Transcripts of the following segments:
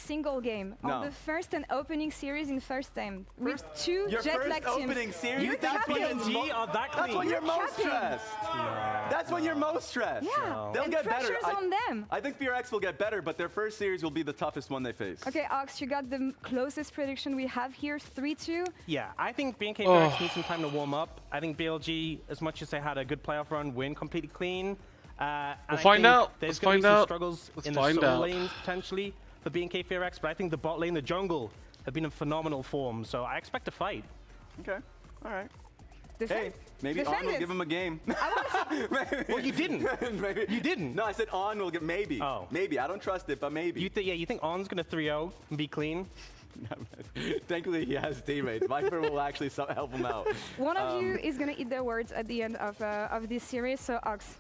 single game No. on the first and opening series in first time with two Your jet lag first teams. opening series? You're That's when capping. BLG are that clean. That's when you're most capping. stressed. That's when you're most stressed. Yeah, They'll and get better. pressure's on them. I think BRX will get better, but their first series will be the toughest one they face. Okay, Ox, you got the closest prediction we have here, 3-2. Yeah, I think BNK Firx needs some time to warm up. I think BLG, as much as they had a good playoff run, win completely clean. We'll find out. There's Let's going to find be some out. struggles Let's in the find solo out. lanes potentially for BNK Firx, but I think the bot lane, the jungle, have been in phenomenal form. So I expect a fight. Okay, all right. Defend. Hey, maybe Defend On will it. give him a game. Well, you didn't. Maybe. You didn't. No, I said On will get maybe. Oh. Maybe. I don't trust it, but maybe. You think On's going to 3-0 and be clean? Thankfully, he has teammates. Viper will actually help him out. One of you is going to eat their words at the end of this series, so Ox,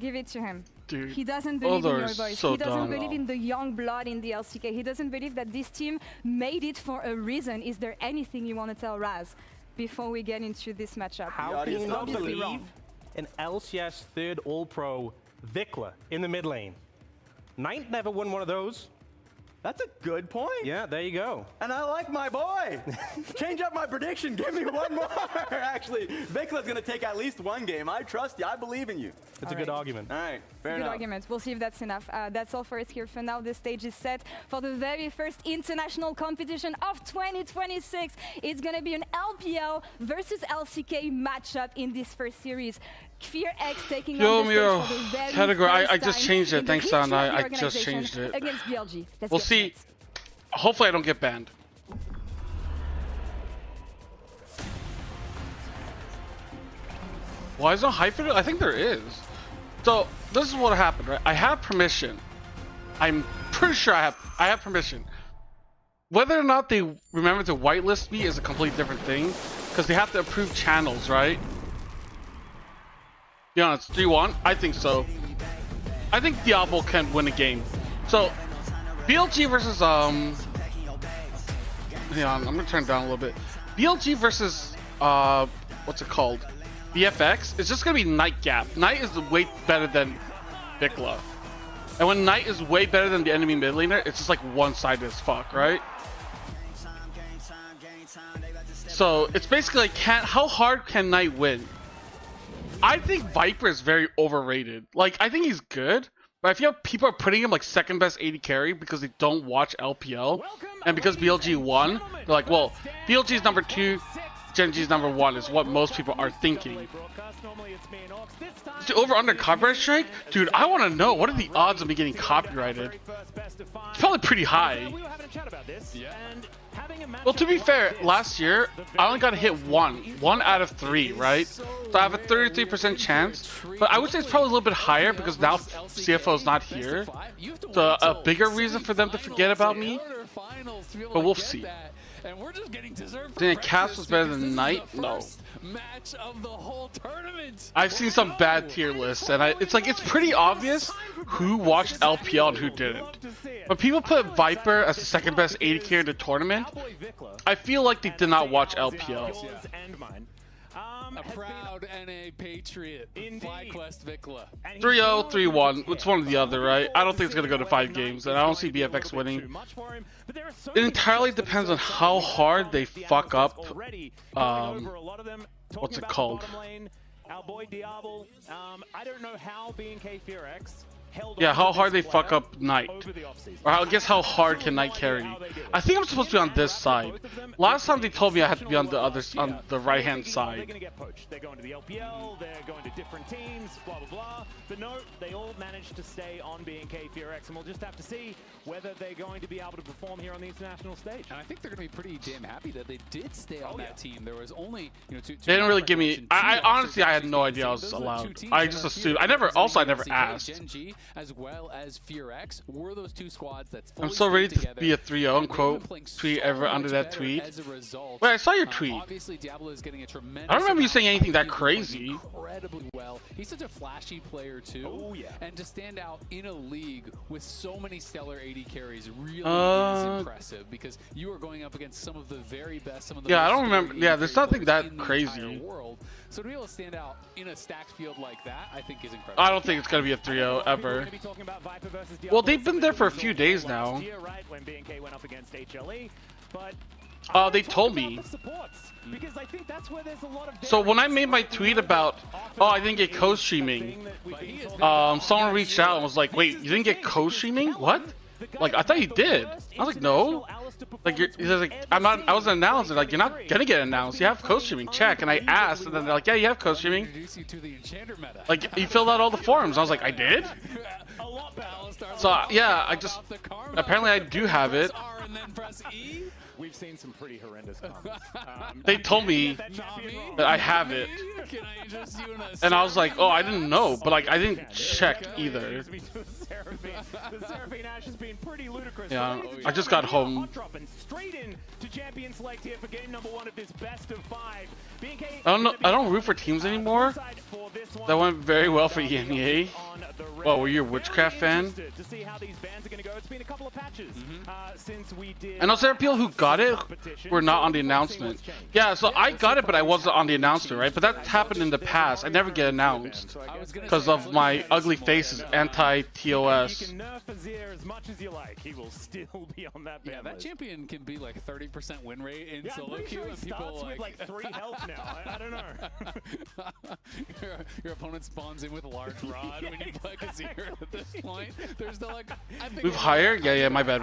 give it to him. Dude, He doesn't believe in your they're voice. so He doesn't dumb. believe in the young blood in the LCK. He doesn't believe that this team made it for a reason. Is there anything you want to tell Raz before we get into this matchup? How can audience you is not obviously believe wrong. an LCS third All-Pro Vikla in the mid lane? Ninth never won one of those. That's a good point. Yeah, there you go. And I like my boy. Change up my prediction. Give me one more. Actually, Vikla's going to take at least one game. I trust you. I believe in you. It's a All good right. argument. All right. Fair Good enough. argument. We'll see if that's enough. That's all for us here for now. The stage is set for the very first international competition of 2026. It's going to be an LPL versus LCK matchup in this first series. FearX taking on the Yo, stage for the very category. first I just time changed it. in the Thanks, history Don. of the I just organization changed it. Against BLG. Let's We'll get see. it. Hopefully I don't get banned. Why is there no hyphen? I think there is. So this is what happened, right? I have permission. I'm pretty sure I have permission. Whether or not they remember to whitelist me is a completely different thing, because they have to approve channels, right? Be honest, 3-1? I think so. I think Diablo can win a game. So BLG versus hang on, I'm gonna turn it down a little bit. BLG versus what's it called? BFX. It's just gonna be Knight gap. Knight is way better than Vikla. And when Knight is way better than the enemy mid laner, it's just like one-sided as fuck, right? So it's basically like, how hard can Knight win? I think Viper is very overrated. Like, I think he's good, but I feel people are putting him like second best AD carry because they don't watch LPL, and because BLG won, they're like, well, BLG is number 2, Gen G is number 1 is what most people are thinking. Over under copyright strike? Dude, I want to know, what are the odds of me getting copyrighted? It's probably pretty high. Well, to be fair, last year, I only got to hit one out of 3, right? So I have a 33% chance, but I would say it's probably a little bit higher because now CFO is not here. So a bigger reason for them to forget about me, but we'll see. And we're just getting deserved. Think Cass was better than Knight? No. Match of the whole tournament. I've seen some bad tier lists, and it's like, it's pretty obvious who watched LPL and who didn't. When people put Viper as the second best AD carry in the tournament, I feel like they did not watch LPL. A proud NA patriot, FlyQuest Vikla. 3-0, 3-1. It's one or the other, right? I don't think it's going to go to 5 games, and I don't see BFX winning. It entirely depends on how hard they fuck up, what's it called? Yeah, how hard they fuck up Knight. Or I guess how hard can Knight carry. I think I'm supposed to be on this side. Last time they told me I had to be on the other, on the right hand side. They're going to the LPL, they're going to different teams, blah blah blah. But no, they all managed to stay on BNK FearX, and we'll just have to see whether they're going to be able to perform here on the international stage. And I think they're going to be pretty damn happy that they did stay on that team. There was only, you know, two They didn't really give me. two I honestly, I had actually no idea I was those were allowed. two teams I that just are assumed. here. I never LCK, asked. Gen G, as well as FearX were those two squads that I'm so ready to be a 3-0 and quote tweet ever under that tweet. Wait, I saw your tweet. Obviously, Diablo is getting a tremendous. I don't remember you saying anything that He's crazy. incredibly well. He's such a flashy player too. Oh, yeah. And to stand out in a league with so many stellar AD carries really is impressive, because you are going up against some of the very best, some of the Yeah, I most don't remember. skilled Yeah, AD there's carry nothing players that in the crazy. entire world. So to be able to stand out in a stacked field like that, I think is incredible. I don't think it's gonna be a 3-0 ever. are. Well, they've been there for a few days now. They told me. So when I made my tweet about, oh, I didn't get co-streaming, someone reached out and was like, wait, you didn't get co-streaming? What? Like, I thought you did. I was like, no. Like, he was like, I wasn't announced. Like, you're not gonna get announced. You have co-streaming, check. And I asked, and then they're like, yeah, you have co-streaming. Like, you filled out all the forms. I was like, I did? So, yeah, apparently I do have it. We've seen some pretty horrendous comments. They told me that I have it. And I was like, oh, I didn't know. But, like, I didn't check either. Yeah, I just got home. I don't root for teams anymore. That went very well for ENG. Well, were you a Witchcraft fan? I know there are people who got it were not on the announcement. Yeah, so I got it, but I wasn't on the announcement, right? But that happened in the past. I never get announced because of my ugly face is anti-TOS. Yeah, that champion can be like 30% win rate in solo queue, and people like 3 health now. I don't know. Your opponent spawns in with a large rod when you play Kazir at this point. There's no like. Move higher? Yeah, my bad.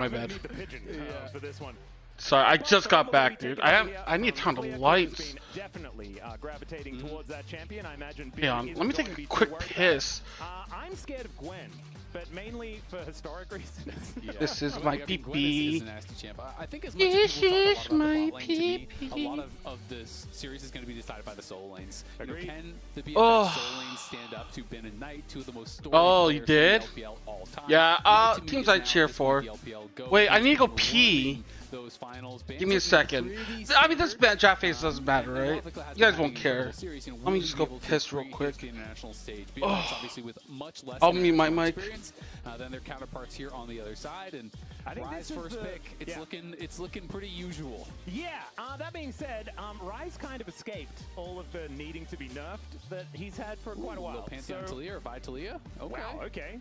For this one. Sorry, I just got back, dude. I need to turn the lights. Definitely gravitating towards that champion. I imagine. Hang on, let me take a quick piss. I'm scared of Gwen, but mainly for historic reasons. Yeah. This is my pee-pee. I think as much as people talk about the bot lane, to me, a lot of this series is going to be decided by the solo lanes. You know, can the BFX solo lanes stand up to Ben and Knight, two of the most storied you did? all time? Yeah, teams I cheer for. Wait, I need to go pee. Those finals. Give me a second. I mean, this draft phase doesn't matter, right? You guys won't care. Let me just go piss real quick. I'll mute my mic. Than their counterparts here on the other side, and Rise first pick. It's looking pretty usual. Yeah. That being said, Rise kind of escaped all of the needing to be nerfed that he's had for quite a while. Little Pantheon Talia or Vi Talia. Okay. Wow. Okay.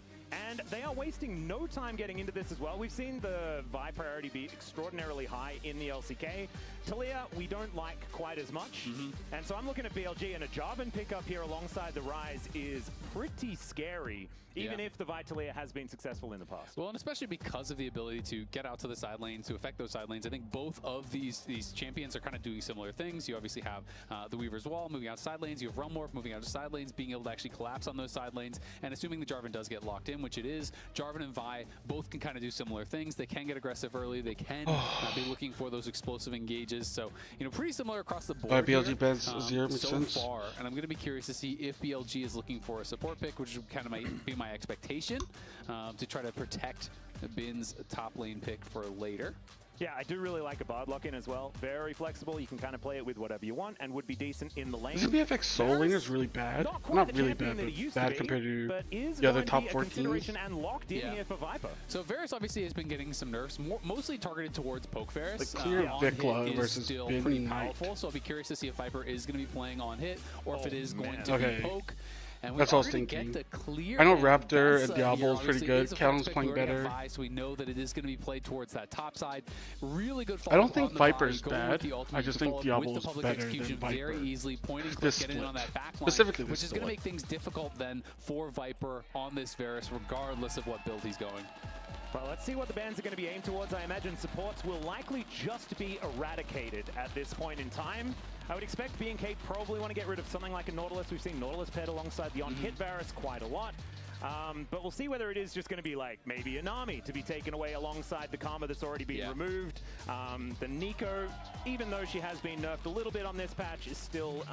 And they are wasting no time getting into this as well. We've seen the Vi priority be extraordinarily high in the LCK. Talia, we don't like quite as much. And so I'm looking at BLG, and a Jarvan pickup here alongside the Rise is pretty scary, even if the Vi Talia has been successful in the past. Well, and especially because of the ability to get out to the side lanes, to affect those side lanes. I think both of these champions are kind of doing similar things. You obviously have the Weaver's Wall moving out side lanes. You have Rumwarp moving out to side lanes, being able to actually collapse on those side lanes. And assuming the Jarvan does get locked in, which it is, Jarvan and Vi both can kind of do similar things. They can get aggressive early. They can be looking for those explosive engages. So, you know, pretty similar across the board. BLG bans 0 makes sense. So far, and I'm going to be curious to see if BLG is looking for a support pick, which kind of might be my expectation, to try to protect Bin's top lane pick for later. Yeah, I do really like a Bard lock-in as well. Very flexible. You can kind of play it with whatever you want and would be decent in the lane. This BFX solo lane is really bad. Not really bad, but bad compared to the other top 14s. And locked in here for Viper. So Varus obviously has been getting some nerfs, mostly targeted towards poke Varus. The clear Vikla versus still Bin pretty Knight. powerful, so I'll be curious to see if Viper is going to be playing on hit or if it is going to be poke. And that's all I was thinking. I know Raptor and Diablo is pretty good. Callum's playing better. So we know that it is going to be played towards that top side. Really good. I don't think Viper is bad. I just think Diablo is better than Viper. Very easily pointing this getting in on that back line, specifically which is going to make things difficult then for Viper on this Varus, regardless of what build he's going. Well, let's see what the bans are going to be aimed towards. I imagine supports will likely just be eradicated at this point in time. I would expect BNK probably want to get rid of something like a Nautilus. We've seen Nautilus paired alongside the on-hit Varus quite a lot. But we'll see whether it is just going to be like maybe a Nami to be taken away alongside the Karma that's already been removed. The Nico, even though she has been nerfed a little bit on this patch, is still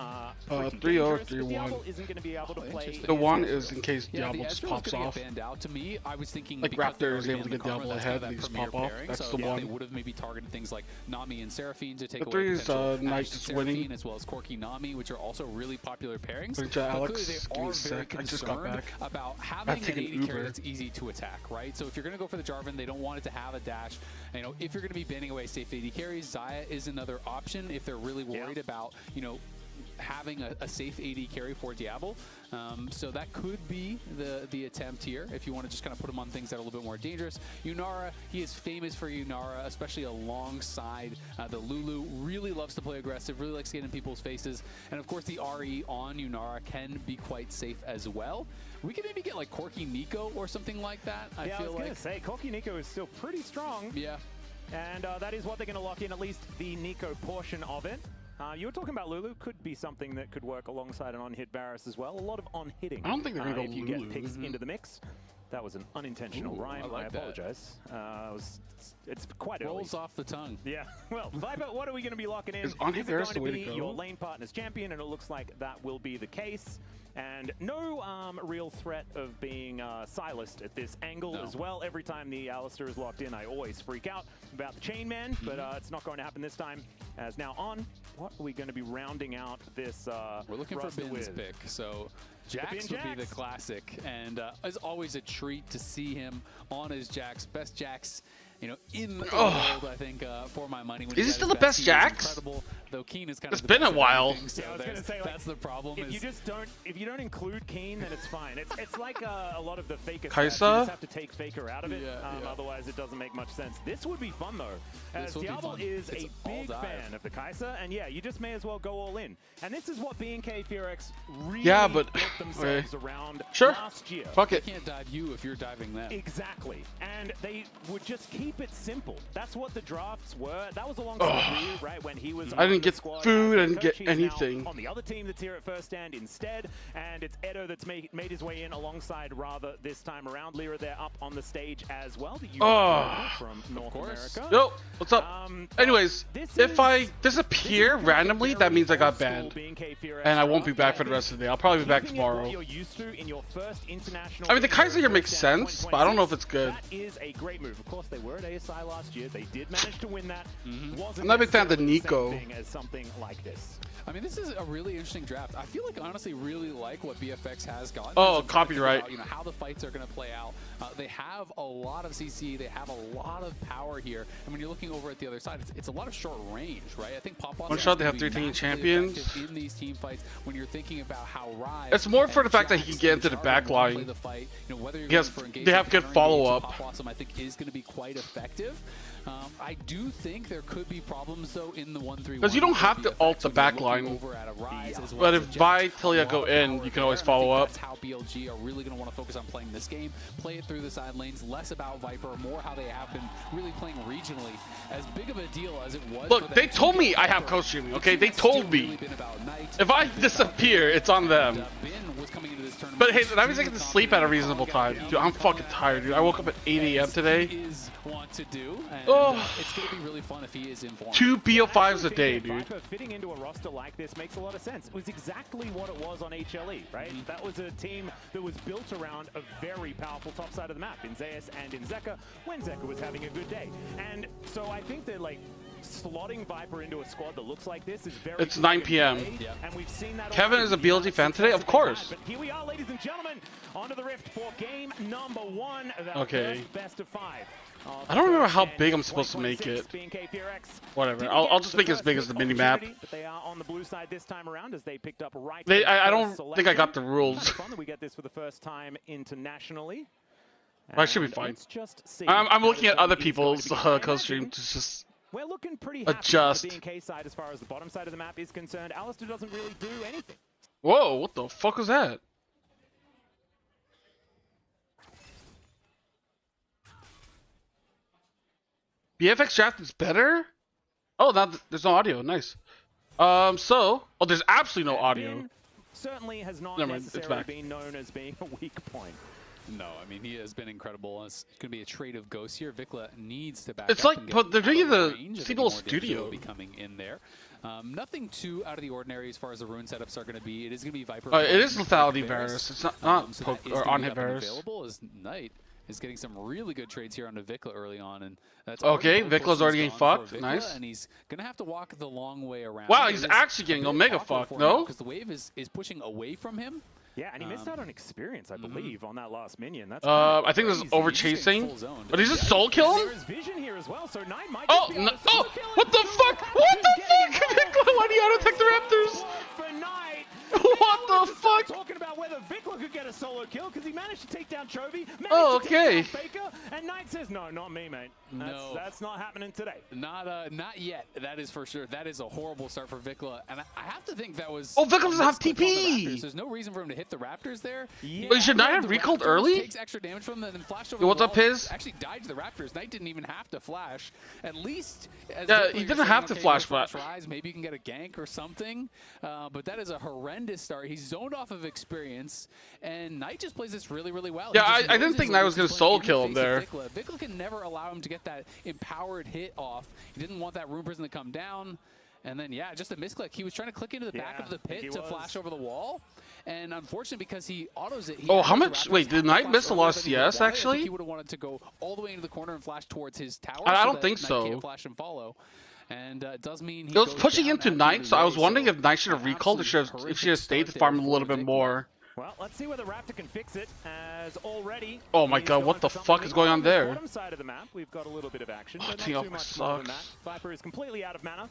3-0 or 3-1. Diablo isn't going to be able to play. The one is in case Diablo just pops off. Banned out to me. I was thinking like Raptor is able to get Diablo ahead and just pop off. That's so the one. They would have maybe targeted things like Nami and Seraphine to take the away three is Knight just winning, as well as Corky Nami, which are also really popular pairings. Alex, give me a sec. I just got back. About having an 80 carry that's easy to attack, right? So if you're going to go for the Jarvan, they don't want it to have a dash. You know, if you're going to be banning away safe 80 carries, Xayah is another option if they're really worried about, you know, having a safe AD carry for Diablo. So that could be the attempt here if you want to just kind of put him on things that are a little bit more dangerous. Yunara, he is famous for Yunara, especially alongside the Lulu. Really loves to play aggressive, really likes to get in people's faces. And of course the RE on Yunara can be quite safe as well. We could maybe get like Corky Nico or something like that. I was going to say, Corky Nico is still pretty strong. Yeah. And that is what they're going to lock in, at least the Nico portion of it. You were talking about Lulu, could be something that could work alongside an on-hit Varus as well. A lot of on-hitting. I don't think they're going to go if you Lulu. get picks into the mix. That was an unintentional rhyme. I like that. apologize. It's quite early. Rolls off the tongue. Yeah. Well, Viper, what are we going to be locking in? Is on-hit Varus the way to go? Your lane partner's champion, and it looks like that will be the case. And no real threat of being silenced at this angle as well. Every time the Alistair is locked in, I always freak out about the chain man, but it's not going to happen this time. As now on, what are we going to be rounding out this We're looking for Bin's pick, so Jax would be the classic, and it's always a treat to see him on his Jax. Best Jax, you know, in the world, I think, for my money. When Is he still the best Jax? Incredible, though Keen is kind It's of been a while. So I was going to say, that's the problem. If you don't include Keen, then it's fine. It's like a lot of the Faker Kaisa? stats. You just have to take Faker out of it. Yeah. Otherwise, it doesn't make much sense. This would be fun though, as Diablo is It's a all big dive. fan of the Kaisa, and yeah, you just may as well go all in. And this is what BNK Fearex really but built themselves around last year. Fuck it. They can't dive you if you're diving them. Exactly, and they would just keep it simple. That's what the drafts were. That was alongside Ryu, right, when he was I didn't on the get squad food, as I the didn't get coach. He's now anything. on the other team that's here at First Stand instead, and it's Edo that's made his way in alongside Rather this time around. Lyra, they're up on the stage as well. The from North America. Yo, what's up? Anyways, if I disappear randomly, that means I got banned. And I won't be back for the rest of the day. I'll probably be back tomorrow. I mean, the Kaiser here makes sense, but I don't know if it's good. That is a great move. Of course, they were at ASI last year. They did manage to win that. I'm not a big fan of the Nico. As something like this. I mean, this is a really interesting draft. I feel like, honestly, really like what BFX has gotten. Oh, copyright. About, you know, how the fights are going to play out. They have a lot of CC. They have a lot of power here. And when you're looking over at the other side, it's a lot of short range, right? I think Pop-Off One shot, they have 3 team champions. in these team fights. When you're thinking about how Rise, it's more for the fact that he can get into the back line. The fight, you know, whether you're Yes, going for they have good follow-up. Pop-Awesome, I think, is going to be quite effective. I do think there could be problems, though, in the 1-3-1. Because you don't have to ult the back line. But if Vi Tilia go in, you can always follow up. That's how BLG are really going to want to focus on playing this game. Play it through the side lanes, less about Viper, more how they have been really playing regionally. As big of a deal as it was. Look, they told me I have CoStreaming, okay? They told me. If I disappear, it's on them. But hey, that means I get to sleep at a reasonable time. Dude, I'm fucking tired, dude. I woke up at 8 AM today. Want to do, and it's going to be really fun if he is in form. 2 BO5s a day, dude. Fitting into a roster like this makes a lot of sense. It was exactly what it was on HLE, right? That was a team that was built around a very powerful top side of the map in Zeus and in Zeka when Zeka was having a good day. And so I think that, like, slotting Viper into a squad that looks like this is very. It's 9 PM. And we've seen that. Kevin is a BLG fan today? Of course. But here we are, ladies and gentlemen, onto the Rift for game number 1 of our first best of 5. I don't remember how big I'm supposed to make it. Whatever. I'll just make it as big as the mini map. But they are on the blue side this time around as they picked up right. I don't think I got the rules. Fun that we get this for the first time internationally. I should be fine. I'm looking at other people's CoStream to just. We're looking pretty happy adjust. on the BNK side as far as the bottom side of the map is concerned. Alistair doesn't really do anything. Whoa! What the fuck was that? BFX draft is better? Oh, now there's no audio. Nice. There's absolutely no audio. Certainly has not Never mind, it's necessarily back. been known as being a weak point. No, I mean, he has been incredible. It's going to be a trade of ghosts here. Vikla needs to back It's up like, and but they're get doing out of the range. I think single more damage studio. will be coming in there. Nothing too out of the ordinary as far as the rune setups are going to be. It is going to be Viper. It is lethality Varus. It's not so poke that is or gonna on be hit up and Varus. Available as Knight is getting some really good trades here onto Vikla early on, and that's Okay, already Vikla's already getting gone for fucked. Vikla, Nice. and he's going to have to walk the long way around. Wow, It he's is actually getting a bit Omega awkward fucked, for him no? Because the wave is pushing away from him. Yeah, and he missed out on experience, I believe, on that last minion. That's I think this is over chasing. But is this soul kill him? There is vision here as well, so Knight might Oh, just be no, able to solo oh, kill what it. the fuck? What the fuck? Vikla, why do you auto-attack the Raptors? What the fuck? Talking about whether Vikla could get a solo kill because he managed to take down Chovy. Oh, okay. Faker, and Knight says, no, not me, mate. That's not happening today. Not yet. That is for sure. That is a horrible start for Vikla, and I have to think that was. Oh, Vikla doesn't have the TP. There's no reason for him to hit the Raptors there. Yeah. But should Knight have recalled early? Takes extra damage from them and then flashed over. What's the up, wall. Piz? Actually died to the Raptors. Knight didn't even have to flash. At least. As Yeah, Vikla, he you're didn't saying, have to okay, flash, no but rise. Maybe you can get a gank or something. But that is a horrendous start. He's zoned off of experience, and Knight just plays this really, really well. Yeah, I didn't think Knight was gonna solo kill him there. Vikla can never allow him to get that empowered hit off. He didn't want that Rune Prison to come down. And then, yeah, just a misclick. He was trying to click into the back of the pit to flash over the wall. And unfortunately, because he autos it. Oh, how much? Wait, did Knight miss a lot of CS, actually? He would have wanted to go all the way into the corner and flash towards his tower. I don't think so. Can't flash and follow. And it does mean he It was goes pushing down into at Knight, the so I was way, wondering so if Knight should have recalled or if she had stayed to farm a little bit more. Well, let's see whether Raptor can fix it, as already. Oh my god, what the fuck is going on there? Bottom side of the map, we've got a little bit of action, but Team not Up too much more than that. sucks. Viper is completely out of mana.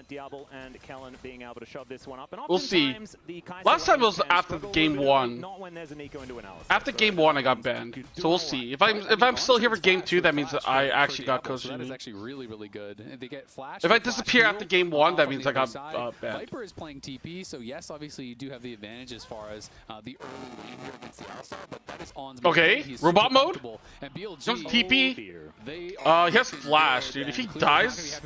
Diablo and Kellen being able to shove this one up. And We'll see. oftentimes the Kai'Sa Last time it was lanes can after struggle game a bit, one. Not when there's an eco into analysis. After game 1, I got banned, so we'll see. If I'm still here for game 2, that means that I actually got That is CoStream. actually really, really good. And they get flash. If I flash disappear heal after game 1, that from means the I got other side. banned. Viper is playing TP, so yes, obviously you do have the advantage as far as the early lane here against the All-Star, but that is On's Okay, he's robot super mode? comfortable. And BLG, Just TP. they He has flash, dude. If he dies,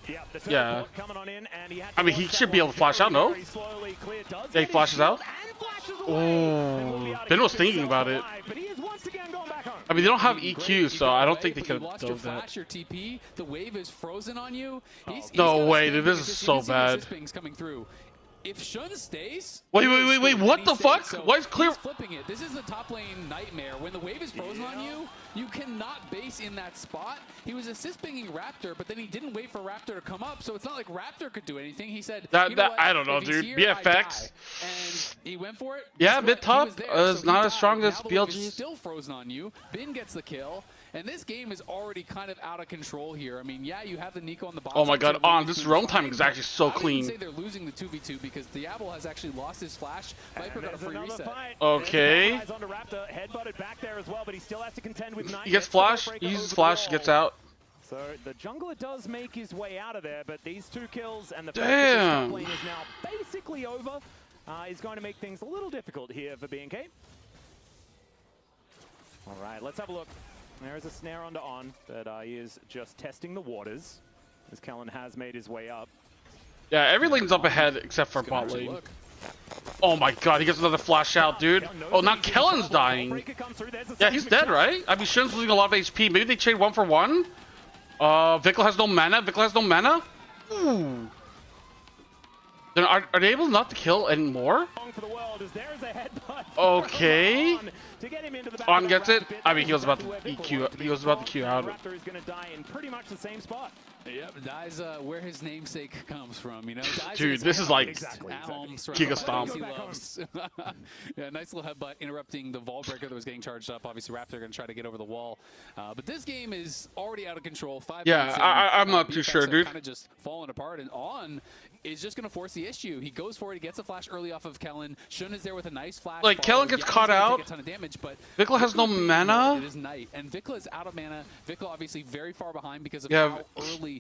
Yeah, the yeah. coming on in, and he had I mean, he should be able to flash out, no? Yeah, he flashes out. Oh, Ben was thinking about it. I mean, they don't have EQ, so I don't think they could have done that. Flash your TP, the wave is frozen on you. No way, dude. This is so bad. Coming through. If Shun stays... Wait, what the fuck? Why is clear... He's flipping it. This is the top lane nightmare. When the wave is frozen on you, you cannot base in that spot. He was assist pinging Raptor, but then he didn't wait for Raptor to come up, so it's not like Raptor could do anything. He said, you know what? I don't know, If he's dude. here, BFX. I die. And he went for it. Yeah, Guess mid what? top He was there, is so not he as strong died. as Now the wave is BLG's. still frozen on you. Bin gets the kill. And this game is already kind of out of control here. I mean, yeah, you have the Nico on the bottom. Oh my god, this roam time is actually so clean. I wouldn't say they're losing the 2v2 because Diablo has actually lost his flash. Viper got a free reset. Okay. Headbutted back there as well, but he still has to contend with Knight. He gets flash, he uses flash, gets out. So the jungler does make his way out of there, but these 2 kills and the Damn. fact that this top lane is now basically over is going to make things a little difficult here for BNK. All right, let's have a look. There is a snare onto On, but he is just testing the waters as Kellen has made his way up. Yeah, every lane's up ahead except for bot lane. Oh my god, he gets another flash out, dude. Oh, now Kellen's dying. Yeah, he's dead, right? I mean, Shun's losing a lot of HP. Maybe they trade 1 for 1? Vikla has no mana. Ooh. Then are they able not to kill anymore? Okay. On gets it. I mean, he was about to EQ. He was about to Q out. Raptor is going to die in pretty much the same spot. Yep, Dai's where his namesake comes from, you know. Dude, this is like Giga Stomp. He loves. Yeah, nice little headbutt interrupting the vault breaker that was getting charged up. Obviously, Raptor going to try to get over the wall, but this game is already out of control. 5 minutes in, I'm not too sure, dude. Kind of just falling apart, and On is just going to force the issue. He goes for it. He gets a flash early off of Kellen. Shun is there with a nice flash. Like, Kellen gets caught out. Take a ton of damage, but Vikla has no mana. It is Knight, and Vikla is out of mana. Vikla obviously very far behind because of Yeah, how early.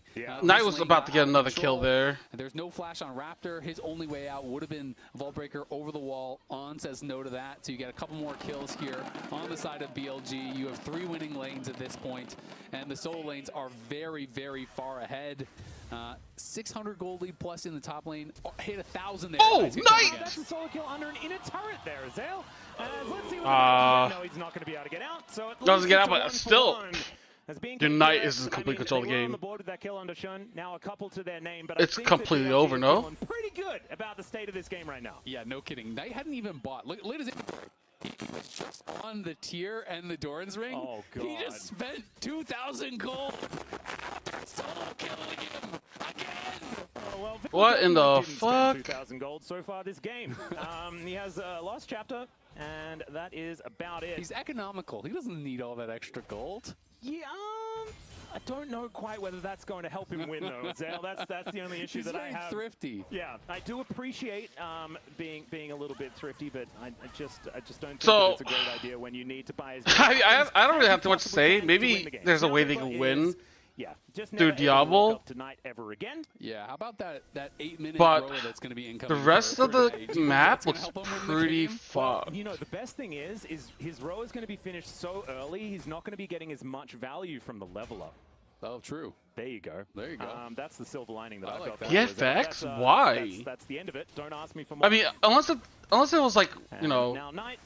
Knight was about to get another kill there. And there's no flash on Raptor. His only way out would have been Vault Breaker over the wall. On says no to that, so you get a couple more kills here on the side of BLG. You have 3 winning lanes at this point, and the solo lanes are very, very far ahead. 600 gold lead plus in the top lane. Oh, hit 1,000 there. Oh, That's Knight! a solo kill under an inner turret there, Zale. Let's see what no, he's not going to be able to get out. So it Doesn't get out, leads to but 1 for still. 1. Dude, Knight is in complete control of the They were on game. the board with that kill under Shun. Now a couple to their name, but It's I think completely that BLG over, is no? feeling pretty good about the state of this game right now. Yeah, no kidding. Knight hadn't even bought. Look at his inventory. He was just on the tier and the Doran's ring. Oh, God. He just spent 2,000 gold after solo killing him again. Well, What in the didn't spend fuck? 2,000 gold so far this game. He has Lost Chapter, and that is about it. He's economical. He doesn't need all that extra gold. Yeah, I don't know quite whether that's going to help him win, though. Zale, that's the only issue that I have. He's very thrifty. Yeah, I do appreciate being a little bit thrifty, but I just don't think So- that it's a great idea when you need to buy as I don't really have too much to say. Maybe there's a way they can win. Yeah, just through never ever Diablo. walk up tonight ever again. Yeah, how about that 8-minute But row that's going to be incoming? The rest for of the tonight? Do you think map that's gonna looks help him win the pretty game? fucked. You know, the best thing is his row is going to be finished so early, he's not going to be getting as much value from the leveler. Oh, true. There you go. There you go. That's the silver lining that I I've like got. that. there. BFX? Why? That's the end of it. Don't ask me for more. I mean, unless it was like, you And know, now Knight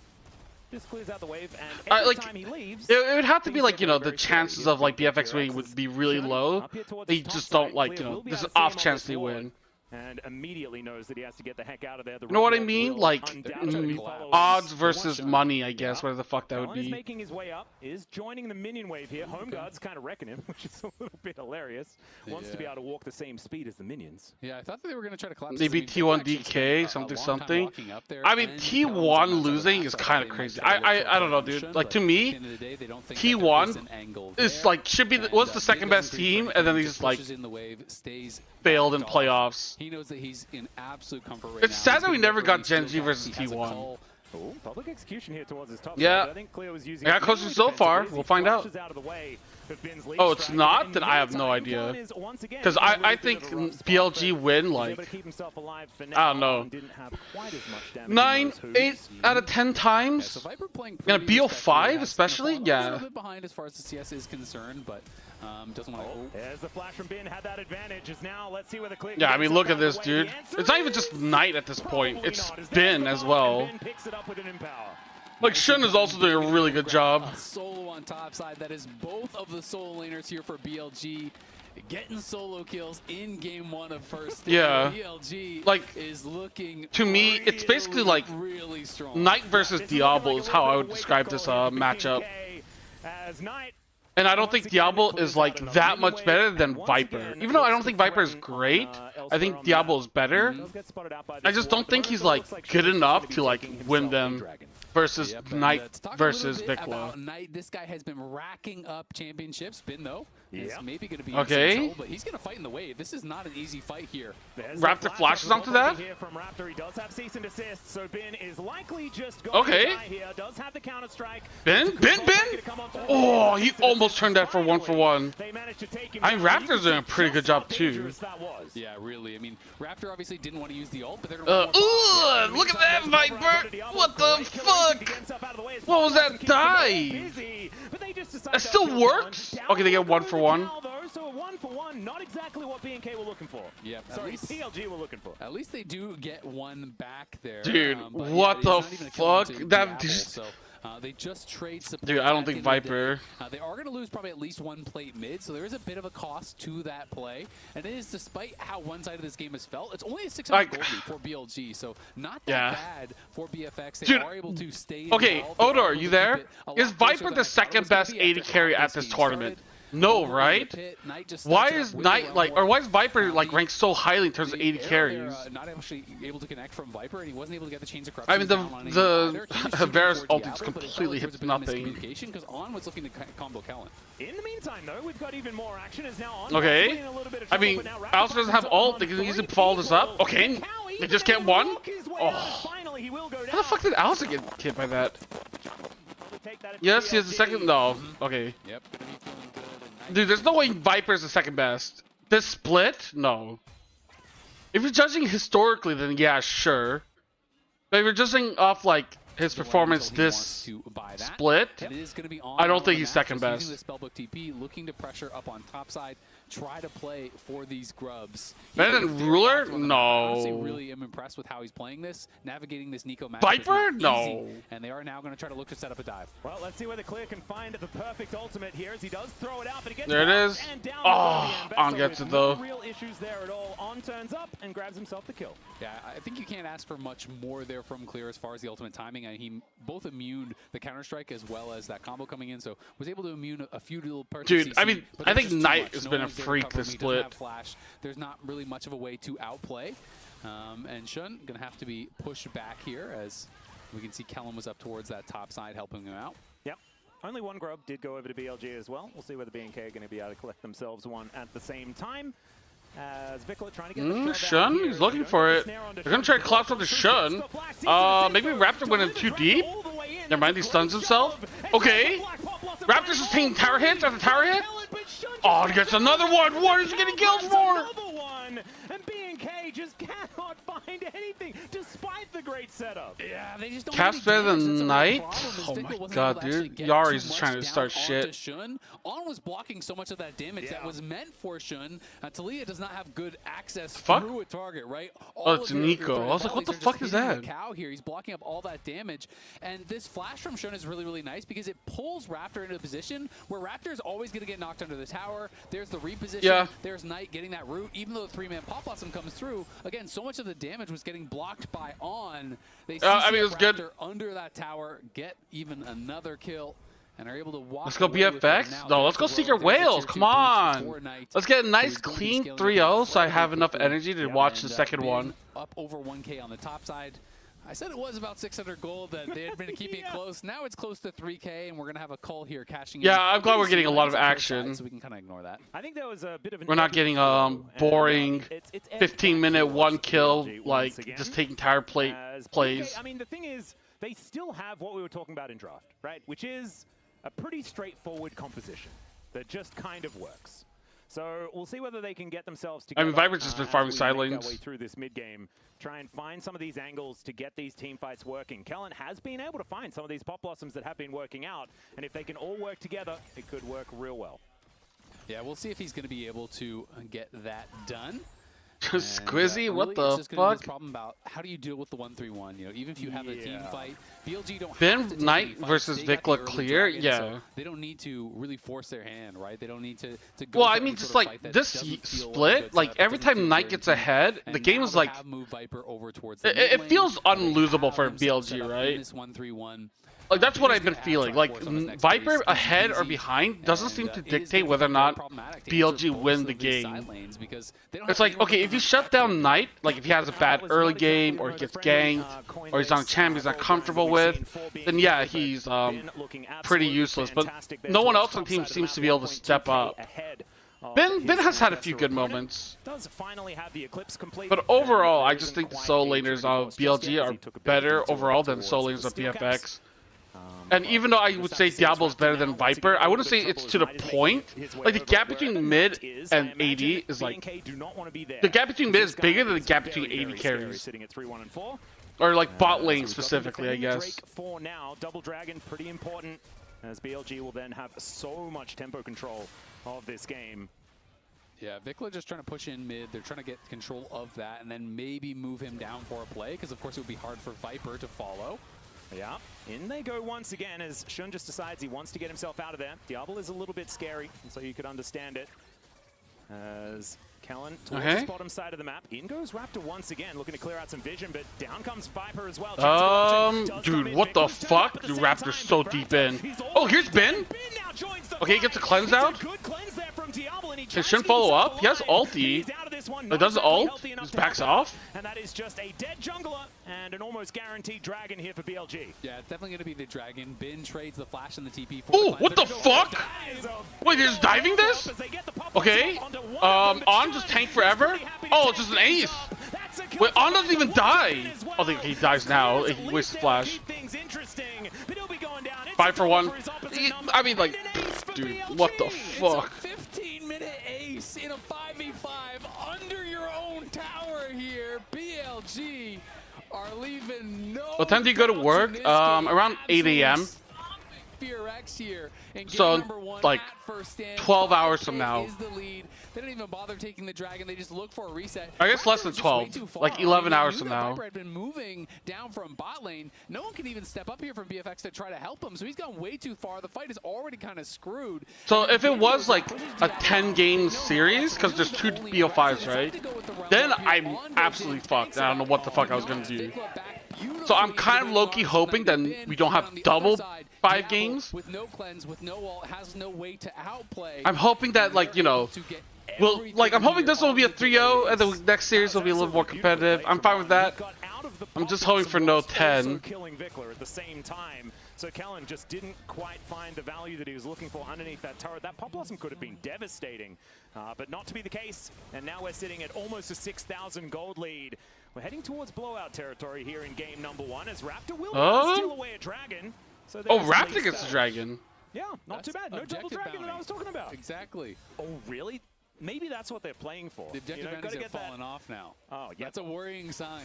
just clears out the wave, and I- every like, time he leaves, it would have to be things like, get you know, very, the very scary. chances of like You BFX winning think would be really Shun low. up here towards They the top just side. don't like, you Clear know, will be there's able an to see him off on chance this they ward, win. and immediately knows that he has to get the heck out of there. The You know what I Red mean? will Like undoubtedly follow odds his versus one shot. money, I guess. Yeah. Whatever the fuck that would Talon is be. making his way up, is joining the minion wave here. Home Guard's kind of wrecking him, which is a little bit hilarious. Wants to be Yeah. able to walk the same speed as the minions. Yeah, I thought that they were going to try to collapse. Maybe this. I mean, T1 they've actually DK, spent a something. long time walking up there, I mean, and T1 Talon's on the losing is backside. kind They of might crazy. try to look for I don't know, a dude. solution, Like but to at the me, end of the day, they don't think that there is T1 an angle is there. like should be was the And, second Mid best doesn't agree team, for and then anything, they just like pushes in the wave, stays failed in backed off. playoffs. He knows that he's in absolute comfort right It's now. sad He's that we gonna never get got released Gen to G the versus box. He has a T1. call. Oh, public execution here towards his top Yeah. side. I think Cleo was using I got close so far. We'll find out. Out of the way of Ben's lead Oh, it's strike. not? In Then the I have no meantime, idea. Talon is once again Because in a I little think bit of a rough spot, BLG but win he's like able to keep himself alive for I now don't know. and didn't have quite as much damage 9, in those 8 hoops. out of 10 Yeah, times. so Viper playing And a pretty respectfully, BO5 has especially? fallen a Yeah. little bit behind as far as the CS is concerned, but doesn't want to. There's the flash from Ben, had that advantage. Is now, let's see where the clear Yeah, I gets mean, him look out at of the this, way. dude. The answer It's not even is just Knight at this point. probably It's not. Is Ben there as the well. bomb, and Ben picks it up with an empower. Like Shun is also doing a really good job. A solo on top side. That is both of the solo laners here for BLG. Getting solo kills in game one of first. Yeah. BLG Like, is looking to me, it's basically like really strong. Knight versus This is looking Diablo like is a how little I bit would of a describe wake-up this call here for matchup. BK, as Knight And I don't think Diablo is like that much better than Viper. Even though I don't think Viper is great, I think Diablo is better. I just don't think he's like good enough to like win them versus Yep, and, Knight to talk versus a little bit Vikla. about Knight, this guy has been racking up championships. Ben, though, is Yeah. maybe going to be Okay. in some trouble, but he's going to fight in the wave. This is not an easy fight here. Raptor flashes onto that? Here from Raptor. He does have cease and desist, so Ben is likely just going Okay. to die here. Does have the counter strike. Ben? Ben? Oh, he almost turned that for 1-for-1. They managed to take him I mean, down. You Raptor's can doing a see pretty good just how job, too. dangerous that was. Yeah, really. I mean, Raptor obviously didn't want to use the ult, but they're going to Ugh, look at that Viper! What the fuck? What was that dive? That still works? Okay, they get 1-for-1. So a 1-for-1, not exactly what B&K were looking for. Yep, at Sorry, least- PLG were looking for. At least they do get one back there. Dude, but what it's the not even a kill fuck? into That Diablo, just- so they just trade support. Dude, I don't back think into the Viper- day. They are going to lose probably at least one plate mid, so there is a bit of a cost to that play. And it is, despite how one-sided this game has felt, it's only a 600 Like- gold lead for BLG, so not that Yeah. bad for BFX. They Dude, are able to stay Okay, involved. They Odor, are are able you to keep there? it a lot Is closer Viper than the I thought it was second gonna best be 80 after carry how at this this game tournament? started. No, Over in the right? pit, Knight just Why starts is up with the Knight like, round or one. why is Viper like The- ranked so highly in terms of 80 the arrow carries? there, not actually able to connect from Viper, and he wasn't able to get the chains of corruption. I mean, the down on anyone the either. He was shooting Varus for ult Diablo, just but it felt completely like there was hits a bit of nothing. miscommunication because On was looking to combo Kellen. In the meantime, though, we've got even more action. Is now on. Okay. Raptor in a little bit of I trouble, mean, but now Raptor Alice doesn't have finds ult. himself They can on easily 3 follow this up. people. Okay, Cowie they just can get one. walk his way Oh. out. Finally, he will go down. How the fuck did Alice get hit by that? Probably take that at Yes, he has the BLG. second. No, okay. Yep. Gonna be feeling good. And Knight- Dude, there's no way Viper is the second best. This split? No. If you're judging historically, then yeah, sure. But if you're judging off like his Until performance he this wants to buy that. split, And it is going to be on I don't on think the he's map, second just best. Using the spellbook TP, looking to pressure up on top side, try to play for these grubs. Better He's than very Ruler? active on the map. I honestly No. really am impressed with how he's playing this. Navigating this Nico match Viper? is not No. easy, and they are now going to try to look to set up a dive. Well, let's see whether Clear can find the perfect ultimate here as he does throw it out, but he gets There it blocked is. and down Oh, the On Vessel gets with it, though. No real issues there at all. On turns up and grabs himself the kill. Yeah, I think you can't ask for much more there from Clear as far as the ultimate timing. And he both immuned the Counter-Strike as well as that combo coming in, so was able to immune a few little parts of Dude, I CC, mean, but I there's think just too Knight much. has No been a one's there to freak cover this him. He doesn't split. have Flash. There's not really much of a way to outplay. And Shun going to have to be pushed back here as we can see Kellen was up towards that top side helping him out. Yep. only one grub did go over to BLG as well. We'll see whether BNK are going to be able to collect themselves one at the same time. As Vikla trying to get the Shun, he's looking for it. They're going to try to collapse on the Shun. Maybe Raptor went in too deep. Never mind, he stuns himself. Okay. Raptor's just taking tower hits after tower hit. Oh, he gets another one. What is he getting kills for? And BNK just cannot find anything, despite the great setup. Yeah, they just don't Caps better than Knight? Oh Vikla my wasn't god, able to actually dude. get Yari's too just trying to much start down shit. onto Shun. On was blocking so much of that damage that was meant for Shun. Talia does not have good access through a target, right? Oh, it's Nico. I was like, what the fuck is that? Cow here. He's blocking up all that damage. And this flash from Shun is really, really nice because it pulls Raptor into a position where Raptor is always going to get knocked under the tower. There's the reposition. Yeah. There's Knight getting that root. Even though the three-man Pop Blossom comes through, again, so much of the damage was getting blocked by On. They see I mean, it was good. Raptor under that tower, get even another kill, and are able to walk. Let's go away with it. BFX. Now No, let's go there's Secret the road. There's Whales. the Come tier 2 on. boost for Knight, Let's get a nice who's gonna be clean scaling 3-0 so I very have enough quickly. energy to watch the second Bin one. Up over 1K on the top side. I said it was about 600 gold that they had been keeping it close. Now it's close to 3K, and we're going to have a call here cashing in. Yeah, I'm glad we're getting a lot of action. So we can kind of ignore that. I think there was a bit of an We're not getting boring 15-minute one kill, like just taking tower plays. I mean, the thing is, they still have what we were talking about in draft, right? Which is a pretty straightforward composition that just kind of works. So we'll see whether they can get themselves together. I mean, Viper's just been farming side lanes. Way through this mid game, try and find some of these angles to get these team fights working. Kellen has been able to find some of these Pop Blossoms that have been working out, and if they can all work together, it could work real well. Yeah, we'll see if he's going to be able to get that done. Squizzy, what really, the it's just gonna be fuck? this problem about how do you deal with the 1-3-1? You know, even if you have a team fight, BLG don't Ben have to take Knight any fights. versus They got the Vikla early clear, dragon, yeah. so they don't need to really force their hand, right? They don't need to go. Well, for I any mean, sort just of like fight that this doesn't feel split, good like setup, every doesn't time feel Knight gets guaranteed. ahead, And the game now is they like have moved Viper over towards the mid it lane. feels They unlosable have for themselves set BLG, up in right? this 1-3-1. Like that's what He's I've been gonna have feeling. to Like force on his next Viper phase. It's ahead or easy, behind doesn't seem and, to it is dictate gonna whether or be not problematic to BLG answer both win of the these game. side lanes because they don't It's have like, anyone okay, to if you come shut back down to. Knight, like if he has a bad early game or he gets ganged or he's on a champ he's not comfortable with, then yeah, he's pretty useless. But no one else on the team seems to be able to step up. Ben has had a few good moments. But overall, I just think the solo laners of BLG are better overall than the solo laners of BFX. And even though I would say Diablo's better than Viper, I wouldn't say it's to the point. Like the gap between mid and AD is like the gap between mid is bigger than the gap between AD carries. Or like bot lane specifically, I guess. For now, Double Dragon pretty important as BLG will then have so much tempo control of this game. Yeah, Vikla just trying to push in mid. They're trying to get control of that and then maybe move him down for a play because of course it would be hard for Viper to follow. Yeah, in they go once again as Shun just decides he wants to get himself out of there. Diablo is a little bit scary, and so you could understand it. As Kellen towards the bottom side of the map. In goes Raptor once again, looking to clear out some vision, but down comes Viper as well. Dude, what the fuck? Dude, Raptor's so deep in. Oh, here's Ben. Okay, he gets a cleanse out. Can Shun follow up? He has ulti. It does ult. Just backs off. And that is just a dead jungler and an almost guaranteed dragon here for BLG. Yeah, it's definitely going to be the dragon. Bin trades the flash and the TP. Oh, what the fuck? Wait, he's diving this? Okay. On just tank forever? Oh, it's just an ace. Wait, On doesn't even die. Oh, he dies now. He wastes flash. 5 for 1. I mean, like, dude, what the fuck? 15-minute ace in a 5v5 under your own tower here. BLG are leaving no. What time do you go to work? Around 8 a.m. Here in So, game one, like, first stand, 12 hours from now. is the lead. They don't even bother taking the dragon. They just look for a reset. I guess less than Viper's just way 12, too far. like 11 I mean, hours from now. Viper had been moving down from bot lane. No one can even step up here from BFX to try to help him. So he's gone way too far. The fight is already kind of screwed. So if it was like a 10-game series, because there's 2 BO5s, right? Then I'm absolutely fucked. I don't know what the fuck I was gonna do. So I'm kind of low-key hoping that we don't have double 5 games. With no cleanse, with no ult, has no way to outplay. I'm hoping that, like, you know, well, like, I'm hoping this will be a 3-0 and the next series will be a little more competitive. I'm fine with that. I'm just hoping for no 10. So Kellen just didn't quite find the value that he was looking for underneath that turret. That Pop Blossom could have been devastating, but not to be the case. And now we're sitting at almost a 6,000 gold lead. We're heading towards blowout territory here in game number 1 as Raptor will steal away a dragon. So Oh, Raptor gets the dragon. Yeah, not too bad. No double dragon that I was talking about. Exactly. Oh, really? Maybe that's what they're playing for. The objective bounties have fallen off now. Oh, yeah. That's a worrying sign.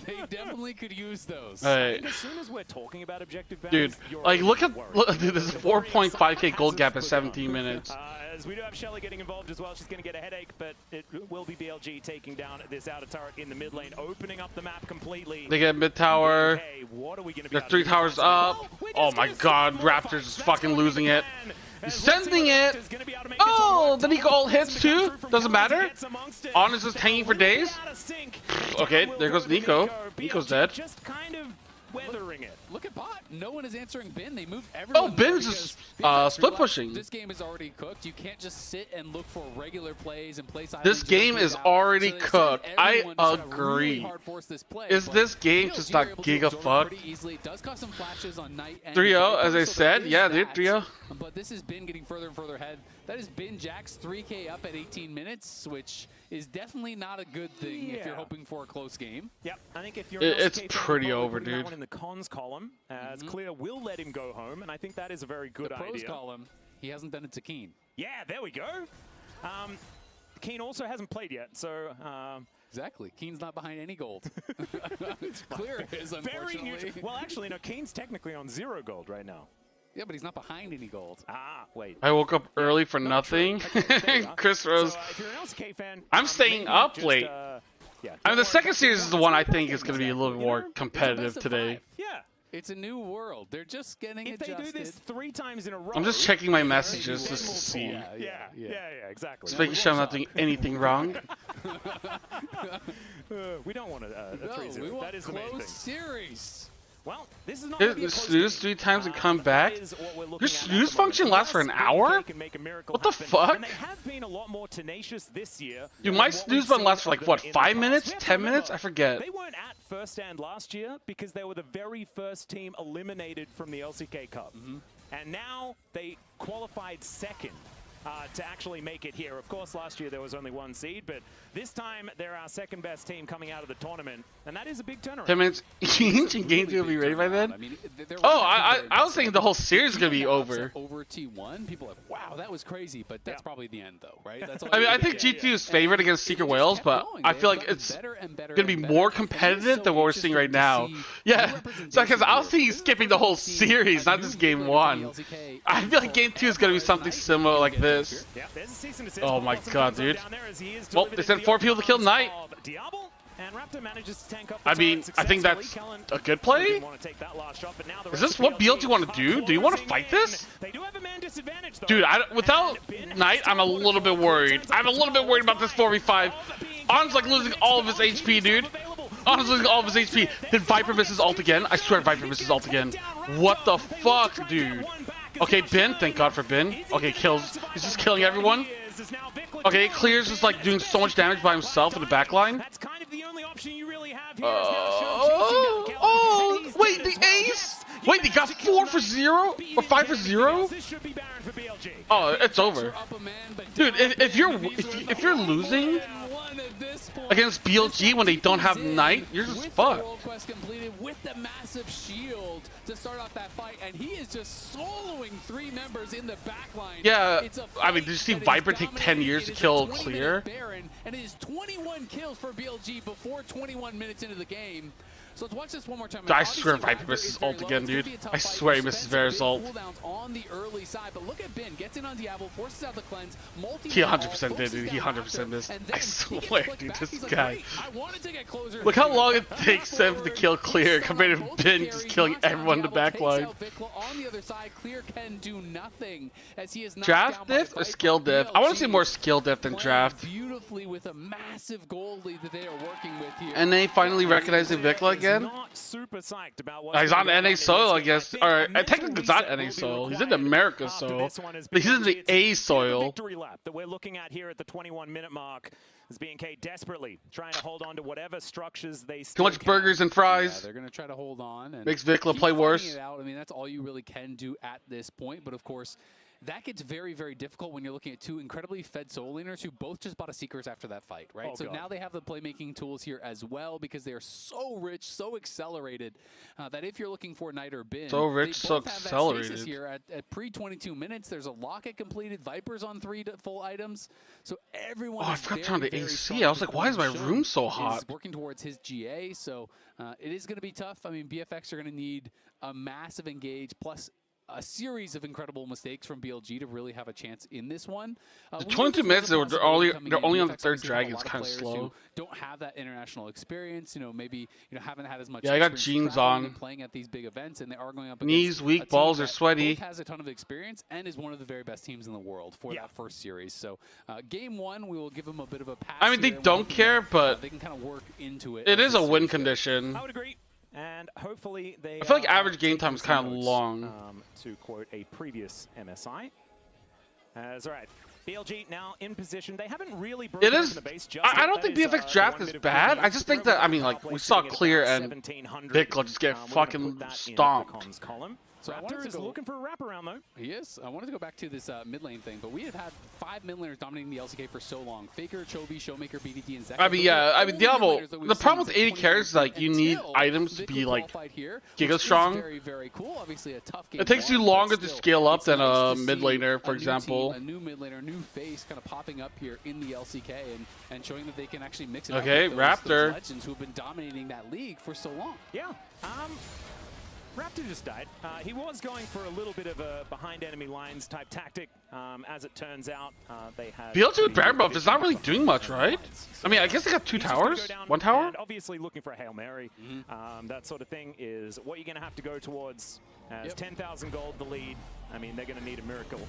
They definitely could use those. I think as soon as we're talking about objective bounties, Dude, like look, dude, this is 4.5k gold gap in 17 minutes. As we do have Shelly getting involved as well, she's going to get a headache, but it will be BLG taking down this outer turret in the mid lane, opening up the map completely. They get mid tower. Okay, what are we going to be They're 3 towers up. Oh my god, Raptors is fucking losing it. He's sending it. Oh, the Nico ult hits too. Doesn't matter. Honest is hanging for days. Okay, there goes Nico. Nico's dead. Just kind of weathering it. Look at bot. No one is answering Bin. They moved everyone. Oh, Bin's just split pushing. This game is already cooked. You can't just sit and look for regular plays and play sides. This game is already cooked. I agree. Is this game just not giga fucked? 3-0, as I said. Yeah, dude, 3-0. But this has been getting further and further ahead. That has been Jack's 3K up at 18 minutes, which is definitely not a good thing if you're hoping for a close game. Yep, I think if you're it's pretty over, dude. dude. One in the cons column, as Clear will let him go home, and I think that is a very good idea. The pros column, he hasn't done it to Keen. Yeah, there we go. Keen also hasn't played yet, so. Exactly. Keen's not behind any gold. Clear is, unfortunately. Well, actually, no, Keen's technically on 0 gold right now. Yeah, but he's not behind any gold. Ah, wait. I woke up early for nothing. Chris Rose. So, if you're an LCK fan, I'm staying up just, late. Yeah, I mean, the second series is the one I think is going to be a little more competitive today. Yeah. It's a new world. They're just getting adjusted. If they do this 3 times in a row. I'm just checking my messages just to see. Yeah, exactly. Just making sure I'm not doing anything wrong. We don't want a 3-0. We want that is the main thing. Series. Well, this is not going to be a snooze 3 times and come back. Your snooze function lasts for an hour? What the fuck? And they have been a lot more tenacious this year. Dude, my snooze button lasts for like, what, 5 minutes? 10 minutes? I forget. They weren't at first stand last year because they were the very first team eliminated from the LCK Cup. And now they qualified second to actually make it here. Of course, last year there was only 1 seed, but this time they're our second best team coming out of the tournament, and that is a big turnaround. 10 minutes. Game 2 will be ready by then? Oh, I was thinking the whole series is going to be over. Over T1, people are like, wow, that was crazy, but that's probably the end, though, right? That's all I mean, I think G2 is favored against Secret Whales, but I feel like it's going to be more competitive than what we're seeing right now. Yeah, so because I was thinking skipping the whole series, not just game 1. I feel like game 2 is going to be something similar like this. Oh my god, dude. Well, they sent 4 people to kill Knight. I mean, I think that's a good play. Is this what BLG want to do? Do you want to fight this? Dude, without Knight, I'm a little bit worried. I'm a little bit worried about this 4v5. On's like losing all of his HP, dude. On's losing all of his HP. Did Viper miss his ult again? I swear Viper misses his ult again. What the fuck, dude? Okay, Bin. Thank God for Bin. Okay, kills. He's just killing everyone. Okay, Clear's just like doing so much damage by himself in the backline. That's kind of the only option you really have here. Oh, wait, the ace? Wait, they got 4 for 0 or 5 for 0? Oh, it's over, dude. If you're losing against BLG when they don't have Knight, you're just fucked. Quest completed with the massive shield to start off that fight, and he is just soloing 3 members in the backline. Yeah, I mean, did you see Viper take 10 years to kill Clear? And it is 21 kills for BLG before 21 minutes into the game. So let's watch this one more time. I swear Viper misses ult again, dude. I swear he misses Vera's ult. On the early side, but look at Bin, gets in on Diablo, forces out the cleanse. He 100% did, dude. He 100% missed. I swear, dude, this guy. Look how long it takes him to kill Clear compared to Bin just killing everyone in the backline. On the other side, Clear can do nothing as he is draft diff or skill diff? I want to see more skill diff than draft. Beautifully with with a massive gold lead that they are working with here. And they finally recognizing Vikla again? Not super psyched about what's He's on going NA in soil, I this game. guess. think Or mental technically it's not reset NA will be soil. He's in required America's after soil. this one as But he's in the BLG. It's A a bit of a soil. victory lap that we're looking at here at the 21-minute mark. As B&K desperately trying to hold on to whatever structures they Too still much can. burgers and Yeah, fries. they're going to try to hold on. And Makes Vikla keep play fighting worse. it out. I mean, that's all you really can do at this point. But of course, that gets very, very difficult when you're looking at two incredibly fed soul laners who both just bought a Seekers after that fight, right? Oh, so God. now they have the playmaking tools here as well because they are so rich, so accelerated that if you're looking for Knight or Bin, So rich, they so both have that accelerated. stasis here at pre-22 minutes. There's a locket completed, Vipers on 3 full items, so everyone. Oh, I is forgot to very, turn the very AC. strong. I was like, why is my Sean room so is hot? working towards his GA, so it is going to be tough. I mean, BFX are going to need a massive engage plus a series of incredible mistakes from BLG to really have a chance in this one. The We know 22 there's minutes, another they're possibility coming only in. on the BFX third obviously have a dragon. lot It's of kind of players slow. who don't have that international experience. You know, maybe haven't had as much. Yeah, I got experience jeans traveling on. and playing at these big events, and they are going up Knees against weak, a team balls are that sweaty. both has a ton of experience and is one of the very best teams in the world for that first series. So, game one, we will give them a bit of a pass. I mean, they here, and we're don't hoping care, that, but they can kind of work into it. it as is the a win series goes. condition. I would agree. And hopefully they I feel like are average game time is taking kind of some notes, long. to quote a previous MSI. As all right, BLG now in position. They haven't really broken It is. open the base just I yet. don't That think is, BFX the draft one is bit of bad. good I news. just They're think that, over I mean, like, halfway, we saw sitting at Clear about and 1700. Vikla just get We're gonna fucking put that in the stomped. comms column. So I wanted Raptor to is go- looking for a wraparound though. He is. I wanted to go back to this mid lane thing, but we have had 5 mid laners dominating the LCK for so long. Faker, Chovy, Showmaker, BDT, and Zek. I mean, yeah, I mean, Diablo, the problem with 80 carries is, like, you need items to be, like, giga strong. Very, very cool. Obviously, a tough game. It takes you longer to scale up than a mid laner, for a new example. team, a new mid laner, new face kind of popping up here in the LCK and showing that they can actually mix it Okay, up with those Raptor. legends who have been dominating that league for so long. Yeah. Raptor just died. He was going for a little bit of a behind enemy lines type tactic. As it turns out, they had BLG with Baron buff is not really doing much, right? I mean, I guess they got 2 He's just gonna towers? go down 1 tower? and obviously looking for a Hail Mary. That sort of thing is what you're going to have to go towards as 10,000 gold the lead. I mean, they're going to need a miracle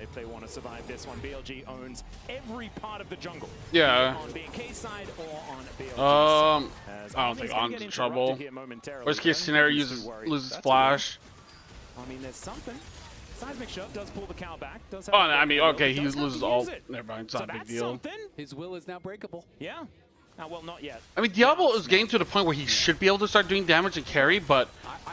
if they want to survive this one. BLG owns every part of the jungle. Yeah. On BNK's side or on BLG's I side. don't think On's in trouble. Worst Worst case scenario, loses flash. I mean, there's something. Seismic Shot does pull the cow back. Does Oh, have I mean, okay, he does have loses to all. use it. Never mind, it's So not a big that's deal. something. His will is now breakable. Yeah. Well, not yet. I mean, Diablo is getting to the point where he should be able to start doing damage and carry, but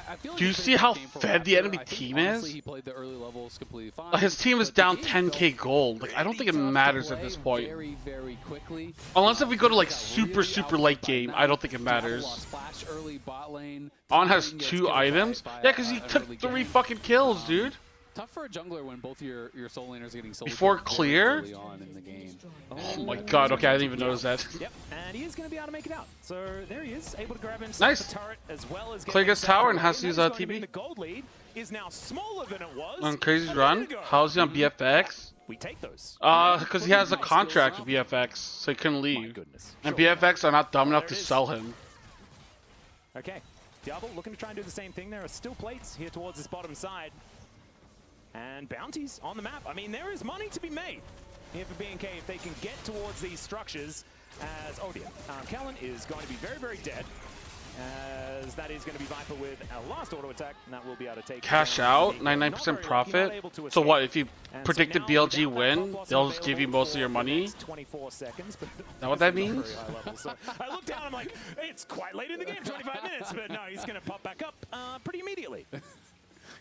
I feel like do you it's a see pretty how tough game for fed the Raptor. enemy I think, team honestly, is? He played the early levels completely fine. His team is but the down game 10k felt gold. Like, I don't think it pretty tough to matters at play this point. Very, very quickly. Unless if we go to, like, Got super, really super outplayed late by game, Knight. I don't think it Diablo matters. lost Flash early bot lane. On has Top lane gets 2 killed items? by Yeah, because he an took early 3 gank. fucking kills, dude. Tough for a jungler when both your soul laners are getting sold Before very clear? early on in the game. Oh my god, okay, I didn't even notice that. Yep, and he is going to be able to make it out. So there he is, able to grab himself Nice. the turret as well as Clear gets tower and has to use that is going to TB. mean the gold lead is now smaller than it was. On Crazy's a run? minute ago. How's he on BFX? We take those. Because he has a contract with BFX, so he couldn't My leave. goodness. And Sure. BFX are not dumb enough There to it is. sell him. Okay, Diablo looking to try and do the same thing. There are still plates here towards this bottom side. And bounties on the map. I mean, there is money to be made here for B&K if they can get towards these structures. As, oh dear, Kellen is going to be very, very dead. As that is going to be Viper with a last auto attack, and that will be able to take Cash down out, B&K. 99% Not very lucky, profit. not able to So escape. what, if you And so predicted now BLG without that win, pop blossom they'll just give you available most of your for the money? next 24 seconds, but that what that not very means? high level. So I look down, I'm like, hey, it's quite late in the game, 25 minutes, but no, he's going to pop back up pretty immediately.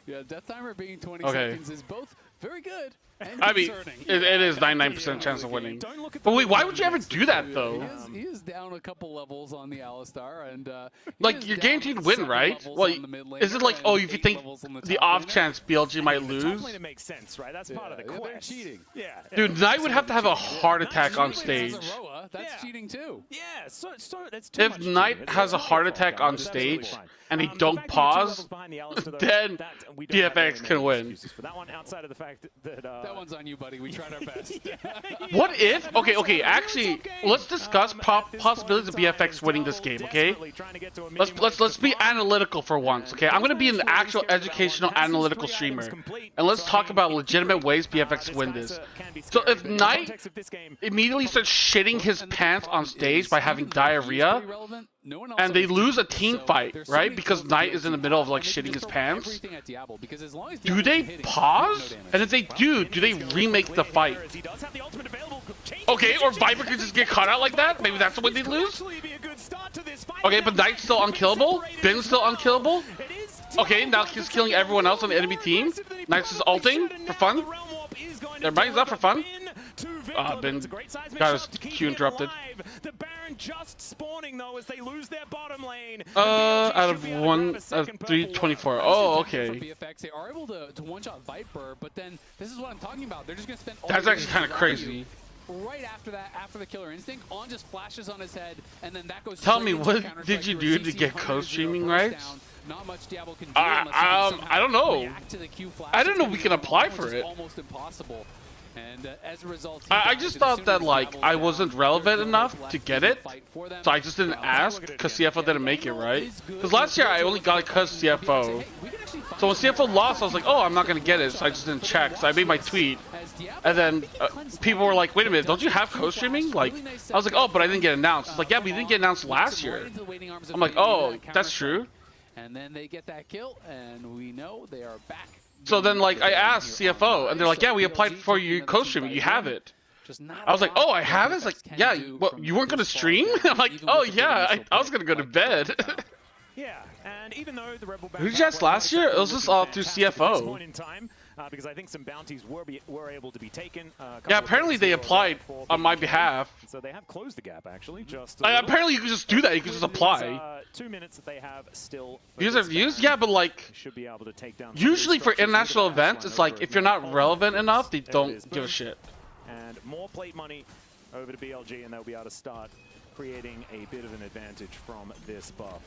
Yeah, death timer being 20 Okay. seconds is both very good and I mean, concerning. it is 99% chance of winning. Don't look at But the wait, why would you ever do that, He though? is down a couple levels on the Alistar, and he Like, is you're down guaranteed win, 7 right? levels Well, on the mid is it laner like, oh, and if you 8 think levels on the top off laner? chance BLG might The top lose? lane, it makes sense, right? That's part of the Yeah, they're quest. cheating. Yeah. Dude, Knight would have to have a heart attack on As stage. a Roa, that's Yeah. cheating too. Yeah, so that's too If much Knight cheating. It's has a not heart your fault, attack guys. on It's absolutely stage fine. and he The don't fact that you're 2 pause, levels behind the Alistar, though, then that we don't have very BFX many can win. excuses for that one outside of the fact that That one's on you, buddy. We tried our best. What if? Okay, actually, let's discuss possibilities of BFX winning this game, okay? Let's be analytical for once, okay? I'm gonna be an actual educational analytical streamer, and let's talk about legitimate ways BFX win this. So if Knight immediately starts shitting his pants on stage by having diarrhea, and they lose a team fight, right? Because Knight is in the middle of like shitting his pants. Do they pause? And if they do they remake the fight? Okay, or Viper could just get caught out like that? Maybe that's the way they lose? Okay, but Knight's still unkillable? Ben's still unkillable? Okay, now he's killing everyone else on the enemy team. Knight's just ulting for fun. Everybody's up for fun. Ben got his Q interrupted. The Baron just spawning though as they lose their bottom lane. Out of 324. Oh, okay. BFX, they are able to one-shot Viper, but then this is what I'm talking about. They're just gonna spend all That's actually kind of crazy. Right after that, after the Killer Instinct, On just flashes on his head, and then that goes. Tell me, what did you do to get co-streaming rights? Not much Diablo can do I don't know. I don't know we can apply for it. Almost impossible. And as a result, I just thought that like I wasn't relevant enough to get it, so I just didn't ask because CFO didn't make it, right? Because last year I only got it because CFO. So when CFO lost, I was like, oh, I'm not gonna get it, so I just didn't check. So I made my tweet, and then people were like, wait a minute, don't you have co-streaming? Like, I was like, oh, but I didn't get announced. It's like, yeah, we didn't get announced last year. I'm like, oh, that's true. And then they get that kill, and we know they are back. So then, like, I asked CFO, and they're like, yeah, we applied for your co-streaming. You have it. I was like, oh, I have it? It's like, yeah, what, you weren't going to stream? I'm like, oh, yeah, I was going to go to bed. Yeah, and even though the Rebel Who did you ask last year? It was just all through CFO. Because I think some bounties were able to be taken. Yeah, apparently they applied on my behalf. So they have closed the gap, actually. Just apparently you can just do that. You can just apply. 2 minutes that they have still. User views? Yeah, but like, should be able to take down usually for international events, it's like if you're not relevant enough, they don't give a shit. And more plate money over to BLG, and they'll be able to start creating a bit of an advantage from this buff.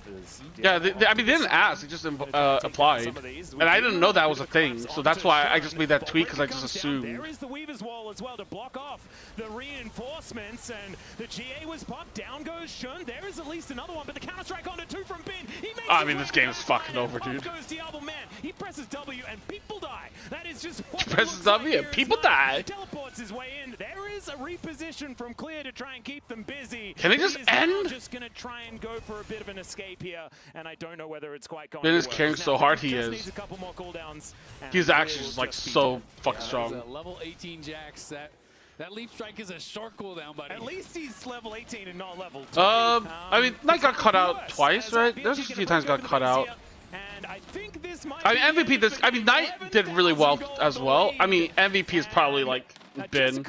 Yeah, I mean, they didn't ask, they just applied. And I didn't know that was a thing, so that's why I just made that tweet, because I just assumed. There is the Weaver's Wall as well to block off the reinforcements, and the GA was popped. Down goes Shun. There is at least another one, but the counter-strike onto 2 from Ben. I mean, this game is fucking over, dude. Goes Diablo Man. He presses W, and people die. That is just what he presses W, and people die. Teleports his way in. There is a reposition from Clear to try and keep them busy. Can they just end? Just gonna try and go for a bit of an escape here, and I don't know whether it's quite going Ben is to work. carrying so hard, he is. A couple more cooldowns, he's actually just like so fucking strong. Level 18 Jax, that leap strike is a short cooldown, buddy. At least he's level 18 and not level 2. I mean, Knight got cut out twice, right? There's just a few times got cut out. And I think this might MVP I mean, Knight did really well as well. I mean, MVP is probably like Ben.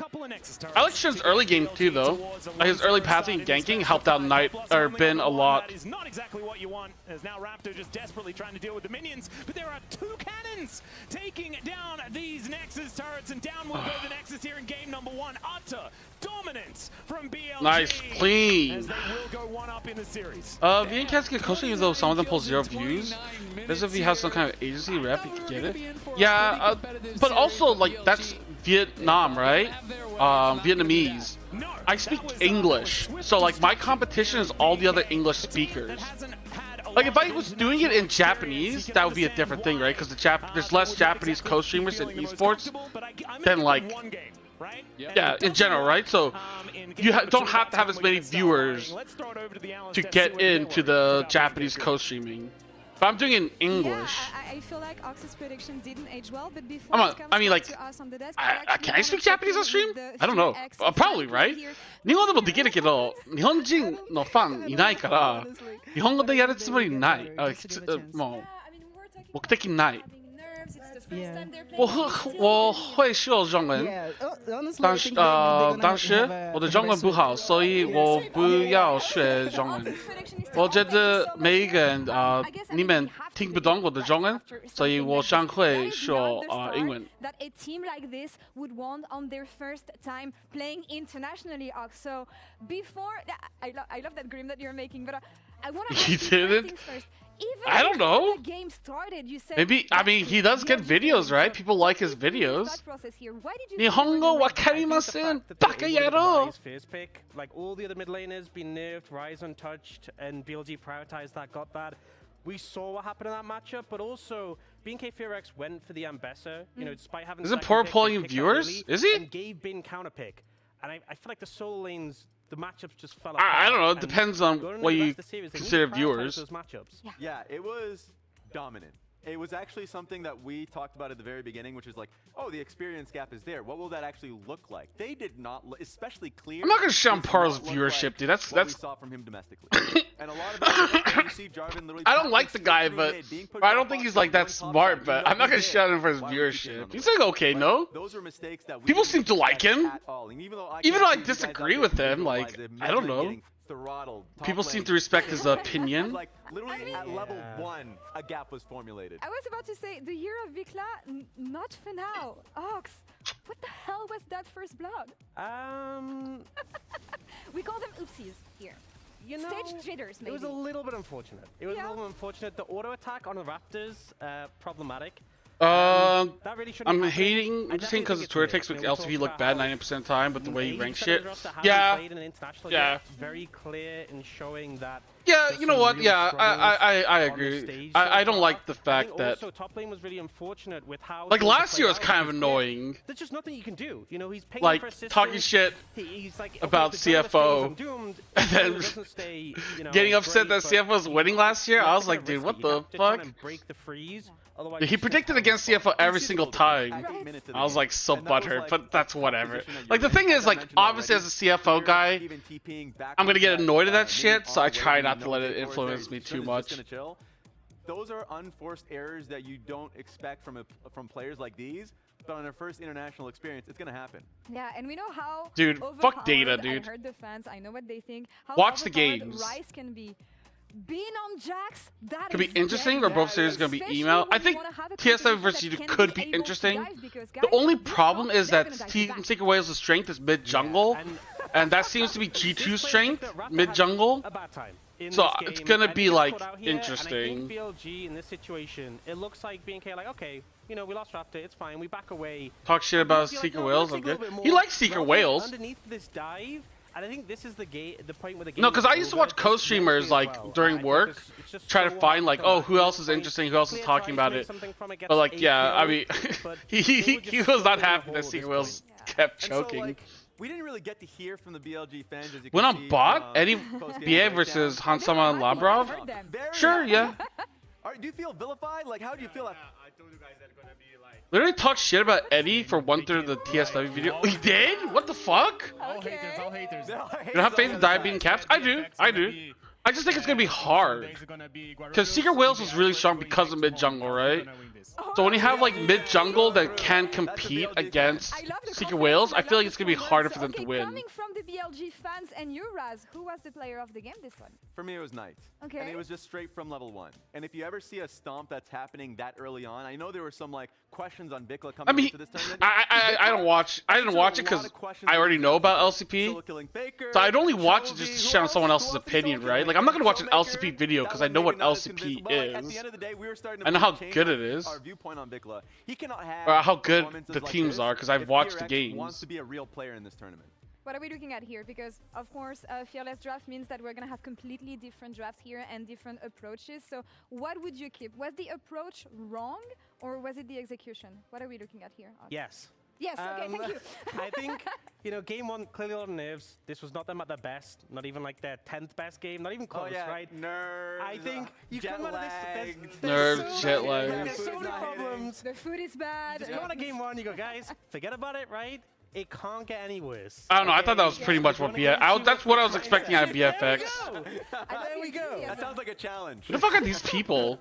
I like Shun's early game too, though. Like his early passing and ganking helped out Knight or Ben a lot. That is not exactly what you want. As now Raptor just desperately trying to deal with the minions, but there are 2 cannons taking down these Nexus turrets, and down will go the Nexus here in game number 1. Utter dominance from BLG. Nice, clean. As they will go 1-up in the series. VN cats get closer even though some of them pull 0 views. As if he has some kind of agency rep, he could get it. Yeah, but also like that's Vietnam, right? Vietnamese. I speak English, so like my competition is all the other English speakers. Like if I was doing it in Japanese, that would be a different thing, right? Because there's less Japanese co-streamers in esports than like, yeah, in general, right? So you don't have to have as many viewers to get into the Japanese co-streaming. But I'm doing it in English. Yeah, I feel like Ox's prediction didn't age well, but before I mean, like, can I speak Japanese on stream? I don't know. Probably, right? 日本でもできるけど、日本人のファンいないから、日本語でやるつもりない。もう、目的ない。我会说中文，但是我的中文不好，所以我不要学中文。我觉得每一个人你们听不懂我的中文，所以我想会说英文。That a team like this would want on their first time playing internationally, Ox. So before, I love that grim that you're making, but I want to ask you didn't. Even I don't know. The game started, you said maybe, I mean, he does get videos, right? People like his videos. Nihongo wakarimasen, bakayaro! First pick, like all the other mid laners, been nerfed, Rise untouched, and BLG prioritized that, got that. We saw what happened in that matchup, but also BNK FearX went for the Ambessa, you know, despite having. Is it poor pulling viewers? Is he? And gave Bin counter pick, and I feel like the solo lanes the matchups just fell apart. I don't know. It and depends on going into what the you rest of the series, they need to consider prioritize viewers. those matchups. Yeah, it was dominant. It was actually something that we talked about at the very beginning, which is like, oh, the experience gap is there. What will that actually look like? They did not, especially clear. I'm not gonna shit on did Paro's not look viewership, like dude. That's what we saw from him domestically. And a lot of it, you see Jarvan literally. I don't like the guy, through but mid, being pushed I off don't think top he's side, like that one top smart. side, But you I'm not know gonna he's shit on him for his Why would you keep him viewership. on the He's list? like okay, Like, no. those are mistakes that we People didn't seem to like expect him. at all. And even though I Even can't though I see you guys out disagree there with him, visualize like, it, I don't imagine know. getting throttled, top People lane, seem to respect his opinion. Like literally at level 1, a gap was formulated. I was about to say, the year of Vikla, not for now. Ox, what the hell was that first blood? We call them oopsies here. You know, Stage jitters, maybe. it was a little bit unfortunate. It was a little bit unfortunate. The auto attack on the Raptors, problematic. That really shouldn't I'm happen. hating. I I'm just hating definitely because think the it's Twitter weird. takes I mean, makes we LCP talked look about bad how 90% of the time, but the way he 80% ranks of shit. the roster haven't Yeah. played in an international Yeah. yet. Very clear in showing that. Yeah, there's you know some what? real Yeah, struggles I on the agree. stage I so don't far. like the I fact think that also top lane was really unfortunate with how like things last year played was out. kind of It's clear annoying. There's just nothing you can do. You know, he's paying Like for assistance. talking shit He's like, okay, about if the jungle CFO, stays, I'm doomed. and If the jungle then doesn't stay, you know, getting upset great, that but CFO was you winning have last year. to I was kinda like, dude, risk what it. the You have to try fuck? and break the freeze. Otherwise, He you just predicted can't against respond. CFO every You see single the build time. at 8 minutes of the I was game. like so And that was butthurt, like but that's the whatever. position that Like the you're in. thing As is, I like mentioned obviously as already, a CFO you're guy, even TPing back I'm gonna into get that, annoyed at that minion shit, so I on try where not you to let know it the influence Thor me is too just much. gonna chill. Those are unforced errors that you don't expect from players like these. But on their first international experience, it's gonna happen. Yeah, and we know how Dude, fuck overpowered- Data, dude. I heard the fans. I know what they think. How Watch the overpowered games. Rice can be. Being on Jax, that Could be is interesting, deadly. or both series gonna be Especially email. I when you think wanna have a TSW competition versus that you can could be able to interesting. dive, because The guys, only this problem comp, is they're that gonna dive Team back. Secret Wales' strength is mid jungle, and that seems to be G2's This plays strength, like that Raptor mid had jungle. a bad time in So this it's game. gonna I be, think it's like, put out here, interesting. And I think BLG in this situation, it looks like BNK like, okay, you know, we lost Raptor, it's fine, we back away. Talk shit about BLG like, Secret no, Wales. let's I'm take a good. little bit He more likes Secret relevant Wales. underneath this dive. And I think this is the point where the game. No, because is I used to over. watch It's co-streamers mostly like as well. during And I think work, it's just try to so find like, hard to oh, who else this is point. interesting, who else is Clear talking tries to about make it. something from it, gets But like, 8 yeah, I kills, mean, but he they were just was so not in the happy hole that at Secret this Wales point. kept And so, choking. like, we didn't really get to hear from the BLG fans as you When can on see bot, from Eddie post-game BA breakdown. versus I Hansama and heard Labrov. them. Very Sure, happy. yeah. Do you feel vilified? Like, how do you feel? I told you guys that gonna be like. Literally talked shit about Eddie for 1/3 of the TSW video. He did? What the fuck? All haters, all haters. You don't have faith in Dive beating Caps? I do. I do. I just think it's gonna be hard. Because Secret Wales was really strong because of mid jungle, right? So when you have like mid jungle that can compete against I love the Secret confidence Wales, and I feel like love it's the gonna be strong harder words. for them to Okay, win. Coming from the BLG fans and you, Raz, who was the player of the game this one? For me, it was Knight. Okay. And it was just straight from level 1. And if you ever see a stomp that's happening that early on, I know there were some like questions on Bikla coming I mean, into this tournament. I don't watch. I didn't watch it because I already know about LCP. So I'd only watch it just to share on someone else's opinion, right? Like I'm not gonna watch an LCP video because I know what LCP is. I know how good it is. Our viewpoint on Bikla. He cannot have Or how good performances the like teams this are, 'cause I've if watched the TRX games. wants to be a real player in this tournament. What are we looking at here? Because, of course, Fearless Draft means that we're going to have completely different drafts here and different approaches. So what would you keep? Was the approach wrong or was it the execution? What are we looking at here? Yes. Yes, okay, thank you. I think, you know, game 1, clearly a lot of nerves. This was not them at their best. Not even like their 10th best game. Not even close, right? Nerves. I think you come out of this. jet-lagged. Nerves, jet lag. There's so many not hitting. problems. The food is bad. Just go on a game 1, you go, guys, forget about it, right? It can't get any worse. I don't know. I thought that was pretty much what BFX. That's what I was expecting out of BFX. There we go. That sounds like a challenge. Who the fuck are these people?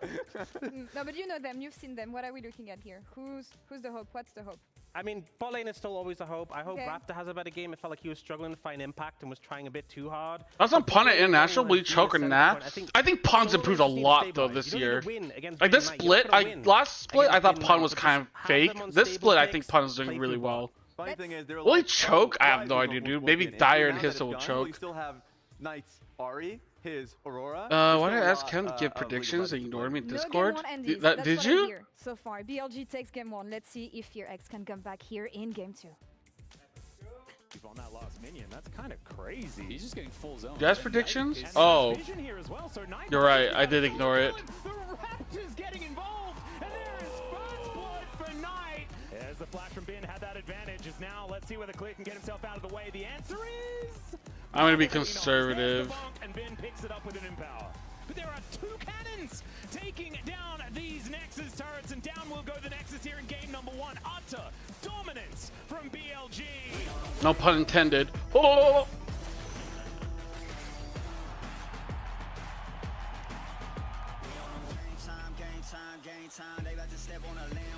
No, but you know them. You've seen them. What are we looking at here? Who's the hope? What's the hope? I mean, bot lane is still always the hope. I hope Okay. Raptor has a better game. It felt like he was struggling to find impact and was trying a bit too hard. That's on Pun at International. Will you Being a choke or center nah? point, I think Pun's solo improved a just need to lot though stabilize. this You don't year. need to win against Like this Green Knight. You're not split, gonna win last split I against thought Green Pun Knight, was but kind of just have fake. them on This stable split I picks, think Pun is play doing really through well. Funny thing is, they're Will he like, choke? I have guys no will idea, go dude. win. Maybe If you Dire and round Hissa it will done, choke. We still have Knight's Ari, his Aurora. Why did I ask Ken to give predictions? They ignored me in No Discord. game 1 endings. That That's did what I you? hear so far. BLG takes game 1. Let's see if FearX can come back here in game 2. On that last minion, that's kind of crazy. He's just getting full zone. You guys predictions? And Oh, there's vision here as well, so Knight you're right. is I did ignore it. The Raptors getting involved, and there is first blood for Knight. As the flash from Bin had that advantage, is now let's see whether Clear can get himself out of the way. The answer is I'm gonna be conservative. And Ben picks it up with an empower. But there are two cannons taking down these Nexus turrets, and down will go the Nexus here in game number 1. Utter dominance from BLG. No pun intended. Oh!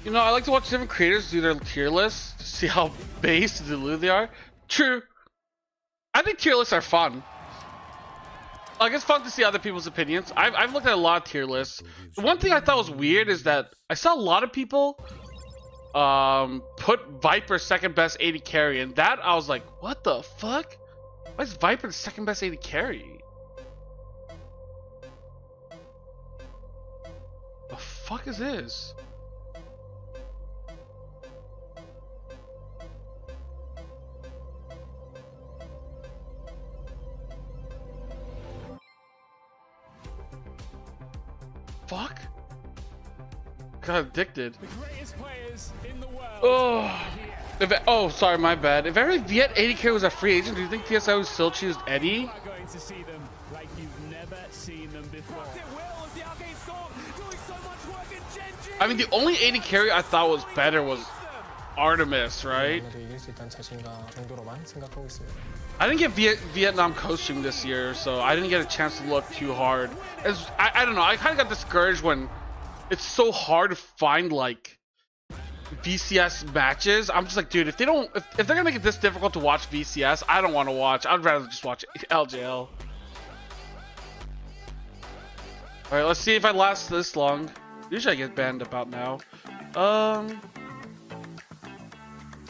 You know, I like to watch different creators do their tier lists to see how base and dilute they are. True. I think tier lists are fun. Like, it's fun to see other people's opinions. I've looked at a lot of tier lists. The one thing I thought was weird is that I saw a lot of people put Viper second best AD carry, and that I was like, what the fuck? Why is Viper the second best AD carry? The fuck is this? Fuck? Got addicted. The greatest players in the world. Oh. Oh, sorry, my bad. If every Viet 80k was a free agent, do you think TSW would still choose Eddie? You are going to see them like you've never seen them before. I mean, the only 80 carry I thought was better was Artemis, right? I didn't get Vietnam CoStream this year, so I didn't get a chance to look too hard. I don't know, I kind of got discouraged when it's so hard to find, like, VCS matches. I'm just like, dude, if they're gonna make it this difficult to watch VCS, I don't want to watch. I'd rather just watch LJL. Alright, let's see if I last this long. Usually I get banned about now.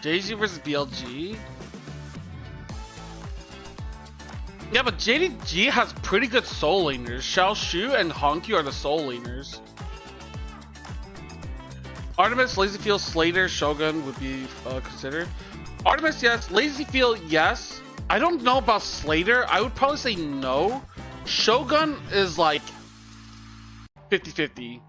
JG versus BLG. Yeah, but JDG has pretty good soul laners. Xiao Shu and Honkyu are the soul laners. Artemis, Lazyfield, Slater, Shogun would be considered. Artemis, yes. Lazyfield, yes. I don't know about Slater. I would probably say no. Shogun is like 50-50.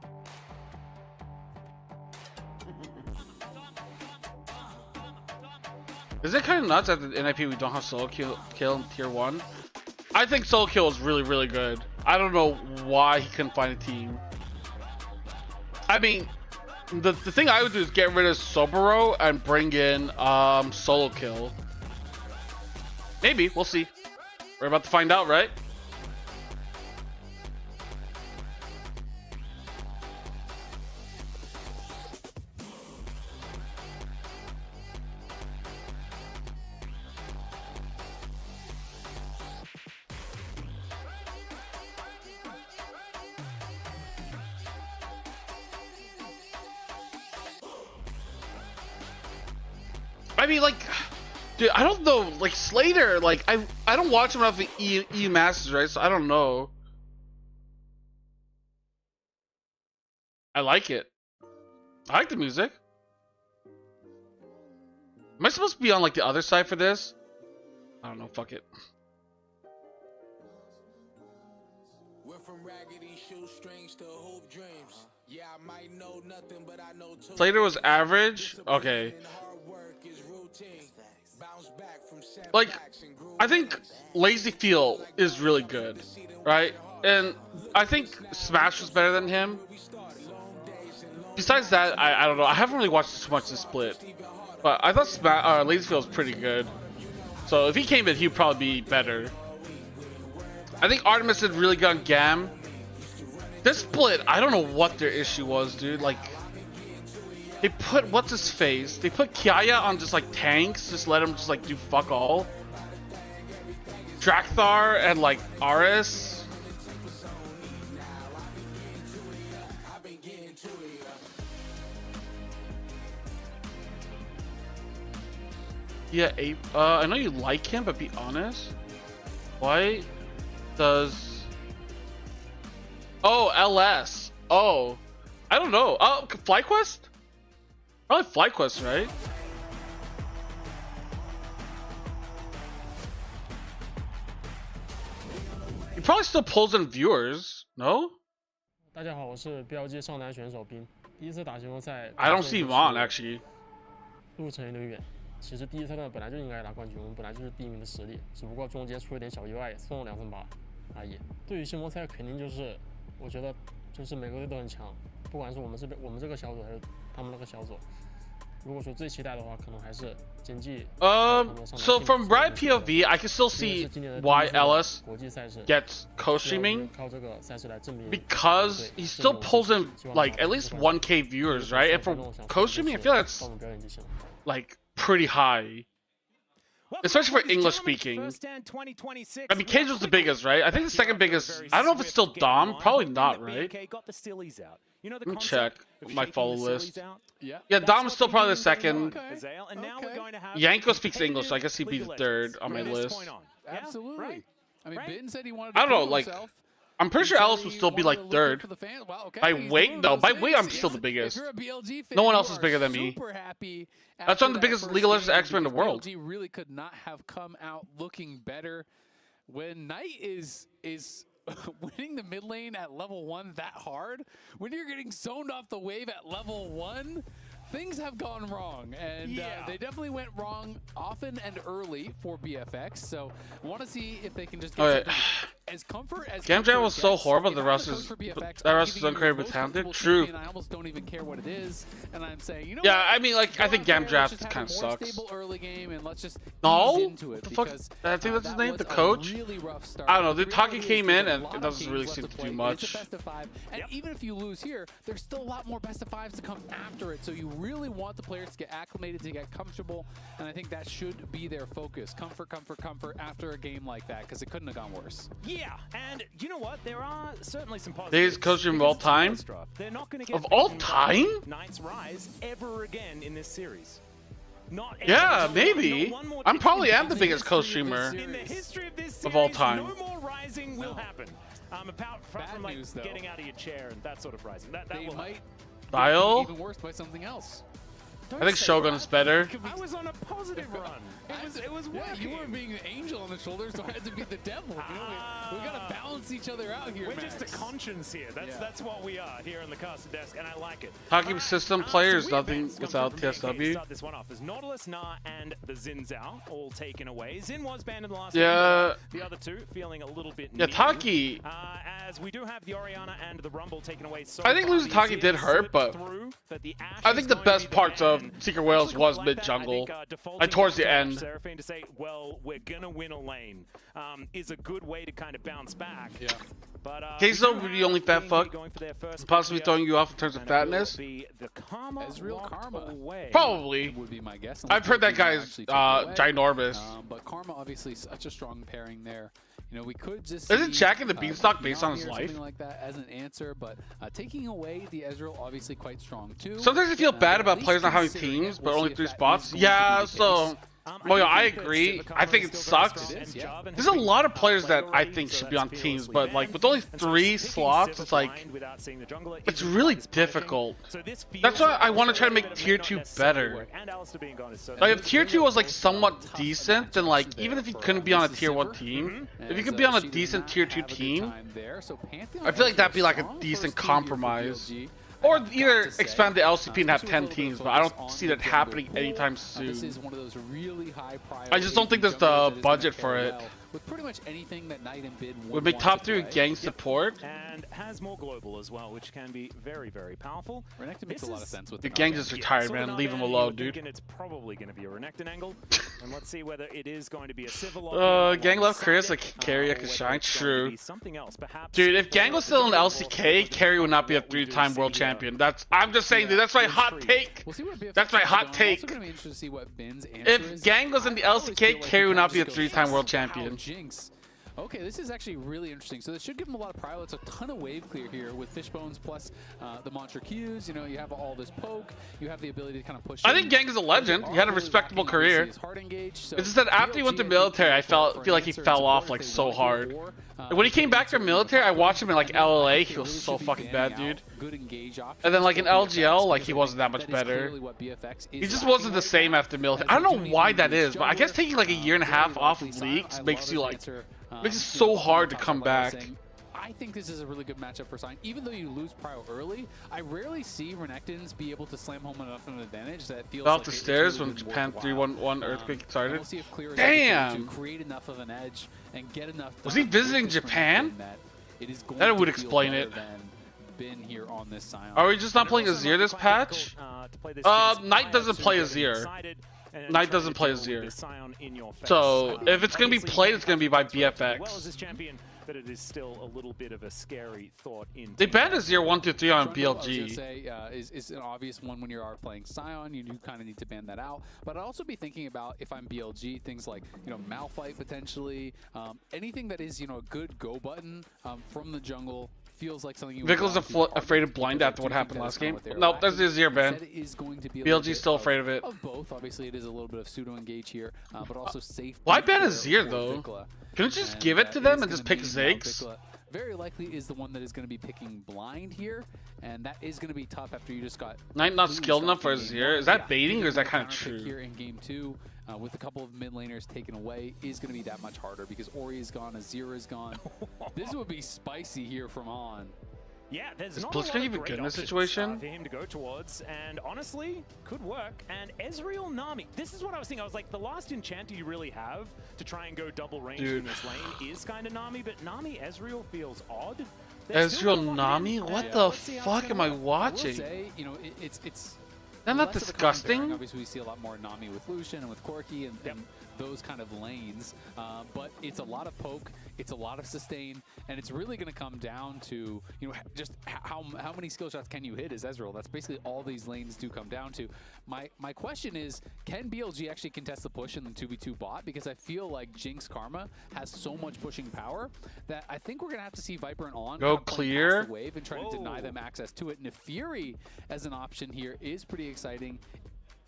Is it kind of nuts that the NIP we don't have solo kill in tier 1? I think solo kill is really, really good. I don't know why he couldn't find a team. I mean, the thing I would do is get rid of Soboro and bring in solo kill. Maybe, we'll see. We're about to find out, right? I mean, like, dude, I don't know, like, Slater, like, I don't watch him enough in E Masters, right, so I don't know. I like it. I like the music. Am I supposed to be on, like, the other side for this? I don't know, fuck it. Slater was average? Okay. Like, I think Lazyfield is really good, right? And I think Smash was better than him. Besides that, I don't know. I haven't really watched too much of Split, but I thought Lazyfield was pretty good. So if he came in, he'd probably be better. I think Artemis did really good on Gam. This Split, I don't know what their issue was, dude. Like, they put, what's his face? They put Kiaya on just like tanks, just let him just like do fuck all. Drakthar and like Aris. Yeah, I know you like him, but be honest. Why does... Oh, LS. Oh, I don't know. Oh, FlyQuest? Probably FlyQuest, right? He probably still pulls in viewers, no? 大家好，我是 BLG 少男选手兵，第一次打季后赛。 I don't see him on actually. 路程有点远，其实第一赛段本来就应该拿冠军，我们本来就是第1名的实力，只不过中间出了点小意外，送了2胜8而已。对于新模赛，肯定就是我觉得就是每个队都很强，不管是我们这个小组还是他们那个小组。如果说最期待的话，可能还是经济。So from Riot POV, I can still see why Ellis gets co-streaming because he still pulls in like at least 1K viewers, right? And for co-streaming, I feel that's like pretty high, especially for English speaking. I mean, Cage was the biggest, right? I think the second biggest. I don't know if it's still Dom. Probably not, right? Let me check my follow list. Yeah, Dom is still probably the second. Yanko speaks English, so I guess he'd be the third on my list. Absolutely. I mean, Ben said he wanted. I don't know, like, I'm pretty sure Ellis would still be like third. By weight, though. By weight, I'm still the biggest. No one else is bigger than me. That's why I'm the biggest League of Legends expert in the world. BLG really could not have come out looking better when Knight is winning the mid lane at level 1 that hard. When you're getting zoned off the wave at level 1, things have gone wrong, and they definitely went wrong often and early for BFX. So I want to see if they can just get as comfort as Game Jam was so horrible. The rest is incredibly talented. True. And I almost don't even care what it is, and I'm saying, you know, yeah, I mean, like, I think Game Draft kind of sucks. Stable early game, and let's just no, into it, the fuck? I think that's his name, the coach. I don't know. The Taki came in, and it doesn't really seem to do much. It's a best of 5, and even if you lose here, there's still a lot more best of 5s to come after it. So you really want the players to get acclimated, to get comfortable, and I think that should be their focus. Comfort, comfort, comfort after a game like that, because it couldn't have gone worse. Yeah, and you know what? There are certainly some positives. Biggest coach of all time? They're not going to get of all time? Knight's Rise ever again in this series. Not yeah, maybe. I'm probably am the biggest co-streamer in the history of this series, of all time. No more rising will happen. Apart from like news, getting out of your chair and that sort of rising. That will might style. Even worse by something else. I think Shogun is better. I was on a positive run. It was working. You were being the angel on the shoulder, so I had to be the devil. You know, we gotta balance each other out here. We're just a conscience here. That's what we are here on the caster desk, and I like it. Talking system players, nothing without TSW. Start this one off as Nautilus, Nah, and the Xin Zhao all taken away. Xin was banned in the last game. The other two feeling a little bit. Yeah, Taki. As we do have the Orianna and the Rumble taken away. So I think losing Taki did hurt, but I think the best parts of Secret Whales was mid jungle, towards the end. Seraphine to say, well, we're gonna win a lane, is a good way to kind of bounce back. Yeah. But Keizo would be the only fat fuck, possibly throwing you off in terms of fatness. Ezreal Karma. Probably. Would be my guess. I've heard that guy's ginormous. But Karma obviously such a strong pairing there. You know, we could just isn't Jack in the Beanstalk based on his life? Something like that as an answer, but taking away the Ezreal obviously quite strong too. Sometimes I feel bad about players not having teams, but only 3 spots. Yeah, so. Well, yeah, I agree. I think it sucks. There's a lot of players that I think should be on teams, but like with only 3 slots, it's like it's really difficult. That's why I want to try to make tier 2 better. Like if tier 2 was like somewhat decent, then like even if you couldn't be on a tier 1 team, if you could be on a decent tier 2 team, I feel like that'd be like a decent compromise. Or either expand the LCP and have 10 teams, but I don't see that happening anytime soon. This is one of those really high I just don't think there's the budget for it. With pretty much anything that Knight and Bid would make top 3 gang support. And has more global as well, which can be very, very powerful. Renekton makes a lot of sense with the gang just retired, man. Leave him alone, dude. It's probably going to be a Renekton angle. And let's see whether it is going to be a civil. Gang left Chris, like Carry could shine. True. Dude, if Gang was still in LCK, Carry would not be a 3-time world champion. I'm just saying, dude. That's my hot take. That's my hot take. If Gang was in the LCK, Carry would not be a 3-time world champion. Jinx. Okay, this is actually really interesting. So this should give him a lot of prio. It's a ton of wave clear here with Fishbones plus the Monster Qs. You know, you have all this poke. You have the ability to kind of push. I think Gang is a legend. He had a respectable career. It's just that after he went to military, I feel like he fell off like so hard. When he came back from military, I watched him in like LLA. He was so fucking bad, dude. And then like in LGL, like he wasn't that much better. He just wasn't the same after military. I don't know why that is, but I guess taking like a year and a half off of leagues makes you like makes it so hard to come back. I think this is a really good matchup for Sion. Even though you lose Prio early, I rarely see Renekton's be able to slam home enough of an advantage that feels Off like the stairs when Japan 3-1-1 earthquake started. We'll see if Clear is Damn! able to create enough of an edge and get enough. Was he visiting Japan? That it is going That would to explain feel it. better than Been here on this Sion. Are we just not playing Azir this patch? Knight doesn't play Azir. Knight doesn't play Azir. So if it's gonna be played, it's gonna be by BFX. But it is still a little bit of a scary thought in. They banned Azir 1, 2, 3 on I was gonna BLG. say, is an obvious one when you are playing Sion. You do kind of need to ban that out. But I'd also be thinking about, if I'm BLG, things like, Malphite potentially, anything that is, a good go button from the jungle. Feels like something you Vickle's afraid of blind after what happened last game. Nope, that's the Azir ban. BLG's still afraid of it. Of both, obviously, it is a little bit of pseudo engage here, but also safe. Why ban Azir though? Can we just give it to them and just pick Ziggs? Very likely is the one that is going to be picking blind here, and that is going to be tough after you just got. Knight not skilled enough for Azir. Is that baiting or is that kind of true? Here in game 2. With a couple of mid laners taken away, is going to be that much harder because Ori is gone, Azir is gone. This would be spicy here from On. Yeah, there's is not Blitzcrank a lot of even great good in this options, situation? For him to go towards, and honestly, could work. And Ezreal Nami, this is what I was thinking. I was like, the last enchanter you really have to try and go double range in this lane is kind of Nami, but Nami Ezreal feels odd. Ezreal Nami? What the fuck am I watching? I will say, it's Isn't that less of a common disgusting? pairing. Obviously, we see a lot more Nami with Lucian and with Corki and those kind of lanes. But it's a lot of poke, it's a lot of sustain, and it's really going to come down to just how many skill shots can you hit as Ezreal. That's basically all these lanes do come down to. My question is, can BLG actually contest the push in the 2v2 bot? Because I feel like Jinx Karma has so much pushing power that I think we're going to have to see Viper and On Go kind of clear. past the wave and try to deny them access to it. And Fury as an option here is pretty exciting.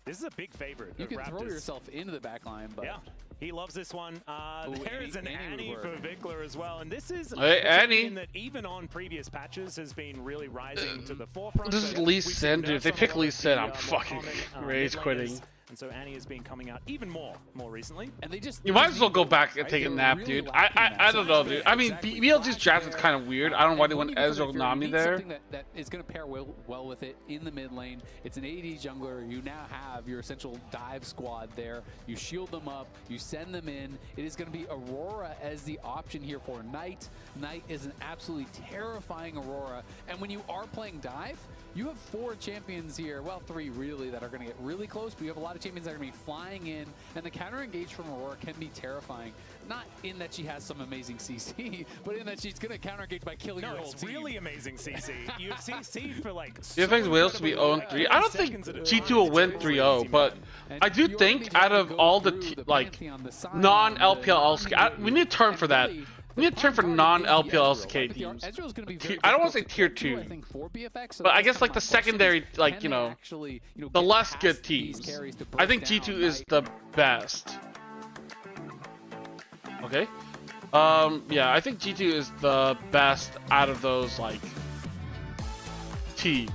This is a big favorite. You can Raptors. throw yourself into the back line, but yeah, he loves this one. There is an Annie for Vickler as well, and this is Hey, Annie. that even on previous patches has been really rising to the forefront. This is So Lee we've seen Sin, dude. If they nerfs pick on a lot Lee of Sin, the, I'm more fucking common, rage mid quitting. laners. And so Annie has been coming out even more recently. and they just You might as well go back and right? take a They were nap, really dude. lacking that. I So don't know, that's dude. I mean, exactly BLG's draft is there. kind of weird. I don't know why they And went when you go for Ezreal Fury, Nami you need there. something that is going to pair well with it in the mid lane. It's an AD jungler. You now have your essential dive squad there. You shield them up. You send them in. It is going to be Aurora as the option here for Knight. Knight is an absolutely terrifying Aurora. And when you are playing dive, you have 4 champions here, well 3 really, that are going to get really close, but you have a lot of champions that are going to be flying in, and the counter engage from Aurora can be terrifying. Not in that she has some amazing CC, but in that she's going to counter engage by killing your whole It's team. really amazing CC. You have CC for like. BFX Wales to be 0-3. I don't think G2 will win 3-0, but I do think out of all the non-LPL LCK, we need a term for that. We need a term for non-LPL LCK teams. I don't want to say tier 2, but I guess like the secondary, like, the less good teams. I think G2 is the best. Okay. Yeah, I think G2 is the best out of those, like, teams.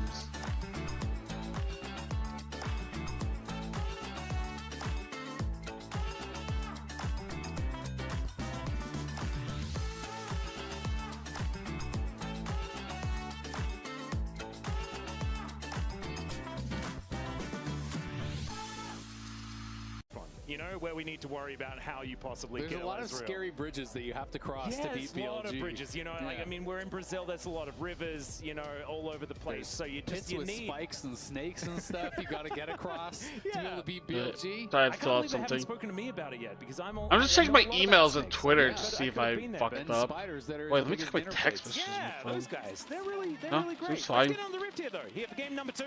Where we need to worry about how you possibly There's kill a lot of Ezreal. scary bridges that you have to cross to beat There's BLG. a lot of bridges, like, I mean, we're in Brazil, there's a lot of rivers, all over the place, so you Pits just, with need... spikes and snakes and stuff you got to get across to be able to beat BLG. Sorry, I I had to can't fill out believe they haven't something. spoken to me about it yet, because I'm just checking my emails and Twitter to see if I And fucked up. spiders that are Wait, as let me big check my as dinner text plates. messages. Yeah, those guys, they're really No, great. seems fine. Let's get on the rift here, though. Here for game number 2.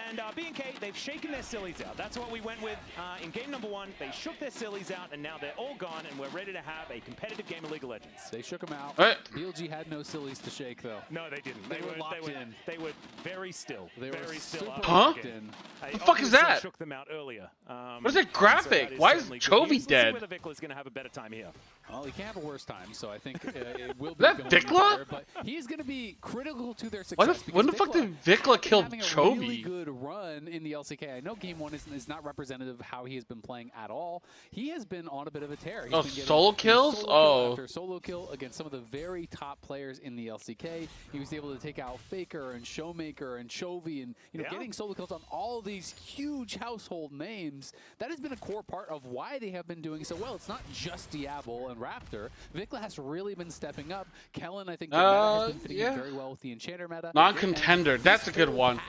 And BNK, they've shaken their sillies out. That's what we went with in game number 1. They shook their sillies out, and now they're all gone, and we're ready to have a competitive game of League of Legends. They shook them out. Hey. BLG had no sillies to shake, though. No, they didn't. They were locked in. They were very still. They were very still. super after Huh? the game. in. The fuck is that? Shook them out earlier. What is that graphic? so that Why is certainly good Chovy news. Let's see dead? whether Vickler's going to have a better time here. Well, he can't have a worse time, so I think it will be. That going Vikla? better, but he's going to be critical to their success. When the fuck did Vikla kill having a Chovy? really good run in the LCK. I know Game 1 is not representative of how he has been playing at all. He has been on a bit of a tear. He's Oh, been getting solo kills? Solo kill Oh. after solo kill against some of the very top players in the LCK. He was able to take out Faker and Showmaker and Chovy and getting solo kills on all of these huge household names. That has been a core part of why they have been doing so well. It's not just Diablo and Raptor. Vikla has really been stepping up. Kellen, I think, the meta has been fitting in very well with the Enchanter meta. Non-contender, that's a good one.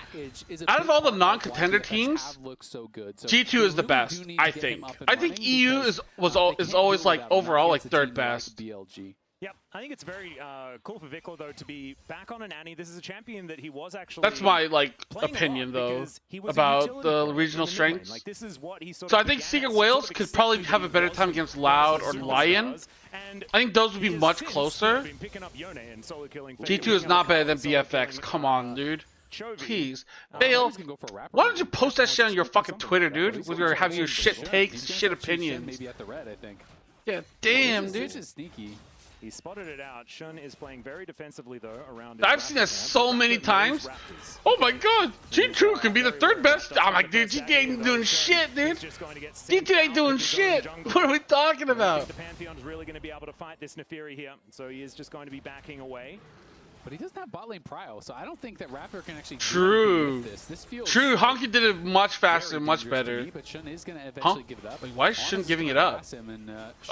Out of all the non-contender teams, G2 is the best, I think. I think EU is always like overall like third best. BLG. Yep, I think it's very cool for Vikla though to be back on an Annie. This is a champion that he was actually. That's my opinion though about the regional strengths. Like, this is what he sort So of I think began Secret as, Whales sort of could probably accepted have a who better he time was against as Loud a or superstar Lion. does, and I think those would be he has much since closer. been picking up Yone and solo killing G2 Faker, is not better than solo BFX. killing, Come on, dude. Chovy. Jeez. Bale, why don't you post that shit on your fucking Twitter, dude? With your having your shit takes, shit opinions. Maybe at the red, I think. Yeah, damn, dude. This is sneaky. He spotted it out. Shun is playing very defensively though around. I've seen that so many times. Oh my god, G2 can be the third best. I'm like, dude, G2 ain't doing shit, dude. G2 ain't doing shit. What are we talking about? The Pantheon's really going to be able to fight this Neferi here, so he is just going to be backing away. But he doesn't have bot lane prio, so I don't think that Raptor can actually True. do this. This feels True, Honky did it much faster, much dangerous to better. me, but Shun is going to eventually give it up. Like, why is Shun giving it up?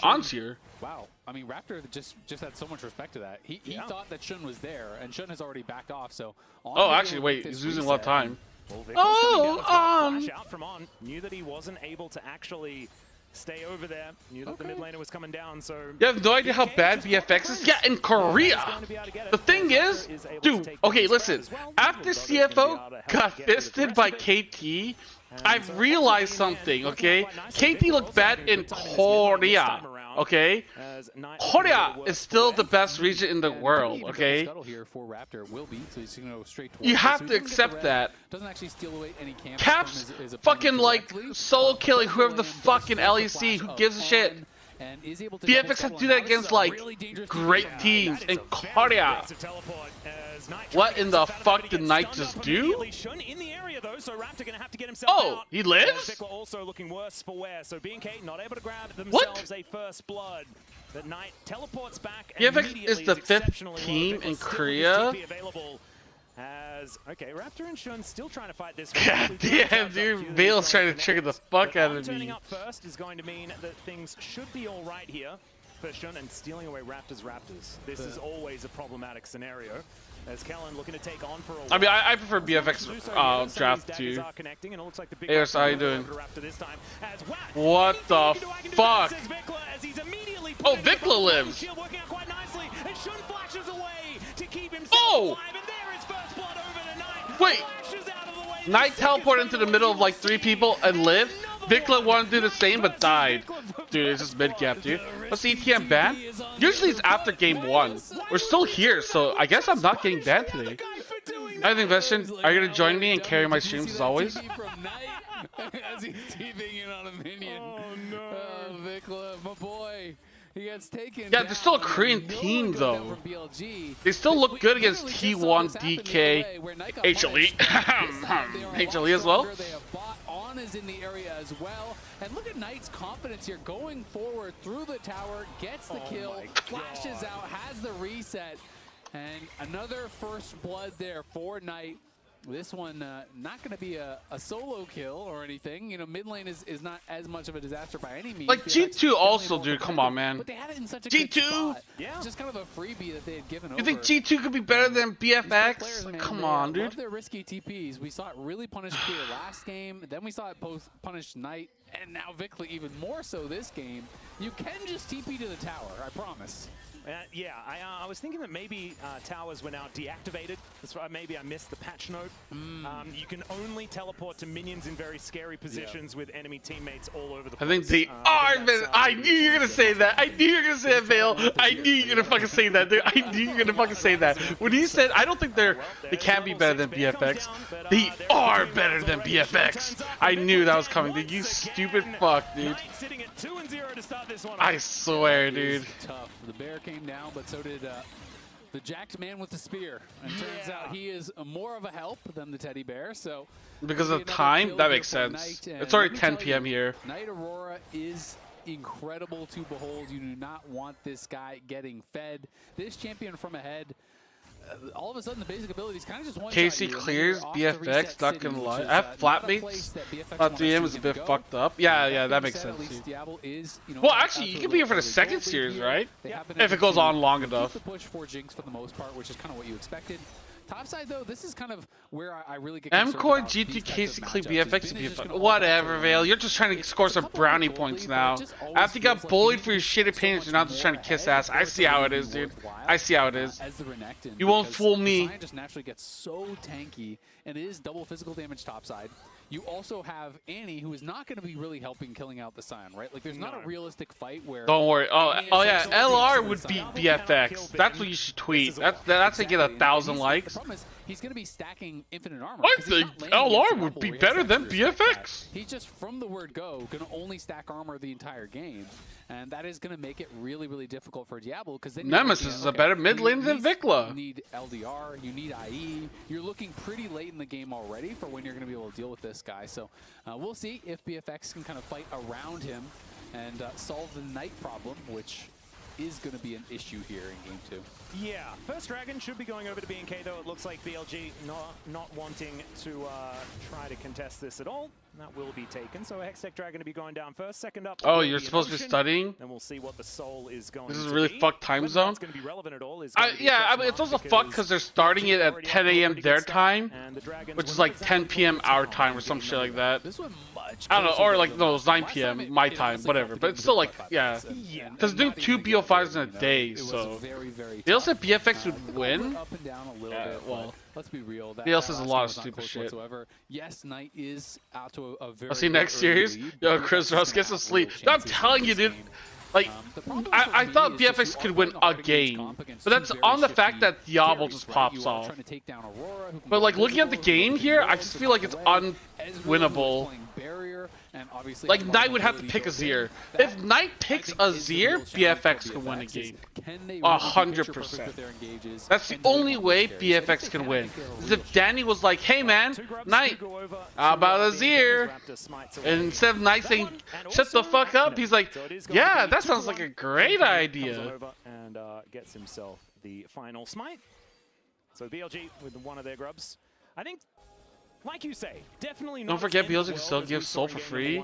On's here. Wow. I mean, Raptor just had so much respect to that. He thought that Shun was there, and Shun has already backed off, so... Oh, actually, wait, he's losing a lot of time. Well, flash out from On. Knew that he wasn't able to actually stay over there. Knew that the mid laner was coming down, so... You have no idea how bad BFX is? Yeah, in Korea! The thing is, dude, okay, listen. After CFO got fisted by KT, I've realized something, okay? KT looked bad in Korea, okay? Korea is still the best region in the world, okay? You have to accept that. Caps fucking like solo killing whoever the fucking LEC, who gives a shit? BFX have to do that against like great teams in Korea. What in the fuck did Knight just do? Oh, he lives? Also looking worse for wear. So BNK not able to grab What? themselves a first blood. But Knight teleports back. BFX is the fifth team in Korea. Okay, Raptor and Shun still trying to fight this. God damn, dude, Bale's trying to trigger the fuck out of Turning me. up first is going to mean that things should be all right here for Shun, and stealing away Raptors. This is always a problematic scenario. As Kellen looking to take on for a while. I mean, I prefer BFX draft too. AS, how you doing? What the fuck? Oh, Vikla lives! Oh! Wait! Knight teleported into the middle of like 3 people and lived? Vikla wanted to do the same but died. Dude, it's just mid-cap, dude. What's the ETM ban? Usually it's after game 1. We're still here, so I guess I'm not getting banned today. I think, Vestion, are you gonna join me and carry my streams as always? As he's TVing in on a minion. Oh no. Vikla, my boy. He gets taken. Yeah, they're still a Korean team though. They still look good against T1, DK, HLE. HLE as well. On is in the area as well. And look at Knight's confidence here, going forward through the tower, gets the kill, flashes out, has the reset, and another first blood there for Knight. This one not going to be a solo kill or anything. You know, mid lane is not as much of a disaster by any means. Like G2 also, dude. Come on, man. But they had it in such a G2. good spot. Yeah, just kind of a freebie that they had given over. You think G2 could be better than BFX? Like, come on, dude. Love their risky TPs. We saw it really punish Clear last game. Then we saw it both punish Knight, and now Vikla even more so this game. You can just TP to the tower, I promise. Yeah, I was thinking that maybe towers were now deactivated. That's why maybe I missed the patch note. You can only teleport to minions in very scary positions with enemy teammates all over the place. I think they are, man. I knew you were gonna say that. I knew you were gonna say that, Vale. I knew you were gonna fucking say that, dude. I knew you were gonna fucking say that. When he said, I don't think they can be better than BFX. They are better than BFX. I knew that was coming, dude. You stupid fuck, dude. I swear, dude. Tough. The bear came down, but so did the jacked man with the spear. And turns out he is more of a help than the teddy bear. So because of time, that makes sense. It's already 10 p.m. here. Knight Aurora is incredible to behold. You do not want this guy getting fed. This champion from ahead, all of a sudden the basic abilities kind of just one. KC clears BFX, not gonna lie. I have flatmates. 3M is a bit fucked up. Yeah, that makes sense. Well, actually, you can be here for the second series, right? If it goes on long enough. The push for Jinx for the most part, which is kind of what you expected. Topside though, this is kind of where I really get concerned M-Core, about GT, these types KC, of clean matchups. BFX, Bin is just BFX. gonna Whatever, hold Vale. on. You're just trying to score some brownie points now. After you got bullied for your shit opinions, you're not just trying to kiss ass. I see how it is, dude. I see how it is. You won't fool me. The just naturally gets so tanky, and it is double physical damage topside. You also have Annie, who is not going to be really helping killing out the Scion, right? Like, there's not a realistic fight where... Don't worry. Oh yeah, LR would beat BFX. That's what you should tweet. That's how you get 1,000 likes. The problem is, he's going to be stacking infinite armor. I think LR would be better than BFX. He's just, from the word go, going to only stack armor the entire game. And that is going to make it really, really difficult for Diablo, because then Nemesis is a better mid lane than Vikla. You need LDR, you need IE. You're looking pretty late in the game already for when you're going to be able to deal with this guy. So we'll see if BFX can kind of fight around him and solve the Knight problem, which is going to be an issue here in Game 2. Yeah, first Dragon should be going over to BNK, though. It looks like BLG not wanting to try to contest this at all. That will be taken. So a Hextech Dragon to be going down first. Second up. Oh, you're supposed to be studying? And we'll see what the soul is going to be. This is a really fucked time zone. It's going to be relevant at all is yeah, I mean, it's also fucked because they're starting it at 10 a.m. their time, which is like 10 p.m. our time or some shit like that. This one much I don't know, or like, no, it's 9 p.m. my time, whatever. But it's still like, yeah. Because doing 2 BO5s in a day, so. They also said BFX would win. Up and down a little bit, well. Let's be real. He also says a lot of stupid shit. Whatsoever. Yes, Knight is out to a very. I'll see you next series. Yo, Chris Ross, get some sleep. No, I'm telling you, dude. Like, I thought BFX could win a game, but that's on the fact that Diablo just pops off. But like, looking at the game here, I just feel like it's unwinnable. Like, Knight would have to pick Azir. If Knight picks Azir, BFX can win a game. 100%. That's the only way BFX can win. Is if Danny was like, hey man, Knight, how about Azir? And instead of Knight saying, shut the fuck up, he's like, yeah, that sounds like a great idea. And gets himself the final smite. So BLG with one of their grubs. I think, like you say, definitely not. Don't forget BLG can still give Soul for free.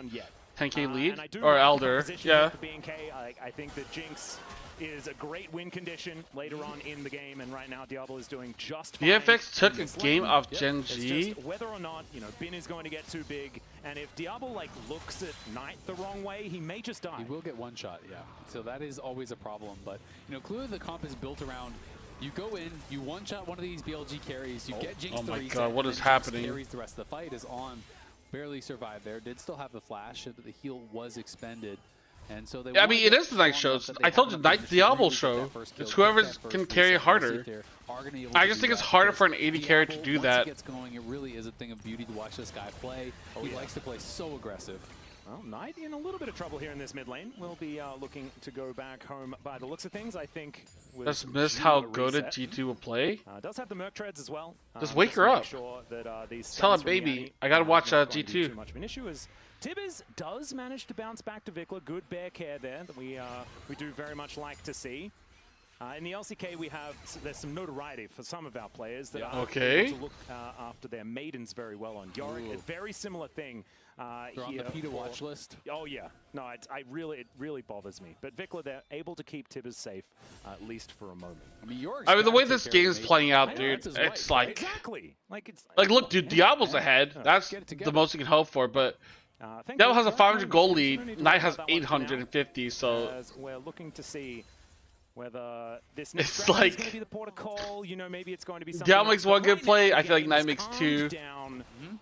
10k lead or Elder. Yeah. I think that Jinx is a great win condition later on in the game, and right now Diablo is doing just fine. BFX took a game off Gen G. Whether or not, Bin is going to get too big, and if Diablo like looks at Knight the wrong way, he may just die. He will get one shot, yeah. So that is always a problem, but clearly the comp is built around. You go in, you one-shot one of these BLG carries, you get Jinx oh my the god, what is happening? Carries the rest of the fight, is on. Barely survived there, did still have the flash, but the heal was expended. And so they I mean, it is the Knight show. I told you, Knight Diablo show. It's whoever can carry harder. I just think it's harder for an 80 carry to do that. Gets going, it really is a thing of beauty to watch this guy play. He likes to play so aggressive. Well, Knight in a little bit of trouble here in this mid lane. We'll be looking to go back home by the looks of things, I think. Just miss how good a G2 will play. Does have the Merc Treads as well. Just wake her up. Sure that, tell her, baby, I gotta watch G2. Too much of an issue as Tibbers does manage to bounce back to Vikla. Good bear care there that we do very much like to see. In the LCK, there's some notoriety for some of our players that are able to look after their maidens very well on Yorick. A very similar thing. They're on the PETA watch list. Oh yeah, no, it really bothers me. But Vikla, they're able to keep Tibbers safe at least for a moment. I mean, the way this game is playing out, dude, it's like exactly like look, dude, Diablo's ahead. That's the most you can hope for, but. Diablo has a 500 goal lead. Knight has 850, so we're looking to see Whether this It's next round like- is going to be the protocol, you know, maybe it's going to be something Diao else, makes but one good right play, now, I feel like the Knight game makes is two. calmed down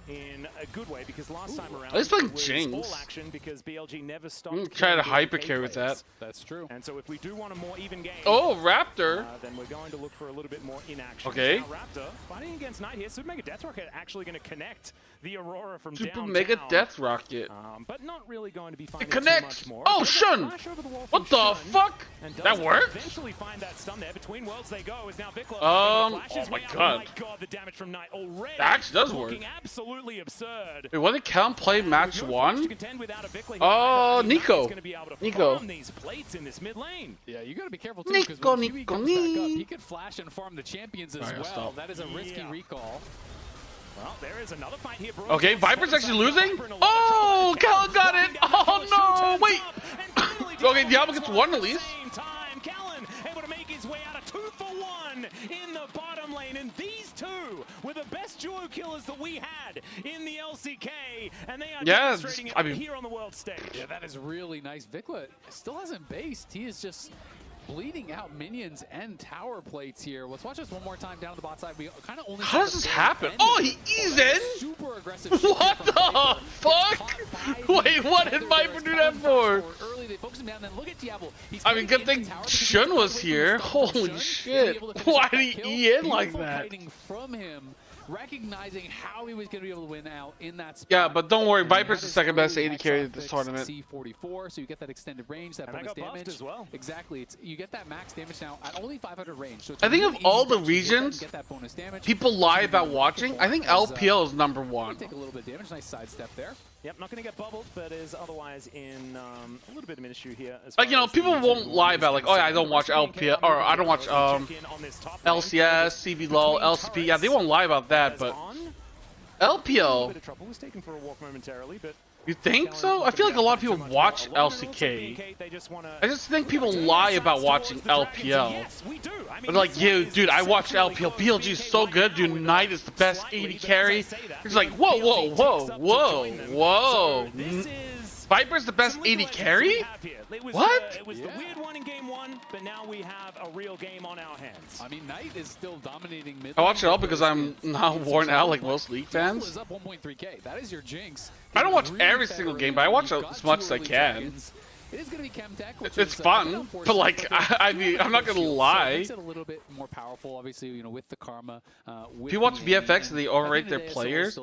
in a good way, because last time around Let's play it was Jinx. all action because BLG never stopped. Try to killing hyper BLK carry with that. players. That's true. And so if we do want a more even game, Oh, Raptor. then we're going to look for a little bit more inaction. Okay. Now Raptor fighting against Knight here. Super Mega Death Rocket actually going to connect the Aurora from Super downtown. Mega Death Rocket. But not really going to be finding It connects. too much more. Oh, There's a Shun. flash over the wall What from the Shun, fuck? and That does worked? Eventually find that stun there. Between worlds they go. Is now Vikla. Oh Flashes my way out. god. Oh my god, the damage from Knight already. That actually does work. looking absolutely absurd. Wait, what did Cam play match No flash to one? contend without a Vikla here. Oh, I mean, Knight Nico. is gonna be able to Nico. farm these plates in this mid lane. Yeah, you got to be careful too, because when Kiwi comes back up, he could flash and farm the champions as Alright, I'll well. stop. That is a risky recall. Well, there is another fight here, bro. Okay, Viper's actually losing? Oh, Callan got it! Oh no, wait! Okay, Diablo gets one at least. Callan able to make his way out of 2 for 1 in the bottom lane, and these two were the best duo killers that we had in the LCK, and they are demonstrating it here on the world stage. Yeah, that is really nice. Vikla still hasn't based. He is just bleeding out minions and tower plates here. Let's watch this one more time down to the bot side. We kind of only. How does this happen? Oh, he eased in? Super aggressive. What the fuck? Wait, what did Viper do that for? Early, they focus him down. Then look at Diablo. I mean, good thing Shun was here. Holy shit! Why did he E in like that? From him, recognizing how he was going to be able to win out in that spot. Yeah, but don't worry, Viper's the second best AD carry this tournament. C44, so you get that extended range, that bonus damage as well. Exactly, you get that max damage now at only 500 range. So I think of all the regions, get that bonus damage. people lie about watching. I think LPL is number one. Take a little bit of damage. Nice sidestep there. Yep, not going to get bubbled, but is otherwise in a little bit of an issue here. Like, you know, people won't lie about, like, oh yeah, I don't watch LPL, or I don't watch LCS, CBLOL, LCP. Yeah, they won't lie about that, but LPL. You think so? I feel like a lot of people watch LCK. I just think people lie about watching LPL. They're like, yeah, dude, I watched LPL. BLG is so good, dude. Knight is the best AD carry. It's like, whoa, whoa, whoa, whoa, whoa. Viper's the best AD carry? What? It was the weird one in game 1, but now we have a real game on our hands. I mean, Knight is still dominating mid. I watch it all because I'm not worn out like most League fans. Is up 1.3K. That is your jinx. I don't watch every single game, but I watch as much as I can. It is going to be Chemtech, which It's is, fun, but like, I mean, I'm not gonna lie. It makes it a little bit more powerful, obviously, you know, with the karma. If you watch BFX and they overrate their players,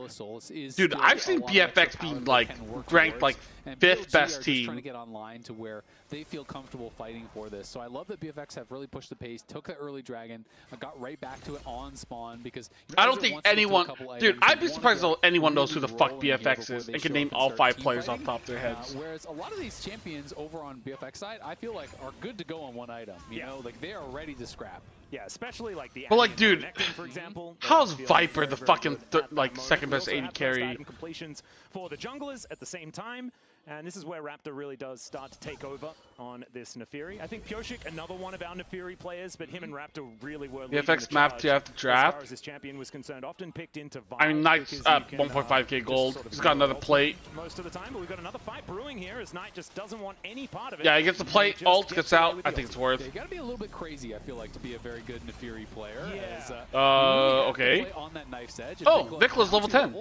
dude, I've seen BFX be like ranked like 5th best team. Trying to get online to where they feel comfortable fighting for this. So I love that BFX have really pushed the pace, took the early dragon, got right back to it on spawn because I don't think anyone, dude, I'd be surprised if anyone knows who the fuck BFX is and can name all 5 players off the top of their heads. Whereas a lot of these champions over on BFX side, I feel like are good to go on one item. You know, like they are ready to scrap. Yeah, especially like the. But like, dude, for example, how's Viper the fucking like second best AD carry? Completions for the junglers at the same time. And this is where Raptor really does start to take over on this Nefiri. I think Pyoshik, another one of our Nefiri players, but him and Raptor really were leading BFX the map charge to have to as draft. far as this champion was concerned, often picked into I mean, Knight's at 1.5k gold. He's got another plate. Most of the time, but we've got another fight brewing here as Knight just doesn't want any part of it. Yeah, he gets the plate, ult gets out. I think it's worth. You got to be a little bit crazy, I feel like, to be a very good Nefiri player. Yeah. Okay. On that knife's edge. Oh, Vikla's level 10.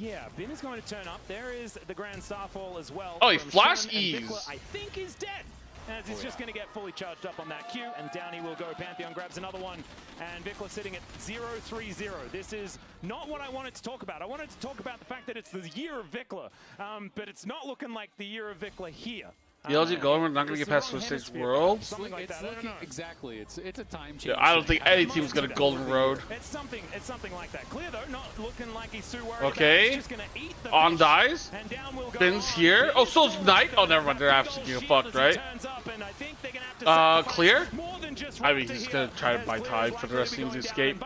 Yeah, Bin is going to turn up. There is the Grand Starfall as well. Oh, he flash ease. Vikla, I think, is dead. As he's just going to get fully charged up on that Q, and down he will go. Pantheon grabs another one, and Vikla sitting at 0-3-0. This is not what I wanted to talk about. I wanted to talk about the fact that it's the year of Vikla, but it's not looking like the year of Vikla here. BLG going, we're not going to get past Swiss Stage World. Exactly, it's a time change. Yeah, I don't think any team's going to Golden Road. It's something like that. Clear though, not looking like he's too worried. Okay. On dies. Bin's here. Oh, so's Knight. Oh, never mind. They're absolutely fucked, right? Clear? I mean, he's going to try to buy time for the rest of the team to escape.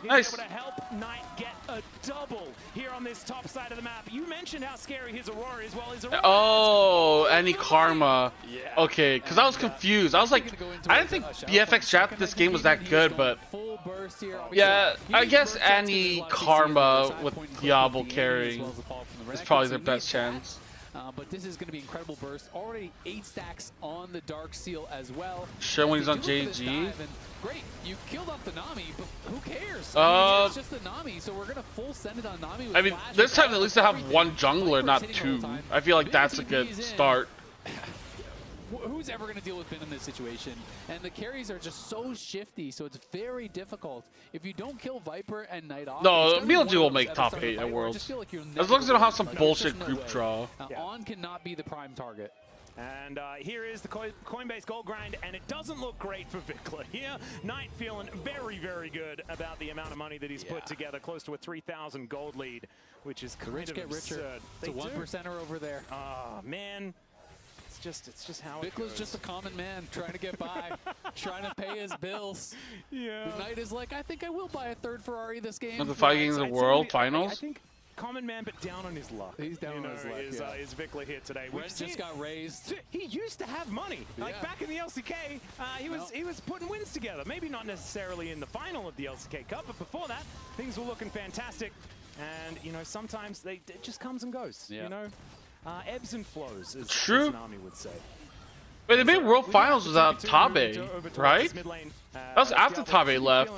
Nice. Able to help Knight get a double here on this top side of the map. You mentioned how scary his Aurora is. Well, his Aurora any karma. Okay, because I was confused. I was like, I didn't think BFX draft this game was that good, but yeah, I guess any karma with Diablo carrying is probably their best chance. but this is going to be incredible burst. Already 8 stacks on the Dark Seal as well. Sure, when he's on They do look for this JG. dive, and great, you killed off the Nami, but who cares? I mean, it's just the Nami, so we're going to full send it on Nami. With I mean, flash this and time at least they have everything. one jungler, not Viper's hitting all two. the time. I feel like Big that's a good TP's in. start. Who's ever going to deal with Bin in this situation? And the carries are just so shifty, so it's very difficult. If you don't kill Viper and Knight off, No, it's gonna be BLG one of will those make at the top start of 8 the at fight where I Worlds. just feel like you're As never long as they don't gonna have some win. Like, bullshit there's no group way. draw. On cannot be the prime target. And here is the Coinbase gold grind, and it doesn't look great for Vikla here. Knight feeling very, very good about the amount of money that he's put together, close to a 3,000 gold lead, which is kind Rich of get absurd. richer. It's a They do. 1%er over there. Oh, man. It's just how it Vikla's goes. just a common man trying to get by, trying to pay his bills. Yeah. Knight is like, I think I will buy a 3rd Ferrari this game. Of the 5 games of the World I Finals. think common man, but down on his luck. He's down on his luck, Is Vikla here today? We've Rent seen- just got raised. He used to have money. Like Yeah. back in the LCK, he was putting wins together. Maybe not necessarily in the final of the LCK Cup, but before that, things were looking fantastic. And you know, sometimes it just comes and goes. Yeah. You know, ebbs and flows, as True. Nami would say. Wait, they made World Finals without Tabe, right? That was after Tabe left.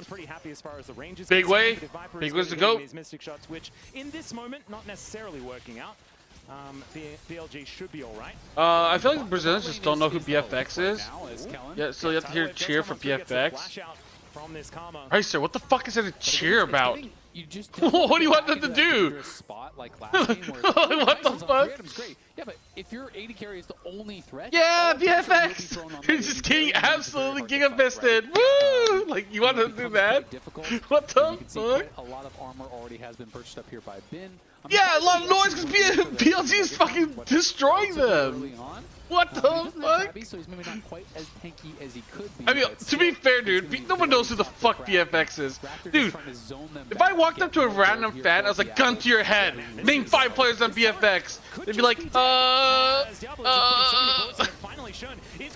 Big Way. Big Way's the GOAT. Mystic shots, which in this moment not necessarily working out. BLG should be all right. I feel like the Brazilians just don't know who BFX is. Now is Kellen. Yeah, so you have to hear cheer for BFX. From this karma. Heister, what the fuck is there to cheer about? You just What do you want them to do? Spot like last game where What the Tyson's on fuck? three items, great. Yeah, but if your AD carry is the only threat, Yeah, all pressure will be BFX! thrown on You're that just AD getting carry, and it's very absolutely hard to fight, giga-fisted. right? Woo! Like, you want It to do becomes that? quite difficult. What the You can see fuck? quite a lot of armor already has been purchased up here by Bin. Yeah, a lot of noise because BLG is fucking destroying them. What the fuck? So he's maybe not quite as tanky as he could be. I mean, but to be still, fair, it's dude, gonna be no one knows who the very tough fuck to crack. BFX is. Raptors Dude, just trying to zone them if back, I walked get up to a more gold random here fan, for I was like, Diablo. gun to your head, name 5 players on BFX. They'd be like,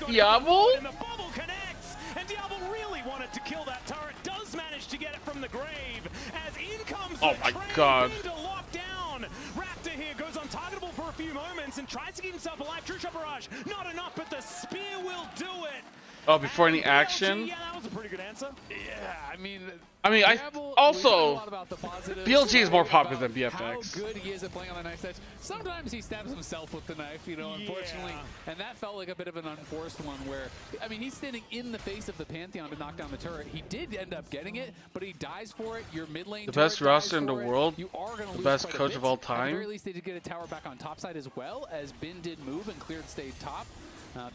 Diablo? And the bubble connects, and Diablo really wanted to kill that turret. Does manage to get it from the grave as in comes Oh the my train God. into lockdown. Raptor here goes untargetable for a few moments and tries to keep himself alive. True shot barrage, not enough, but the spear will do it. Oh, before any And BLG, action? Yeah, that was a pretty good answer. Yeah, I mean, I Diablo, we talk a also, lot about the positives, BLG is more popular about than How BFX. good he is at playing on the knife edge. Sometimes he stabs himself with the knife, you know, unfortunately. Yeah. And that felt like a bit of an unforced one where, I mean, he's standing in the face of the Pantheon to knock down the turret. He did end up getting it, but he dies for it. Your mid lane The turret best roster dies in the for it. world, You are gonna the lose best quite a coach bit. of all At the time. very least, they did get a tower back on top side as well, as Bin did move and cleared stage top.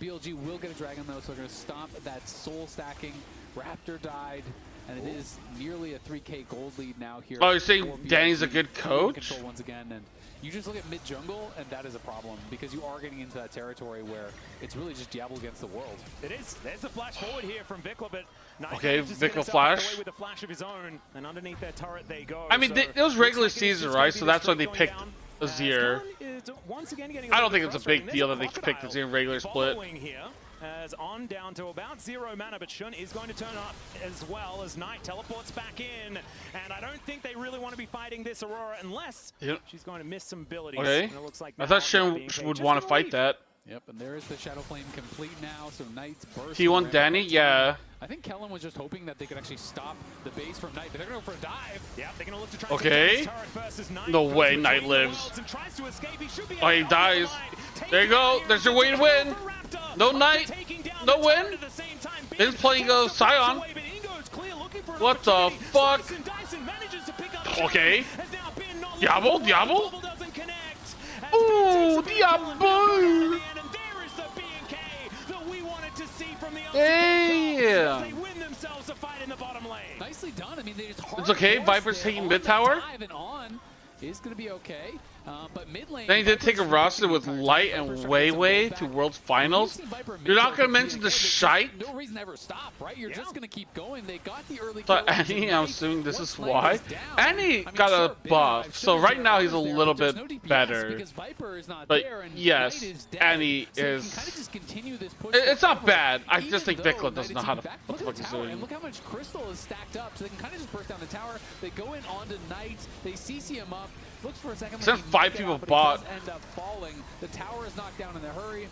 BLG will get a dragon though, so they're going to stop that soul stacking. Raptor died, and it is nearly a 3K gold lead now here. Oh, you're saying for BLG. Danny's a good Full coach? Control once again, and you just look at mid jungle, and that is a problem because you are getting into that territory where it's really just Diablo against the world. It is. There's the flash forward here from Vikla, but Knight Okay, manages to get Vikla himself flash. away with a flash of his own, and underneath their turret they go. I mean, So it was looks regular like it is season, just right? gonna So be that's the why they streak picked going down. Azir. Kellen is once again getting a I little don't think bit it's a frustrating. big deal There's that they picked Crocodile Azir in regular split. following here, as on down to about 0 mana, but Shun is going to turn up as well as Knight teleports back in, and I don't think they really want to be fighting this Aurora unless Yep. she's going to miss some abilities. Okay. And it looks like I now thought Shen BNK would just want to gonna fight leave. that. Yep, and there is the Shadow Flame complete now, so Knight's burst. T1 around Danny, the yeah. time. I think Kellen was just hoping that they could actually stop the base from Knight, but they're going to go for a dive. Yeah, they're gonna look to try Okay. to take down this turret versus Knight. No Goes way, between Knight the lives. worlds and tries to escape. He should be Oh, he able to dies. line. There you go. Taking There's your down way to the win. Raptor. No Raptor Knight. taking down No the win. turret at the same time. They're just playing Tries to Scion. away, but Ingo's clear, looking for an What the opportunity. fuck? Dyson manages to pick up Okay. Shun, has now been not Diablo, looking for Diablo. the bubble doesn't connect. As Ooh, Ben takes a big kill and Diablo. Bill goes down at the end, and there is the B&K that we wanted to see from the LCK Damn. as they win themselves a fight in the bottom lane. Nicely done. I mean, they just It's okay, hard Viper's forced it taking on mid the tower. dive and on is going to be okay. But mid lane, Then he did Viper's take a been roster picking with the entire Light time. and Viper's trying Wei to get some Wei gold to back. World We've Finals. seen Viper You're not mid gonna for mention the BNK, there's shite? No reason to ever stop, right? You're just going to keep going. They got the early So kill. Annie, I'm assuming this Once is Light why. is down, Annie I mean, got sure, a big buff, dive, so Shun right is now there, he's a but little there's bit no DPS better. because Viper is not But there and yes, Knight is dead. Annie So you is- can kind of just continue this push. It's not forever, bad. I even just think though Vikla doesn't know Knight how is to back. what the Look fuck at he's the tower, doing. and look how much crystal is stacked up, so they can kind of just burst down the tower. They go in onto Knight, they CC him up. Looks for a second. Sent 5 people bot. End up falling. The tower is knocked down in a hurry.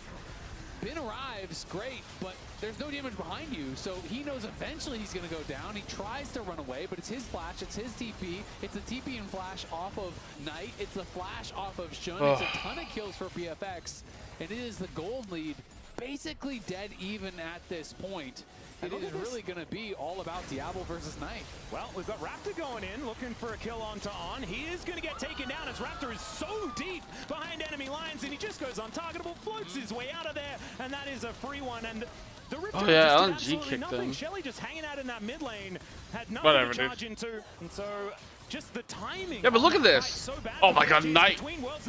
Bin arrives, great, but there's no damage behind you, so he knows eventually he's going to go down. He tries to run away, but it's his flash, it's his TP. It's the TP and flash off of Knight. It's the flash off of Shun. It's a ton of kills for BFX, and it is the gold lead basically dead even at this point. It is really going to be all about Diablo versus Knight. Well, we've got Raptor going in, looking for a kill onto On. He is going to get taken down as Raptor is so deep behind enemy lines, and he just goes untargetable, floats his way out of there, and that is a free one. And the Riptide just did LNG kicked nothing. him. Shelly just hanging out in that mid lane, had nothing Whatever, to charge dude. into, and so just the timing. Yeah, but look at this. So Oh my god, Knight.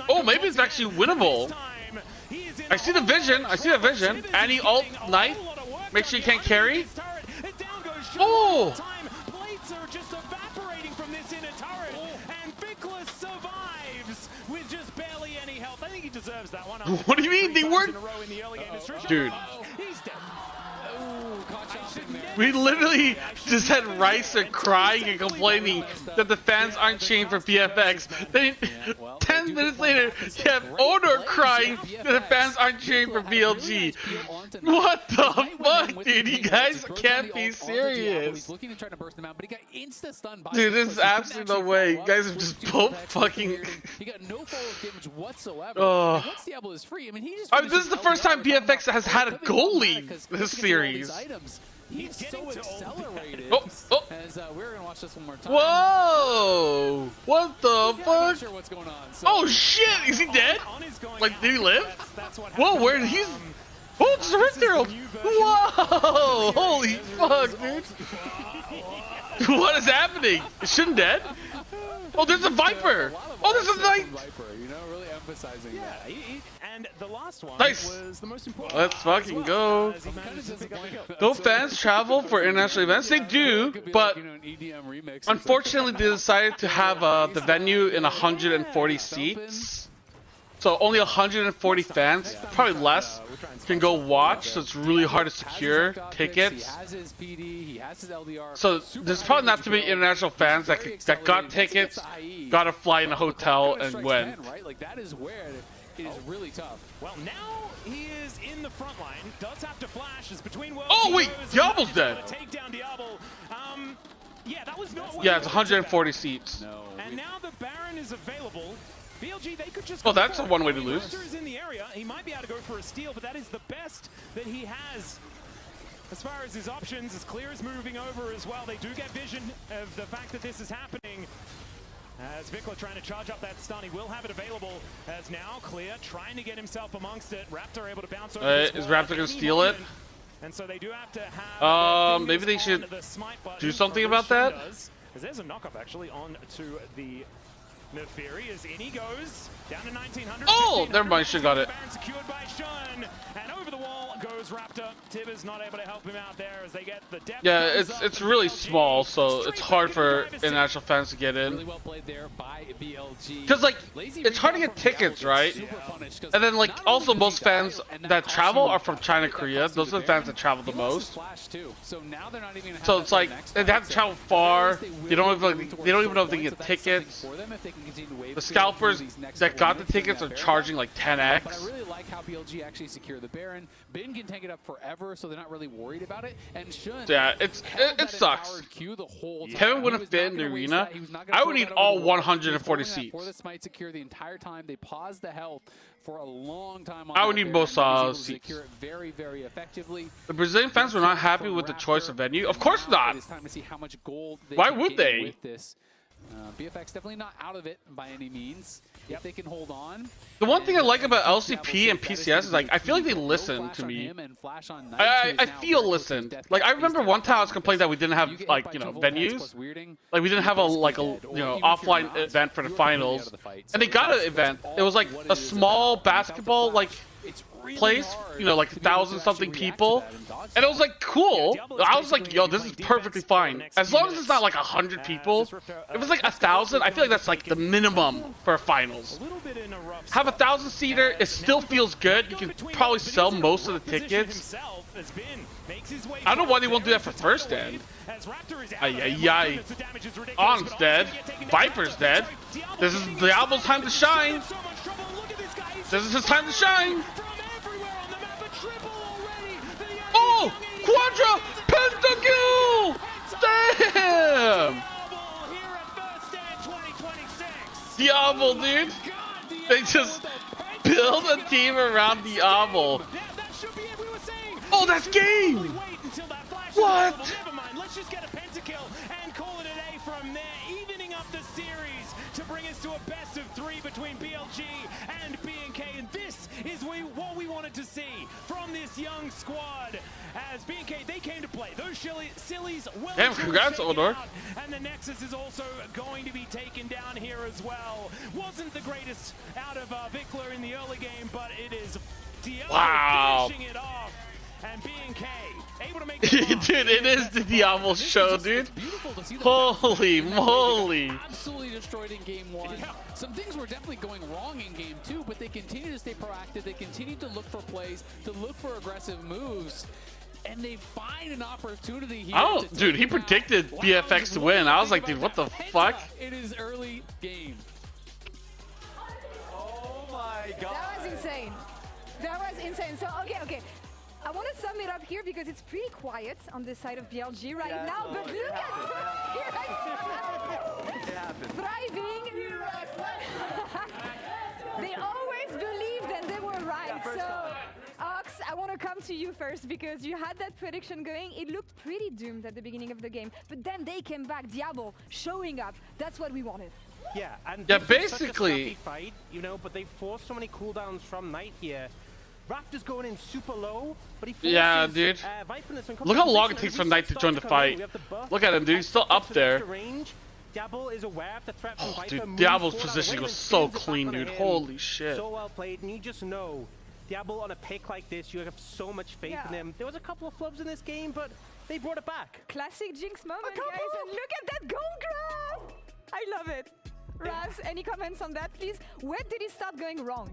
Oh, maybe it's actually winnable. I see the vision. I see the vision. And he ult Knight. Make sure you can't carry. Oh! Plates are just evaporating from this inner turret, and Vikla survives with just barely any health. I think he deserves that one. What do you mean? They weren't. Dude. He's dead. We literally just had Ricer crying and complaining that the fans aren't cheering for BFX. Then 10 minutes later, you have Odor crying that the fans aren't cheering for BLG. What the fuck, dude? You guys can't be serious. Dude, there's absolutely no way. You guys have just both fucking... He got no follow-up damage whatsoever. Oh. Once Diablo is free, I mean, he just this is the first time BFX has had a goalie this series. He's so accelerated. As we're gonna watch this one more time. Whoa! What the I'm fuck? not sure what's going on. So, Oh shit! Is he dead? Like, did he live? Whoa, where he's... Oh, it's the Richter! Whoa! Holy fuck, dude! What is happening? Is Shun dead? Oh, there's a Viper! Oh, there's a Knight! Viper, you know, really emphasizing that. And the last one Nice. was the most important. Let's fucking go. As he manages to pick up a kill. Don't fans travel for international events? They do, but unfortunately they decided to have the venue in 140 seats. So only 140 fans, probably less, can go watch, so it's really hard to secure tickets. So there's probably not too many international fans that got tickets, got to fly in a hotel and went. Like that is where it is really tough. Well, now he is in the front line. Does have to flash. Is between worlds. Oh wait, Diablo's dead. Take down Diablo. Yeah, that was not. Yeah, it's 140 seats. And now the Baron is available. BLG, they could just. Oh, that's a one way to lose. Raptor is in the area. He might be able to go for a steal, but that is the best that he has. As far as his options, as Clear is moving over as well. They do get vision of the fact that this is happening. As Vikla trying to charge up that stun, he will have it available. As now Clear trying to get himself amongst it. Raptor able to bounce over. Is Raptor gonna steal it? And so they do have to have. Maybe they should do something from about that. Because there's a knockup actually on to the Neferi as in he goes down to 1900. Oh, never mind. Should got it. Baron secured by Shun, and over the wall goes Raptor. Tibber's not able to help him out there as they get the depth. Yeah, it's really small, so it's hard for international fans to get in. Really well played there by BLG. Because like, it's hard to get tickets, right? And then like, also most fans that travel are from China, Korea. Those are the fans that travel the most. So it's like they have to travel far. They don't even know if they can get tickets. The scalpers that got the tickets are charging like 10x. But I really like how BLG actually secure the Baron. Bin can tank it up forever, so they're not really worried about it. And Shun, yeah, it sucks. Kevin wouldn't fit in the arena. I would need all 140 seats. For this might secure the entire time. They paused the health for a long time. I would need both seats. Secure it very, very effectively. The Brazilian fans were not happy with the choice of venue. Of course not. It's time to see how much gold they Why can would gain they? with this. BFX definitely not out of it by any means. If they can hold on. The one thing I like about LCP and PCS is like I feel like they listen to me. I feel listened. Like I remember one time I was complaining that we didn't have like venues. Like we didn't have a offline event for the finals. And they got an event. It was like a small basketball like place, you know, like 1,000-something people, and it was like cool. I was like, yo, this is perfectly fine. As long as it's not like 100 people. If it's like 1,000, I feel like that's like the minimum for finals. Have a 1,000-seater, it still feels good. You can probably sell most of the tickets. I don't know why they won't do that for first end. Ay. On's dead. Viper's dead. This is Diablo's time to shine. This is his time to shine. Oh! Quadra! Pentakill! Damn! Diablo, dude. They just build a team around Diablo. Oh, that's game! What? Never mind. Let's just get a pentakill and call it a day from there, evening up the series to bring us to a best of 3 between BLG and BNK. And this is what we wanted to see from this young squad. As BNK, they came to play. Those sillies well. Damn, congrats, Odor. And the Nexus is also going to be taken down here as well. Wasn't the greatest out of Vikla in the early game, but it is Diablo finishing it off. And BNK able to make dude, it is the Diablo show, dude. Holy moly. Absolutely destroyed in game 1. Yeah. Some things were definitely going wrong in game 2, but they continue to stay proactive. They continue to look for plays, to look for aggressive moves. And they find an opportunity here. Oh, dude, he predicted BFX to win. I was like, dude, what the fuck? It is early game. Oh my god. That was insane. That was insane. So, okay. I want to sum it up here because it's pretty quiet on this side of BLG right now, but look at thriving. They always believed that they were right. So, Ox, I want to come to you first because you had that prediction going. It looked pretty doomed at the beginning of the game, but then they came back. Diablo showing up. That's what we wanted. Yeah, and yeah, this was such a basically. scrappy fight, you know, but they forced so many cooldowns from Knight here. Raptor's going in super low, but he forces, dude. Viper in some Look how long it takes for Knight to join the fight. Look at him, dude. He's still up there. Diablo is aware of the threat from Viper. Dude, Diablo's positioning was so clean, dude. Holy shit. So well played, and you just know, Diablo on a pick like this, you have so much faith in him. There was a couple of flubs in this game, but they brought it back. Classic Jinx moment, guys, and look at that gold grab! I love it. Raz, any comments on that, please? Where did it start going wrong?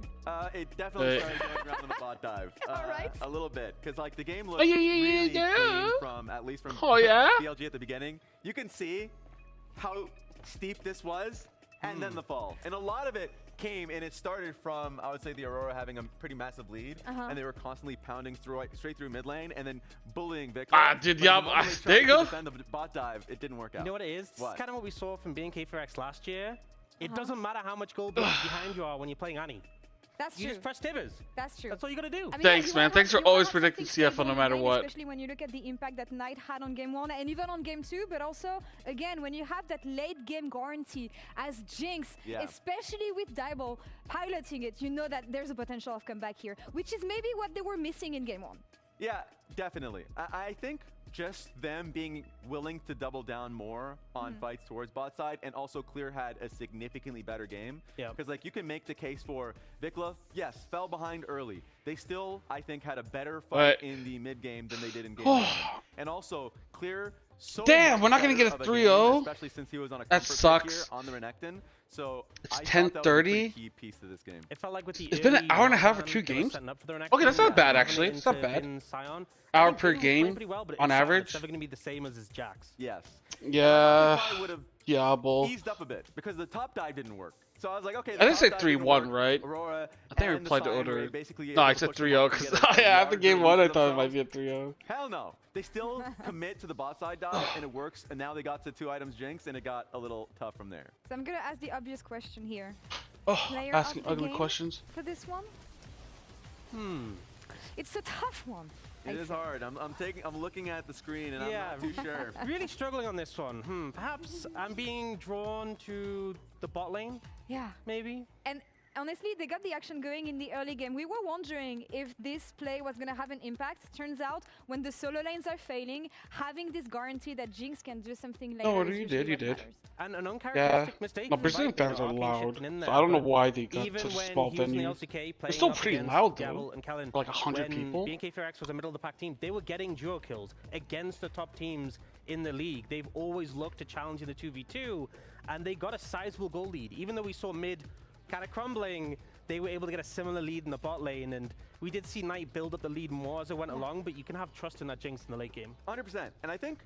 It definitely started going around on the bot dive. Alright. A little bit, because like the game looked really clean from, at least from BLG at the beginning. You can see how steep this was, and then the fall. And a lot of it came, and it started from, I would say, the Aurora having a pretty massive lead, and they were constantly pounding straight through mid lane, and then bullying Vikla. Dude, there you go. Defend the bot dive, it didn't work out. You know what it is? What? It's kind of what we saw from BNK for X last year. It doesn't matter how much gold behind you are when you're playing Annie. That's You true. just press Tibbers. That's true. That's all you gotta do. I mean, Thanks, man. Thanks for always predicting something CFO no stable matter in what. Especially when you look at the impact that Knight had on game 1 and even on game 2, but also, again, when you have that late game guarantee as Jinx, especially with Diablo piloting it, you know that there's a potential of comeback here, which is maybe what they were missing in game 1. Yeah, definitely. I think just them being willing to double down more on fights towards bot side, and also Clear had a significantly better game. Yeah. Because like you can make the case for Vikla, yes, fell behind early. They still, I think, had a better fight in the mid game than they did in game 1. And also Clear. So damn, we're not gonna get a 3-0. Especially since he was on a that sucks. Here on the Renekton. So it's 10:30. Key piece to this game. It felt like with the it's been an hour and a half for 2 games. Okay, that's not bad actually. It's not bad. Hour per game on average. It's never gonna be the same as his Jax. Yes. Yeah. Would have Diablo. eased up a bit because the top dive didn't work. So I was like, okay. I didn't say 3-1, right? Aurora, I think I replied to Odor. No, I said 3-0 because after game 1 I thought it might be a 3-0. Hell no. They still commit to the bot side dive and it works. And now they got to 2 items Jinx and it got a little tough from there. So I'm gonna ask the obvious question here. Asking ugly questions. For this one? It's a tough one. It is hard. I'm looking at the screen and I'm not too sure. Really struggling on this one. Perhaps I'm being drawn to the bot lane. Yeah. Maybe. And honestly, they got the action going in the early game. We were wondering if this play was going to have an impact. Turns out, when the solo lanes are failing, having this guarantee that Jinx can do something later. No, is you usually did, you what did. matters. And an uncharacteristic Yeah. mistake. No, Brazilian fans are loud. So I don't know why they got Even such a when small using the venue. LCK, It's still playing up pretty against loud, Diablo though. and Kellen, Like 100 when people. BNK4X was a middle of the pack team, they were getting duo kills against the top teams in the league. They've always looked to challenge in the 2v2, and they got a sizable goal lead. Even though we saw mid kind of crumbling, they were able to get a similar lead in the bot lane, and we did see Knight build up the lead more as it went along, but you can have trust in that Jinx in the late game. 100%. And I think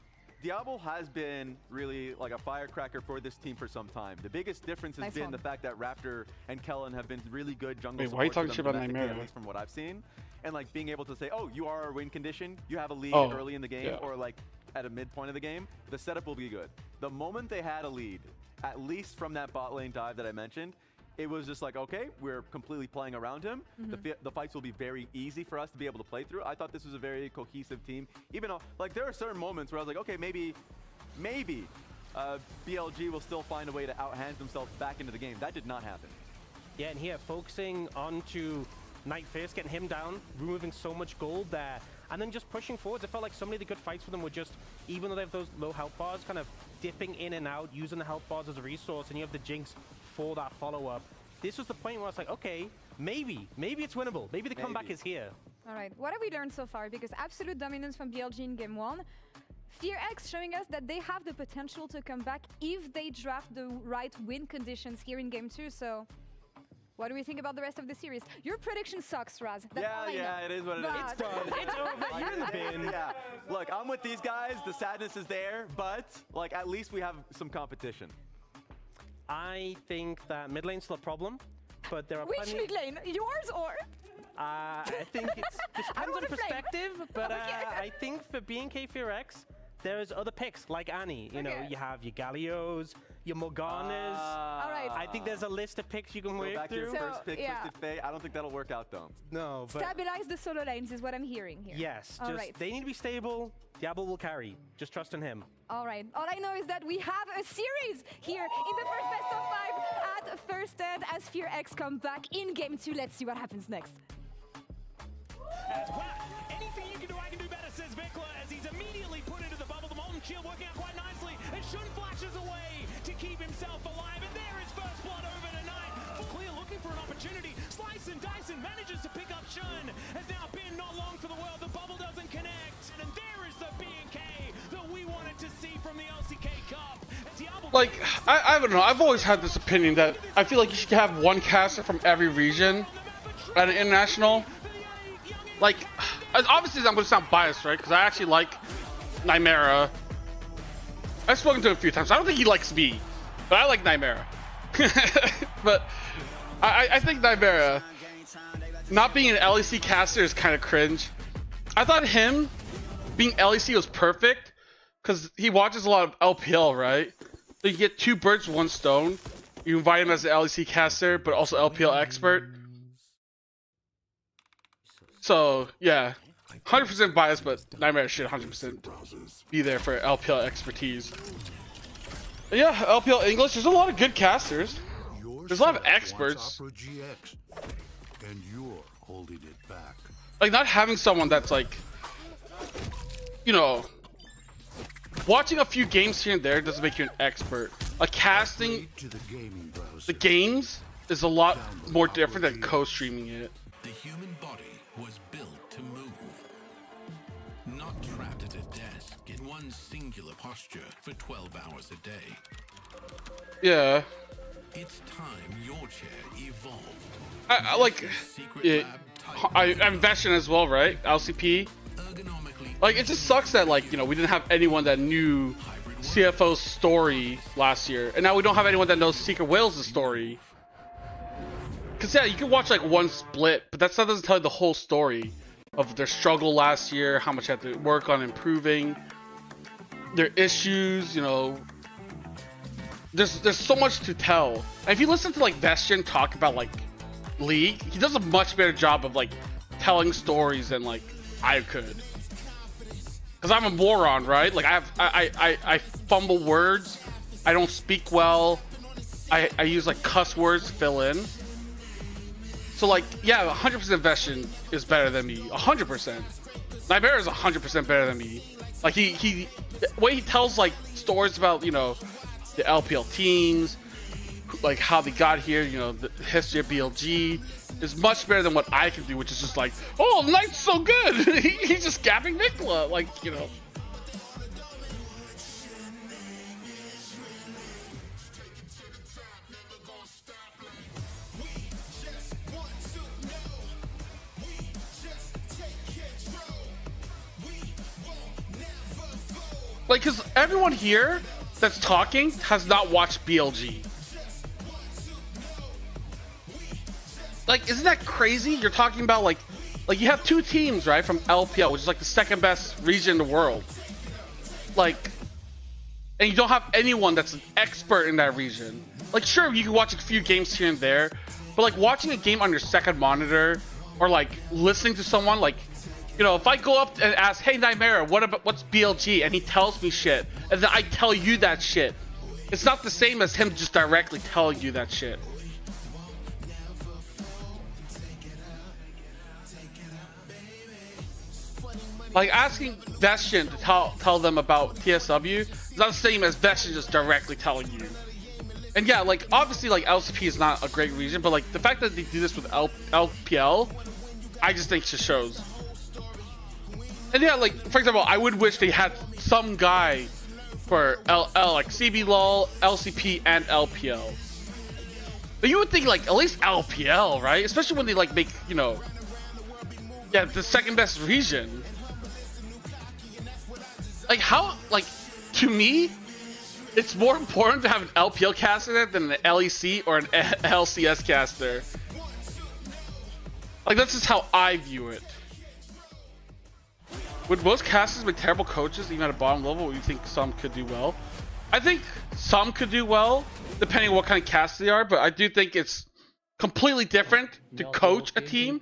Diablo has been really like a firecracker for this team for some time. The biggest difference has been the fact that Raptor and Kellen have been really good jungle Wait, why are you support talking for shit them about domestically, Nightmare? at least from what I've seen. And like being able to say, oh, you are our win condition, you have a lead early in the game, or like at a midpoint of the game, the setup will be good. The moment they had a lead, at least from that bot lane dive that I mentioned, it was just like, okay, we're completely playing around him. The fights will be very easy for us to be able to play through. I thought this was a very cohesive team. Even though, like, there are certain moments where I was like, okay, maybe BLG will still find a way to outhand themselves back into the game. That did not happen. Yeah, and here, focusing onto Knight first, getting him down, removing so much gold there, and then just pushing forwards. It felt like so many of the good fights for them were just, even though they have those low health bars, kind of dipping in and out, using the health bars as a resource, and you have the Jinx for that follow-up. This was the point where I was like, okay, maybe it's winnable. Maybe the comeback is here. All right, what have we learned so far? Because absolute dominance from BLG in game 1. FearX showing us that they have the potential to come back if they draft the right win conditions here in game 2. So what do we think about the rest of the series? Your prediction sucks, Raz. That's all I know. It is what it is. But- It's done. It's over. You're in the bin. Yeah. Look, I'm with these guys. The sadness is there, but like at least we have some competition. I think that mid lane's still a problem, but there are Which plenty... mid lane? Yours or? I think it depends on wanna flame. perspective, but Okay. I think for BNK4X, there's other picks like Annie. You know, Okay. you have your Gallios, your Morganas. All right. I think there's a list of picks you can Go work back to your through. So, first pick, yeah. Twisted Fate. I don't think that'll work out though. No, but Stabilize the solo lanes is what I'm hearing here. yes, All just right. they need to be stable. Diablo will carry. Just trust in him. All right. All I know is that we have a series here in the first best of 5 at First Ed as FearX come back in game 2. Let's see what happens next. As well. Anything you can do, I can do better, says Vikla, as he's immediately put into the bubble. The Molten Shield working out quite nicely, and Shun flashes away to keep himself alive, and there is first blood over tonight. Clear looking for an opportunity. Slice and Dyson manages to pick up Shun. Has now been not long for the world. The bubble doesn't connect, and there is the B&K that we wanted to see from the LCK Cup. Diablo Like, I don't know. I've always had this opinion that I feel like you should have one caster from every region at an international. Like, obviously I'm going to sound biased, right? Because I actually like Nightmare. I've spoken to him a few times. I don't think he likes me, but I like Nightmare. But I think Nightmare not being an LEC caster is kind of cringe. I thought him being LEC was perfect because he watches a lot of LPL, right? So you get 2 birds, 1 stone. You invite him as an LEC caster, but also LPL expert. So yeah, 100% biased, but Nightmare should 100% be there for LPL expertise. But yeah, LPL English. There's a lot of good casters. There's a lot of experts. And you're holding it back. Like not having someone that's like, you know, watching a few games here and there doesn't make you an expert. Like casting the games is a lot more different than co-streaming it. The human body was built to move, not trapped at a desk in one singular posture for 12 hours a day. Yeah. It's time your chair evolved. I like it. I'm investing as well, right? LCP. Like it just sucks that like, you know, we didn't have anyone that knew CFO's story last year, and now we don't have anyone that knows Secret Whales' story. Cause yeah, you can watch like one split, but that doesn't tell you the whole story of their struggle last year, how much they had to work on improving, their issues, you know. There's so much to tell. And if you listen to like Vestian talk about like League, he does a much better job of like telling stories than like I could. Cause I'm a moron, right? Like I fumble words, I don't speak well, I use like cuss words to fill in. So like, yeah, 100% Vestion is better than me. 100%. Nightmare is 100% better than me. Like the way he tells like stories about, you know, the LPL teams, like how they got here, you know, the history of BLG is much better than what I can do, which is just like, oh, Knight's so good. He's just gapping Nicola, like, you know. Like, because everyone here that's talking has not watched BLG. Like, isn't that crazy? You're talking about, like you have two teams, right, from LPL, which is, like, the second best region in the world. Like, and you don't have anyone that's an expert in that region. Like, sure, you can watch a few games here and there, but, like, watching a game on your second monitor or, like, listening to someone, like, you know, if I go up and ask, hey, Nightmare, what's BLG? And he tells me shit, and then I tell you that shit. It's not the same as him just directly telling you that shit. Like, asking Vestion to tell them about TSW is not the same as Vestion just directly telling you. And yeah, like, obviously, like, LCP is not a great region, but, like, the fact that they do this with LPL, I just think just shows. And yeah, like, for example, I would wish they had some guy for like CBLOL, LCP, and LPL. But you would think, like, at least LPL, right? Especially when they, like, make, you know, yeah, the second best region. Like, how, like, to me, it's more important to have an LPL caster than an LEC or an LCS caster. Like, that's just how I view it. Would most casters be terrible coaches even at a bottom level, or you think some could do well? I think some could do well, depending on what kind of caster they are, but I do think it's completely different to coach a team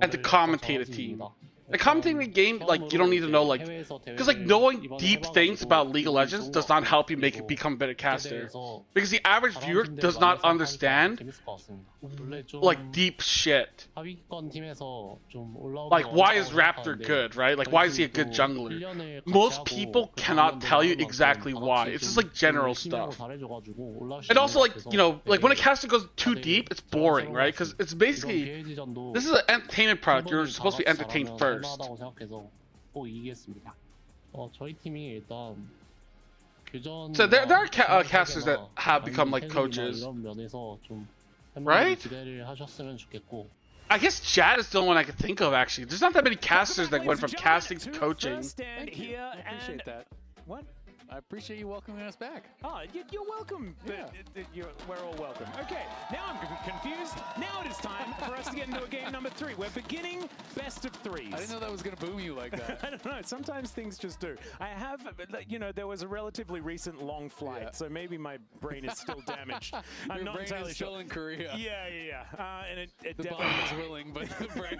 and to commentate a team. Like, commentating a game, like, you don't need to know, like, because, like, knowing deep things about League of Legends does not help you become a better caster. Because the average viewer does not understand, like, deep shit. Like, why is Raptor good, right? Like, why is he a good jungler? Most people cannot tell you exactly why. It's just, like, general stuff. And also, like, you know, like, when a caster goes too deep, it's boring, right? Because it's basically, this is an entertainment product. You're supposed to be entertained first. So there are casters that have become like coaches, right? I guess Chad is the only one I could think of, actually. There's not that many casters that went from casting to coaching. Thank you. I appreciate that. What? I appreciate you welcoming us back. Oh, you're welcome. Yeah. We're all welcome. Okay, now I'm confused. Now it is time for us to get into a game number 3. We're beginning best of 3s. I didn't know that was going to boom you like that. I don't know. Sometimes things just do. I have, you know, there was a relatively recent long flight, so maybe my brain is still damaged. I'm not entirely still in Korea. Yeah. And it the definitely body is willing, but the brain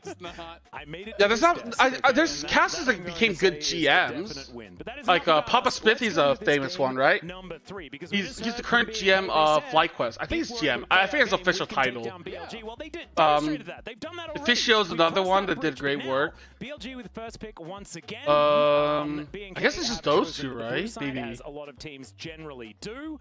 is not. I made it. Yeah, there's not. There's casters that became good GMs. Like Papa Spiffy's a famous one, right? He's the current GM of FlyQuest. I think it's GM. I think it's official title. Officio's another one that did great work. BLG with first pick once again. I guess it's just those two, right? Maybe. As a lot of teams generally do.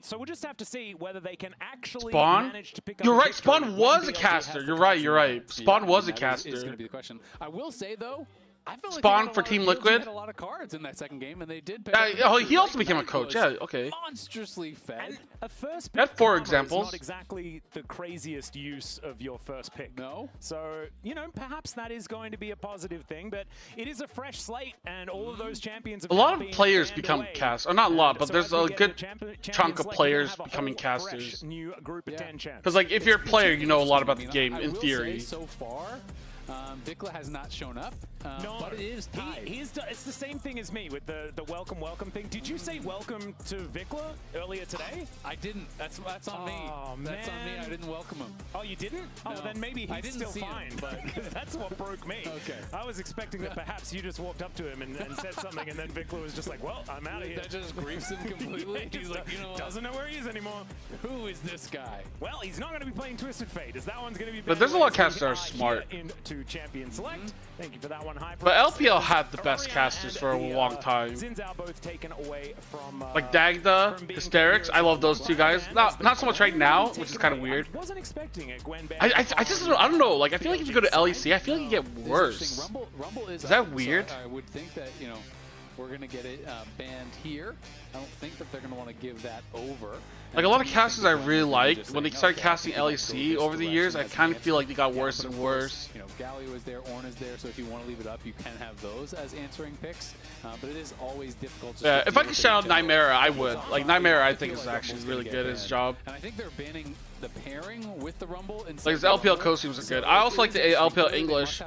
So we'll just have to see whether they can actually manage to pick up. You're right. Spawn was a caster. You're right. Spawn was a caster. Is going to be the question. I will say though, I feel like Spawn for Team Liquid had a lot of cards in that second game, and they did. Oh, he also became a coach. Yeah, okay. Monstrously fed. And a first pick. That's 4 examples. Not exactly the craziest use of your first pick. No. So you know, perhaps that is going to be a positive thing, but it is a fresh slate, and all of those champions. A lot of players become casters, or not a lot, but there's a good chunk of players becoming casters. New group of 10 champs. Because like, if you're a player, you know a lot about the game in theory. So far, Vikla has not shown up, No, but it is tied. It's the same thing as me with the welcome thing. Did you say welcome to Vikla earlier today? I didn't. That's on me. Oh, That's on me. man. I didn't welcome him. Oh, you didn't? Oh, No. then maybe I he's didn't still see him. fine, but 'cause that's what broke me. Okay. I was expecting that perhaps you just walked up to him and said something, and then Vikla was just like, well, I'm out of here. That just griefs him completely. Yeah, He's like, you know what? doesn't know where he is anymore. Who is this guy? Well, he's not going to be playing Twisted Fate, as that one's going to be. But there's a lot of casters casters that are smart. Into Champion Select. Thank you for that one, Hyper. But LPL had the best casters for a long time. Zinzao both taken away from Like Dagda, from being Hysterics, I love those two guys. Not so much right now, which is kind of weird. I wasn't expecting it. Gwen I just I don't know. Like I feel like if you go to LEC, I feel like you get worse. Rumble is that so weird? I would think that, you know, we're going to get it banned here. I don't think that they're going to want to give that over. Like a lot of casters I really liked, when they started casting LEC over the years, I kind of feel like they got worse and worse. You know, Galio is there, Ornn is there, so if you want to leave it up, you can have those as answering picks. But it is always difficult. Yeah, if I could shout out Nightmare, I would. Like Nightmare, I think is actually really good at his job. And I think they're banning the pairing with the Rumble. Like his LPL costumes are good. I also like the LPL English.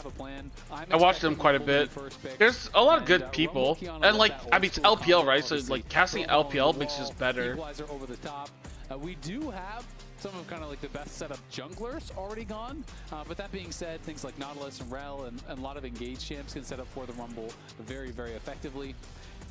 I watched them quite a bit. There's a lot of good people, and like I mean it's LPL, right? So like casting LPL makes it just better. Equalizer over the top. We do have some of kind of like the best setup junglers already gone. But that being said, things like Nautilus and Rel and a lot of engaged champs can set up for the Rumble very, very effectively.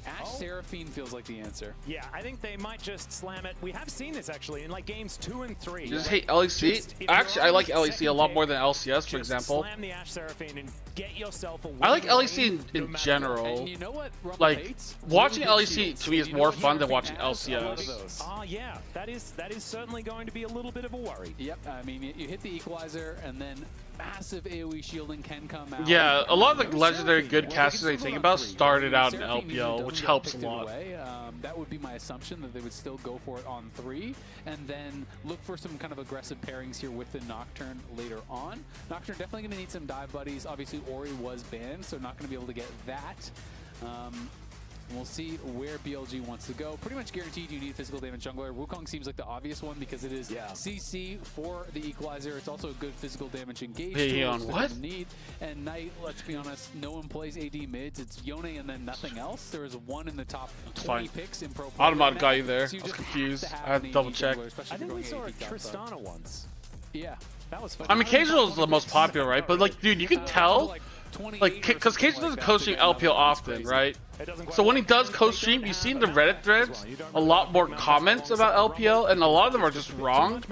Ashe Seraphine feels like the answer. Yeah, I think they might just slam it. We have seen this actually in like games 2 and 3. You just hate LEC? Actually, I like LEC a lot more than LCS, for example. Slam the Ashe Seraphine and get yourself a I like LEC in general. And you know what Rumble Like hates? watching Really good LEC shields. to me is You know more what? fun than You watching can add a lot of LCS. those. Oh yeah, that is certainly going to be a little bit of a worry. Yep, I mean, you hit the equalizer, and then massive AoE shielding can come out. Yeah, a lot of the legendary Seraphine, good well, they casters can I still think go about on 3, started right? out in Seraphine usually LPL, doesn't which get helps a picked lot. away. That would be my assumption, that they would still go for it on 3, and then look for some kind of aggressive pairings here with the Nocturne later on. Nocturne definitely going to need some dive buddies. Obviously, Ori was banned, so not going to be able to get that. We'll see where BLG wants to go. Pretty much guaranteed you need physical damage jungler. Wukong seems like the obvious one because it is CC for the equalizer. It's also a good physical damage engage. Hey, on tool, so what? doesn't need. And Knight, let's be honest, no one plays AD mids. It's Yone and then nothing else. There is one in the top 20 picks in pro. Automatic got you there. So I was just confused. have to have I had to an double AD check. jungler, especially I if think you're we going saw a AD top side. Tristana once. Yeah. That was fun. I mean, Casual is the most popular, right? But like, dude, you can tell, like, because Casual doesn't co-stream LPL often, right? So when he does co-stream, you see in the Reddit threads a lot more comments about LPL, and a lot of them are just wrong.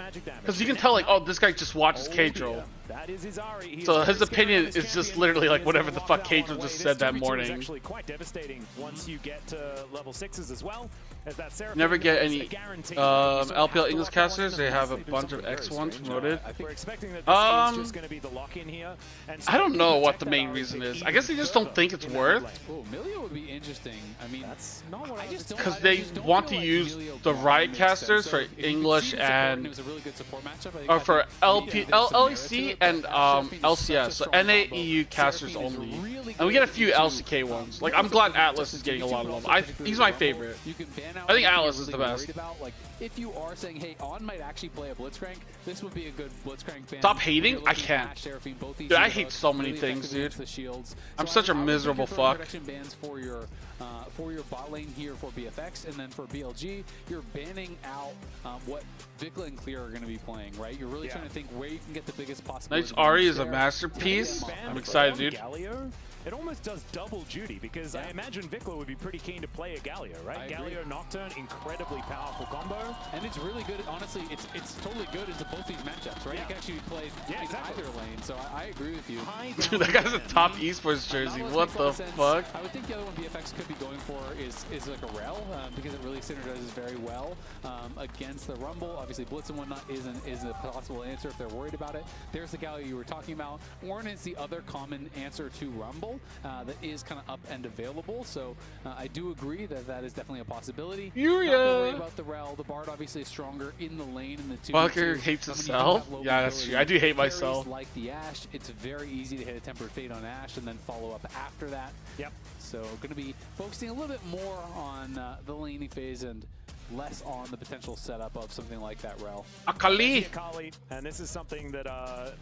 Because you can tell, like, oh, this guy just watches Casual. That is his Ari. So his opinion is just literally like whatever the fuck Cajun just said that morning. It's actually quite devastating once you get to level 6s as well. As that Seraphine Never get is any a guarantee. LPL English casters. They have a bunch of X1s promoted. We're expecting that this is just going to be the lock-in here. And I don't know what the main reason is. I guess they just don't think it's worth. Oh, Milio would be interesting. I mean, That's not what I just don't. Because I they just don't want feel to like use Milio the can Riot make casters sense. for So if English you see the support and it was a really good support matchup, I think or that for would- LP, there's some merit to LEC it, and but Seraphine is such a LCS, so strong NA combo. EU casters Seraphine is only. really And we get a good few into, LCK ones. Like I'm glad Atlas is getting a lot of love. He's my favorite. You can ban out I think anything Atlas you're is the really best. worried about. Like, if you are saying, hey, On might actually play a Blitzcrank, this would be a good Blitzcrank ban. Stop hating? If you're I looking can't. at Seraphine, both these Dude, I heroes hate so many really things, effective against dude. the shields. I'm So such a I would think miserable you're throwing fuck. protection bans for your bot lane here for BFX, and then for BLG, you're banning out what Vikla and Clear are going to be playing, right? You're really trying to think where you can get the biggest possible. Knight's Ari is a masterpiece. I'm excited, dude. Galio, it almost does double duty because I imagine Vikla would be pretty keen to play a Galio, right? I agree. Galio Nocturne, incredibly powerful combo. And it's really good. Honestly, it's totally good into both these matchups, right? Yeah. It can actually be played in either lane, so I agree with you. Dude, that guy's a top esports jersey. Nautilus What makes a lot the of sense. fuck? I would think the other one BFX could be going for is like a Rel because it really synergizes very well against the Rumble. Obviously, Blitz and whatnot is a possible answer if they're worried about it. There's the Galio you were talking about. Ornn is the other common answer to Rumble that is kind of up and available. So I do agree that is definitely a possibility. Not gonna worry about the Rel. The Bard obviously is stronger in the lane in the 2v2. Fucker hates himself. Yeah, that's true. I do hate Carries myself. like the Ashe, it's very easy to hit a Tempered Fate on Ashe and then follow up after that. Yep. So going to be focusing a little bit more on the laning phase and less on the potential setup of something like that Rel. Akali! And this is something that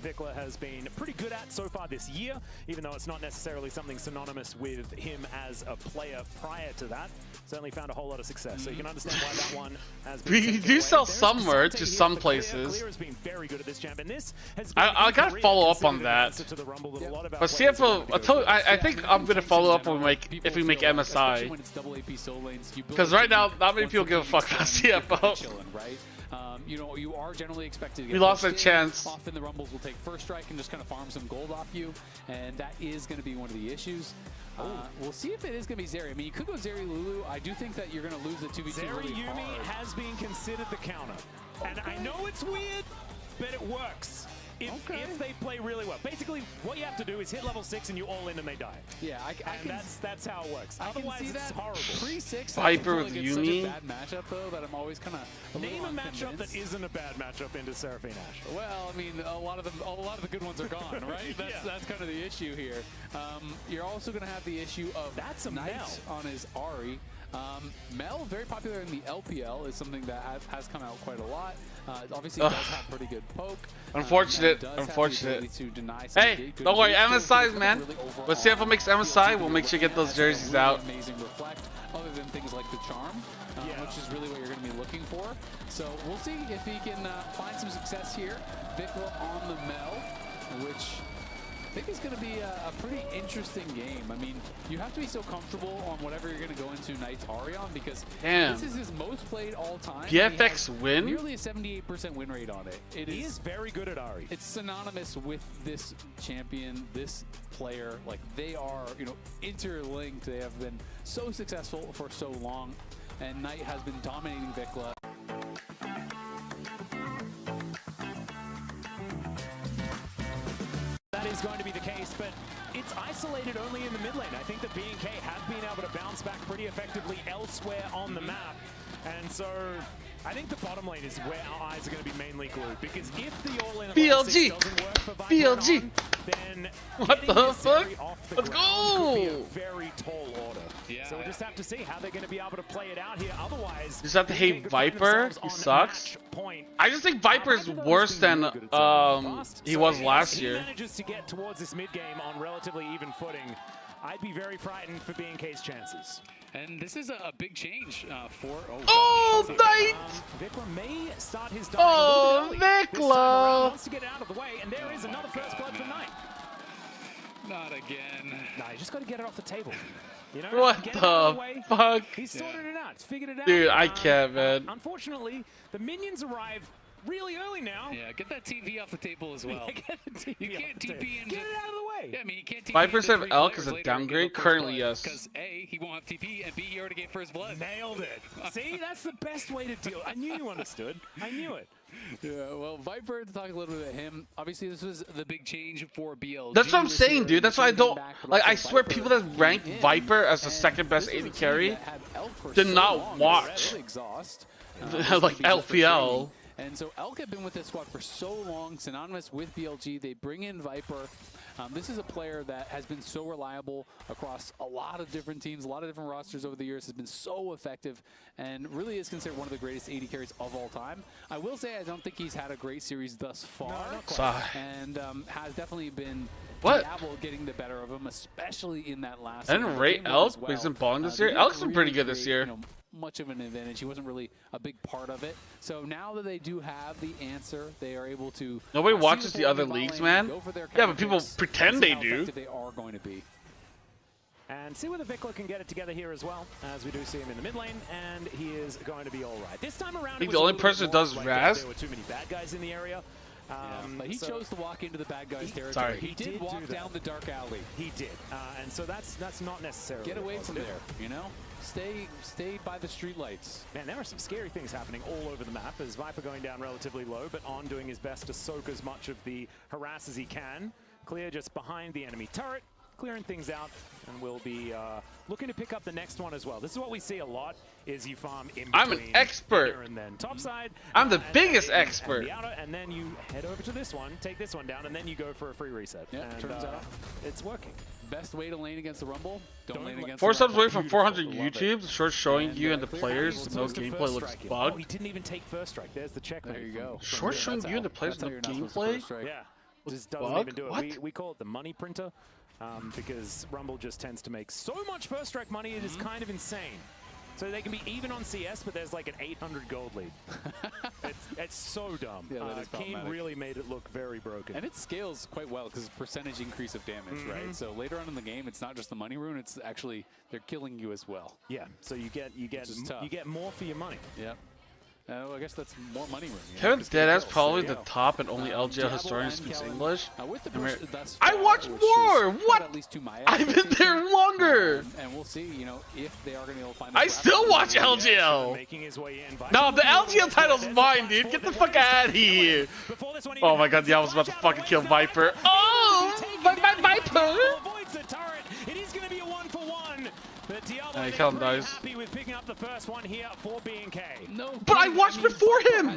Vikla has been pretty good at so far this year, even though it's not necessarily something synonymous with him as a player prior to that. Certainly found a whole lot of success, so you can understand why that one has been We do sell some merch to some places. Clear has been very good at this champ, and this has I gotta follow up on that. But CFO, I think I'm gonna follow up when if we make MSI. Because right now, not many people give a fuck about CFO. You know, you are generally expected to get we lost a chance. Often the Rumbles will take first strike and just kind of farm some gold off you, and that is going to be one of the issues. We'll see if it is going to be Zeri. I mean, you could go Zeri Lulu. I do think that you're going to lose the 2v2 Zeri really Yumi hard. has been considered the counter. And I know it's weird, but it works. If they play really well. Basically, what you have to do is hit level 6 and you all in and they die. Yeah, that's how it works. Otherwise, it's horrible. Pre-6, Viper with like Yumi. Such a bad matchup, though, that I'm always kind of name a matchup that isn't a bad matchup into Seraphine Ash. Well, I mean, a lot of the good ones are gone, right? That's kind of the issue here. You're also going to have the issue of Knight on his Ahri. Mel, very popular in the LPL, is something that has come out quite a lot. Obviously, does have pretty good poke. Unfortunate. Hey, don't worry, MSI, man. But CFO makes MSI, we'll make sure to get those jerseys out. Amazing reflect, other than things like the charm, which is really what you're going to be looking for. So we'll see if he can find some success here. Vikla on the Mel, which I think it's going to be a pretty interesting game. I mean, you have to be so comfortable on whatever you're going to go into Knight's Arion, because this is his most played all time. BFX win? Nearly a 78% win rate on it. He is very good at Ahri. It's synonymous with this champion, this player. Like, they are, you know, interlinked. They have been so successful for so long, and Knight has been dominating Vikla. Is going to be the case, but it's isolated only in the mid lane. I think that BNK have been able to bounce back pretty effectively elsewhere on the map, and so I think the bottom lane is where our eyes are going to be mainly glued, because if the all-in BLG, doesn't work for BLG, then what the fuck? Let's go! Could be a very tall order. So we'll just have to see how they're going to be able to play it out here. Otherwise, you just have to hate Viper. He sucks. I just think Viper's worse than he was last year. If he manages to get towards this mid game on relatively even footing, I'd be very frightened for BNK's chances. And this is a big change for... Knight! Vikla may start his Vikla! Wants to get out of the way, and there is another first blood for Knight. Not again. No, you just got to get it off the table. You know, what the fuck? He's sorted it out. He's figured it out. Dude, I can't, man. Unfortunately, the minions arrive really early now. Yeah, get that TV off the table as well. Get the TV you can't TP and get it out of the way. Yeah, I mean, you can't TP. Vipers have Elk as a downgrade? Currently, yes. Because A, he won't have TP, and B, he already gave first blood. Nailed it. See, that's the best way to deal. I knew you understood. I knew it. Yeah, well, Viper, to talk a little bit about him, obviously this was the big change for BLG. That's what I'm saying, dude. That's why I don't, like, I swear people that rank Viper as the second best AD carry did not watch, like, LPL. And so Elk had been with this squad for so long, synonymous with BLG. They bring in Viper. This is a player that has been so reliable across a lot of different teams, a lot of different rosters over the years, has been so effective, and really is considered one of the greatest AD carries of all time. I will say I don't think he's had a great series thus far, and has definitely been getting the better of him, especially in that last I didn't rate Elk, but he's been balling this year. Elk's been pretty good this year. You know, much of an advantage. He wasn't really a big part of it. So now that they do have the answer, they are able to... Nobody watches the other leagues, man. Yeah, but people pretend they do. They are going to be. And see whether Vikla can get it together here as well, as we do see him in the mid lane, and he is going to be all right. This time around, I think the only person who does Raz. There were too many bad guys in the area. But he chose to walk into the bad guys' territory. He did walk down the dark alley. He did, and so that's not necessarily. Get away from there, you know. Stay by the streetlights. Man, there are some scary things happening all over the map. As Viper going down relatively low, but On doing his best to soak as much of the harass as he can. Clear just behind the enemy turret, clearing things out, and we'll be looking to pick up the next one as well. This is what we see a lot, is you farm in between. I'm an expert. And then topside. I'm the biggest expert. And then you head over to this one, take this one down, and then you go for a free reset. Yeah, and turns out it's working. best way to lane against the Rumble, don't lane against 4 the subs Rumble. away from 400 Love it. YouTube. Short showing And, you and the clear players. he's No supposed to gameplay first looks strike him. bugged. Oh, he didn't even take first strike. There's the checkmate. There you go. Short showing That's you and the how- players. that's how No you're not supposed to gameplay. first strike. Yeah, just doesn't Bug? even do it. What? We call it the money printer because Rumble just tends to make so much first strike money. It is kind of insane. So they can be even on CS, but there's like an 800 gold lead. it's so dumb. Yeah, that is Keen problematic. really made it look very broken. And it scales quite well because it's percentage increase of damage, right? So later on in the game, it's not just the money rune; it's actually they're killing you as well. Yeah, so you get more for your money. Yep. I guess that's more money rune. Kevin Deadass probably There the you go. top and only LGL Diablo historian and speaks Kellen, English. With the I mean, push thus I far, watched which more! is What? At least to my I've been expectation. there longer! And we'll see, you know, if they are going to be able to find. I still watch LGL. Making his way in. No, the LGL title's mine, dude. Get the fuck out of here. Oh my god, Diablo's about to fucking kill Viper. Oh, Viper! Avoids the turret. It is going to be a 1-for-1. But Diablo And he is killed him, pretty guys. happy with picking up the first one here for BNK. No, But I watched before him!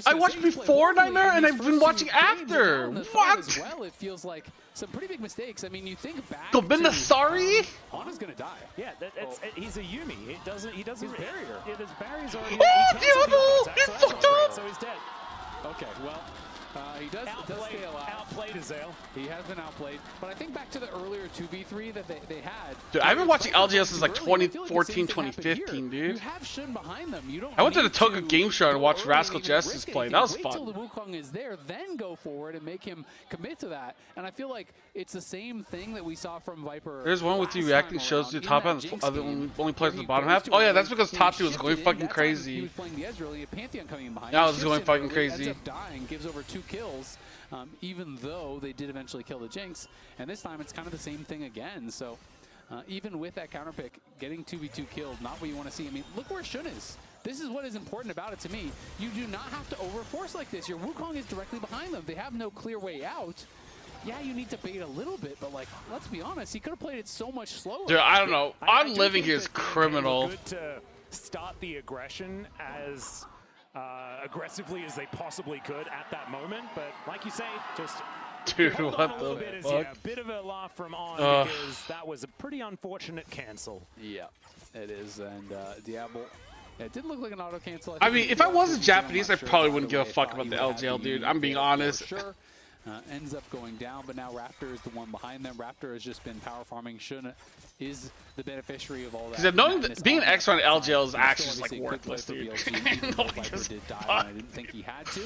I watched before Nightmare and I've been watching after! What? As well, it feels like some pretty big mistakes. I mean, you think back Gobinda Sari? Ana's going to die. Yeah, he's a Yumi. It doesn't. He doesn't. His barrier. Yeah, there's barriers already. Oh, He cancels the Diablo! attack, He so that's fucked not up! great, So he's dead. Okay, well, he does stay alive. Outplayed Azale. He has been outplayed. But I think back to the earlier 2v3 that they had. Dude, I've been watching LGL since like Too early, and I feel like the 2014, same thing happened 2015, here. dude. You have Shun behind them. You don't I went to the need Toga Game Show and go watched early Rascal and even Justice risk play. anything. That was Wait fun. till the Wukong is there, then go forward and make him commit to that. And I feel like it's the same thing that we saw from Viper. There's one with you last reacting time shows around the in top that half, Jinx other game, only players in where the bottom he half. goes to Oh yeah, a that's lane, because he Tati was shifted going in, fucking that's when He crazy. was playing the Ezreal, he had Pantheon coming in behind. Yeah, I He was going shifts in fucking early, crazy. Ends up dying, gives over 2 kills, even though they did eventually kill the Jinx. And this time it's kind of the same thing again. So even with that counter pick, getting 2v2 killed, not what you want to see. I mean, look where Shun is. This is what is important about it to me. You do not have to overforce like this. Your Wukong is directly behind them. They have no clear way out. Yeah, you need to bait a little bit, but like, let's be honest, he could have played it so much slower. Dude, I don't know. I'm do living think here as that BNK were criminal. Good to start the aggression as aggressively as they possibly could at that moment, but like you say, just Dude, hold on what a little the bit as, fuck? yeah, a bit of a laugh from On because that was a pretty unfortunate cancel. Yeah, it is. And Diablo, it did look like an auto cancel. I mean, if I wasn't Japanese, I probably wouldn't give a fuck about the LGL, dude. I'm being honest. Sure. Ends up going down, but now Raptor is the one behind them. Raptor has just been power farming. Shun is the beneficiary of all that. Because knowing madness being an on X on that LGL is side. actually Still just like obviously a good worthless, play dude. for BLG, even though Nobody Viper gives did a die, fuck. and I didn't think he had to.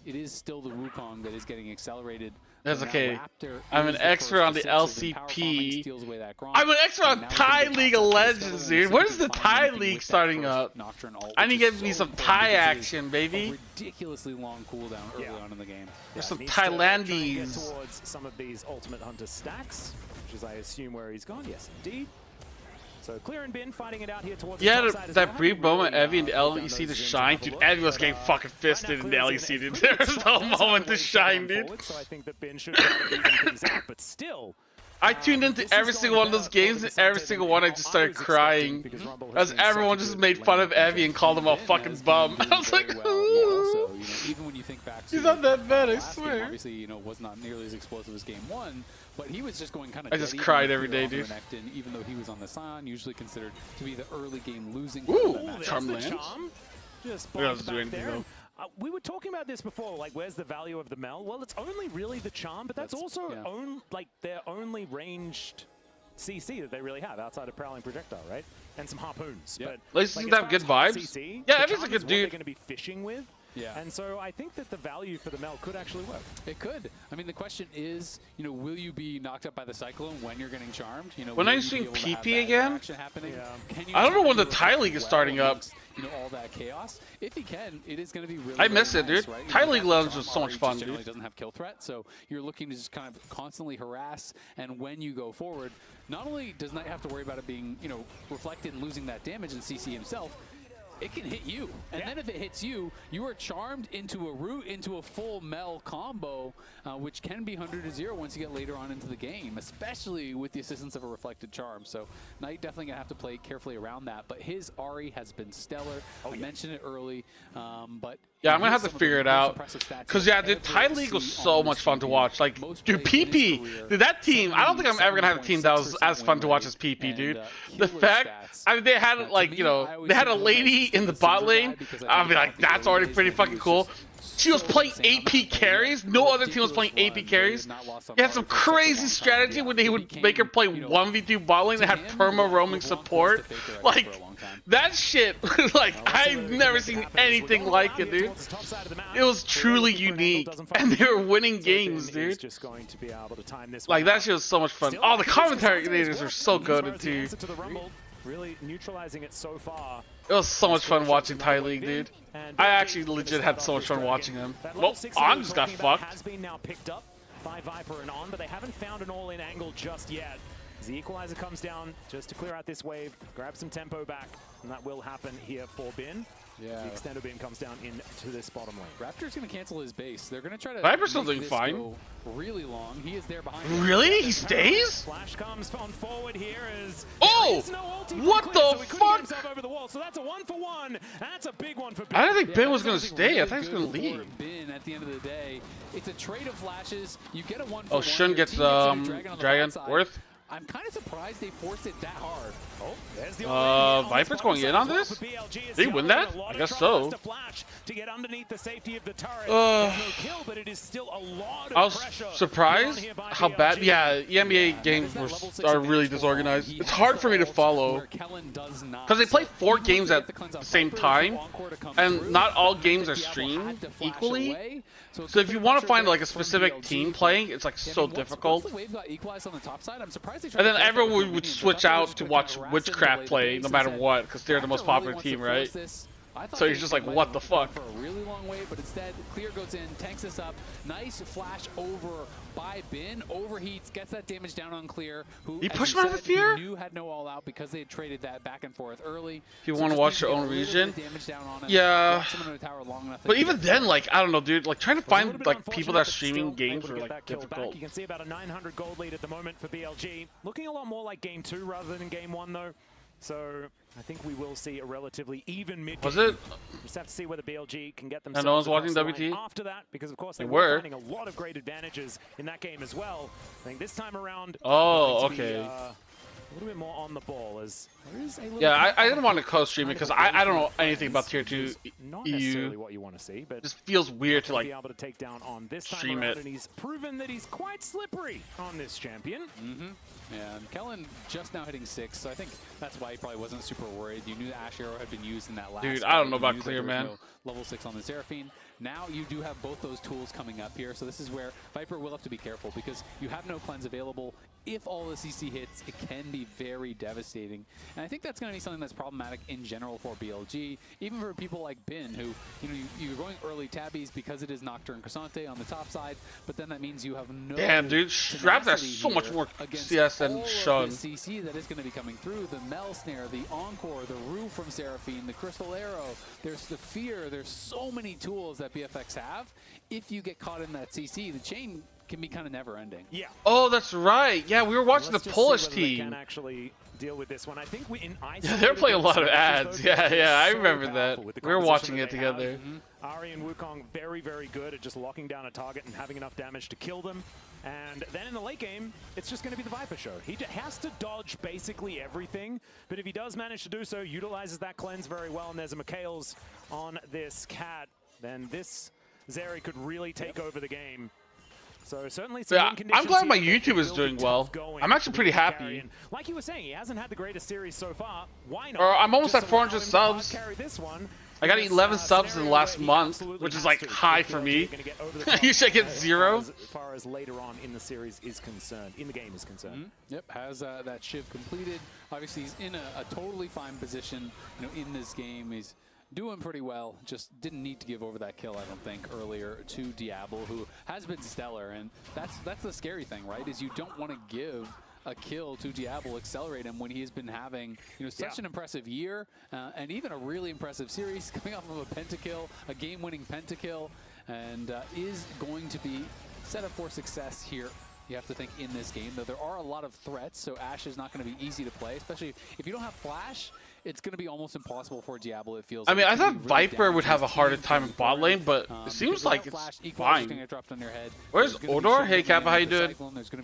It is still the Wukong that is getting accelerated. That's So now okay. Raptor I'm is an the expert first on the to essentially been power farming, LCP. steals away that Gronk. I'm an expert on And now we Thai can get League of top Legends, Legends, dude. so When we is can the find Thai anything League with that starting first up? Nocturne ult, I need to which get is me so some important Thai because it is action, a baby. ridiculously long cooldown early on in the game. There's some Needs to try and get Thailandese. towards some of these Ultimate Hunter stacks, which is, I assume, where he's gone. Yes, indeed. So Clear and Bin fighting it out here towards the Yeah, top side as that well. brief moment, Really, Evie and the put down LEC those to zooms shine, and have a dude. look. Evie was But, getting fucking fisted right in now the Clear's LEC, in a dude. pretty There good was spot. no That's moment how to they shine, run dude. forward, so I think that Bin should try to even things out, but still. I tuned into This is every going single one of those better for games, the and every Santos single than one I how just I started was expecting, crying. because Rumble has As been such everyone a just good made fun of lane. Evie and called him a Ben fucking has bum. been I was doing like, very well. Also, you know, even when you think back to he's not that bad, I last game, swear. obviously, you know, was not nearly as explosive as game 1, but he was just going kind of. I just cried every day, dude. Even though he was on the Sion, usually considered to be the early game losing. Ooh, part of that match. Charm There's the lands. charm. Just We don't bombs have to do back anything, there. though. We were talking about this before, like where's the value of the Mel? Well, it's only really the charm, but that's also yeah. like their only ranged CC that they really have outside of Prowling Projectile, right? And some harpoons. Yep. But At least like, doesn't as have far good as hard vibes. CC, Yeah, the Evie's a charm good is what they're dude. going to be fishing with. Yeah. And so I think that the value for the Mel could actually work. It could. I mean, the question is, you know, will you be knocked up by the Cyclone when you're getting charmed? You know, When will I you stream be able to have PP that again? interaction happening? Yeah. Can you I don't know time when the your Thai effect League is well starting up. amongst, you know, all that chaos. If he can, it is going to be really. I miss really it, nice, dude. right? Thai You know, League that Legends charm was so much already fun, just generally dude. doesn't have kill threat, so you're looking to just kind of constantly harass. And when you go forward, not only does Knight have to worry about it being, you know, reflected and losing that damage in CC himself, it can hit you. And then if it hits you, you are charmed into a root, into a full Mel combo, which can be 100-0 once you get later on into the game, especially with the assistance of a reflected charm. So Knight definitely going to have to play carefully around that. But his Ahri has been stellar. I mentioned it early, but yeah, I'm gonna have to figure it out. Cause yeah, dude, Thai League was so much fun to watch. Like, dude, PP, dude, that team. I don't think I'm ever gonna have a team that was as fun to watch as PP, dude. The fact, I mean, they had like, you know, they had a lady in the bot lane. I'll be like, that's already pretty fucking cool. She was playing AP carries. No other team was playing AP carries. He had some crazy strategy when they would make her play 1v2 bot lane that had perma roaming support. Like, that shit, like, I've never seen anything like it, dude. It was truly unique. And they were winning games, dude. Like, that shit was so much fun. Oh, the commentators are so good, too. Really neutralizing it so far. It was so much fun watching Thai League, dude. I actually legit had so much fun watching them. Well, On just got fucked. Has been now picked up by Viper and On, but they haven't found an all-in angle just yet. As the equalizer comes down just to clear out this wave, grab some tempo back, and that will happen here for Bin. Yeah. The extender beam comes down into this bottom lane. Raptor's going to cancel his base. They're going to try to Viper's still doing fine. Really long. He is there behind. Really? He stays? Flash comes on forward here as what the fuck? Over the wall. So that's a 1-for-1. That's a big one for Bin. I didn't think Bin was going to stay. I thought he was going to leave. Bin at the end of the day, it's a trade of flashes. You get a 1-for-1. Oh, Shun gets Dragon Worth. I'm kind of surprised they forced it that hard. Oh, there's the Viper's going in on this? Did he win that? I guess so. To get underneath the safety of the turret. No kill, but it is still a lot of I was surprised how bad. Yeah, EMEA games are really disorganized. It's hard for me to follow because they play 4 games at the same time, and not all games are streamed equally. So if you want to find like a specific team playing, it's like so difficult. And then everyone would switch out to watch Witchcraft play no matter what, because they're the most popular team, right? So he's just like, what the fuck? For a really long way, but instead, Clear goes in, tanks this up. Nice flash over by Bin, overheats, gets that damage down on Clear. Who he pushed him out of fear? He knew had no all out because they had traded that back and forth early. If you want to watch your own region, yeah. But even then, like, I don't know, dude. Like, trying to find like people that are streaming games are like difficult. You can see about a 900 gold lead at the moment for BLG. Looking a lot more like game 2 rather than game 1, though. So I think we will see a relatively even mid. Was it? Just have to see whether BLG can get themselves. And no one's watching WT after that, because of course they were finding a lot of great advantages in that game as well. I think this time around. Oh, okay. A little bit more on the ball as there is a little. Yeah, I didn't want to co-stream it because I don't know anything about Tier 2 Not EU. necessarily what you want to see, but it just feels weird to like be able to take down on this time stream around, it. and he's proven that he's quite slippery on this champion. Yeah, and Kellen just now hitting 6, so I think that's why he probably wasn't super worried. You knew the Ash Arrow had been used in that last. Dude, I don't know about Clear, man. No level 6 on the Seraphine. Now you do have both those tools coming up here, so this is where Viper will have to be careful because you have no cleanse available. If all the CC hits, it can be very devastating. And I think that's going to be something that's problematic in general for BLG, even for people like Bin, who, you know, you're going early tabbies because it is Nocturne Cassante on the top side, but then that means you have no. Damn, dude, Strap has so much more CS than Shun. CC that is going to be coming through, the Mel Snare, the Encore, the Roof from Seraphine, the Crystal Arrow, there's the Fear, there's so many tools that BFX have. If you get caught in that CC, the chain can be kind of never-ending. Yeah. Oh, that's right. Yeah, we were watching the Polish team. Can actually deal with this one. I think we in they're playing a lot of ads. Yeah, I remember that. We were watching it together. Ahri and Wukong very, very good at just locking down a target and having enough damage to kill them. And then in the late game, it's just going to be the Viper show. He has to dodge basically everything, but if he does manage to do so, utilizes that cleanse very well, and there's a Mikhail's on this cat, then this Zeri could really take over the game. So certainly some I'm glad my YouTube is doing well. I'm actually pretty happy. Like you were saying, he hasn't had the greatest series so far. Why not? Or I'm almost at 400 subs. This one. I got 11 subs in the last month, which is like high for me. Usually I get 0. As far as later on in the series is concerned, in the game is concerned. Yep, has that Shiv completed. Obviously he's in a totally fine position, you know, in this game. He's doing pretty well, just didn't need to give over that kill, I don't think, earlier to Diablo, who has been stellar. And that's the scary thing, right, is you don't want to give a kill to Diablo, accelerate him when he has been having, you know, such an impressive year and even a really impressive series, coming off of a pentakill, a game-winning pentakill, and is going to be set up for success here. You have to think in this game, though there are a lot of threats, so Ashe is not going to be easy to play, especially if you don't have Flash. It's going to be almost impossible for Diablo, it feels. I mean, like. I thought Viper would have a harder time in bot lane, but it seems like it's fine. Where's Odor? Hey, Kappa, how you doing?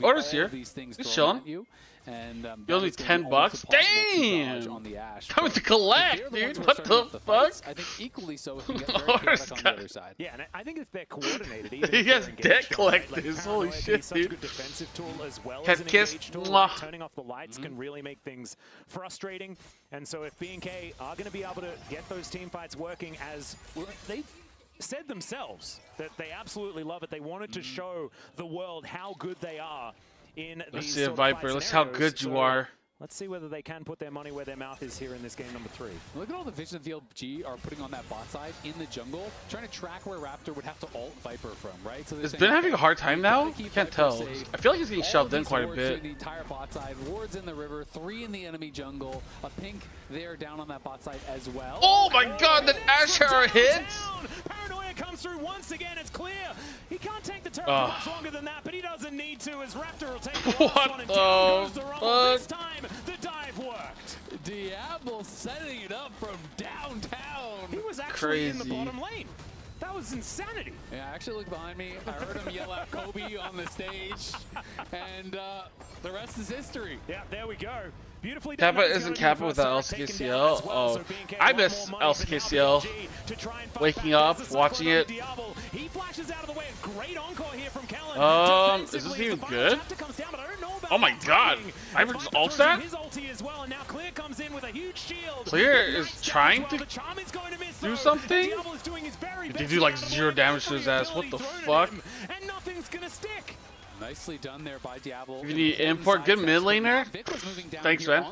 Odor's here. He's chilling. And you only $10? Damn! Coming to collect, dude. What the fuck? I think equally so if you get very chaotic on the other side. Yeah, and I think if they're coordinated, even he has debt collectors. Like, holy shit, such a dude. good defensive tool as well Head as an kiss. engage tool. Mwah. Turning off the lights can really make things frustrating. And so if BNK are going to be able to get those team fights working, as they've said themselves that they absolutely love it. They wanted to show the world how good they are in Let's these see a Viper. Let's see how good you are. Let's see whether they can put their money where their mouth is here in this game number 3. Look at all the vision BLG are putting on that bot side in the jungle, trying to track where Raptor would have to ult Viper from, right? So is Ben having a hard time now? I can't tell. I feel like he's getting shoved in quite a bit. The entire bot side, wards in the river, 3 in the enemy jungle, a pink there down on that bot side as well. Oh my god, that Asher hits! Paranoia comes through once again, it's clear. He can't take the turret for much longer than that, but he doesn't need to as Raptor will take the last one and down goes the Rumble. This time, the dive worked. Diablo setting it up from downtown. He was actually in the bottom lane. That was insanity. Yeah, I actually looked behind me. I heard him yell out Kobe on the stage. And the rest is history. Yeah, there we go. Beautifully done. Kappa isn't Kappa without LCKCL. Oh, I miss LCKCL. Waking up, watching it. He flashes out of the way. Great encore here from Kellen. Is this even good? Oh my god. Viper just ults that? Clear is trying to do something? Did he do like 0 damage to his ass? What the fuck? And nothing's gonna stick. Nicely done there by Diablo. You need import good mid laner? Thanks, man.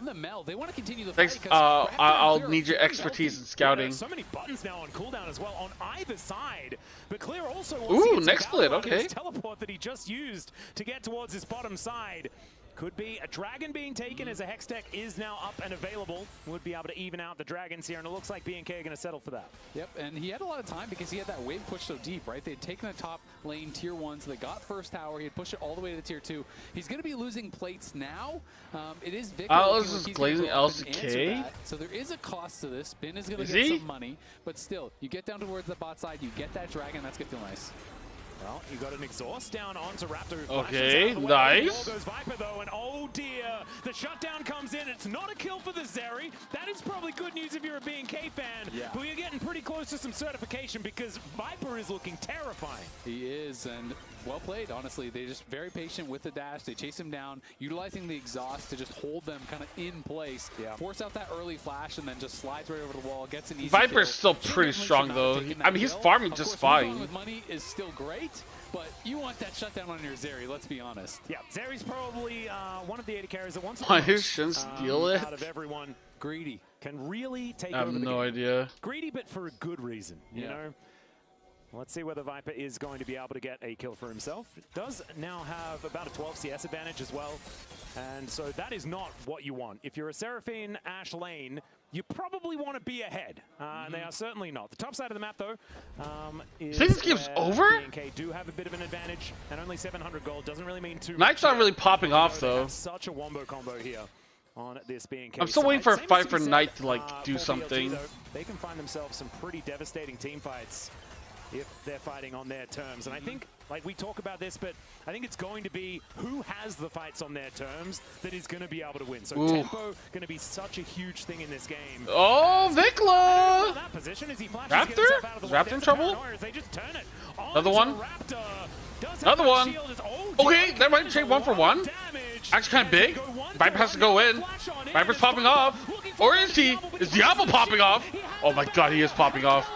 Thanks. I'll need your expertise in scouting. So many buttons now on cooldown as well on either side. But Clear also wants ooh, to get next split, okay. Teleport that he just used to get towards his bottom side. Could be a dragon being taken as a Hex Tech is now up and available. Would be able to even out the dragons here, and it looks like BNK are going to settle for that. Yep, and he had a lot of time because he had that wave push so deep, right? They had taken the top lane tier 1, so they got first tower. He had pushed it all the way to the tier 2. He's going to be losing plates now. It is Vic. This is glazing LCK. So there is a cost to this. Bin is going to get some money, but still, you get down towards the bot side, you get that dragon, that's going to feel nice. Well, you got an exhaust down onto Raptor. Okay, nice. Goes Viper though, and oh dear, the shutdown comes in. It's not a kill for the Zeri. That is probably good news if you're a BNK fan. Yeah. But you're getting pretty close to some certification because Viper is looking terrifying. He is, and well played, honestly. They're just very patient with the dash. They chase him down, utilizing the exhaust to just hold them kind of in place. Yeah. Force out that early flash, and then just slides right over the wall. Gets an easy Viper's kill. still pretty strong though. I mean, he's farming just fine. With money is still great. But you want that shutdown on your Zeri, let's be honest. Yeah, Zeri's probably one of the 80 carries that wants why shouldn't steal it? Out of everyone. Greedy can really take over the game. I have no idea. Greedy, but for a good reason, you know? Let's see whether Viper is going to be able to get a kill for himself. Does now have about a 12 CS advantage as well. And so that is not what you want. If you're a Seraphine Ashe lane, you probably want to be ahead. And they are certainly not. The top side of the map, though, is this game's over? BNK do have a bit of an advantage, and only 700 gold doesn't really mean too much. Knight's not really popping off, though. Such a wombo combo here on this BNK. I'm still waiting for a fight for Knight to, like, do something. BLG, they can find themselves some pretty devastating team fights if they're fighting on their terms. And I think, like, we talk about this, but I think it's going to be who has the fights on their terms that is going to be able to win. So tempo going to be such a huge thing in this game. Oh, Vikla! That position as he Raptor? Is Raptor in trouble? They just turn it another one? Another one! Okay, that might trade 1 for 1. Actually kind of big. Viper has to go in. Viper's popping off. Or is he? Is Diablo popping off? Oh my god, he is popping off.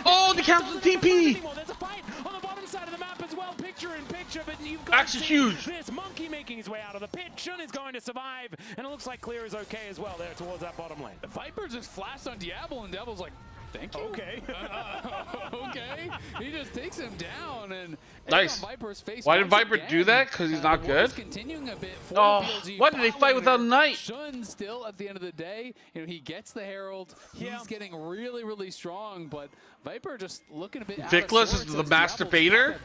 Oh, the cancel TP! There's a fight on the bottom side of the map as well, picture in picture, but you've got actually huge. This monkey making his way out of the pit. Shun is going to survive, and it looks like Clear is okay as well there towards that bottom lane. The Viper just flashed on Diablo, and Diablo's like, Thank you. Okay. Okay. He just takes him down and Nice. Viper's face Why did once Viper again. do that? Because he's not The war is good? continuing a bit for Oh, BLG why did they fight without Knight? Shun still at the end of the day, you know, he gets the Herald. Yeah. He's getting really, really strong, but Viper just looking a bit Vickless is the master baiter.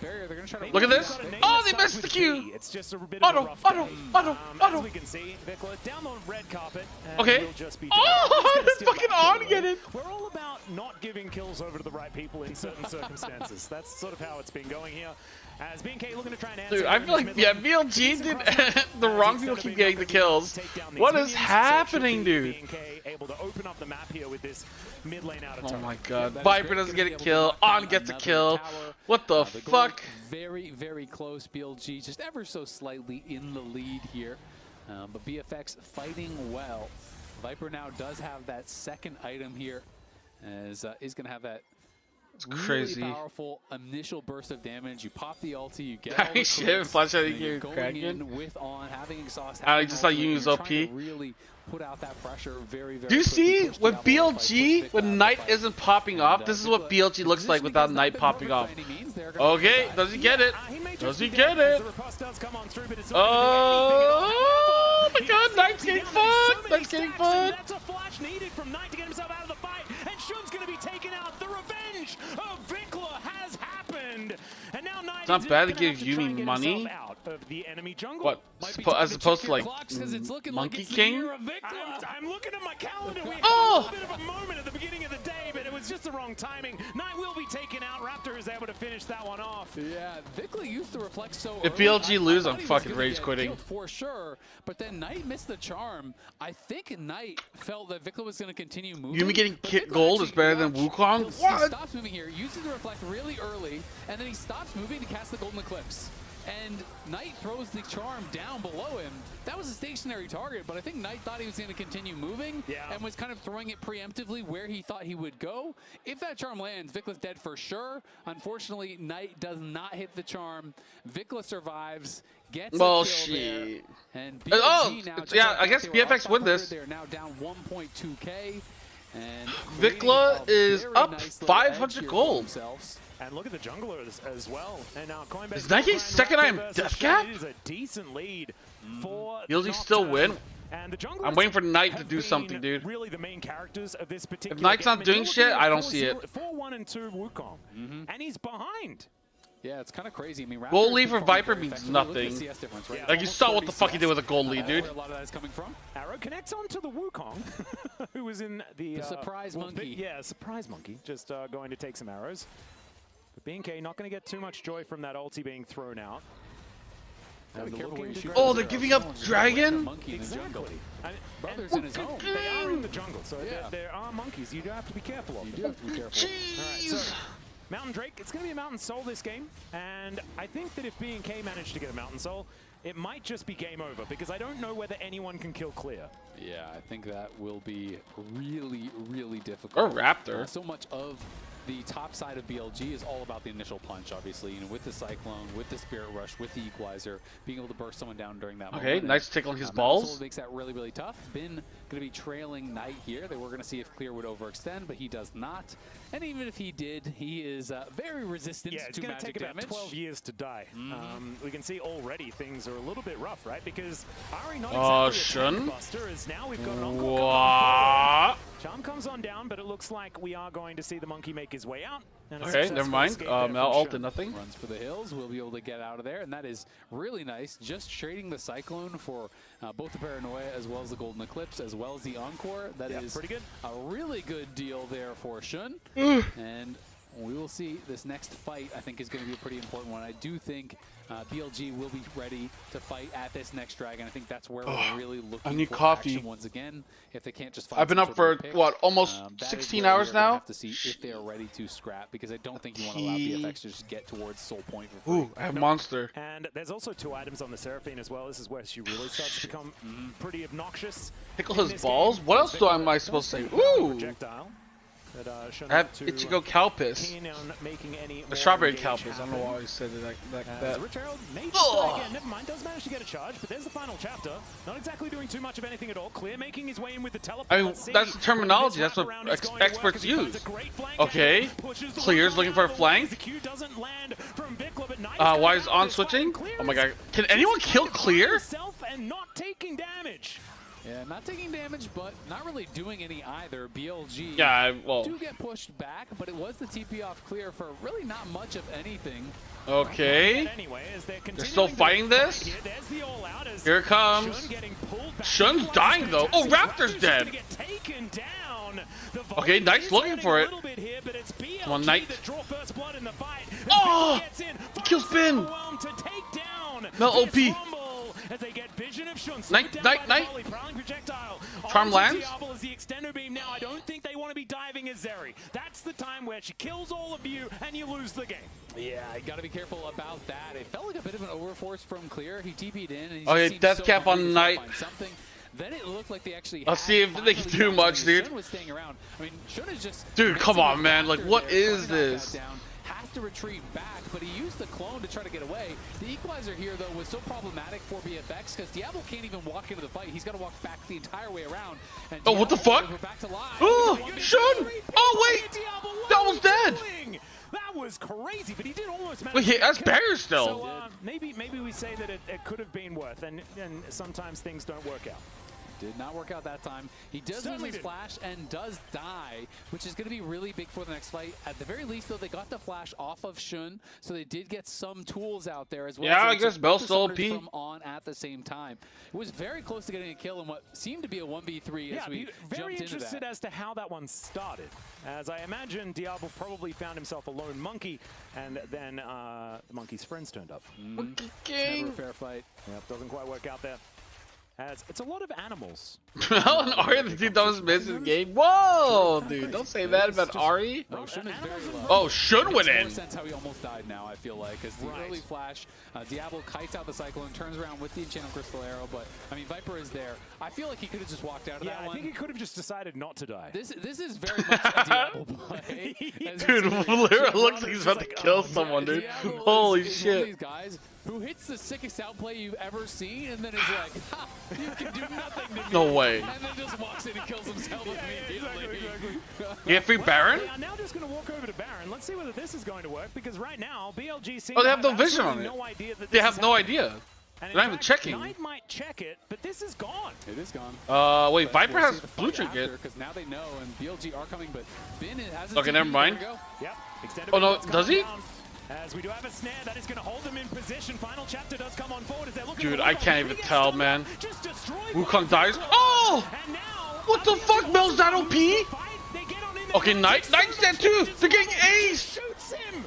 Look at this. Oh, they missed the Q. It's just a bit Auto, of a rough auto, game. auto. As we can see, Vickless down on red carpet. And Okay. will just be Oh, He's the gonna steal fucking that kill on get away. it. We're all about not giving kills over to the right people in certain circumstances. That's sort of how it's been going here. As BNK looking to try and answer. Dude, I feel like BLG did the wrong people keep getting the kills. What is happening, dude? BNK able to open up the map here with this mid lane out of Oh turret. my god. Viper doesn't get a kill. On gets a kill. What the fuck? Very, very close. BLG just ever so slightly in the lead here. But BFX fighting well. Viper now does have that second item here, as he's going to have that Crazy. really powerful initial burst of damage. You pop the ulti, you get I all the shit, crits, flash out and of you're here, going Kraken. in with on, having exhaust. I having just thought you ultimate, used you're OP. trying to really put out that pressure very, very Do you quickly, see push with Diablo to fight, push BLG, Vic when out of the Knight fight. isn't popping off, this is what BLG looks like without Knight popping off. Okay, does he get it? Does he get it? Oh my god, Knight's getting fucked! Knight's getting fucked! That's a flash needed from Knight to get himself out of the fight, and Shun's going to be taken out. The revenge of Vikla has happened, and now Knight It's not is bad to gonna give have to try Yumi and get money. himself out of the enemy jungle. What? Might be As time to opposed check to your like clocks, 'cause it's looking like Monkey it's the King? year of Vikla. I'm looking at my calendar. We had Oh! a bit of a moment at the beginning of the day, but it was just the wrong timing. Knight will be taken out. Raptor is able to finish that one off. Yeah, Vikla used to reflect so If early. BLG lose, I I'm thought he was fucking gonna rage get quitting. killed for sure, but then Knight missed the charm. I think Knight felt that Vikla was going to continue moving. Yumi getting but kit Vikla gold is actually better than watched. Wukong? He What? stops moving here, uses the reflect really early, and then he stops moving to cast the golden eclipse. And Knight throws the charm down below him. That was a stationary target, but I think Knight thought he was going to continue moving and was kind of throwing it preemptively where he thought he would go. If that charm lands, Vikla's dead for sure. Unfortunately, Knight does not hit the charm. Vikla survives, gets a kill there. And BLG now, just yeah, like I that, guess they were BFX up win 500, this. They're now down 1.2K. And Vikla is very up nice little 500 edge here for gold. themselves. And look at the junglers as well. And now Coinbase Is Nike second item death cap? It is a decent lead for BLG still win? And the junglers I'm waiting for Knight to have do been something, dude. Really the main characters of this particular If Knight's game. not doing And you're shit, looking I at don't see it. 4-1 and 2 Wukong. And he's behind. Yeah, it's kind of crazy. I mean, Gold Raptors lead for performing Viper very means effectively. Look at the nothing. CS difference, right? Like, you saw what the fuck he did with a gold lead, That's dude. where a lot of that is coming from. Arrow connects onto the Wukong, who was in the surprise monkey. Yeah, surprise monkey. Just going to take some arrows. But BNK not going to get too much joy from that ulti being thrown out. Gotta be careful where you shoot. Oh, they're giving up Dragon? Monkey in the jungle. And Brothers in his home. they are in the jungle, so Yeah. there are monkeys. You do have to be careful of You them. do have to be careful. All right, so Mountain Drake, it's going to be a Mountain Soul this game, and I think that if BNK managed to get a Mountain Soul, it might just be game over, because I don't know whether anyone can kill clear. Yeah, I think that will be really, really Or difficult. Raptor. So much of the top side of BLG is all about the initial punch, obviously. You know, with the Cyclone, with the Spirit Rush, with the Equalizer, being able to burst someone down during that moment. Okay, And, Knight's tickling his Mountain balls. Soul makes that really, really tough. Bin going to be trailing Knight here. They were going to see if Clear would overextend, but he does not. And even if he did, he is very resistant Yeah, it's to going to magic take about damage. 12 years to die. We can see already things are a little bit rough, right? Because Ari not Oh, exactly a tank Shun? buster, as now we've got an encore coming What? forward. Charm comes on down, but it looks like we are going to see the monkey make his way out. And a Okay, never successful mind. escape there Now from ult Shun. and nothing. Runs for the hills. We'll be able to get out of there, and that is really nice. Just trading the Cyclone for both the Paranoia as well as the Golden Eclipse as well as the Encore. That is pretty good. a really good deal there for Shun. And we will see. This next fight, I think, is going to be a pretty important one. I do think BLG will be ready to fight at this next Dragon. I think that's where we're really looking need for coffee. action once again. If they can't just find I've been some up sort of for, pick, what, almost that is 16 where hours we're gonna now? have to see if they are ready to scrap, because I don't think you want to allow BFX to just get towards Soul Point for free. Ooh, I have Monster. And there's also 2 items on the Seraphine as well. This is where she really starts to become pretty obnoxious. Tickle in his this balls? game. What else Vikla am I does supposed to say? take another Ooh! projectile. I have Ichigo Calpis. The strawberry Calpis. I don't know why I said it like that. Rich Herald may just again, never mind, does manage to get a charge, but there's the final chapter. Not exactly doing too much of anything at all. Clear making his way in with the teleport. I mean, that's the terminology. That's what experts use. Okay, Clear's looking for a flank. Why is on switching? Oh my god. Can anyone kill Clear? And not taking damage. Yeah, not taking damage, but not really doing any either. BLG do get pushed back, but it was the TP off Clear for really not much of anything. Okay. They're still fighting this? Here it comes. Shun's dying though. Oh, Raptor's dead. Okay, Knight's looking for it. Come on, Knight. Oh! He kills Finn. Mel OP. As they get vision of Shun. Knight. Charm lands. Now I don't think they want to be diving as Zeri. That's the time where she kills all of you and you lose the game. Yeah, you got to be careful about that. It felt like a bit of an overforce from Clear. He TP'd in. And okay, death cap on Knight. Then it looked like they actually. Let's see if they can do much, dude. Shun was staying around. I mean, Shun is just. Dude, come on, man. Like, what is this? Has to retreat back, but he used the clone to try to get away. The equalizer here, though, was so problematic for BFX because Diablo can't even walk into the fight. He's got to walk back the entire way around. And oh, what the fuck? Back to live. Oh, Shun! Oh, wait! That was dead! That was crazy, but he did almost manage. Wait, that's barrier still. So maybe we say that it could have been worth, and sometimes things don't work out. Did not work out that time. He does lose his flash and does die, which is going to be really big for the next fight. At the very least, though, they got the flash off of Shun, so they did get some tools out there as well. Yeah, I guess Bell's still OP. From on at the same time. It was very close to getting a kill in what seemed to be a 1v3 as we very jumped interested into that. as to how that one started. As I imagine, Diablo probably found himself a lone monkey, and then the monkey's friends turned up. Monkey King. Never a fair fight. Yep, doesn't quite work out there. As it's a lot of animals. Alan Ari, the team that was missing the game. Whoa, dude, don't say that about Ari. No, Shun is very low. Oh, Shun went in. Makes more sense how he almost died now, I feel like. As the early flash, Diablo kites out the Cyclone, turns around with the Enchanted Crystal Arrow, but, I mean, Viper is there. I feel like he could have just walked out of that one. I think he could have just decided not to die. This is very much a Diablo play. Dude, literally looks like he's about to kill someone, dude. Holy shit. One of these guys who hits the sickest outplay you've ever seen, and then is like, ha, you can do nothing to me. No way. And then just walks in and kills himself immediately. You get free Baron? They are now just going to walk over to Baron. Let's see whether this is going to work, because right now, BLG seems they have no vision on it. They have no idea. They're not even checking. Knight might check it, but this is gone. It is gone. Wait, Viper has blue trinket. Because now they know, and BLG are coming, but Bin hasn't. Okay, never mind. Yep. Oh no, does he? As we do have a snare that is going to hold them in position. Final chapter does come on forward as they're looking. Dude, I can't even tell, man. Wukong dies. Oh! What the fuck? Mel's that OP? Okay, Knight's dead too. They're getting ace. Shoots him.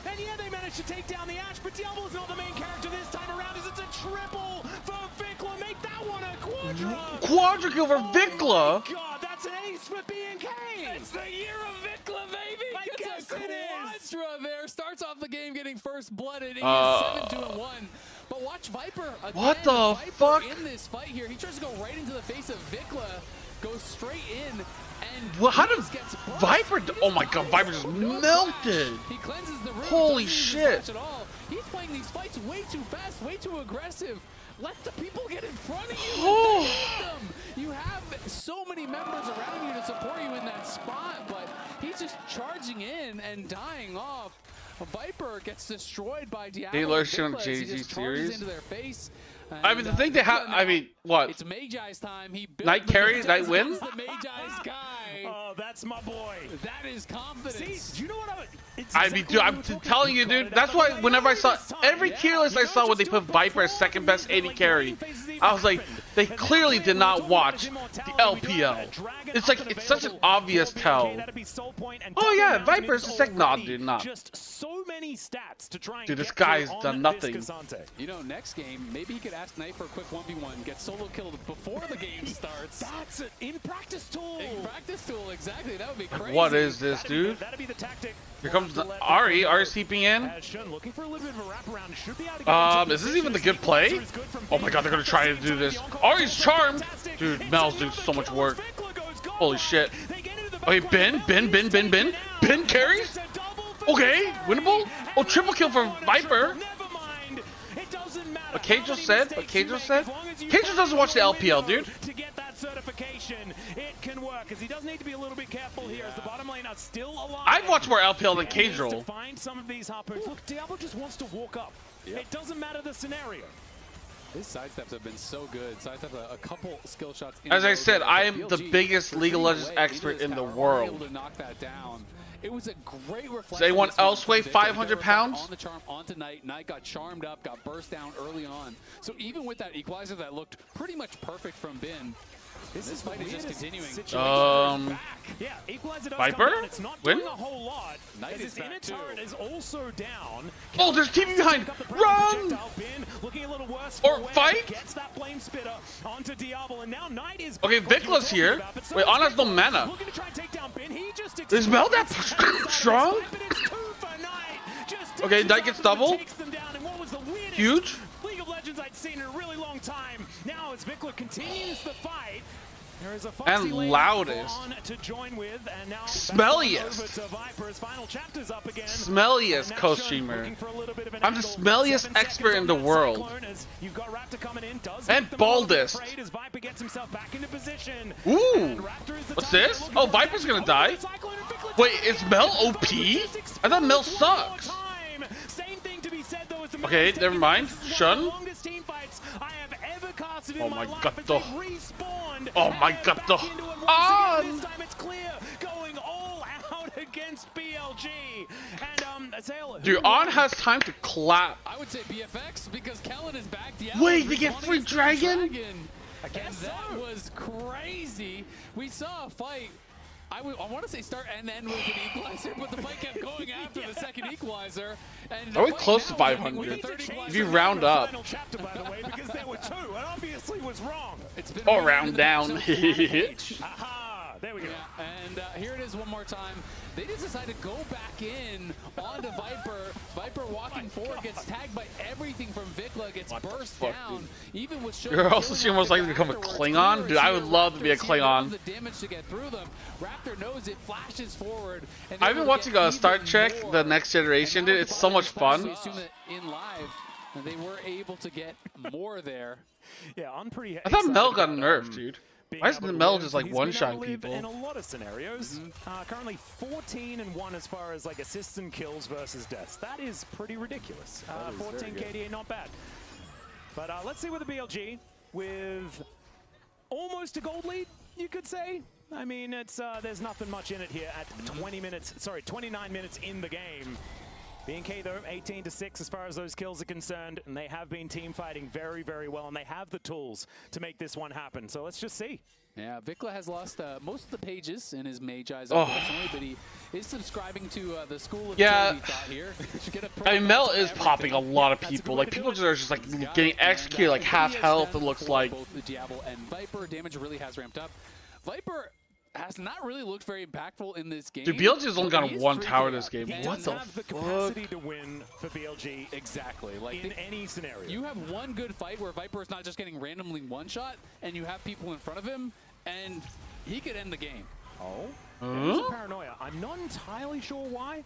And yeah, they managed to take down the Ash, but Diablo is not the main character this time around. As it's a triple for Vikla. Make that one a quadra. Quadra kill for Vikla. God, that's an ace for B&K. It's the year of Vikla, baby. I guess it is. Quadra there starts off the game getting first blooded. He is 7-2-1. But watch Viper again. What the Viper fuck? In this fight here, he tries to go right into the face of Vikla, goes straight in, and well, how did Viper? Oh my god, Viper just melted. He cleanses the room. Holy shit! At all. He's playing these fights way too fast, way too aggressive. Let the people get in front of you. Them. You have so many members around you to support you in that spot, but he's just charging in and dying off. Viper gets destroyed by Diablo. Taylor shown JG he just series. Into their face. I mean, the thing they have. I mean, what? It's Magi's time. He Knight carries, Knight wins. The Magi's guy. Oh, that's my boy. That is confidence. See, do you know what I mean, dude, I'm telling you, dude. That's why whenever I saw every tier list I saw when they put Viper as second best AD carry, I was like, they clearly did not watch the LPL. It's like it's such an obvious tell. Oh yeah, Viper's second. Nah, dude, not. Just so many stats to try and dude, this guy's done nothing. You know, next game, maybe he could ask Knight for a quick 1v1, get solo killed before the game starts. That's an in-practice tool. In-practice tool, exactly. That would be crazy. What is this, dude? That'd be the tactic. Here comes the Ari. Ari's seeping in. Looking for a little bit of a wraparound. Should be able to get is this even the good play? Oh my god, they're gonna try to do this. Ari's charmed. Dude, Mel's doing so much work. Holy shit. They get into the Okay, Ben carries. Okay, winnable. Oh, triple kill for Viper. But Keijo said, Keijo doesn't watch the LPL, dude. To get that certification, it can work, because he does need to be a little bit careful here, as the bottom lane are still alive. I've watched more LPL than Keijo. To find some of these harpoons. Look, Diablo just wants to walk up. Yep. It doesn't matter the scenario. His sidesteps have been so good. Sidestep a couple skill shots. As I said, I am the biggest League of Legends expert in the world. Able to knock that down. It was a great reflection. Does anyone else weigh 500 pounds? On the charm onto Knight. Knight got charmed up, got burst down early on. So even with that equalizer that looked pretty much perfect from Bin, this fight is just continuing. Yeah, equalizer does Viper? come down. It's not Win? doing a whole lot. Knight is His inner turret is also down. Oh, there's TV behind. Run! Bin looking a little worse Or for fight? Gets that flame spitter onto Diablo, and now Knight is Okay, Vicla's here. Wait, Ana's no mana. looking to try and take down Bin. He just Is Mel that strong? Okay, Knight gets double. Huge. League of Legends I'd seen in a really long time. Now as Vikla continues the fight, there is a And loudest. to join with, and now Smelliest. over to Viper's final chapters up again. Smelliest co-streamer. I'm the smelliest expert in the world. You've got Raptor coming in, And baldest. as Viper gets himself back into position. Ooh. What's this? Oh, Viper's gonna die. Wait, is Mel OP? I thought Mel sucks. Same thing to be said though as the Okay, never mind. Shun. longest team fights I have ever casted Oh in my life god, as the. they've respawned Oh my and god, back the. into it once again. This On. time it's clear, going all out against BLG. And Zale, Dude, On has time to clap. I would say BFX because Kellen is back. Wait, they get free dragon? I guess That was crazy. We saw a fight. I want to say start and end with an equalizer, but the fight kept going after the second equalizer. And Are we close to 500? If you round up. final chapter, by the way, because there were two, and obviously was wrong. It's been Or round down. Aha, there we go. Yeah, and here it is one more time. They just decided to go back in onto Viper. Viper walking forward, gets tagged by everything from Vikla, gets burst down. Even with You're also seeing most likely to become a Klingon? Dude, I would love to be a Klingon. The damage to get through them. Raptor knows it, flashes forward. And I've been watching Star Trek, The Next Generation, dude. It's so much fun. In live, and they were able to get more there. Yeah, I'm pretty. I thought Mel got nerfed, dude. Why isn't Mel just like one-shot people? In a lot of scenarios, currently 14-1 as far as like assists and kills versus deaths. That is pretty ridiculous. 14 KDA, not bad. But let's see with the BLG with almost a gold lead, you could say. I mean, it's there's nothing much in it here at 29 minutes in the game. BNK though, 18-6 as far as those kills are concerned, and they have been team fighting very, very well, and they have the tools to make this one happen. So let's just see. Yeah, Vikla has lost most of the pages in his Mage Eyes, unfortunately, but he is subscribing to the school of Joey thought here. I mean, Mel is popping a lot of people. Like, people are just like getting executed like half health, it looks like. Both the Diablo and Viper, damage really has ramped up. Viper has not really looked very impactful in this game. Dude, BLG's only got one tower this game. He What does the have the fuck? capacity to win for BLG Exactly. Like in any scenario. You have one good fight where Viper is not just getting randomly one-shot, and you have people in front of him, and he could end the game. Oh? There's a paranoia. I'm not entirely sure why.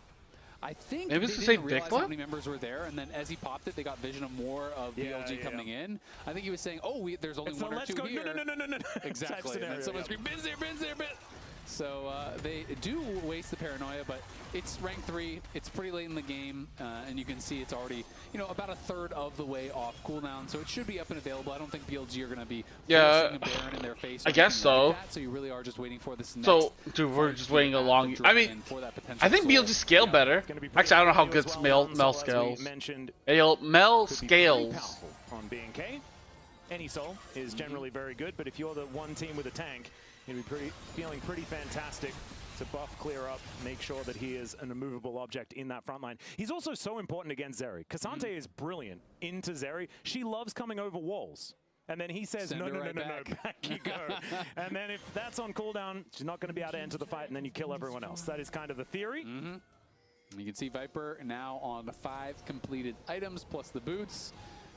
I think maybe they it's the didn't same realize Vikla? how many members were there, and then as he popped it, they got vision of more of BLG coming in. I think he was saying, "Oh, there's only one or two here." No. Exactly. And then someone screamed, "Bin's there, Bin's there, Bin!" So they do waste the paranoia, but it's rank 3. It's pretty late in the game, and you can see it's already, about a third of the way off cooldown. So it should be up and available. I don't think BLG are going to be forcing a Baron in their face. I guess so. Like that, so you really are just waiting for this next. So, dude, we're just waiting along. I mean, I think BLG scale better. Actually, I don't know how good Mel scales. Hey, Mel scales. On BNK, any soul is generally very good, but if you're the one team with a tank, you'll be feeling pretty fantastic to buff, clear up, make sure that he is an immovable object in that front line. He's also so important against Zeri. Cassante is brilliant into Zeri. She loves coming over walls. And then he says, no, back you go. And then if that's on cooldown, she's not going to be able to enter the fight, and then you kill everyone else. That is kind of the theory. You can see Viper now on 5 completed items plus the boots.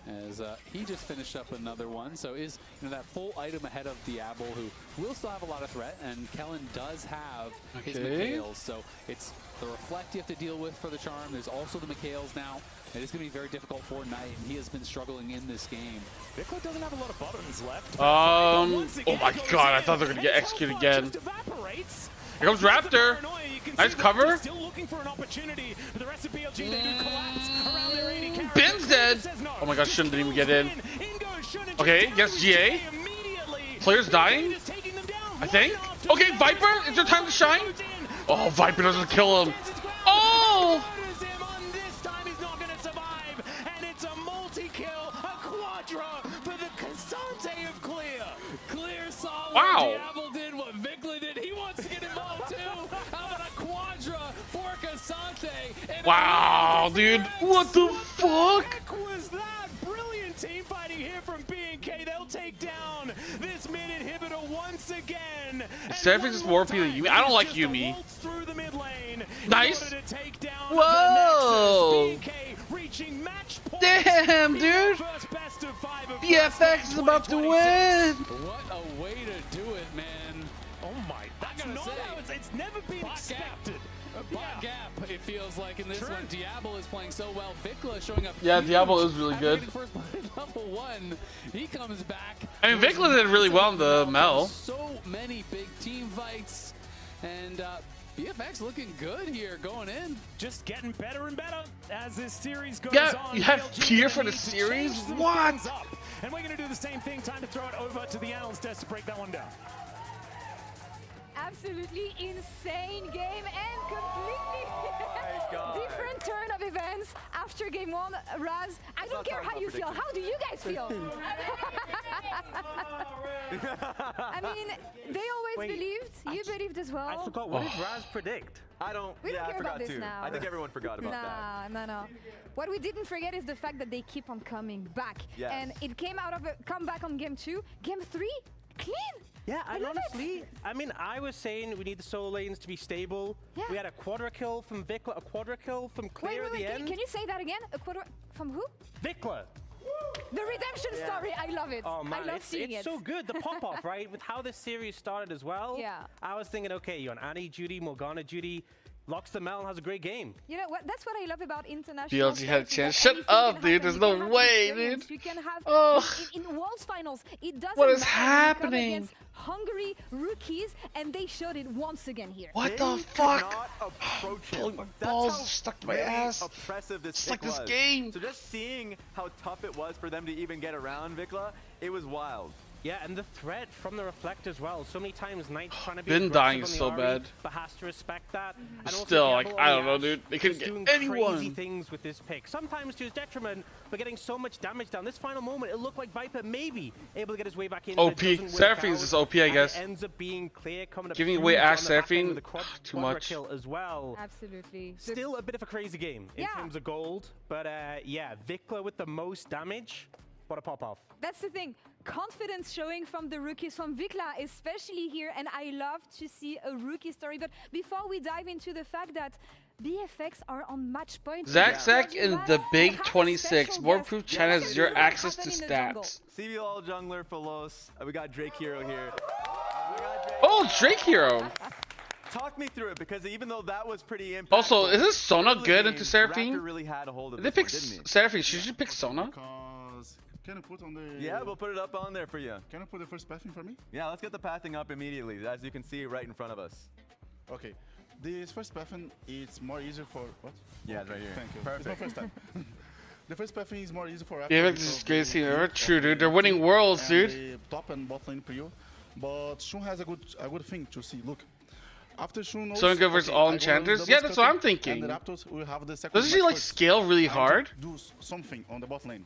as he just finished up another one. So is that full item ahead of Diablo, who will still have a lot of threat, and Kellen does have his Mikhails. So it's the Reflect you have to deal with for the Charm. There's also the Mikhails now. It is going to be very difficult for Knight, and he has been struggling in this game. Vikla doesn't have a lot of buttons left. Oh my god, I thought they were going to get executed again. Here comes Raptor. Nice cover. Still looking for an opportunity for the rest of BLG. They do collapse around their 80 carries. Ben's dead. Oh my god, shouldn't even get in. Okay, yes, GA. Player's dying, I think. Okay, Viper, it's your time to shine. Oh, Viper doesn't kill him. Oh! This time he's not going to survive, and it's a multi-kill, a quadra for the Cassante of Clear. Clear saw Wow. what Diablo did, what Vikla did. He wants to get involved too. How about a quadra for Cassante? Wow, dude. What the fuck? What was that? Brilliant team fighting here from B&K. They'll take down this mid-inhibitor once again. Seraphine is more OP than Yumi. I don't like Yumi. Through the mid lane. Nice. Whoa. Damn, dude. BFX is about to win. What a way to do it, man. Oh my, that's not how it's never been expected. Bot gap, it feels like in this one. Diablo is playing so well. Vikla showing up. Yeah, Diablo is really good. First level 1, he comes back. I mean, Vikla did really well in the Mel. So many big team fights, and BFX looking good here going in. Just getting better and better as this series goes on. You have tier for the series? What? And we're going to do the same thing. Time to throw it over to the analyst desk to break that one down. Absolutely insane game and completely different turn of events after game 1. Raz, I don't care how you feel. How do you guys feel? I mean, they always believed. You believed as well. I forgot. What did Raz predict? I don't. We don't I care forgot about this too. now. I think everyone forgot about that. No. What we didn't forget is the fact that they keep on coming back. Yes. And it came out of a comeback on game 2. Game 3, clean. Yeah, I and love honestly, I mean, I was saying we need the solo lanes to be stable. Yeah. We had a quadra kill from Vikla, a quadra kill from Clear at the end. Can you say that again? A quarter from who? Vikla. The redemption story, I love it. Oh man, I love seeing it's it. so good. The pop-off, right? With how this series started as well. Yeah. I was thinking, okay, you're on Annie duty, Morgana duty, locks the Mel, has a great game. You know what? That's what I love about international. BLG had a chance. Shut up, dude. There's no way, dude. You can have in Worlds Finals. It doesn't What is matter. happening? You come against Hungary rookies, and they showed it once again here. What the fuck? Pulling balls stuck to my ass. Oppressive this It's like this was. game. So just seeing how tough it was for them to even get around Vikla, it was wild. Yeah, and the threat from the Reflect as well. So many times Knight's trying to be Been dying aggressive so on the Ahri, bad. but has to respect that. And also Still, like, Diablo I on don't the know, Ashe dude. They couldn't is get doing anyone. crazy things with this pick. Sometimes to his detriment, but getting so much damage down. This final moment, it looked like Viper maybe able to get his way back in. but it OP. doesn't work Seraphine's out, is OP, I and guess. It ends up being Clear coming up Giving huge away on Ashe the back end Seraphine, with the too quadra much. kill as well. Absolutely. Still a bit of a crazy game in terms of gold, but yeah, Vikla with the most damage. What a pop-off. That's the thing. Confidence showing from the rookies, from Vikla especially here, and I love to see a rookie story. But before we dive into the fact that BFX are on match point. Zack in the Big 26. More proof China has your access to stats. CV all jungler for Los. We got Drake Hero here. Oh, Drake Hero. Talk me through it, because even though that was pretty impactful. Also, is this Sona good into Seraphine? Raptor really had a hold of They this pick one, didn't he? Seraphine. Should you pick Sona? Because can you put on the? Yeah, we'll put it up on there for you. Can you put the first pathing for me? Yeah, let's get the pathing up immediately, as you can see right in front of us. Okay. This first pathing is more easier for what? Yeah, it's right here. Thank you. Perfect. It's my first time. The first pathing is more easy for. BFX is great to see. They're true, dude. They're winning worlds, dude. The top and bot lane for you, but Shun has a good thing to see. Look. After Shun knows, Sona good versus all enchanters? Yeah, that's what I'm thinking. And the Raptors will have the second. Doesn't she like scale really hard? Do something on the bot lane.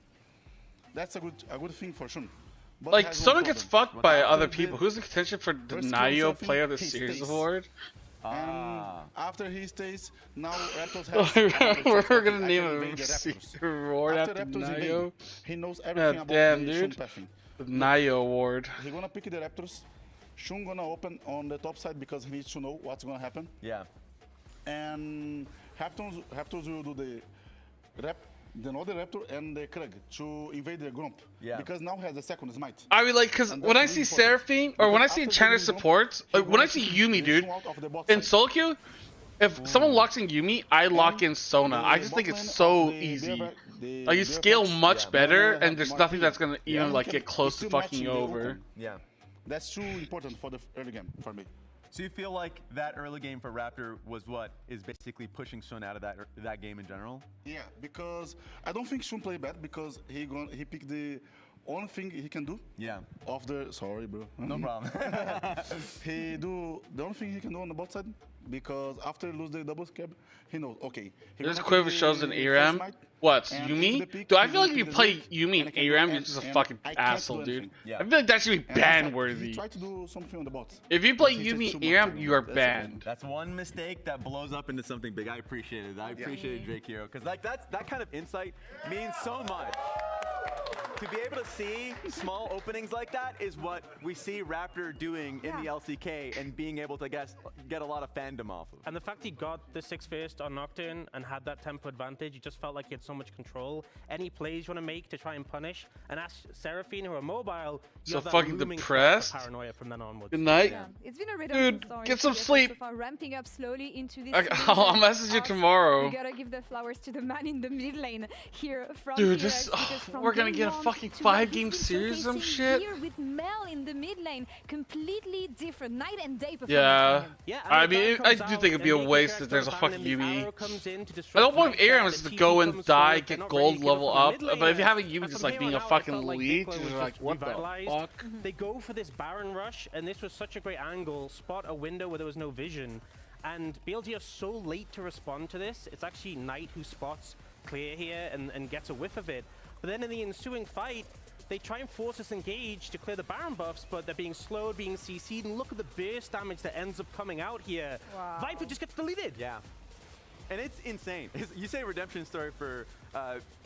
That's a good thing for Shun. But Like, Sona gets fucked by other people. Who's in contention for the Nio Player of the Series award? And after he stays, now Raptors has. We're gonna name a award after Nio. He knows everything about damn, the Shun dude. pathing. The Nio award. He's gonna pick the Raptors. Shun gonna open on the top side because he needs to know what's gonna happen. Yeah. And Raptors will do the the Northern Raptor and the Krug to invade the group. Yeah. Because now has a second smite. I mean, like, because when I see Seraphine, or when I see Enchanter supports, like, when I see Yuumi, dude, in solo queue, if someone locks in Yuumi, I lock in Sona. I just think it's so easy. Like, you scale much better, and there's nothing that's gonna even, like, get close to fucking you over. Yeah. That's too important for the early game for me. So you feel like that early game for Raptor was what is basically pushing Shun out of that game in general? Yeah, because I don't think Shun play bad because he picked the only thing he can do. Yeah. Of the sorry, bro. No problem. He do the only thing he can do on the bot side because after he lose the double scab, he knows okay. This quiver shows an ARAM. What, Yuumi? Dude, I feel like if you play Yuumi in ARAM, you're just a fucking asshole, dude. Yeah. I feel like that should be ban-worthy. Try to do something on the bot. If you play Yuumi in ARAM, you are banned. That's one mistake that blows up into something big. I appreciate it. I appreciate it, Drake Hero, because like that kind of insight means so much. To be able to see small openings like that is what we see Raptor doing in the LCK and being able to, I guess, get a lot of fandom off of. And the fact he got the 6 first on Nocturne and had that tempo advantage, he just felt like he had so much control. Any plays you want to make to try and punish, and as Seraphine, who are mobile, you So have that fucking looming depressed. paranoia from then onwards. Good night. Yeah. It's been a redemption Dude, story get some for BFX sleep. so far, ramping up slowly into this. I'll message you tomorrow. We gotta give the flowers to the man in the mid lane here from Dude, TRX, this because we're gonna game get a one fucking to what 5-game he's been series, some showcasing shit. Here with Mel in the mid lane, completely different night and day performance. Yeah. from him. Yeah, I and the mean, Baron I comes do out, think it'd be a and waste Naked if there's a X fucking goes down, and the Yuumi. arrow comes in to The disrupt whole point of Nightfall, ARAM and is the to TP go and comes die, forward, they're get not gold, ready to give level up up. the mid But if you lane. have a And Yuumi from just like here being on a out, I fucking felt like leech, Nicola you're was like, just what the revitalized. fuck? They go for this Baron rush, and this was such a great angle, spot a window where there was no vision. And BLG are so late to respond to this. It's actually Knight who spots clear here and gets a whiff of it. But then in the ensuing fight, they try and force us engage to clear the Baron buffs, but they're being slowed, being CC'd, and look at the burst damage that ends up coming out here. Wow. Viper just gets deleted. Yeah. And it's insane. You say redemption story for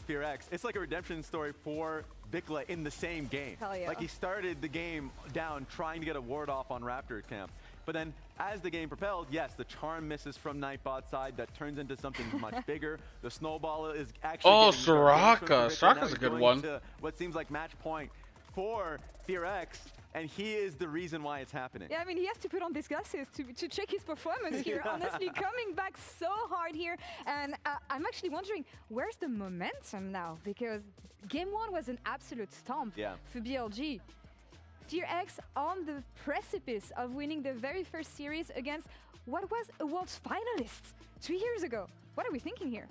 FearX. It's like a redemption story for Bikla in the same game. Hell yeah. Like he started the game down trying to get a ward off on Raptor camp. But then as the game propelled, yes, the charm misses from Nightbot side. That turns into something much bigger. The snowball is actually getting Soraka. Soraka's Soraka's a good one. What seems like match point for FearX. And he is the reason why it's happening. Yeah, I mean, he has to put on these glasses to check his performance here. Honestly, coming back so hard here. And I'm actually wondering, where's the momentum now? Because game one was an absolute stomp for BLG. FearX on the precipice of winning the very first series against what was a world's finalist 2 years ago. What are we thinking here?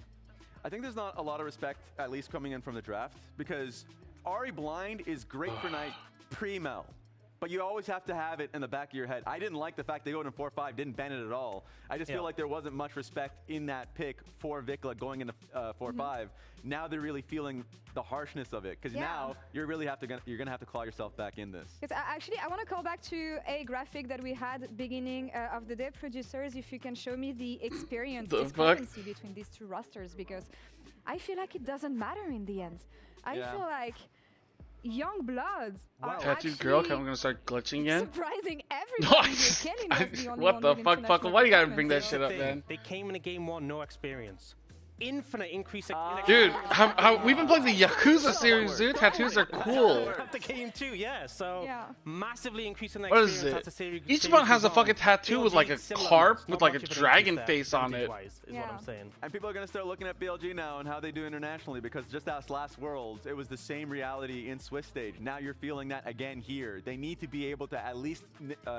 I think there's not a lot of respect, at least coming in from the draft, because Ari Blind is great for Knight pre-Mel. But you always have to have it in the back of your head. I didn't like the fact they go in 4-5, didn't ban it at all. I just feel like there wasn't much respect in that pick for Vikla going into 4-5. Now they're really feeling the harshness of it, because now you're gonna have to claw yourself back in this. Actually, I want to call back to a graphic that we had beginning of the day. Producers, if you can show me the experience discrepancy between these two rosters, because I feel like it doesn't matter in the end. I feel like young bloods are Tattooed girl, I'm gonna start glitching again. Surprising everybody. What the fuck, fuck? Why do you gotta bring that shit up, man? They came into game one, no experience. Infinite increase in dude, we've been playing the Yakuza series, dude. Tattoos are cool. After game two, so massively increasing that what is experience. it? As the series Each one has a fucking tattoo BLG with like a similar, carp not with like a much of an dragon increase there, face on it. percentage-wise, is what I'm saying. And people are going to start looking at BLG now and how they do internationally, because just as last Worlds, it was the same reality in Swiss stage. Now you're feeling that again here. They need to be able to at least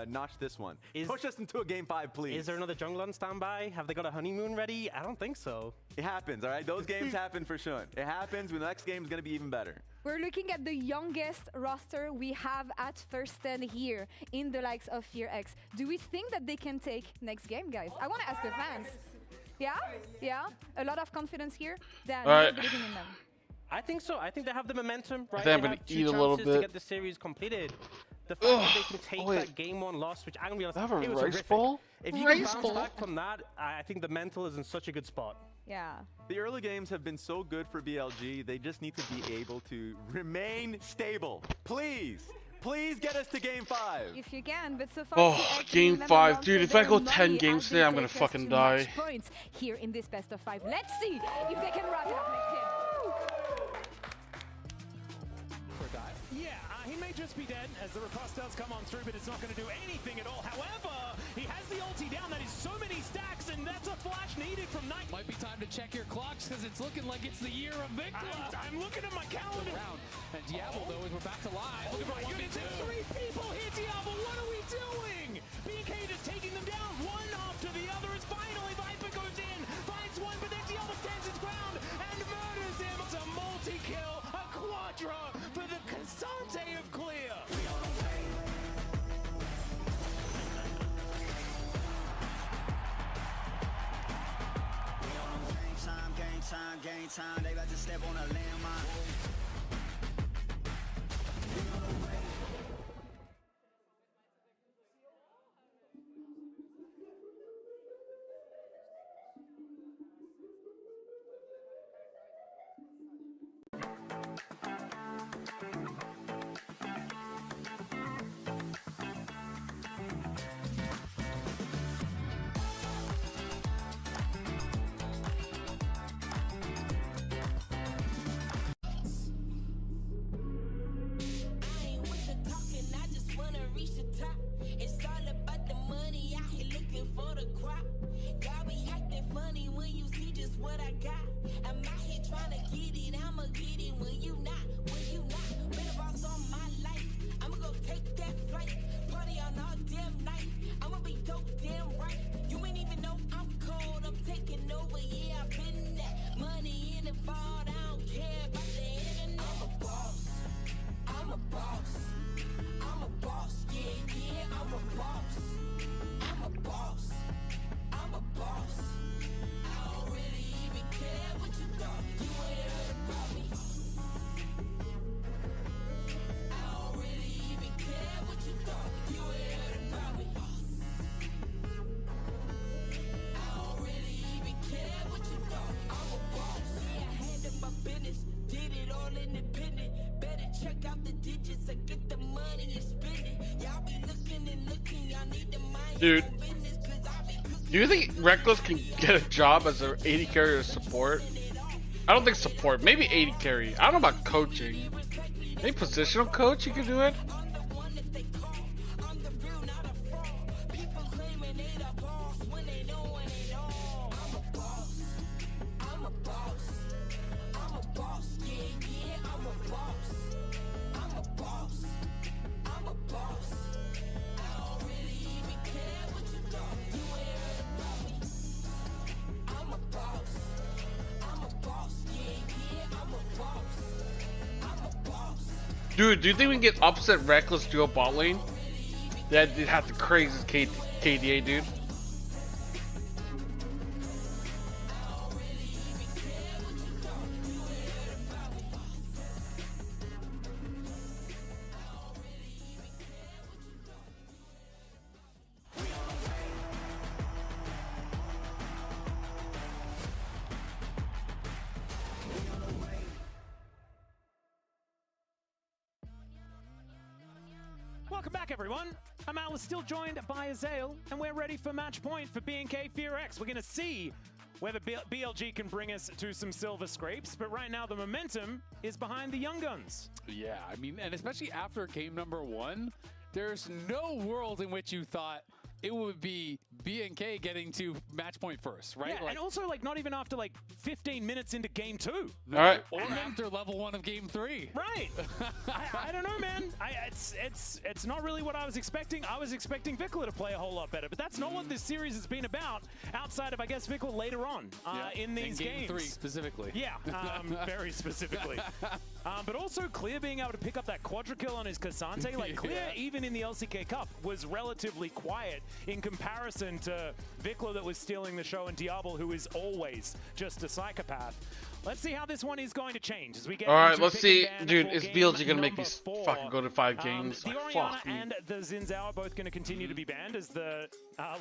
notch this one. Push us into a game 5, please. Is there another jungler on standby? Have they got a honeymoon ready? I don't think so. It happens, all right? Those games happen for sure. It happens. The next game is going to be even better. We're looking at the youngest roster we have at first stand here in the likes of FearX. Do we think that they can take next game, guys? I want to ask the fans. Yeah? Yeah? A lot of confidence here. They're believing in them. I think so. I think they have the momentum, right? I think I'm they gonna have eat a 2 little chances bit. to get the series completed. The fact that they can take that game 1 loss, which I'm gonna be honest, I have a it was rice horrific. bowl? If you can bounce back from that, I think the mental is in such a good spot. Yeah. The early games have been so good for BLG. They just need to be able to remain stable. Please. Please get us to game 5. If you can, but so far. Oh, game 5. Dude, if I go 10 games today, I'm gonna fucking die. Points here in this best of 5. Let's see if they can wrap it up next game. just be dead as the riposte does come on through, but it's not going to do anything at all. However, he has the ulti down. That is so many stacks, and that's a flash needed from Knight. Might be time to check your clocks because it's looking like it's the year of Victor. I'm looking at my calendar. And Diablo, though, as we're back to live. Oh my goodness, there's 3 people here, Diablo. What are we doing? BK just taking them down one after the other as finally Viper goes in, finds one, but then Diablo stands his ground and murders him. It's a multi-kill, a quadra for the Cassante of Clear. Game time, they about to step on a landmine. Dude, do you think Reckless can get a job as an 80 carry or support? I don't think support, maybe 80 carry. I don't know about coaching. Maybe positional coach, you can do it? Dude, do you think we can get upset Reckless duo bot lane? That'd have the craziest KDA, dude. Welcome back, everyone. I'm Alice, still joined by Azael, and we're ready for match point for BNK Fear X. We're going to see whether BLG can bring us to some silver scrapes, but right now the momentum is behind the Young Guns. Yeah, I mean, and especially after game number 1, there's no world in which you thought it would be BNK getting to match point first, right? Yeah, and also like not even after like 15 minutes into game 2. All right. Or after level 1 of game 3. Right. I don't know, man. It's not really what I was expecting. I was expecting Vikla to play a whole lot better, but that's not what this series has been about. Outside of, I guess, Vikla later on in these game games. 3 specifically. Yeah, very specifically. But also Clear being able to pick up that quadra kill on his Cassante. Like Clear, even in the LCK Cup, was relatively quiet in comparison to Vikla that was stealing the show and Diablo, who is always just a psychopath. Let's see how this one is going to change as we get. All right, let's see, dude. Is BLG gonna make me fucking go to 5 games? The Orianna and the Xin Zhao are both going to continue to be banned. As the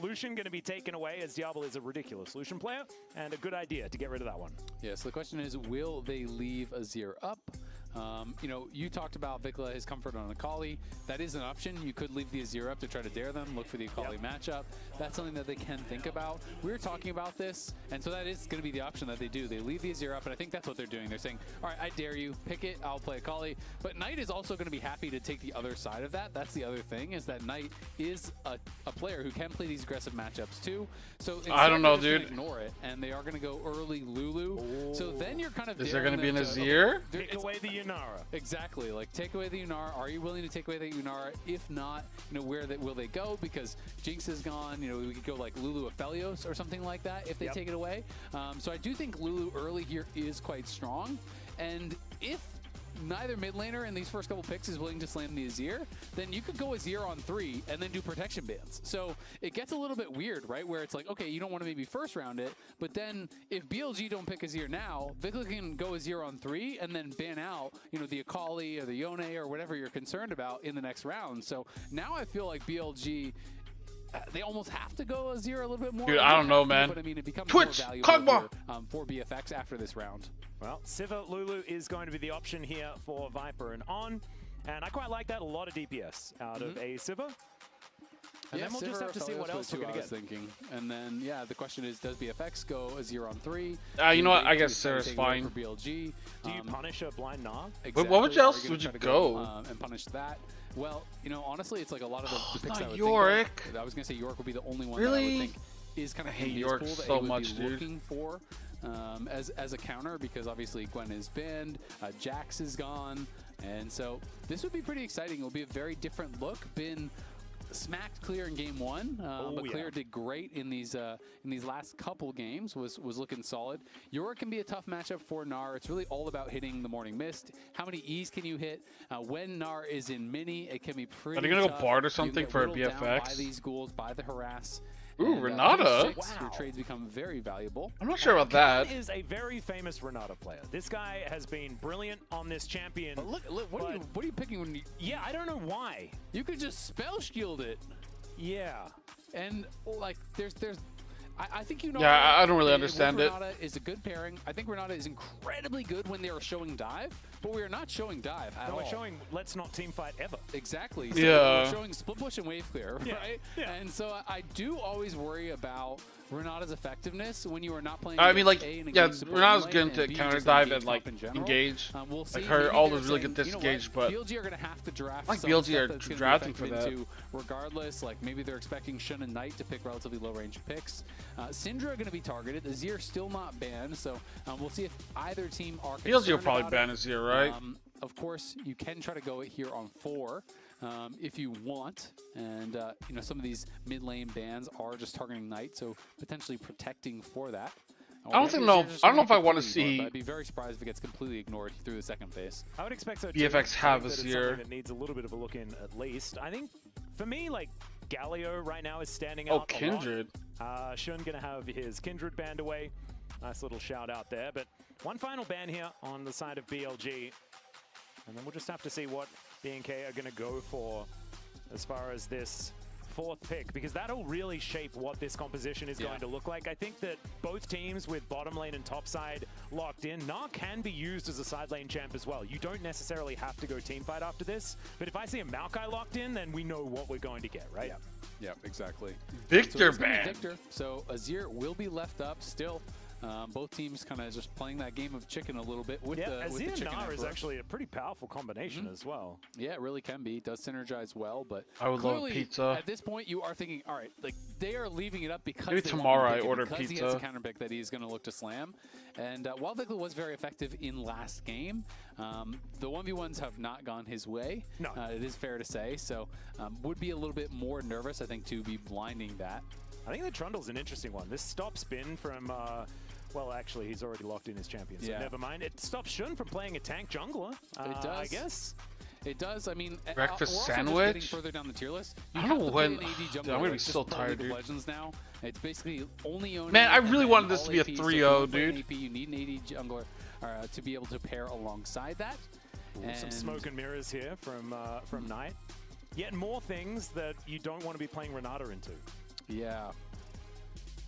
Lucian going to be taken away, as Diablo is a ridiculous Lucian player, and a good idea to get rid of that one. Yeah. So the question is, will they leave Azir up? You know, you talked about Vikla, his comfort on Akali. That is an option. You could leave the Azir up to try to dare them, look for the Akali matchup. That's something that they can think about. We were talking about this, and so that is going to be the option that they do. They leave the Azir up, and I think that's what they're doing. They're saying, all right, I dare you, pick it, I'll play Akali. But Knight is also going to be happy to take the other side of that. That's the other thing, is that Knight is a player who can play these aggressive matchups too. So I don't know, dude. Ignore it, and they are going to go early Lulu. Oh. So then you're kind of. Is there going to be an Azir? Take away the Yunara. Exactly. Like, take away the Yunara. Are you willing to take away the Yunara? If not, you know, where will they go? Because Jinx is gone. You know, we could go like Lulu Aphelios or something like that if they take it away. So I do think Lulu early here is quite strong. And if neither mid laner in these first couple picks is willing to slam the Azir, then you could go Azir on 3 and then do protection bans. So it gets a little bit weird, right? Where it's like, okay, you don't want to maybe first round it, but then if BLG don't pick Azir now, Vikla can go Azir on 3 and then ban out, you know, the Akali or the Yone or whatever you're concerned about in the next round. So now I feel like BLG, they almost have to go Azir a little bit more. Dude, I don't know, man. But I mean, it becomes Twitch, more valuable for BFX after this round. Well, Sivir Lulu is going to be the option here for Viper and On. And I quite like that. A lot of DPS out of a Sivir. And then we'll just have to see what else we're going to get. Thinking. And then, yeah, the question is, does BFX go Azir on 3? You know what? I guess Sarah's fine. For BLG. Do you punish a blind Nah? Exactly. What else would you go? And punish that? Well, you know, honestly, it's like a lot of the picks I would Yorick. think of. I was going to say Yorick would be the only one Really? that I would think is kind of I hate in Yorick pool that so would much, be dude. looking for as a counter, because obviously Gwen is banned, Jax is gone, and so this would be pretty exciting. It will be a very different look. Been smacked Clear in game 1, but Clear did great in these last couple games. Was looking solid. Yorick can be a tough matchup for Gnar. It's really all about hitting the Morning Mist. How many E's can you hit? When Gnar is in mini, it can be pretty. Are they gonna tough. go Bard or something for a BFX? By these ghouls, by the harass. Ooh, And, Renata. Your trades become very valuable. I'm not sure about that. Is a very famous Renata player. This guy has been brilliant on this champion. But look, what are you picking when you? Yeah, I don't know why. You could just spell shield it. Yeah. And like, I think you know. Yeah, I don't really understand it. Renata is a good pairing. I think Renata is incredibly good when they are showing dive, but we are not showing dive at all. We're showing let's not team fight ever. Exactly. So Yeah. We're showing split push and wave clear, right? Yeah. And so I do always worry about Renata's effectiveness when you are not playing. I mean, like, A and yeah, against support Renata's lane, good and to B, counter just dive engage and like top in general. engage. We'll see. Like her Maybe all they're is really saying, good disengaged, you know what? but BLG are gonna have to draft. I think some BLG stuff are that's gonna be drafting for effective that. into regardless. Like maybe they're expecting Shun and Knight to pick relatively low range picks. Syndra are gonna be targeted. Azir still not banned, so we'll see if either team are. BLG will probably ban Azir, right? Of course, you can try to go it here on 4 if you want, and you know, some of these mid lane bans are just targeting Knight, so potentially protecting for that. I don't know if I want to see. I'd be very surprised if it gets completely ignored through the second phase. I would expect so. BFX have us here. That needs a little bit of a look in at least. I think for me, like Galio right now is standing Oh, out. Kindred. Shun gonna have his Kindred banned away. Nice little shout out there. But one final ban here on the side of BLG. And then we'll just have to see what BNK are going to go for as far as this 4th pick, because that'll really shape what this composition is going to look like. I think that both teams with bottom lane and top side locked in, Gnar can be used as a side lane champ as well. You don't necessarily have to go team fight after this, but if I see a Maokai locked in, then we know what we're going to get, right? Yeah, exactly. Victor so ban. Victor. So Azir will be left up still. Both teams kind of just playing that game of chicken a little bit with the Azir chicken and Gnar is emperor. actually a pretty powerful combination as well. Yeah, it really can be. It does synergize well, but I would love clearly, pizza. At this point, you are thinking, all right, like they are leaving it up because Maybe they tomorrow want to I order because pizza. he has a counter pick that he's going to look to slam. And while Vikla was very effective in last game, the 1v1s have not gone his way. No, it is fair to say. So would be a little bit more nervous, I think, to be blinding that. I think the Trundle's an interesting one. This stop spin from. Well, actually, he's already locked in his champion, so never mind. It stops Shun from playing a tank jungler. It does. I guess. It does. I mean, breakfast we're also just sandwich. getting further down the tier list. I don't know when. I'm gonna be so tired, dude. Legends now. It's basically only owning. Man, I really wanted this all to be a AP, 3-0, dude. AP, you need an AD jungler to be able to pair alongside that. Some smoke and mirrors here from Knight. Yet more things that you don't want to be playing Renata into. Yeah.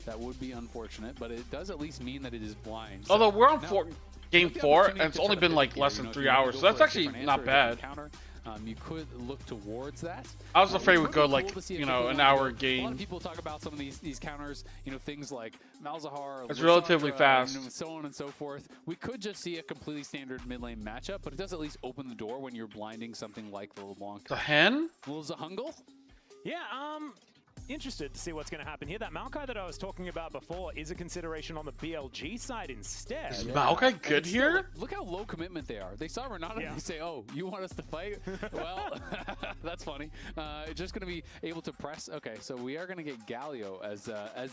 That would be unfortunate, but it does at least mean that it is blind. Although So we're on now, 4. game 4, and it's only been like less than 3 hours, so that's actually not bad. You could look towards that. I was afraid we'd go like, you know, an hour A lot game. of people talk about some of these counters, you know, things like Malzahar, It's relatively fast. and so on and so forth. We could just see a completely standard mid lane matchup, but it does at least open the door when you're blinding something like the LeBlanc. The hen? Little Zahungle? Yeah, interested to see what's going to happen here. That Maokai that I was talking about before is a consideration on the BLG side instead. Is Maokai good here? Look how low commitment they are. They saw Renata and they say, oh, you want us to fight? Well, that's funny. Just going to be able to press. Okay, so we are going to get Galio as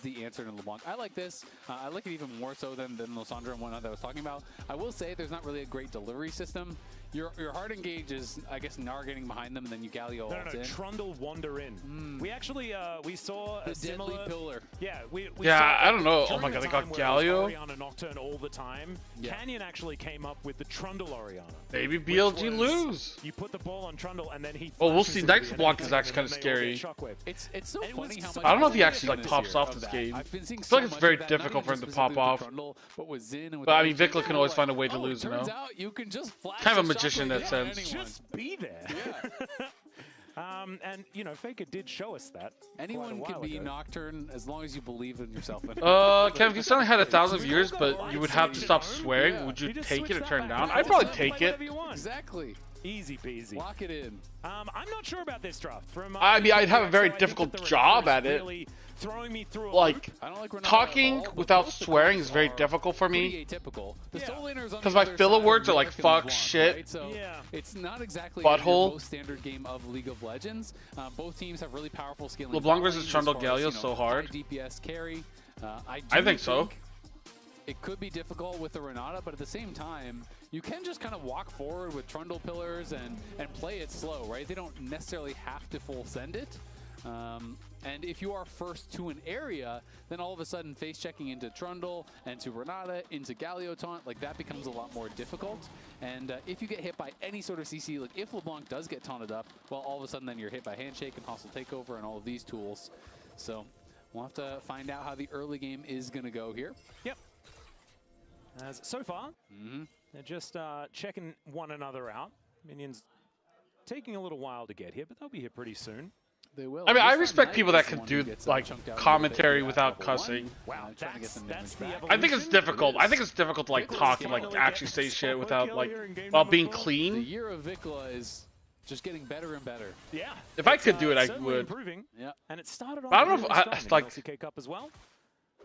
the answer to LeBlanc. I like this. I like it even more so than Losandra and whatnot that I was talking about. I will say there's not really a great delivery system. Your hard engage is, I guess, Gnar getting behind them, and then you Galio ult in. Trundle wander in. We actually, we saw the a similar... deadly pillar. Yeah, we Yeah, saw I don't know. Oh during my god, the they got time where it was Galio. Orianna Nocturne all the time. Yeah. Canyon actually came up with the Trundle Orianna. Maybe BLG lose. You put the ball on Trundle, and then he... Oh, we'll flashes see. into Knight's the block enemy is team, actually and kind of then they all scary. get Shockwave. It's so funny how much... I don't know if he I've actually like been pops seeing off of this that. game. I've been seeing I so feel like it's much very of that, not difficult even for him to just pop specifically with off. Trundle, but with Xin and with But I mean, BLG, Vikla can always find a way to lose, you turns know? out you can just flash Kind of a a magician in that shockwave sense. at anyone. Just be there. Yeah. And, you know, Faker did show us that. Anyone can be Nocturne as long as you believe in yourself. Kev, if you suddenly had 1,000 viewers, but you would have to stop swearing, Yeah. would you You just take switch it or that turn back down? and I'd forth. probably take Play it. whatever you want. Exactly. Easy peasy. Lock it in. I'm not sure about this draft. From I mean, I'd have a very so I think difficult that the job Renata at is it. really throwing me through a Like, loop. I don't like Renata talking at all, but without both the swearing comps is very are difficult for pretty me. atypical. The Yeah. Soul Laners on 'Cause the my other filler side words are really like, and fuck, LeBlanc, shit. right? So Yeah. it's not exactly Butthole. your most standard game of League of Legends. Both teams have really powerful scaling. LeBlanc versus lanes as Trundle far as, Galio you is know, so hard. high DPS carry. I think so. It could be difficult with the Renata, but at the same time, you can just kind of walk forward with Trundle pillars and play it slow, right? They don't necessarily have to full send it. And if you are first to an area, then all of a sudden face checking into Trundle and to Renata, into Galio taunt, like that becomes a lot more difficult. And if you get hit by any sort of CC, like if LeBlanc does get taunted up, well, all of a sudden then you're hit by Handshake and Hostile Takeover and all of these tools. So we'll have to find out how the early game is going to go here. Yep. As so far, they're just checking one another out. Minions taking a little while to get here, but they'll be here pretty soon. They will. I mean, I This respect time, people Knight that is can one do who gets, like chunked out commentary at without level 1. cussing. Wow, Trying to get some that's the damage back. I think it's difficult. I think it's difficult to like Vikla talk and finally like actually gets say a shit solo without kill like here in game while number being 4. The clean. year of Vikla is just getting better and better. Yeah. If I it's, could do it, I certainly would. Improving. Yeah. And it started off But I don't know really if I- strong in like- the LCK Cup as well.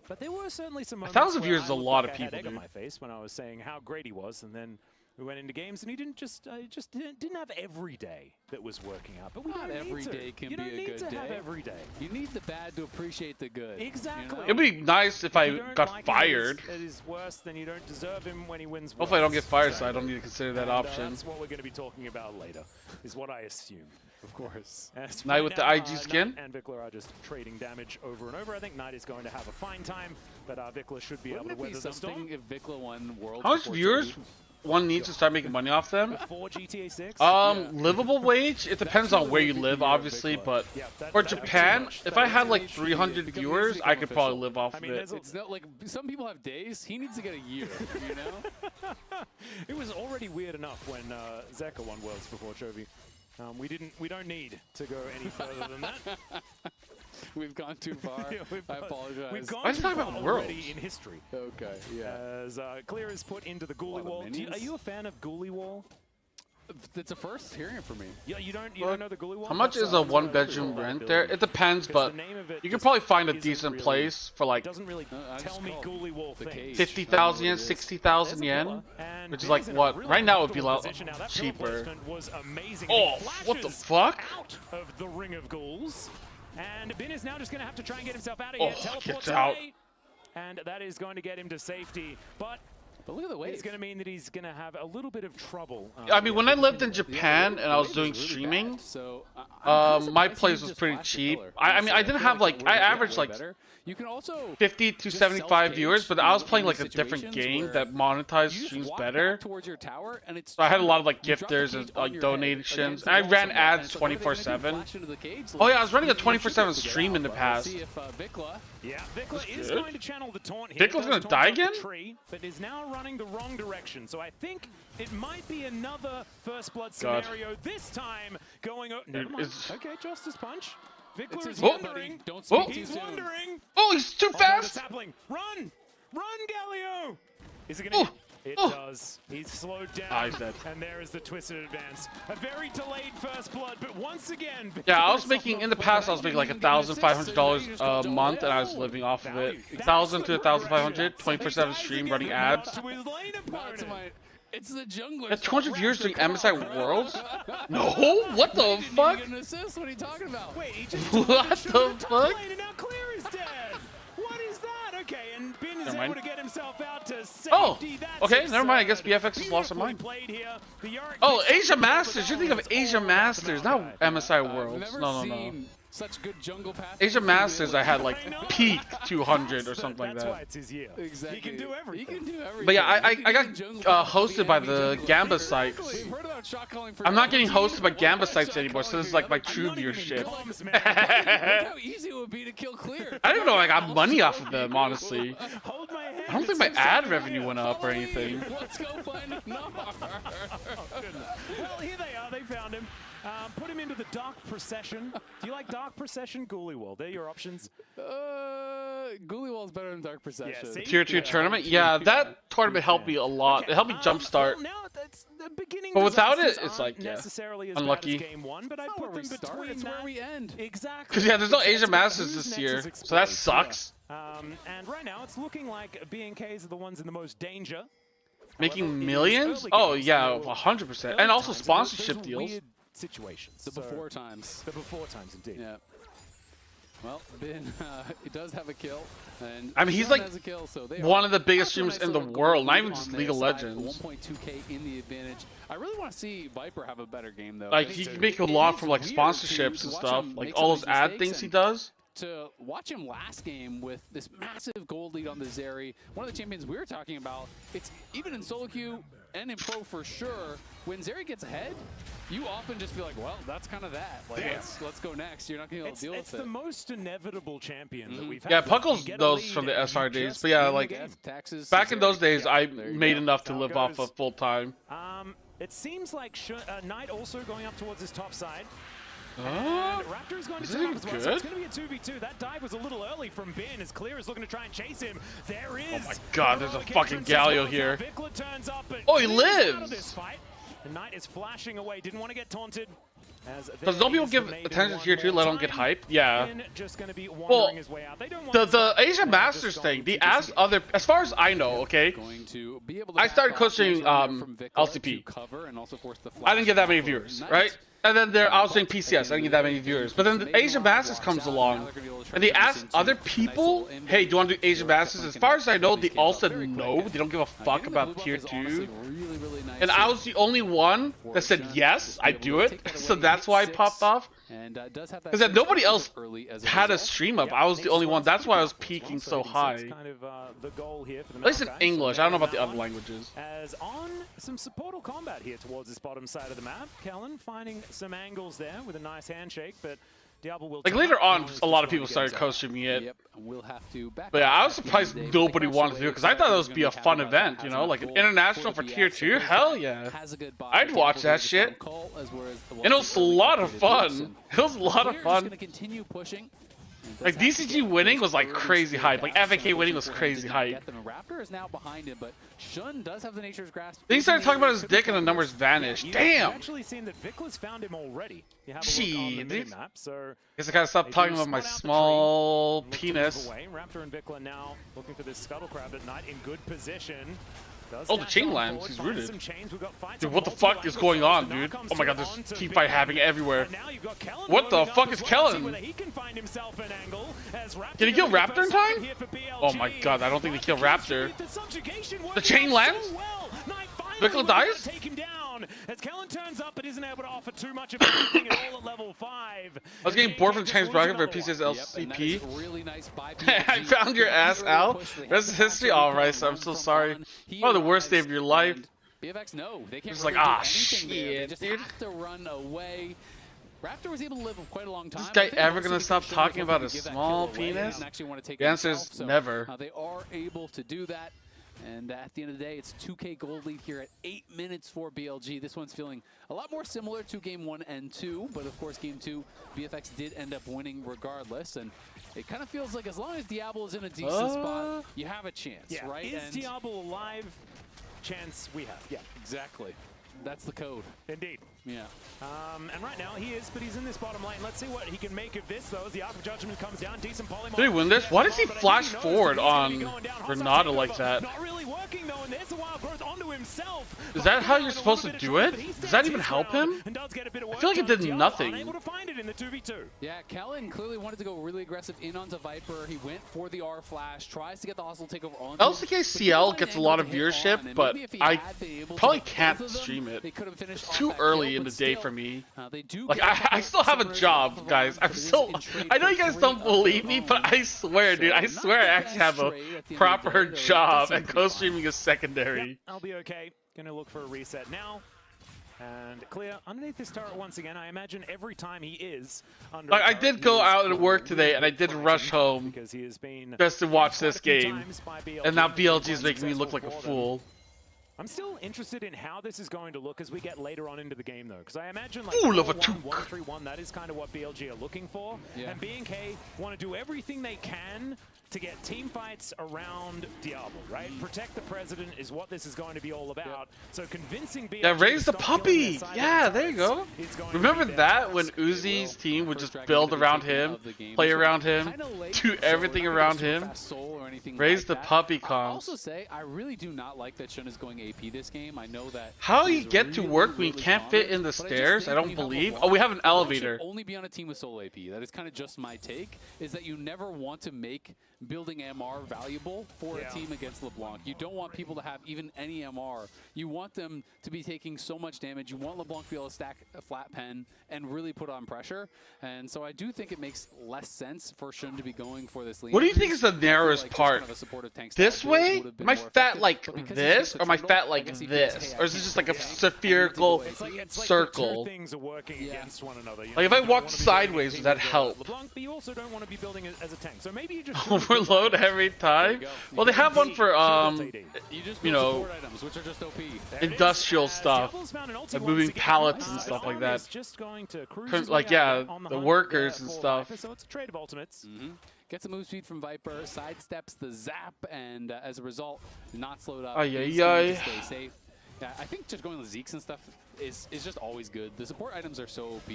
But there were certainly some moments 1,000 where viewers is a I looked lot like of I had people, egg on dude. my face when I was saying how great he was, and then we went into games and he didn't just didn't have every day that was working out. But we Not don't every need to. day can you be don't a need good to have day. every day. You need the bad to appreciate the good. Exactly. You know? It'd be nice if You I don't got like him fired. It is worse than you don't deserve him when he wins. Hopefully I don't get worlds. fired, so I don't need to consider that And, option. That's what we're going to be talking about later, is what I assume. Of course. As Knight right with the now, IG skin? Knight and Vikla are just trading damage over and over. I think Knight is going to have a fine time, but Vikla should be Wouldn't able to it be weather the storm. something if Vikla won Worlds? How much before viewers Toby? one needs to start making money off them? Before GTA 6? Livable wage? It depends on where you live, obviously, but for Japan, if I had like 300 viewers, I could probably live off of it. It's not like some people have days. He needs to get a year, you know? It was already weird enough when Zeka won Worlds before Chovy. We don't need to go any further than that. We've gone too far. I apologize. We've gone Why is too it talking far about already Worlds? in history. Okay, yeah. As Clear is put into the Ghoulie of Wall. minions? Are you a fan of Ghoulie Wall? It's a first hearing it for me. Yeah, you don't know the Ghoulie Wall? How much That's, is a that's one-bedroom really rent cool there? It depends, because but the name of it you could just probably find a isn't decent really- place for like doesn't really I just tell me called Ghoulie Wall the things. cage. 50,000 yen, 60,000 yen, And which is Ben like in a what? really Right now it would be a comfortable lot position. Now, that pillar cheaper. placement was amazing. Oh, He what the flashes fuck? Out of the ring of ghouls. And Bin is now just going to have to try and get himself out of Oh, here. Teleports gets out. away. And that is going to get him to safety. But look at the wave. it's going to mean that he's going to have a little bit of trouble. I mean, when I lived in Japan and I was doing streaming, So my place was pretty cheap. I mean, I didn't have like, I averaged like you can also 50 to 75 viewers, but I was playing like a different game that monetized streams better. towards your tower and it's So I had a lot of like gifters and like donations. I ran ads 24/7. Oh yeah, I was running a 24/7 stream in the past. Yeah, Vikla is good. going to channel the taunt here. Vikla's gonna die again? Tree, but is now running the wrong direction. So I think it might be another first blood scenario this time going. Never mind. Okay, Justice Punch. Vickler is wandering. Don't speak too He's soon. wandering. Oh, he's too fast. Run! Run, Galio! Is it gonna? It does. He's slowed down. He's dead. And there is the twisted advance. A very delayed first blood, but once again. Yeah, I was making in the past. I was making like $1,500 a month, and I was living off of it. 1,000 to 1,500, 24/7 stream, running ads. It's the jungler. That's 200 viewers doing MSI Worlds? No, what the fuck? Get an assist? What are you talking about? Wait, he just What the fuck? and now Clear is dead. What is that? Okay, and Bin is able to get himself out to safety. Oh, That's okay, never mind. I guess absurd. BFX has lost their mind. Played here. The Yorick Oh, makes Asia it Masters. You think of Asia Masters, not MSI I've Worlds. never No. seen such good jungle path. Asia Masters, I had like peak 200 or something like That's why that. it's his year. Exactly. He can do everything. He can do everything. But yeah, I He can got do jungle path, hosted by he can the jungle Gamba path. sites. We've heard about shot calling for I'm not getting LG. hosted by Gamba sites Shot anymore, so calling this is for like my LG. true viewership. Look how easy it would be to kill Clear. I didn't know I got money off of them, honestly. Hold my hand. I don't think my ad revenue went up or anything. Let's go find a Gnar. Well, here they are. They found him. Put him into the Dark Procession. Do you like Dark Procession? Ghouliewall. They're your options. Ghouliewall's better than Dark Procession. Yeah, see? Tier 2 tournament? Yeah, that tournament helped me a lot. It helped me jumpstart. Well, now that's the beginning. But without it, disasters it's like, aren't yeah, necessarily as unlucky. bad as game one, but I It's not put where we them start, between it's where we end. Exactly. Because yeah, there's no It's Asia about Masters whose this nexus year, explodes. so that sucks. And right now, it's looking like BNKs are the ones in the most danger. Making However, in these millions? early Oh games, yeah, there were 100%. early And also times, sponsorship those are deals. weird situations. The So- before times. The before times, indeed. Yeah. Well, Bin, he does have a kill, and I mean, he's Shun like has a kill, so they one are of the biggest off to a streamers nice in the little world, not goal even lead just on League of their side, Legends. 1.2K in the advantage. I really want to see Viper have a better game though. Like he can make a lot from like sponsorships and stuff, like all those ad things he does. To watch him last game with this massive gold lead on the Zeri, one of the champions we were talking about, it's even in solo queue and in pro for sure, when Zeri gets ahead, you often just feel like, well, that's kind of that. Like, let's go next. You're not going to be able to deal with it. It's the most inevitable champion that we've had. Yeah, You Puckle's get a those lead from the and you SR days, just but yeah, win the like game. Taxes, back in those days, I there you made go. enough to Down live off goes. of full time. It seems like Knight also going up towards his top side. Oh, And Raptor is going to is turn it up as well, good? so it's going to be a 2v2. That dive was a little early from Bin as Clear is looking to try and chase him. There is. Oh my God, there's a heroic fucking entrance as Galio well. here. Vickler turns up, but Oh, he Clear is out of lives. this fight. And Knight is flashing away. Didn't want to get taunted. Because don't people give attention to tier 2, let them get hype? Yeah. Bin just going to be wandering Well, his way out. They don't want the this Asia fight. Masters thing, they asked other, as far as I know, okay, Going to be able to I started back off CoStream, nice run there from Vickler LCP. to cover and also force the I didn't get that many flash viewers, for right? Knight. And then I was doing PCS, I didn't get that many viewers. But then the Asia Masters comes along, and they ask other people, hey, do you want to do Asia Masters? As far as I know, they all said no, they don't give a fuck about tier 2. And I was the only one that said yes, I do it, so that's why I popped off. Because then nobody else had a stream up, I was the only one, that's why I was peaking so high. Kind of the goal here for the At least in Malphite. English, So I don't know about they're the other on languages. As on some supportal combat here towards this bottom side of the map. Kellen finding some angles there with a nice handshake, but Diablo will Like turn later up. on, Diablo's a lot just of people trying to started get co-streaming it. Yep, we'll have to back But yeah, up I was at the surprised end of the day. nobody The wanted to do it, because I thought it would be a fun event, you know? Like an international for tier 2, hell yeah. I'd watch that shit. And it was a lot of fun. It was a lot of fun. Going to continue pushing. Like DCG winning was like crazy hype. Like FAK winning was crazy hype. Raptor is now behind him, but Shun does have the Nature's Grasp. Then he started talking about his dick and the numbers vanished. You've Damn! actually seen that Vickler's found him already. You have a look on the Jeez. minimap, so Guess I gotta stop they talking do about my split out the small tree, look to move penis. away. Raptor and Vickler now looking for this scuttle crab at Knight in good position. Oh, the chain lands. He's rooted. Dude, Dude, what the fuck is going on, dude? Oh my god, there's team fight happening everywhere. What the fuck is Kellen? Did he kill Raptor in time? Oh my god, I don't think they killed Raptor. The chain lands? Vickler dies? Take him down as Kellen turns up but isn't able to offer too much of anything at all at level 5. I was getting bored from the Chinese bracket for PCS LCP. I found your ass, Al. Rest is history. Alright, so I'm so sorry. Oh, the worst day of your life. BFX, no, they can't Just really like, do ah, anything there. They shit, just dude. have to run away. Raptor was able to live quite a long time. Is this guy I think ever mostly gonna stop because talking Shun about was his looking to give that small kill away penis? and actually want to take The it answer himself, is so, never. they are able to do that. And at the end of the day, it's 2K gold lead here at 8 minutes for BLG. This one's feeling a lot more similar to game 1 and 2, but of course game 2, BFX did end up winning regardless. And it kind of feels like as long as Diablo is in a decent spot, you have a chance, right? Is Diablo alive? Chance we have. Yeah, exactly. That's the code. Indeed. Yeah. And right now he is, but he's in this bottom lane. Let's see what he can make of this, though, as the Arc of Judgment comes down. Decent polymorph. Did he win this? Why does he flash forward on Renata like that? Not really working, though, and there's the wild growth onto himself. Is that how you're supposed to do it? Does that even help him? I feel like it did nothing. Unable to find it in the 2v2. Yeah, Kellen clearly wanted to go really aggressive in onto Viper. He went for the R flash, tries to get the hostile takeover on. LCK CL gets a lot of viewership, but I probably can't stream it. It's too early in the day for me. Like, I still have a job, guys. I know you guys don't believe me, but I swear, dude, I swear I actually have a proper job, and co-streaming is secondary. Yep, I'll be okay. Gonna look for a reset now. And clear underneath this turret once again. I imagine every time he is under. Like, I did go out and work today, and I did rush home just to watch this game. And now BLG is making me look like a fool. I'm still interested in how this is going to look as we get later on into the game, though, because I imagine like 1-3-1, that is kind of what BLG are looking for. Yeah. And BNK want to do everything they can to get team fights around Diablo, right? Protect the president is what this is going to be all about. So convincing BLG yeah, raise the puppy. Yeah, there you go. Remember that when Uzi's team would just build around him, play around him, do everything around him. Raise the puppy comms. I'll also say I really do not like that Shun is going AP this game. I know that. How you get to work when you can't fit in the stairs? I don't believe. Oh, we have an elevator. Only be on a team with solo AP. That is kind of just my take. Is that you never want to make building MR valuable for a team against LeBlanc. You don't want people to have even any MR. You want them to be taking so much damage. You want LeBlanc to be able to stack a flat pen and really put on pressure. And so I do think it makes less sense for Shun to be going for this lead. What do you think is the narrowest part? This way? Am I fat like this? Or am I fat like this? Or is it just like a spherical circle? Like if I walked sideways, would that help? LeBlanc, but you also don't want to be building it as a tank. So maybe you just overload every time? Well, they have one for, you know, industrial stuff. Like moving pallets and stuff like that. Like, yeah, the workers and stuff. So it's a trade of ultimates. Gets a move speed from Viper, sidesteps the zap, and as a result, not slowed up. Stay safe. Yeah, I think just going with Zeeks and stuff is just always good. The support items are so OP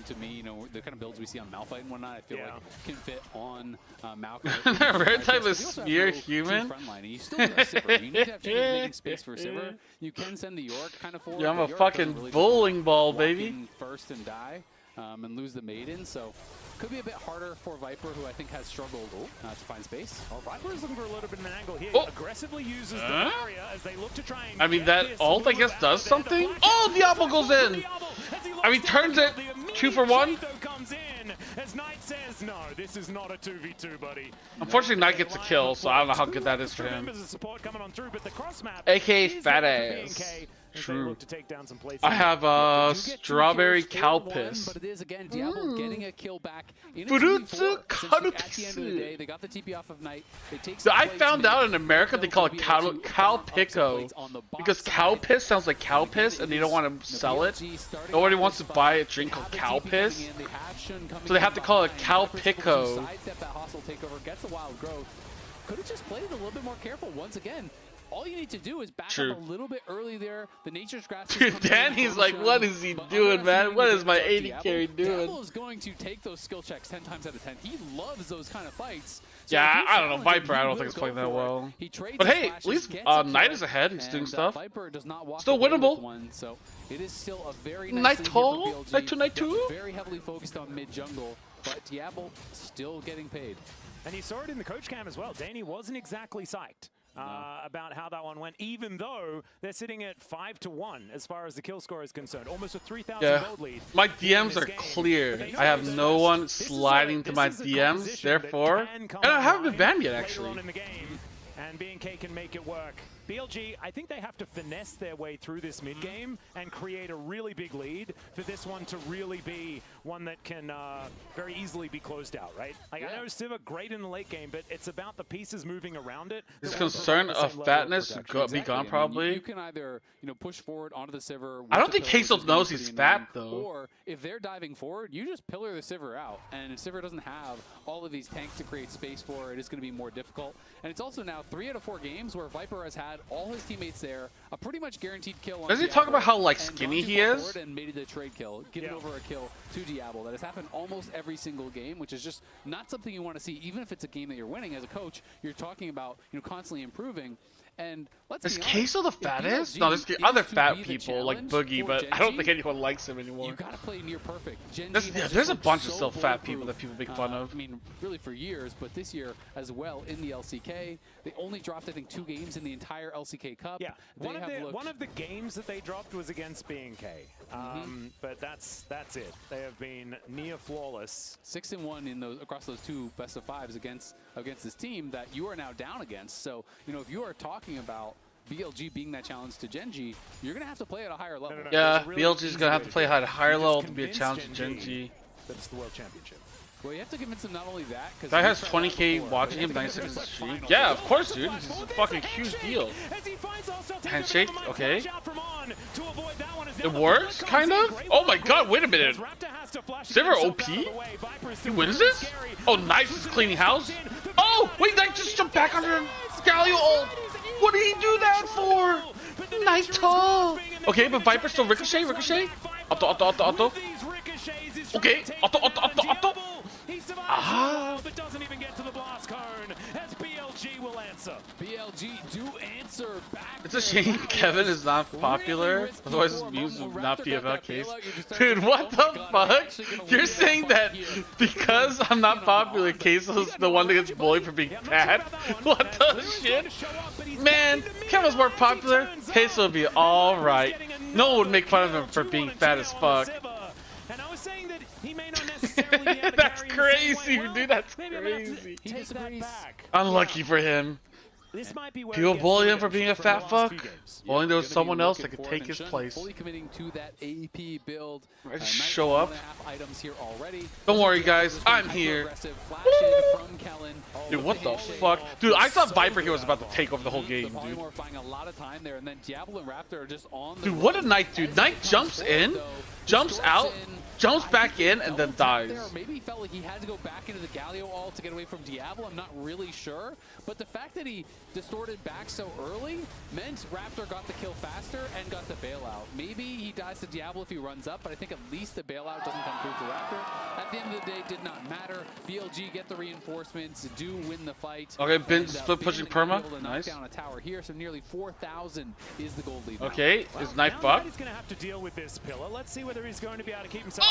to me. You know, the kind of builds we see on Malphite and whatnot, I feel like can fit on Malcolm. Rare type of spear human. You still need a Sivir. You need to have chickens making space for Sivir. You can send the York kind of forward. Yeah, I'm a fucking bowling ball, baby. First and die. And lose the maiden, so could be a bit harder for Viper, who I think has struggled to find space. Viper is looking for a little bit of an angle here. Aggressively uses the barrier as they look to try and I mean, that ult, I guess, does something. Oh, Diablo goes in! I mean, turns it 2 for 1. Comes in as Knight says, no, this is not a 2v2, buddy. Unfortunately, Knight gets a kill, so I don't know how good that is for him. AKA fat ass. True. I have strawberry cow piss. But it is again Diablo getting a kill back in Furutsu Karupisu. They got the TP off of Knight. I found out in America they call it cow pico because cow piss sounds like cow piss and they don't want to sell it. Nobody wants to buy a drink called cow piss, so they have to call it cow pico. Could have just played it a little bit more careful once again. All you need to do is back up a little bit early there. The Nature's Grasp. Dude, Danny's like, what is he doing, man? What is my 80 carry doing? Diablo is going to take those skill checks 10 times out of 10. He loves those kind of fights. So yeah, I don't know. Viper, I don't think it's playing that well. But hey, at least Knight is ahead. He's doing stuff. Still winnable. So it is still a very nice Knight 2. Very heavily focused on mid jungle, but Diablo still getting paid. And you saw it in the coach cam as well. Danny wasn't exactly psyched about how that one went, even though they're sitting at 5-1 as far as the kill score is concerned. Almost a 3,000 gold lead. My DMs are cleared. I have no one sliding to my DMs, therefore. And I haven't been banned yet, actually. And BNK can make it work. BLG, I think they have to finesse their way through this mid game and create a really big lead for this one to really be one that can very easily be closed out, right? Like, I know Sivir great in the late game, but it's about the pieces moving around it. His concern of fatness be gone probably. You can either push forward onto the Sivir. I don't think Queso knows he's fat though. Or if they're diving forward, you just pillar the Sivir out, and if Sivir doesn't have all of these tanks to create space for, it is going to be more difficult. And it's also now 3 out of 4 games where Viper has had all his teammates there, a pretty much guaranteed kill on Does he talk about how like skinny he is? And made it a trade kill, giving over a kill to Diablo. That has happened almost every single game, which is just not something you want to see. Even if it's a game that you're winning as a coach, you're talking about constantly improving. And let's is be honest, Queso the fattest? No, there's other fat people like Boogie, but I don't think anyone likes him anymore. You gotta play near perfect. There's a bunch of still fat people that people make fun of. I mean, really for years, but this year as well in the LCK, they only dropped I think 2 games in the entire LCK Cup. Yeah, one of the games that they dropped was against BNK, but that's it. They have been near flawless. 6-1 in those across those 2 best-of-5s against this team that you are now down against. So if you are talking about BLG being that challenge to Genji, you're going to have to play at a higher level. Yeah, BLG's going to have to play at a higher level to be a challenge to Genji. That's the World Championship. Well, you have to convince him not only that, because guy has 20K watching him, 9 seconds stream. Yeah, of course, dude. This is a fucking huge deal. Handshake, okay. It works, kind of? Oh my god, wait a minute. Sivir OP? He wins this? Oh, nice, he's cleaning house. Oh, wait, that just jumped back under Galio ult. What did he do that for? Nice toe. Okay, but Viper still ricochet. Auto. Okay, auto. Ah. But doesn't even get to the blast cone as BLG will answer. BLG do answer back. It's a shame Kevin is not popular. Otherwise his memes would not be about Case. Dude, what the fuck? You're saying that because I'm not popular, Case is the one that gets bullied for being fat? What the shit? Man, Kevin's more popular. Case would be alright. No one would make fun of him for being fat as fuck. And I was saying that he may not necessarily be able to That's carry crazy, dude. That's crazy. Take that back. Unlucky for him. This might be where People bully him for being a fat fuck. Only there was someone else that could take his place. Fully committing to that AP build. I just show up. Items here already. Don't worry, guys. I'm here. Dude, what the fuck? Dude, I thought Viper here was about to take over the whole game, dude. Buying a lot of time there, and then Diablo and Raptor are just on. Dude, what a Knight, dude. Knight jumps in, jumps out, jumps back in, and then dies. Maybe he felt like he had to go back into the Galio ult to get away from Diablo. I'm not really sure. But the fact that he distorted back so early meant Raptor got the kill faster and got the bailout. Maybe he dies to Diablo if he runs up, but I think at least the bailout doesn't come through to Raptor. At the end of the day, it did not matter. BLG get the reinforcements, do win the fight. Okay, Bin split pushing perma. Nice. Down a tower here, so nearly 4,000 is the gold lead. Okay, is Knight fucked? He's going to have to deal with this pillar. Let's see whether he's going to be able to keep himself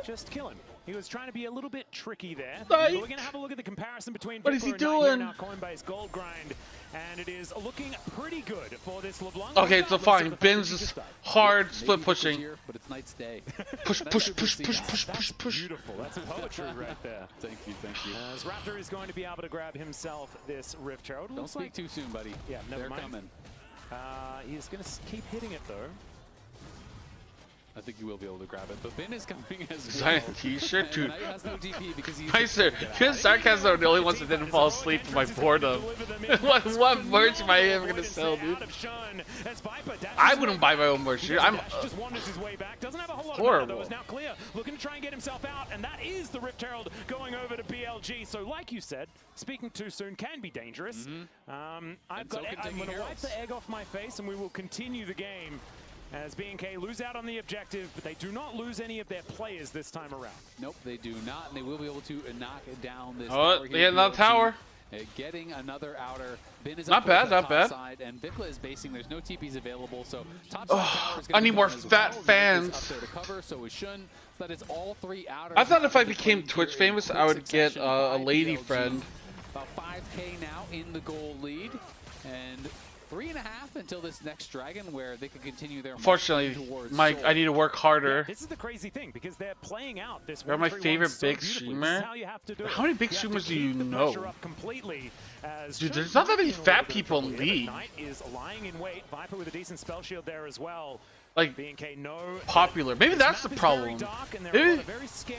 just kill him. He was trying to be a little bit tricky there. But we're going to have a look at the comparison between what is he doing? Now Coinbase gold grind, and it is looking pretty good for this LeBlanc. Okay, so fine. Bin's just hard split pushing. But it's Knight's day. Push. Beautiful. That's poetry right there. Thank you. As Raptor is going to be able to grab himself this Rift Herald. Don't speak too soon, buddy. Yeah, never They're mind. coming. He's going to keep hitting it though. I think you will be able to grab it, but Bin is coming as well. Design a t-shirt, dude. Has no DP because he's Nicer. His sarcasm are the only ones that didn't fall asleep from my boredom. what merch am I ever gonna sell, dude? I wouldn't buy my own merch, dude. I'm horrible. Now clear, looking to try and get himself out, and that is the Rift Herald going over to BLG. So, like you said, speaking too soon can be dangerous. I'm going to wipe the egg off my face, and we will continue the game. As BNK lose out on the objective, but they do not lose any of their players this time around. Nope, they do not, and they will be able to knock down this tower. They had another tower. Getting another outer. Bin is not bad. Side, and Vikla is basing. There's no TPs available, so top side tower is I need more fat fans. Up there to cover, so is Shun. So that is all 3 outers. I thought if I became Twitch famous, I would get a lady friend. About 5K now in the gold lead, and 3.5 until this next dragon where they could continue their. Unfortunately, Mike, I need to work harder. Yeah, this is the crazy thing because they're playing out this. They're my 1-3-1 favorite so big streamer. How many big streamers do you know? Dude, there's not that many fat people in League. Knight is lying in wait. Viper with a decent spell shield there as well. Like, BNK, no, popular. Maybe that's the problem. Maybe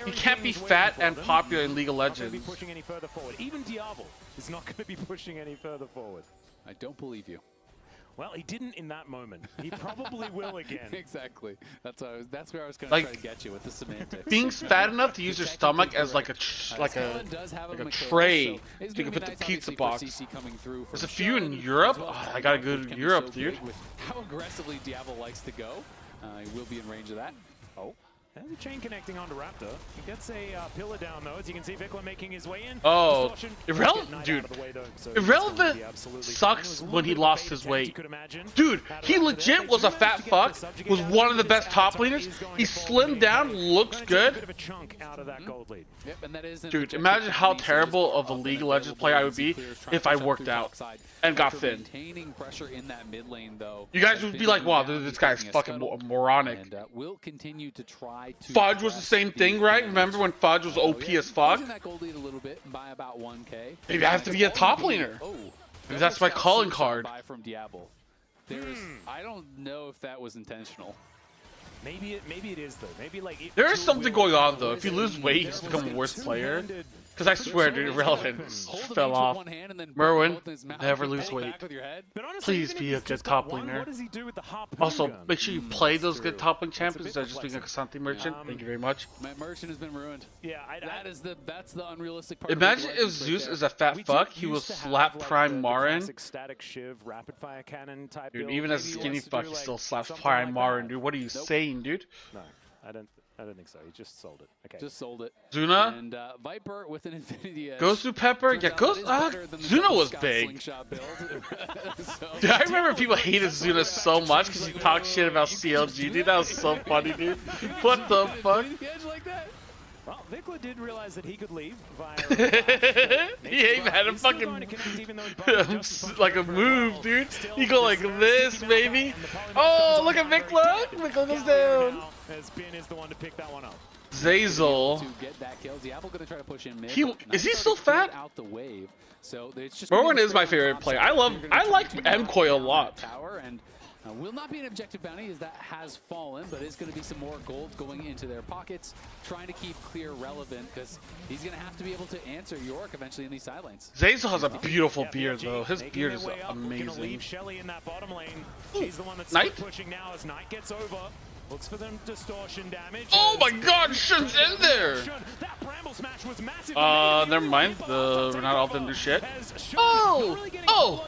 he can't be fat and popular in League of Legends. Pushing any further forward. Even Diablo is not going to be pushing any further forward. I don't believe you. Well, he didn't in that moment. He probably will again. Exactly. That's where I was going to Like, try to get you with the semantics. Being fat enough to use your stomach as like a tray, so you can put the pizza box. There's a few in Europe. Oh, I gotta go to Europe, dude. How aggressively Diablo likes to go, he will be in range of that. Oh. And the chain connecting onto Raptor. He gets a pillar down though, as you can see Vikla making his way in. Oh, Irrelevant, dude. Irrelevant sucks when he lost his weight. Dude, he legit was a fat fuck, was one of the best top leaders. He slimmed down, looks good. Dude, imagine how terrible of a League of Legends player I would be if I worked out and got thin. You guys would be like, wow, this guy's fucking moronic. We'll continue to try. Fudge was the same thing, right? Remember when Fudge was OP as fuck? Maybe I have to be a top laner. Maybe that's my calling card. I don't know if that was intentional. Maybe it is though. Maybe like there is something going on though. If you lose weight, you just become a worse player. Because I swear, dude, Irrelevant fell off. Merwin, never lose weight. Please be a good top laner. Also, make sure you play those good top lane champions instead of just being a Xanthi merchant. Thank you very much. My merchant has been ruined. Yeah, that's the unrealistic part. Imagine if Zeus is a fat fuck, he will slap Prime Marin. Dude, even as a skinny fuck, he still slaps Prime Marin, dude. What are you saying, dude? No, I don't think so. He just sold it. Okay. Just sold it. Zuna? And Viper with an Infinity Edge. Gosu Pepper? Yeah, Zuna was big. Dude, I remember people hated Zuna so much because he talked shit about CLG, dude. That was so funny, dude. What the fuck? Well, Vikla did realize that he could leave via he ain't had a fucking like a move, dude. You go like this, baby. Oh, look at Vikla. Vikla goes down. Spin is the one to pick that one up. Zazel. Is he still fat? Merwin is my favorite player. I like MCoy a lot. Will not be an objective bounty as that has fallen, but is going to be some more gold going into their pockets, trying to keep Clear relevant because he's going to have to be able to answer York eventually in these side lanes. Zazel has a beautiful beard though. His beard is amazing. She's the one that's pushing now as Knight gets over. Looks for them distortion damage. Oh my god, Shun's in there! Never mind. The Renata ult didn't do shit. Oh! Oh!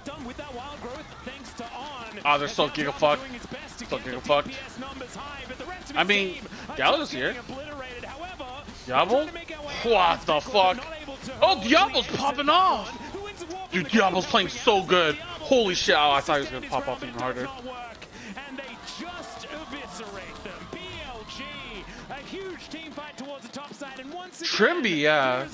Oh, they're so giga-fucked. So giga-fucked. I mean, Diablo's here. Diablo? What the fuck? Oh, Diablo's popping off! Dude, Diablo's playing so good. Holy shit, I thought he was gonna pop off even harder. And they just eviscerate them. BLG, a huge team fight towards the top side, and once again, Trimby, yeah.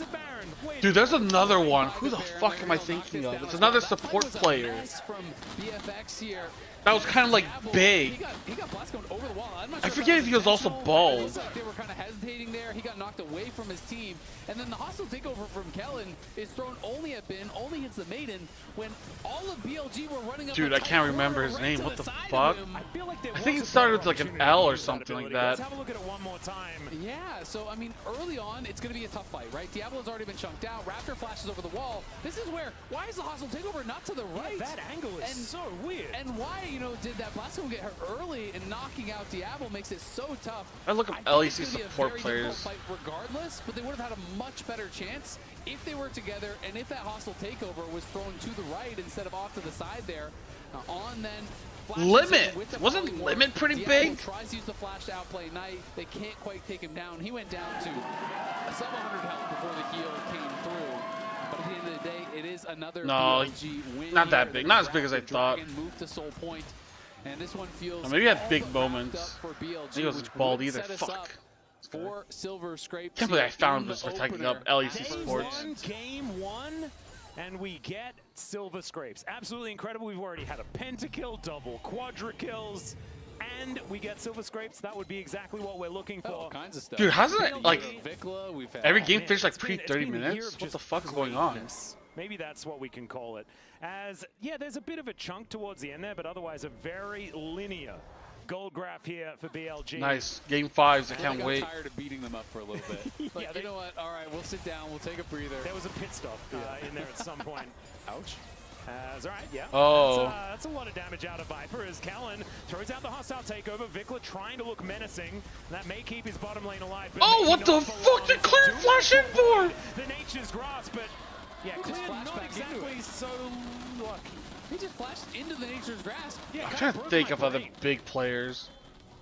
Dude, there's another one. Who the fuck am I thinking of? It's another support player. From BFX here. That was kind of like big. He got Blascone over the wall. I forget if he was also bald. They were kind of hesitating there. He got knocked away from his team. And then the hostile takeover from Kellen is thrown only at Bin, only hits the Maiden, when all of BLG were running up. Dude, I can't remember his name. What the fuck? I think it started with like an L or something like that. Let's have a look at it one more time. Yeah, so I mean, early on, it's going to be a tough fight, right? Diablo's already been chunked out. Raptor flashes over the wall. This is where, why is the hostile takeover not to the right? Yeah, that angle is so weird. And why, did that Blascone get hurt early and knocking out Diablo makes it so tough. I look at LEC support players. Fight regardless, but they would have had a much better chance if they were together and if that hostile takeover was thrown to the right instead of off to the side there. On then. Limit! Wasn't Limit pretty big? Tries to use the flash to outplay Knight. They can't quite take him down. He went down to a sub 100 health before the heal came through. But at the end of the day, it is another BLG win. Not that big. Not as big as I thought. Move to Soul Point. And this one feels maybe he had big moments. He wasn't bald either. Fuck. For silver scrape. Can't believe I found him just for tagging up LEC Sports. Game one. and we get Silver Scrapes. Absolutely incredible. We've already had a pentakill, double quadra kills, and we get Silver Scrapes. That would be exactly what we're looking for. All kinds of stuff. Dude, hasn't it, like, Vikla, we've had every game man, finished like it's been- pre-30 it's been a year minutes? of What the just fuck is going on? greatness. Maybe that's what we can call it. As, yeah, there's a bit of a chunk towards the end there, but otherwise a very linear gold graph here for BLG. Nice. Game 5s, I I can't got wait. tired of beating them up for a little bit. Like, Yeah, you know what? All right, we'll sit down. We'll take a breather. There was a pit stop in there at some point. Ouch. All right, yeah. Oh. That's a lot of damage out of Viper as Kellen throws out the hostile takeover. Vikla trying to look menacing. That may keep his bottom lane alive. But Oh, maybe what the not for fuck long. did It's Clear doing flash in it for? The Nature's Grasp, but yeah, He just Clear flashed not back into exactly it. so lucky. He just flashed into the Nature's Grasp. Yeah, I'm kinda trying to broke think my of other brain. big players.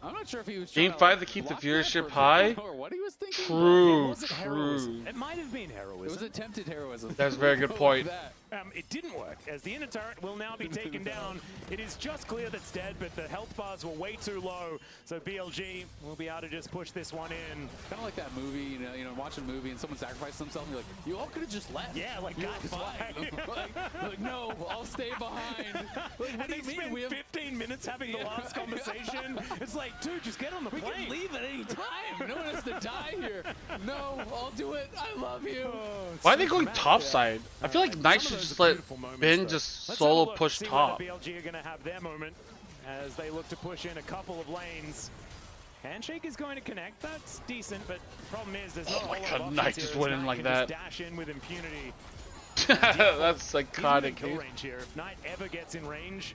I'm not sure if he was Game trying 5 to keep the block that viewership or high? Or what he was thinking. It True, wasn't heroism. true. It might have been It heroism. was attempted heroism. That's a very good We'll go point. with that. It didn't work, as the inner turret will now be taken down. It is just Clear that's dead, but the health bars were way too low, so BLG will be able to just push this one in. Kind of like that movie, you know, watching a movie and someone sacrificed themselves, and you're like, you all could have just left. Yeah, like, you're guys, fine. like, no, I'll stay behind. Like, what And do they you mean? spent We have 15 minutes having the last conversation. It's like, dude, just get on the we plane. can leave at any time. No one has to die here. No, I'll do it. I love you. Why are they going top side? I feel like Knight should just let Ben just solo push top. BLG are going to have their moment as they look to push in a couple of lanes. Handshake is going to connect. That's decent, but problem is there's not a Oh my whole lot God, of Knight options just here as went in Knight like can just that. dash in with impunity. That's He's within psychotic, kill dude. range here. If Knight ever gets in range,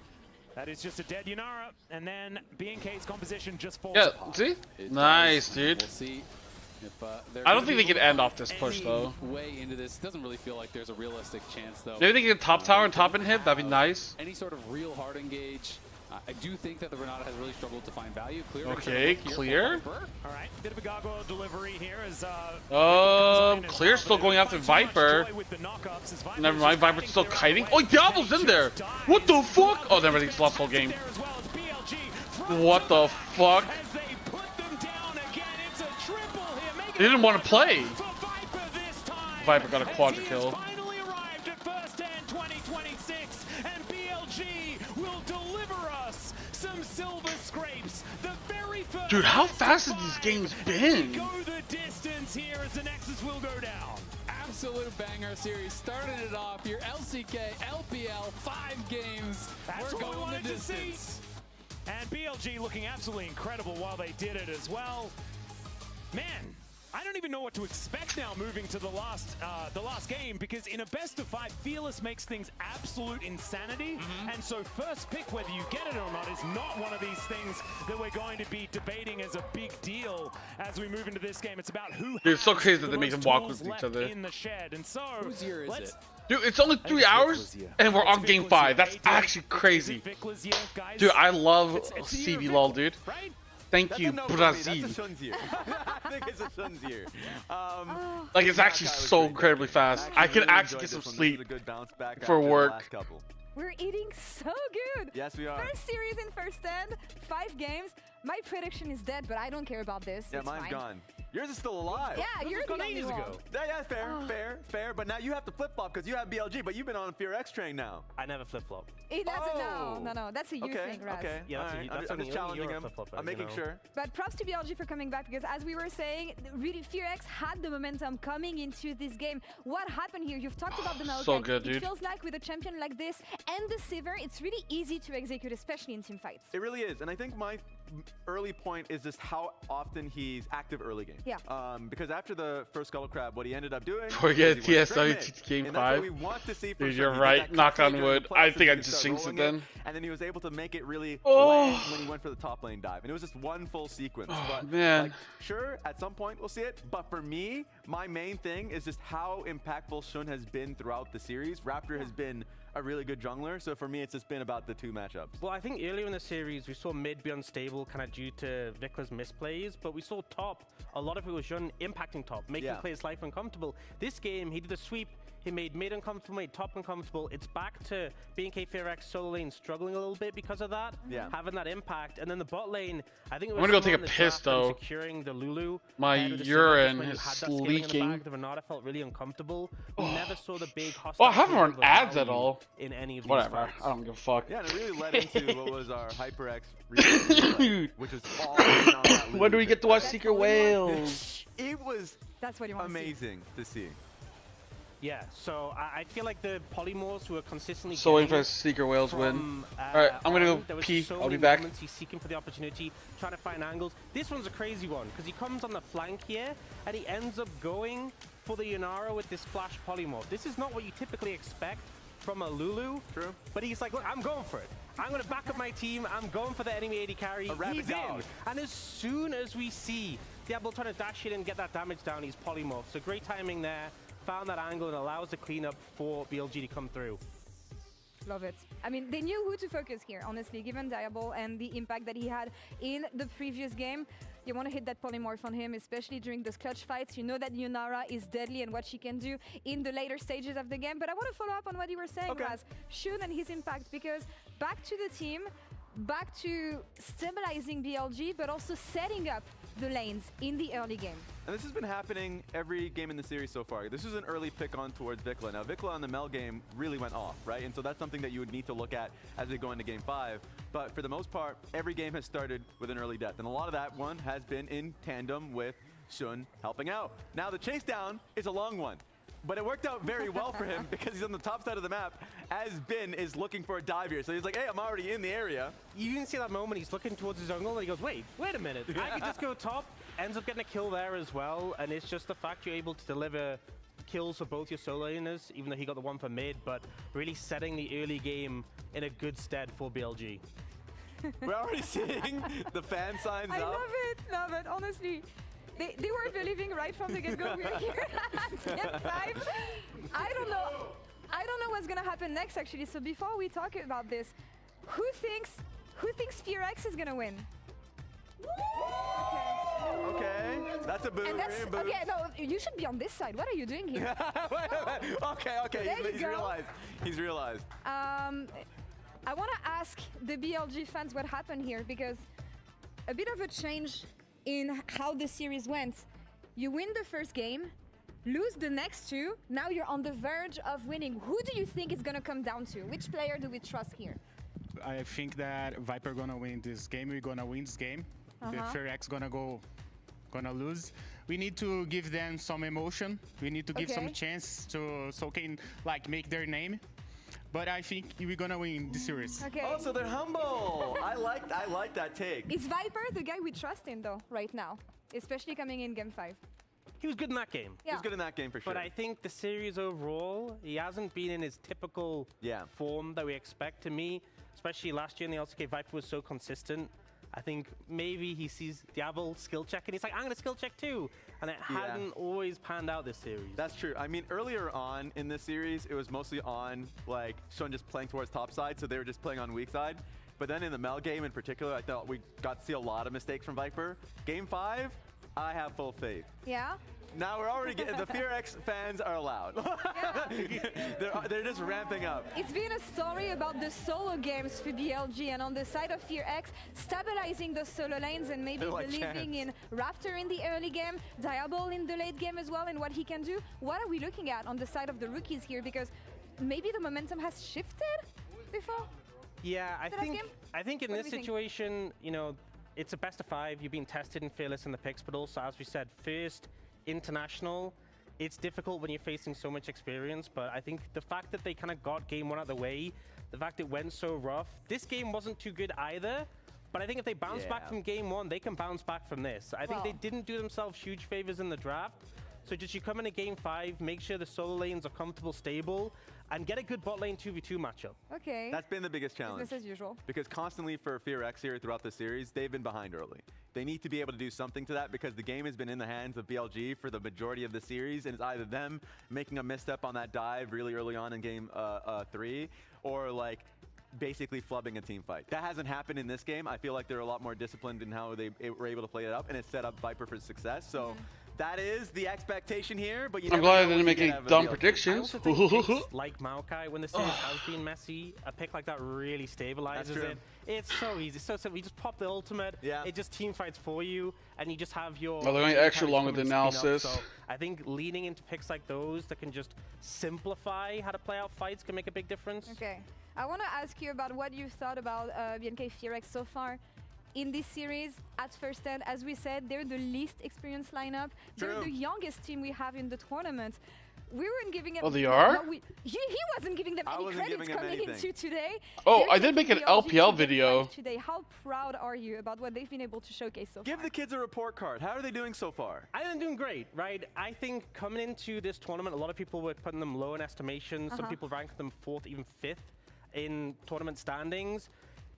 that is just a dead Yunara, and then BNK's composition just falls Yeah, apart. see? It Nice, does. dude. We'll see. If, I don't think they can end off this push, though. Way into this, doesn't really feel like there's a realistic chance, though. Maybe they can get top tower and top inhib, that'd be nice. Any sort of real hard engage. I do think that the Renata has really struggled to find value. Clear. Okay, Clear. All right, bit of a gargoyle delivery here as Clear's still going after Viper. Never mind, Viper's still kiting. Oh, Diablo's in there. What the fuck? Oh, never mind, he's lost whole game. What the fuck? They didn't want to play. Viper got a quadra kill. Finally arrived at First Hand 2026, and BLG will deliver us some Silver Scrapes. The very first. Dude, how fast have these games been? Go the distance here as the Nexus will go down. Absolute banger series. Starting it off, your LCK, LPL, 5 games. That's We're what we going wanted the to see. distance. And BLG looking absolutely incredible while they did it as well. Man, I don't even know what to expect now moving to the last game, because in a best of 5, Fearless makes things absolute insanity. And so first pick, whether you get it or not, is not one of these things that we're going to be debating as a big deal as we move into this game. It's about who Dude, it's so has crazy that the they make most them walk tools with each left other. in the shed. And so Whose year is let's it? Dude, it's only 3 hours, and we're on game 5. That's actually crazy. Dude, I love CB LOL, dude. Thank you, Brazil. That's a Shun's year. I think it's a Shun's year. Like, it's actually so incredibly fast. I can actually get some sleep for work. We're eating so good. Yes, we are. First series in First Hand, 5 games. My prediction is dead, but I don't care about this. Yeah, it's mine's fine. gone. Yours is still alive. Yeah, you're the only one. Yeah, fair. But now you have to flip-flop because you have BLG, but you've been on Fear X train now. I never flip-flop. No. That's a you thing, Raz. Okay. Yeah, All right. I'm just challenging him. I'm making sure. But props to BLG for coming back, because as we were saying, really Fear X had the momentum coming into this game. What happened here? You've talked about the Malphite. So good, dude. It feels like with a champion like this and the Sivir, it's really easy to execute, especially in team fights. It really is, and I think my early point is just how often he's active early game. Yeah. Because after the first Scuttle Crab, what he ended up doing. Forget was he went straight TSW mid. game And that's what 5. we want to see from Dude, Shun. you're He did right. that Knock cut on during the wood. playoffs I so think he I could just start jinxed it rolling then. And then he was able to make it really Oh. land when he went for the top lane dive. And it was just one full sequence. Oh, but man. Like, sure, at some point we'll see it. But for me, my main thing is just how impactful Shun has been throughout the series. Raptor has been a really good jungler. So for me, it's just been about the 2 matchups. Well, I think earlier in the series, we saw mid be unstable kind of due to Vikla's misplays, but we saw top, a lot of it was Jun impacting top, making players' life uncomfortable. This game, he did a sweep He made mid uncomfortable, made top uncomfortable. It's back to BNK FearX solo lane struggling a little bit because of that. Yeah. Having that impact. And then the bot lane, I think it was I'm gonna go someone take a in the piss, draft and though. Securing the Lulu. My ahead of the urine Silver, is had that scaling in the leaking. back. The Renata felt really uncomfortable. We never saw the big hostile. Well, I haven't run of ads at value all. in any of these Whatever. fights. I don't give a fuck. Yeah, and it really led into what was our HyperX replay, which is all in on that When do we Lulu get to watch pick. Secret Whales? It was That's what you want amazing to see. Yeah, so I feel like the polymorphs who are consistently So waiting getting for Secret Wales win. from, Alright, I'm gonna there go was pee. so I'll be many back. moments he's seeking for the opportunity, trying to find angles. This one's a crazy one because he comes on the flank here and he ends up going for the Yunara with this flash polymorph. This is not what you typically expect from a Lulu. True. But he's like, look, I'm going for it. I'm going to back up my team. I'm going for the enemy AD carry. He's in. And as soon as we see Diablo trying to dash in and get that damage down, he's polymorph. So great timing there. Found that angle and allows the cleanup for BLG to come through. Love it. I mean, they knew who to focus here, honestly, given Diable and the impact that he had in the previous game. You want to hit that polymorph on him, especially during those clutch fights. You know that Yunara is deadly and what she can do in the later stages of the game. But I want to follow up on what you were saying, Raz. Shun and his impact, because back to the team, back to stabilizing BLG, but also setting up the lanes in the early game. And this has been happening every game in the series so far. This is an early pick on towards Vikla. Now, Vikla on the Mel game really went off, right? And so that's something that you would need to look at as we go into game 5. But for the most part, every game has started with an early death. And a lot of that one has been in tandem with Shun helping out. Now, the chase down is a long one. But it worked out very well for him because he's on the top side of the map as Bin is looking for a dive here. So he's like, hey, I'm already in the area. You can see that moment, he's looking towards his jungle and he goes, wait a minute. I could just go top, ends up getting a kill there as well. And it's just the fact you're able to deliver kills for both your solo laners, even though he got the one for mid, but really setting the early game in a good stead for BLG. We're already seeing the fan signs up. Love it, honestly. They were believing right from the get-go. We're here at Gen 5. I don't know what's gonna happen next, actually. So before we talk about this, who thinks FearX is gonna win? Okay, that's a boo. Okay, no, you should be on this side. What are you doing here? Okay, he's realized. I want to ask the BLG fans what happened here, because a bit of a change in how the series went. You win the first game, lose the next two, now you're on the verge of winning. Who do you think it's gonna come down to? Which player do we trust here? I think that Viper gonna win this game. We're gonna win this game. The FearX gonna lose. We need to give them some emotion. We need to give some chance so can like make their name. But I think we're gonna win the series. Okay. Oh, so they're humble. I like that take. Is Viper the guy we trust in though, right now? Especially coming in game 5. He was good in that game. He was good in that game for sure. But I think the series overall, he hasn't been in his typical form that we expect. To me, especially last year in the LCK, Viper was so consistent. I think maybe he sees Diablo skill check and he's like, I'm gonna skill check too. And it hadn't always panned out this series. That's true. I mean, earlier on in this series, it was mostly on like Shun just playing towards top side, so they were just playing on weak side. But then in the Mel game in particular, I thought we got to see a lot of mistakes from Viper. Game 5, I have full faith. Yeah? Now we're already getting, the FearX fans are allowed. they're just ramping up. It's been a story about the solo games for BLG, and on the side of FearX, stabilizing the solo lanes and maybe believing in Raptor in the early game, Diable in the late game as well, and what he can do. What are we looking at on the side of the rookies here? Because maybe the momentum has shifted before? Yeah, I think in this situation, you know, it's a best of 5. You've been tested and fearless in the picks, but also, as we said, first international. It's difficult when you're facing so much experience, but I think the fact that they kind of got game 1 out of the way, the fact it went so rough, this game wasn't too good either, but I think if they bounce back from game 1, they can bounce back from this. I think they didn't do themselves huge favors in the draft, so just you come into game 5, make sure the solo lanes are comfortable, stable, and get a good bot lane 2v2 matchup. Okay. That's been the biggest challenge. Business as usual. Because constantly for FearX here throughout the series, they've been behind early. They need to be able to do something to that because the game has been in the hands of BLG for the majority of the series, and it's either them making a misstep on that dive really early on in game 3, or like basically flubbing a team fight. That hasn't happened in this game. I feel like they're a lot more disciplined in how they were able to play it up, and it set up Viper for success. So That is the expectation here, but I'm glad I didn't make any dumb predictions. I also think picks like Maokai, when the series has been messy, a pick like that really stabilizes it. It's so easy, so simple. You just pop the ultimate, it just team fights for you, and you just have your... Oh, they're going extra long with the analysis. So I think leaning into picks like those that can just simplify how to play out fights can make a big difference. Okay. I want to ask you about what you thought about BNK FearX so far. In this series, at first end, as we said, they're the least experienced lineup. They're the youngest team we have in the tournament. We weren't giving them... Oh, they are? He wasn't giving them any credits coming into today. Oh, I did make an LPL video. Today. How proud are you about what they've been able to showcase so far? Give the kids a report card. How are they doing so far? I think they're doing great, right? I think coming into this tournament, a lot of people were putting them low in estimation. Some people ranked them 4th, even 5th in tournament standings.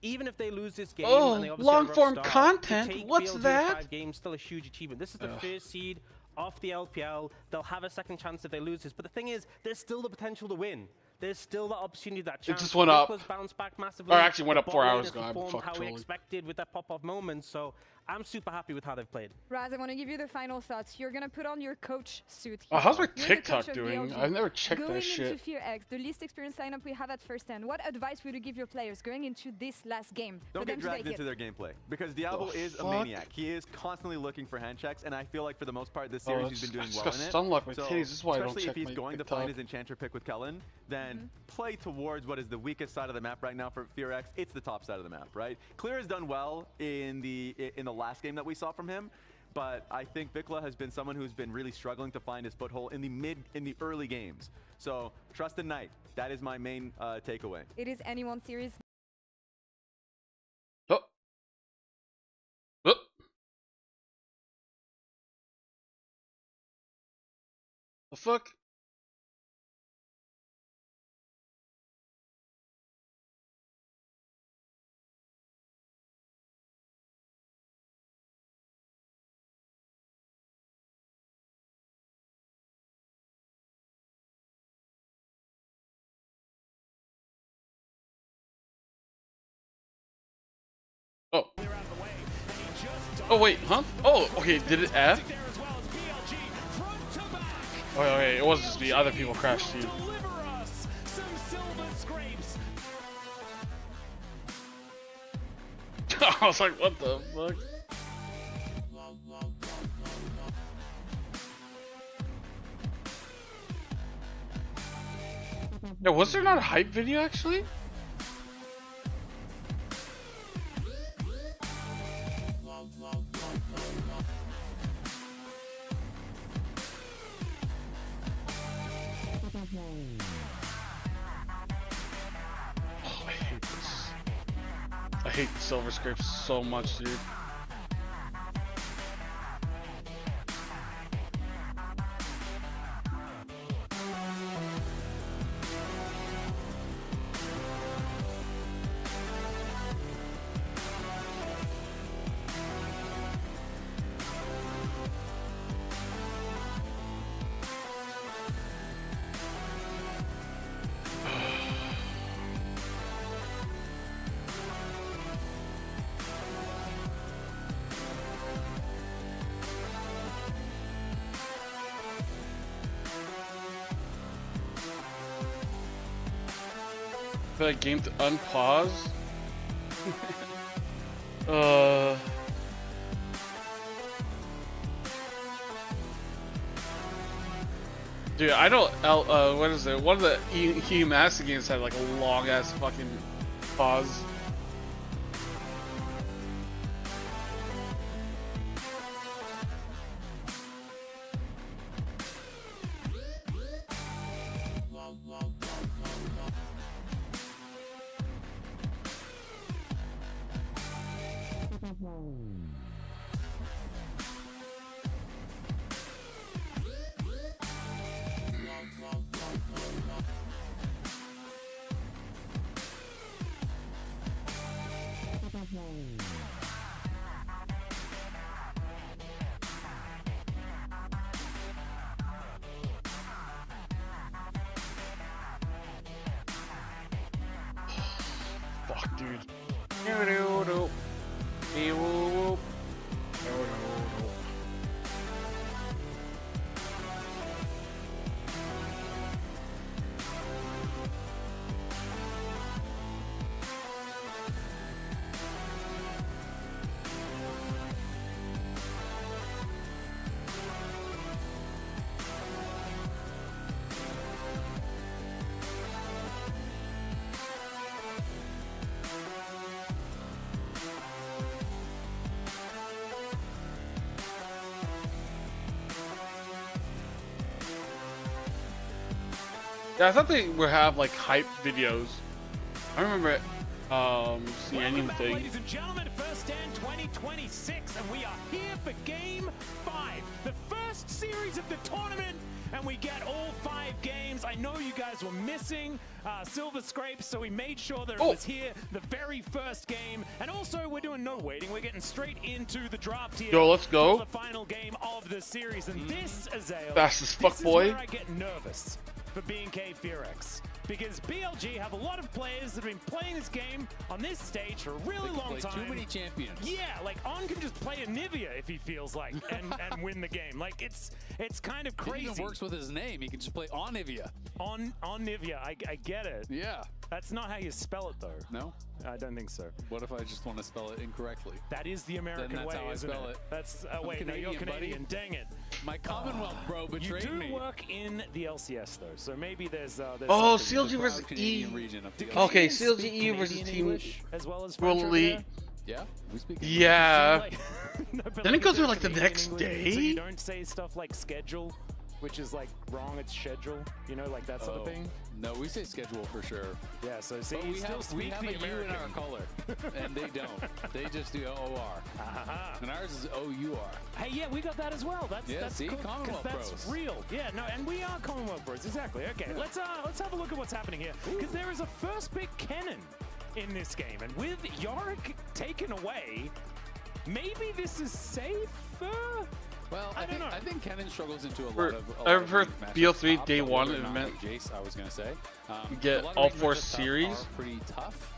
Even if they lose this game, and they obviously long form start, content. to take What's BLG that? 5 games, still a huge achievement. This is the first seed off the LPL. They'll have a second chance if they lose this. But the thing is, there's still the potential to win. There's still the opportunity, that chance. It just went up. Bounced back massively. Or actually went up 4 hours ago. ago. How we expected with that pop-off moment. So I'm super happy with how they've played. Raz, I want to give you the final thoughts. You're going to put on your coach suit. Oh, how's my TikTok doing? I've never checked that shit. Going into FearX, the least experienced lineup we have at first end, what advice would you give your players going into this last game? Don't get dragged into their gameplay, because Diablo is a maniac. He is constantly looking for hand checks, and I feel like for the most part this series he's been doing well in it. Stunlock with titties. This is why I don't check especially if he's going to find his TikTok. Enchanter pick with Kellen, then play towards what is the weakest side of the map right now for FearX. It's the top side of the map, right? Clear has done well in the last game that we saw from him, but I think Vikla has been someone who's been really struggling to find his foothold in the early games. So trust in Knight. That is my main takeaway. It is anyone series. Oh. Oh. The fuck? Oh. Oh wait, huh? Oh, okay, did it F? Oh, okay, it was just the other people crashed too. I was like, what the fuck? Yeah, was there not a hype video actually? Oh, I hate this. I hate the silver scrapes so much, dude. For that game to unpause. Dude, I don't. What is it? One of the EU Master games had like a long ass fucking pause. Fuck, dude. Yeah, I thought they would have like hype videos. I remember seeing anything. Ladies and gentlemen, First Stand 2026, and we are here for Game 5, the first series of the tournament, and we get all 5 games. I know you guys were missing Silver Scrapes, so we made sure that it was here, the very first game, and also we're doing no waiting. We're getting straight into the draft here. Yo, let's go. For the final game of the series, and this, Azael, Fast as fuck, this boy. is where I get nervous for BNK Fearex. Because BLG have a lot of players that have been playing this game on this stage for a really long time. Too many champions. Yeah, like On can just play a Nivea if he feels like and win the game. Like it's kind of crazy. It even works with his name. He can just play On Nivea. On Nivea, I get it. Yeah. That's not how you spell it though. No? I don't think so. What if I just want to spell it incorrectly? That is the American way, isn't it? That's wait, no, you're Canadian. Buddy. Dang it. My Commonwealth bro betrayed me. You do work in the LCS though, so maybe there's oh, CLG versus E. Okay, CLG E versus Team as well as World Elite. Yeah, we speak. Yeah. No, Then it goes through like the next day. So you don't say stuff like schedule, which is like wrong. It's schedule. You know, like that sort of thing. No, we say schedule for sure. Yeah, so see, but you we still have speak a the U American. in our color, and they don't. They just do OOR. And ours is OUR. Hey, yeah, we got that as well. That's see, cool, Commonwealth that's Bros. real. Yeah, no, and we are Commonwealth Bros. Exactly. Okay, let's have a look at what's happening here, because there is a first pick Kennen in this game, and with Yorick taken away, maybe this is safer. Well, I think Kennen struggles into a For, lot of. I've heard BO3 day one event. Jace, I was gonna say. You get all 4 series. Are pretty tough.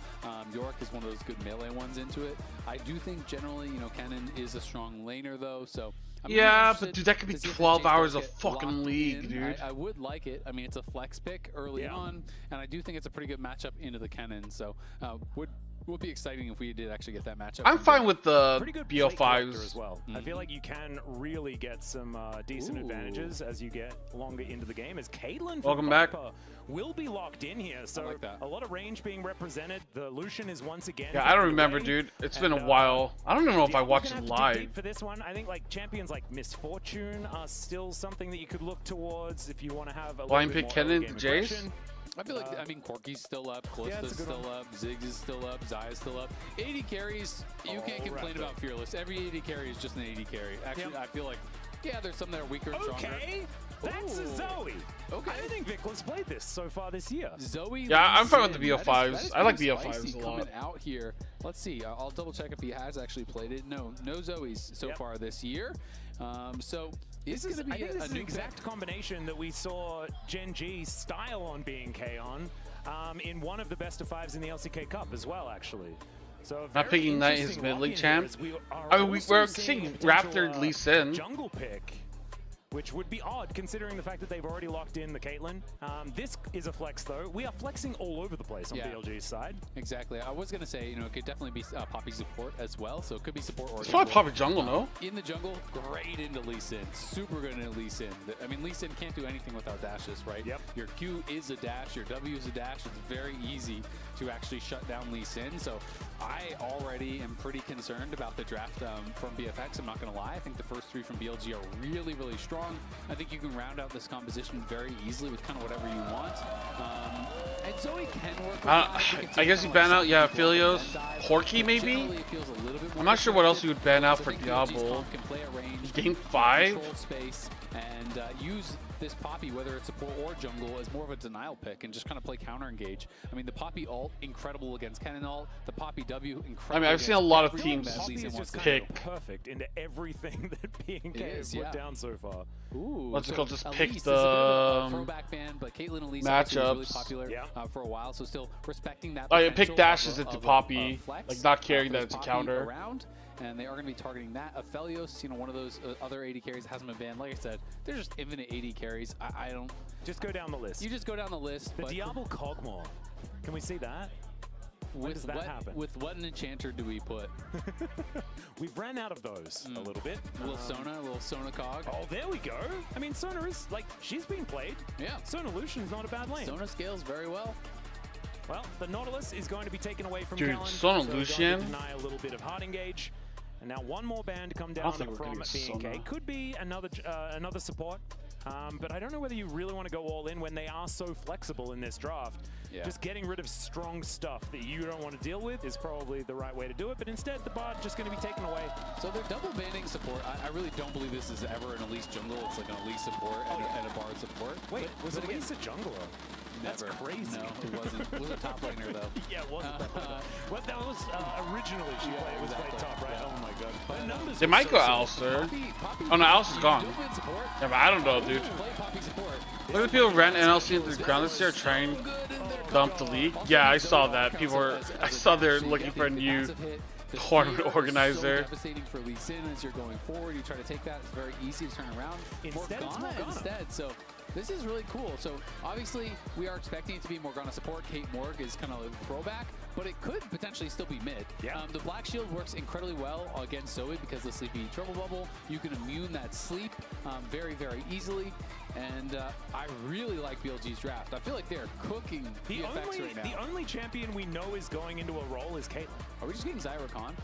York is one of those good melee ones into it. I do think generally, you know, Kennen is a strong laner though, so. Yeah, but dude, that could be 12 hours of fucking league, dude. I would like it. I mean, it's a flex pick early on, and I do think it's a pretty good matchup into the Kennen. So would be exciting if we did actually get that matchup. I'm fine with the pretty good BO5s as well. I feel like you can really get some decent advantages as you get longer into the game. As Caitlyn from Viper will be locked in here, so a lot of range being represented. The Lucian is once again. Yeah, I don't remember, dude. It's been a while. I don't even know if I watched it live. For this one, I think like champions like Misfortune are still something that you could look towards if you want to have a blind pick Kennen to Jace. I feel like, I mean, Corky's still up, Callista's still up, Ziggs is still up, Zaya's still up. 80 carries, you can't complain about Fearless. Every 80 carry is just an 80 carry. Actually, I feel like, yeah, there's some that are weaker and stronger. Okay, that's a Zoe. Okay. I don't think Vicla's played this so far this year. Zoe. Yeah, I'm fine with the BO5s. I like BO5s a lot. Coming out here. Let's see. I'll double check if he has actually played it. No Zoes so far this year. So this is, I think this is the exact combination that we saw Gen G style on BNK on in one of the best of 5s in the LCK Cup as well, actually. So not picking Knight his mid-league champ. I mean, we're seeing Raptor Lee Sin. Jungle pick, which would be odd considering the fact that they've already locked in the Caitlyn. This is a flex though. We are flexing all over the place on BLG's side. Exactly. I was going to say, you know, it could definitely be Poppy support as well. So it could be support or it's probably Poppy jungle, no? In the jungle, great into Lee Sin. Super good into Lee Sin. I mean, Lee Sin can't do anything without dashes, right? Yep. Your Q is a dash, your W is a dash. It's very easy to actually shut down Lee Sin. So I already am pretty concerned about the draft from BFX. I'm not going to lie. I think the first 3 from BLG are really, really strong. I think you can round out this composition very easily with kind of whatever you want. And Zoe can work with I guess you ban out, Philios. Corky, maybe? I'm not sure what else you would ban out for Diablo. Game 5? Space and use this Poppy, whether it's support or jungle, as more of a denial pick and just kind of play counter engage. I mean, the Poppy ult, incredible against Kennen ult. The Poppy W, incredible. I mean, I've seen a lot of teams pick. Perfect into everything that BNK has put down so far. Ooh, let's go just pick Elise the throwback ban, but Caitlyn Elise matchups. Was really popular for a while, so still respecting that. Oh, yeah, pick dashes into Poppy, like not caring that it's a counter. Around. And they are going to be targeting that. Aphelios, you know, one of those other 80 carries that hasn't been banned. Like I said, they're just infinite 80 carries. I don't... Just go down the list. You just go down the list. The Diablo Cogmore. Can we see that? When does that happen? With what an enchanter do we put? We've ran out of those a little bit. A little Sona cog. Oh, there we go. I mean, Sona is, like, she's being played. Yeah. Sona Lucian's not a bad lane. Sona scales very well. Well, the Nautilus is going to be taken away from Dude, Gallon, Sona so Lucian. Deny a little bit of hard engage. And now one more band come down from BNK. Could be another support. But I don't know whether you really want to go all in when they are so flexible in this draft. Yeah. Just getting rid of strong stuff that you don't want to deal with is probably the right way to do it, but instead the bard just going to be taken away. So they're double banning support. I really don't believe this is ever an Elise jungle. It's like an Elise support and a bard support. Wait, was but Elise a jungler? Never. That's crazy. No, it wasn't. It was a top laner though. Yeah, it wasn't. Well, that was originally she was played top, right? Oh my god. But numbers They might go Alistair. Oh no, Alistair's gone. Yeah, but I don't know, dude. Look at the people rent NLC into the ground this year trying to dump the league. Yeah, I saw that. People were. I saw they're looking for a new tournament organizer. Devastating for Lee Sin as you're going forward. You try to take that. It's very easy to turn around. Morgana instead. So this is really cool. So obviously we are expecting it to be Morgana support. Kate Morg is kind of a throwback, but it could potentially still be mid. Yeah. The Black Shield works incredibly well against Zoe because of the Sleepy Triple Bubble. You can immune that sleep very, very easily. And I really like BLG's draft. I feel like they're cooking BFX right now. The only champion we know is going into a role is Caitlyn. Are we just getting Zyra Khan?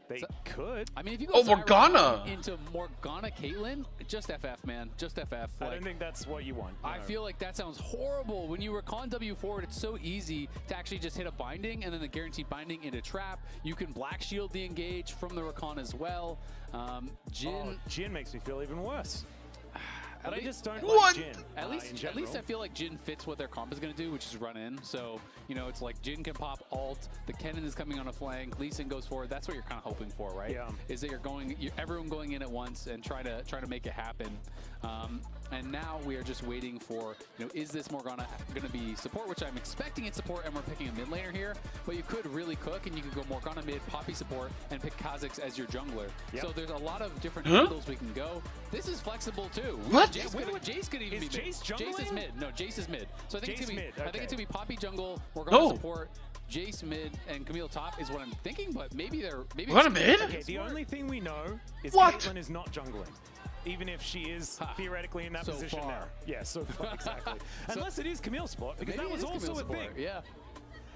They could. I mean, if you go Morgana into Morgana Caitlyn, just FF, man. Just FF. I don't think that's what you want. I feel like that sounds horrible. When you recon W forward, it's so easy to actually just hit a binding and then the guaranteed binding into trap. You can Black Shield the engage from the recon as well. Jhin makes me feel even worse. But I just don't What? like Jhin. At least I feel like Jhin fits what their comp is going to do, which is run in. So, you know, it's like Jhin can pop ult, the Kennen is coming on a flank, Lee Sin goes forward. That's what you're kind of hoping for, right? Yeah. Is that everyone going in at once and try to make it happen. And now we are just waiting for, you know, is this Morgana going to be support, which I'm expecting it's support, and we're picking a mid laner here. But you could really cook, and you could go Morgana mid, Poppy support, and pick Kha'Zix as your jungler. Yep. So there's a lot of different angles we can go. This is flexible too. What? Jace could even be mid. Jace jungling? Jace is mid. No, Jace is mid. So I think it's gonna be. Mid, I think it's gonna be Poppy jungle. We're No. gonna support Jace mid and Camille top is what I'm thinking. But maybe they're What a mid? Okay, the only thing we know is What? Caitlyn is not jungling. Even if she is theoretically in that So far. now. Yeah, so far, exactly. Unless it is Camille support, because maybe that was it is also Camille a thing. support. Yeah.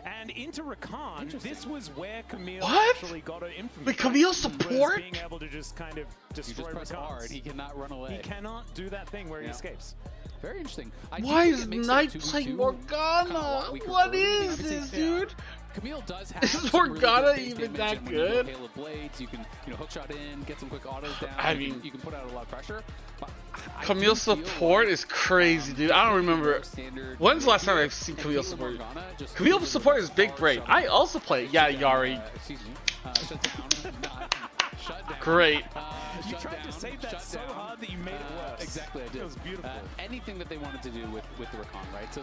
And into Rakan, this was where Camille What? actually got her infamy. Wait, Camille was support? being able to just kind of You destroy just press Rakans. hard. He cannot run away. He cannot do that thing where he escapes. Very interesting. I do Why think is it makes Knight it 2v2 playing kinda Morgana? a lot weaker What early. is Obviously, this, dude? Camille does have Is some Morgana really good base even damage, that and when you go good? Hail of Blades, you can hookshot in, get some quick autos down. I you mean, can put out a lot of pressure. But I Camille do feel support like, is crazy, dude. I don't remember. standard When's the last time here, I've seen and Camille Caitlyn support? Morgana just Camille delivers support is big hard brain. shot. I also play. Yeah, Yari. Excuse me. Shut down. Shut down. Great. You Shut tried down, to save that shut so down. hard that you made it worse. Exactly, I did. It was beautiful. Anything that they wanted to do with the Recon, right? So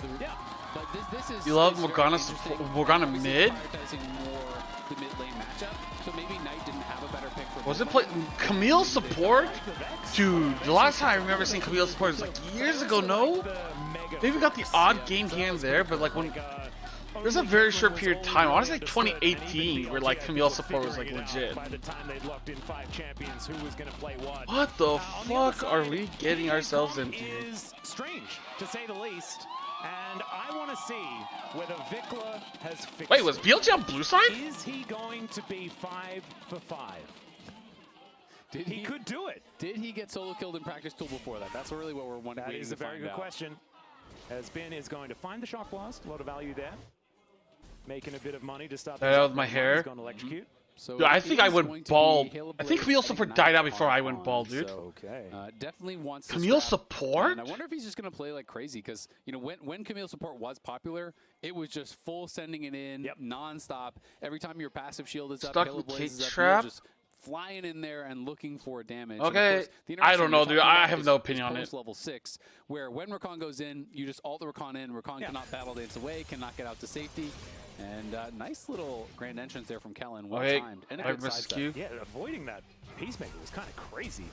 but this is. You love is very Morgana interesting. support, Morgana Obviously, mid? prioritizing more the mid lane matchup. So maybe Knight didn't have a better pick for. Was it mid play lane. Camille support? Dude, the last time I remember seeing Camille support was like years ago. No, maybe got the odd game here and there, but like when there's a very short period of time. I want to say 2018, where like Camille support was like legit. By the time they'd locked in 5 champions, who was going to play what? What the On the other fuck are side, we getting ourselves Vietnam into? Is strange, to say the least. And I want to see whether Vikla has fixed Wait, was it. BLG on blue side? Is he going to be 5 for 5? He could do it. Did he get solo killed in practice tool before that? That's really what we're wondering. That is a very good question. As Ben is going to find the shock blast, a lot of value there. Making a bit of money to start. That out with my hair. He's going to electrocute. So Dude, I it think I is went going to bald. be Hail of I think Blades Camille and support Ignite died out before I on went bald, dude. so, Okay. Definitely wants to Camille scrap. support? And I wonder if he's just going to play like crazy because, you know, when Camille support was popular, it was just full sending it in non-stop. Every time your passive shield is up, Stuck Hail with of Blades Kate is up, Trap? you're just flying in there and looking for damage. And of Okay, course, the I don't interaction know, you're dude. talking I about have is- no is opinion on it. post level 6, where when Rakan goes in, you just ult the Rakan in. Rakan cannot battle dance away, cannot get out to safety. And nice little grand entrance there from Kellen. Well timed. And a good side step. Yeah, avoiding that Peacemaker was kind of crazy.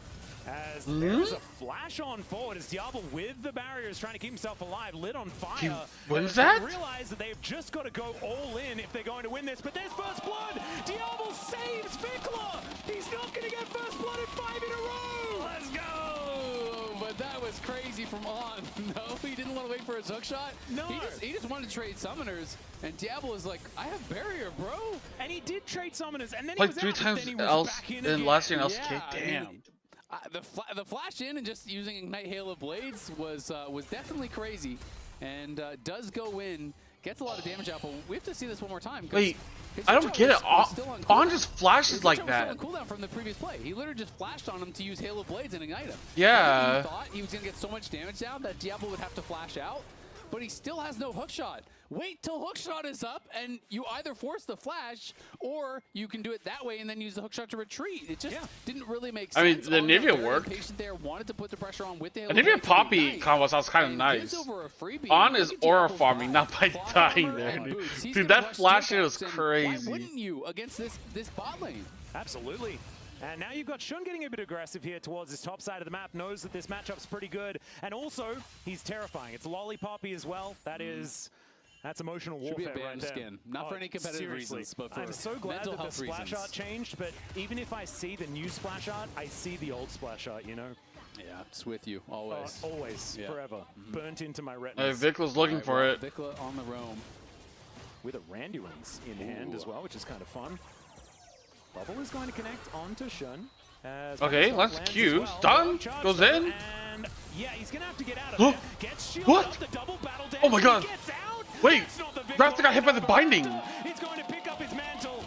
As there's a flash on forward as Diablo with the barriers trying to keep himself alive, lit on fire. wins They that? realize that they've just got to go all in if they're going to win this. But there's first blood. Diablo saves Vikla. He's not going to get first blood in 5 in a row. Let's go! But that was crazy from On. No, he didn't want to wait for his hook shot. No. He just wanted to trade summoners. And Diablo is like, I have barrier, bro. And he did trade summoners. And then he Like was 3 out, but times then he was else back in in again. last year in LCK. Yeah, I mean, Damn. The flash in and just using Ignite Hail of Blades was definitely crazy, and does go in, gets a lot of damage out. But we have to see this one more time. Wait, I don't get it. On just flashes like that. Still on cooldown from the previous play. He literally just flashed on him to use Hail of Blades and ignite him. Yeah. He thought he was gonna get so much damage down that Diablo would have to flash out, but he still has no hookshot. Wait till hookshot is up, and you either force the flash, or you can do it that way and then use the hookshot to retreat. It just didn't really make sense. I mean, the Nivea worked. There wanted to put the pressure on with the Nivea Poppy combo sounds kind of nice. On is aura farming, not by dying there. Dude, that flash was crazy. Why wouldn't you against this bot lane? Absolutely. And now you've got Shun getting a bit aggressive here towards his top side of the map, knows that this matchup's pretty good, and also he's terrifying. It's Lollipoppy as well. That's emotional warfare. Should be a banned right there. skin. Not for any competitive reasons, but for I'm so glad that the splash art changed, but even if I see the new splash art, I see the old splash art, you know? Yeah, it's with you, always. Always, forever. Burnt into my retina. Vicla's looking for it. Vicla on the roam. With a Randuin's in hand as well, which is kind of fun. Bubble is going to connect onto Shun. Okay, let's Q. Stun goes in. And yeah, he's going to have to get out of there. Gets shielded What? up, the double battle dance. Oh my god. Wait, Raptor got hit by the binding. He's going to pick up his mantle.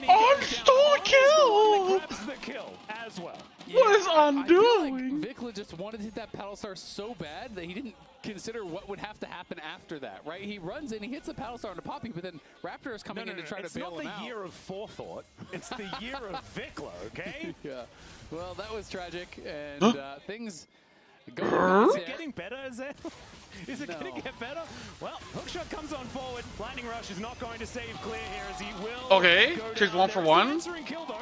On stole a kill! Grabs the kill as well. What is On doing? Like Vicla just wanted to hit that paddle star so bad that he didn't consider what would have to happen after that, right? He runs in, he hits the paddle star on the Poppy, but then Raptor is coming in to try to bail him out. It's not the year of forethought. It's the year of Vicla, okay? Yeah. Well, that was tragic, and things Is it getting better, Azale? Is it going to get better? Well, hookshot comes on forward. Lightning Rush is not going to save Clear here as he will. Okay, chase 1 for 1. Answering kill though,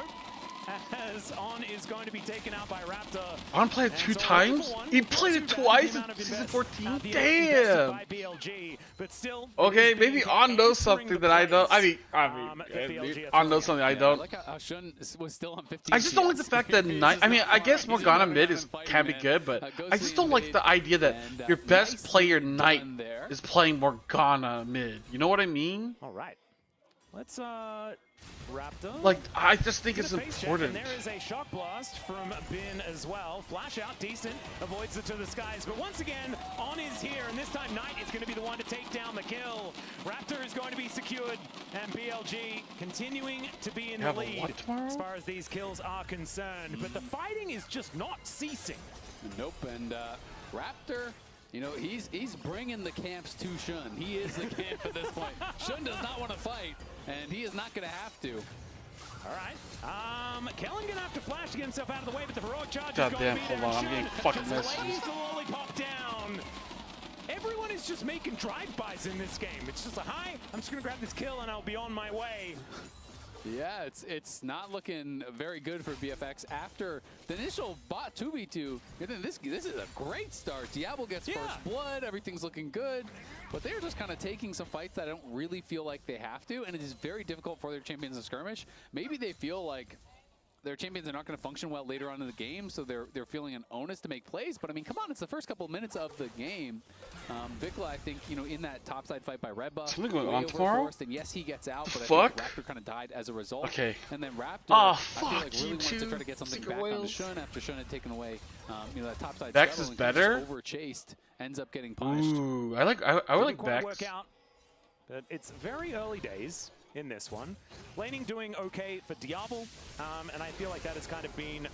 as On is going to be taken out by Raptor. On played it 2 times? He played it twice in Season 14? Damn! By BLG, but still, okay, maybe On knows something that I don't. I mean, On knows something I don't. I like how Shun was still on 15. I just don't like the fact that I guess Morgana mid can be good, but I just don't like the idea that your best player Knight is playing Morgana mid. You know what I mean? All right. Let's Raptor. Like, I just think it's important. And there is a shock blast from Bin as well. Flash out, decent, avoids it to the skies. But once again, On is here, and this time Knight is going to be the one to take down the kill. Raptor is going to be secured, and BLG continuing to be in the lead as far as these kills are concerned. But the fighting is just not ceasing. Nope, and Raptor, you know, he's bringing the camps to Shun. He is the camp at this point. Shun does not want to fight, and he is not going to have to. All right. Kellen going to have to flash to get himself out of the way, but the heroic charge God is going damn, to be hold on, I'm getting fucking messages. messages. The lollipop down. Everyone is just making drive-bys in this game. It's just a hi, I'm just going to grab this kill, and I'll be on my way. Yeah, it's not looking very good for BFX after the initial bot 2v2. This is a great start. Diablo gets first blood, everything's looking good, but they're just kind of taking some fights that I don't really feel like they have to, and it is very difficult for their champions to skirmish. Maybe they feel like their champions are not going to function well later on in the game, so they're feeling an onus to make plays. But I mean, come on, it's the first couple of minutes of the game. Vicla, I think, you know, in that topside fight by Red Buff, something going on tomorrow? And yes, he gets out, but I think Raptor kind of died as a result. Okay. And then Raptor, I feel like really wants to try to get something back onto Shun after Shun had taken away, you know, that topside. Vex is better. Over chased, ends up getting punished. Ooh, I would like Vex. Work out, but it's very early days in this one. Laning doing okay for Diablo, and I feel like that has kind of been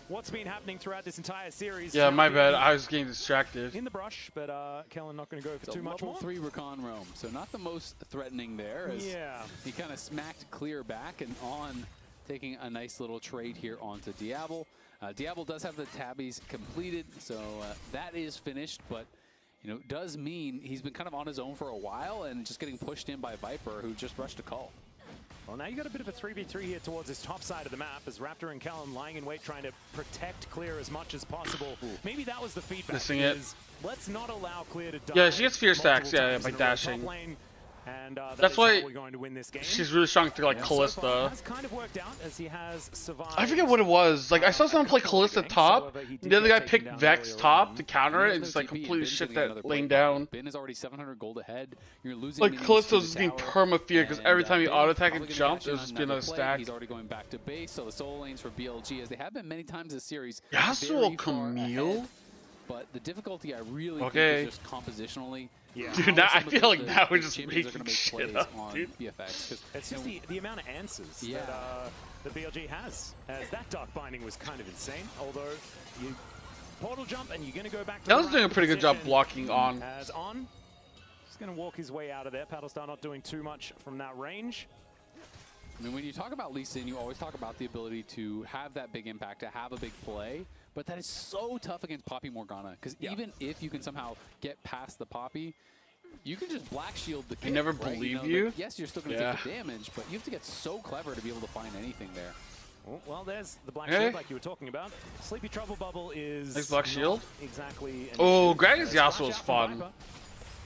what's been happening throughout this entire series. Yeah, my bad. I was getting distracted. In the brush, but Kellen not going to go for too much more. Level 3 Recon roam, so not the most threatening there. As he kind of smacked Clear back and On taking a nice little trade here onto Diablo. Diablo does have the tabbies completed, so that is finished, but you know, does mean he's been kind of on his own for a while and just getting pushed in by Viper, who just rushed a call. Well, now you got a bit of a 3v3 here towards this top side of the map as Raptor and Kellen lying in wait trying to protect Clear as much as possible. Maybe that was the feedback. Missing it. Let's not allow Clear to die. Yeah, she gets fear stacks, by dashing. And that's why we're going to win this game. she's really strong to like Kalista. So has kind of worked out as he has survived. I forget what it was. Like I saw someone play Kalista top, and the other guy picked Vex top to counter it, and just like completely shit that lane down. Ben is already 700 gold ahead. You're losing. Like Kalista was just being perma fear because every time he auto attack and jumped, it was just be another stack. He's already going back to base, so the solo lanes for BLG, as they have been many times this series. Yasuo Camille. But the difficulty I really think is just compositionally. Yeah. Dude, now I feel like now we're just making shit up, dude. BFX. It's just the amount of answers that the BLG has. As that Dark Binding was kind of insane, although you portal jump and you're going to go back to That was doing a pretty good job blocking on. As on, he's going to walk his way out of there. Paddlestar not doing too much from that range. I mean, when you talk about Lee Sin, you always talk about the ability to have that big impact, to have a big play, but that is so tough against Poppy Morgana, because even if you can somehow get past the Poppy, you can just black shield the kick, I never right? believe Like, you. yes, you're still going to take the damage, but you have to get so clever to be able to find anything there. Oh, well, there's the black shield like you were talking about. Sleepy Trouble Bubble is nice black shield. Exactly. Oh, Gragas Yasuo is fun.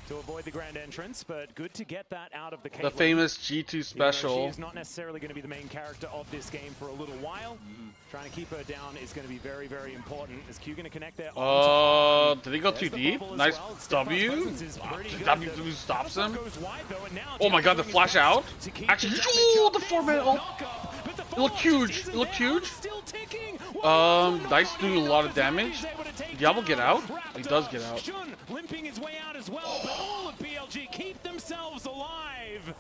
To avoid the grand entrance, but good to get that out of the Caitlyn. The famous G2 special. She's not necessarily going to be the main character of this game for a little while. Trying to keep her down is going to be very, very important. Is Q going to connect there? Did he go too deep? Nice W. W stops him. Oh my god, the flash out. Actually, the 4-man ult. It looked huge. It looked huge. Dice doing a lot of damage. Did Diablo get out? He does get out. Limping his way out as well, but all of BLG keep themselves alive.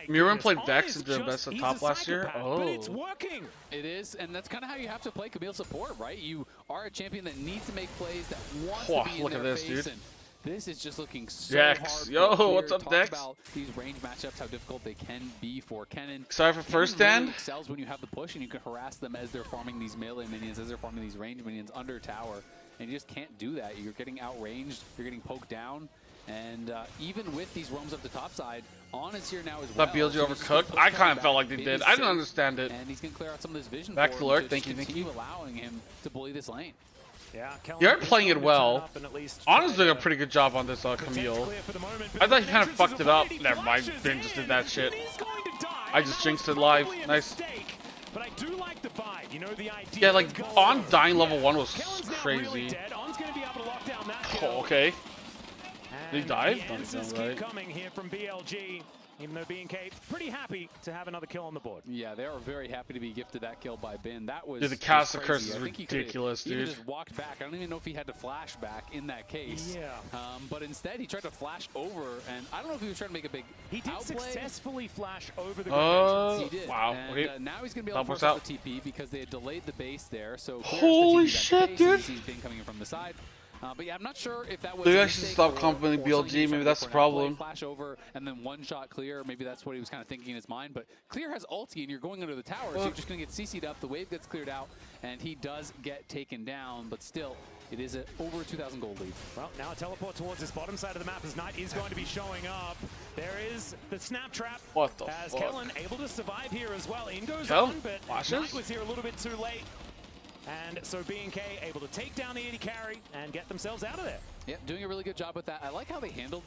Miriam played Vex and did best at top last year. Oh, but it's working. It is, and that's kind of how you have to play Camille support, right? You are a champion that needs to make plays, that wants to be in look at this, face, dude. and this is just looking so Dex. hard. Yo, what's up, Dex? About these range matchups, how difficult they can be for Kennen. Sorry for first stand. Excels when you have the push and you can harass them as they're farming these melee minions, as they're farming these range minions under tower, and you just can't do that. You're getting outranged, you're getting poked down. And even with these roams up the top side, On is here now as well. That BLG overcooked? I kind of felt like they did. I didn't understand it. And he's going to clear out some of this vision Back for to lurk. him Thank you, continue allowing him to bully this lane. Yeah, they are playing it well. On is doing a pretty good job on this Camille. I thought he kind of fucked it up. Never mind. Ben just did that shit. I just jinxed it live. Nice. But I do like the vibe. You know, the idea. Yeah, like On dying level 1 was crazy. Oh, okay. Did he dive? Keep coming here from BLG, even though BNK pretty happy to have another kill on the board. Yeah, they are very happy to be gifted that kill by Ben. That was. Dude, the Caster crazy. Curse is ridiculous, dude. He just walked back. I don't even know if he had to flash back in that case. Yeah. But instead, he tried to flash over, and I don't know if he was trying to make a big. He did outplay. successfully flash over the ground. He did. Wow. And, Okay. now he's going to be able to force out the TP because they had delayed the base there. So holy shit, dude! He's been coming in from the side. But yeah, I'm not sure if that was. They actually stopped complimenting BLG. Maybe that's the problem. Flash over and then one shot clear. Maybe that's what he was kind of thinking in his mind. But clear has ulti and you're going under the tower, so you're just going to get CC'd up. The wave gets cleared out, and he does get taken down. But still, it is over 2,000 gold lead. Well, now a teleport towards this bottom side of the map as Knight is going to be showing up. There is the snap trap. What the as fuck? Kellen able to survive here as well. In goes Kellen? on, but Knight was here a little bit too late. And so BNK able to take down the AD carry and get themselves out of there. Yeah, doing a really good job with that. I like how they handled.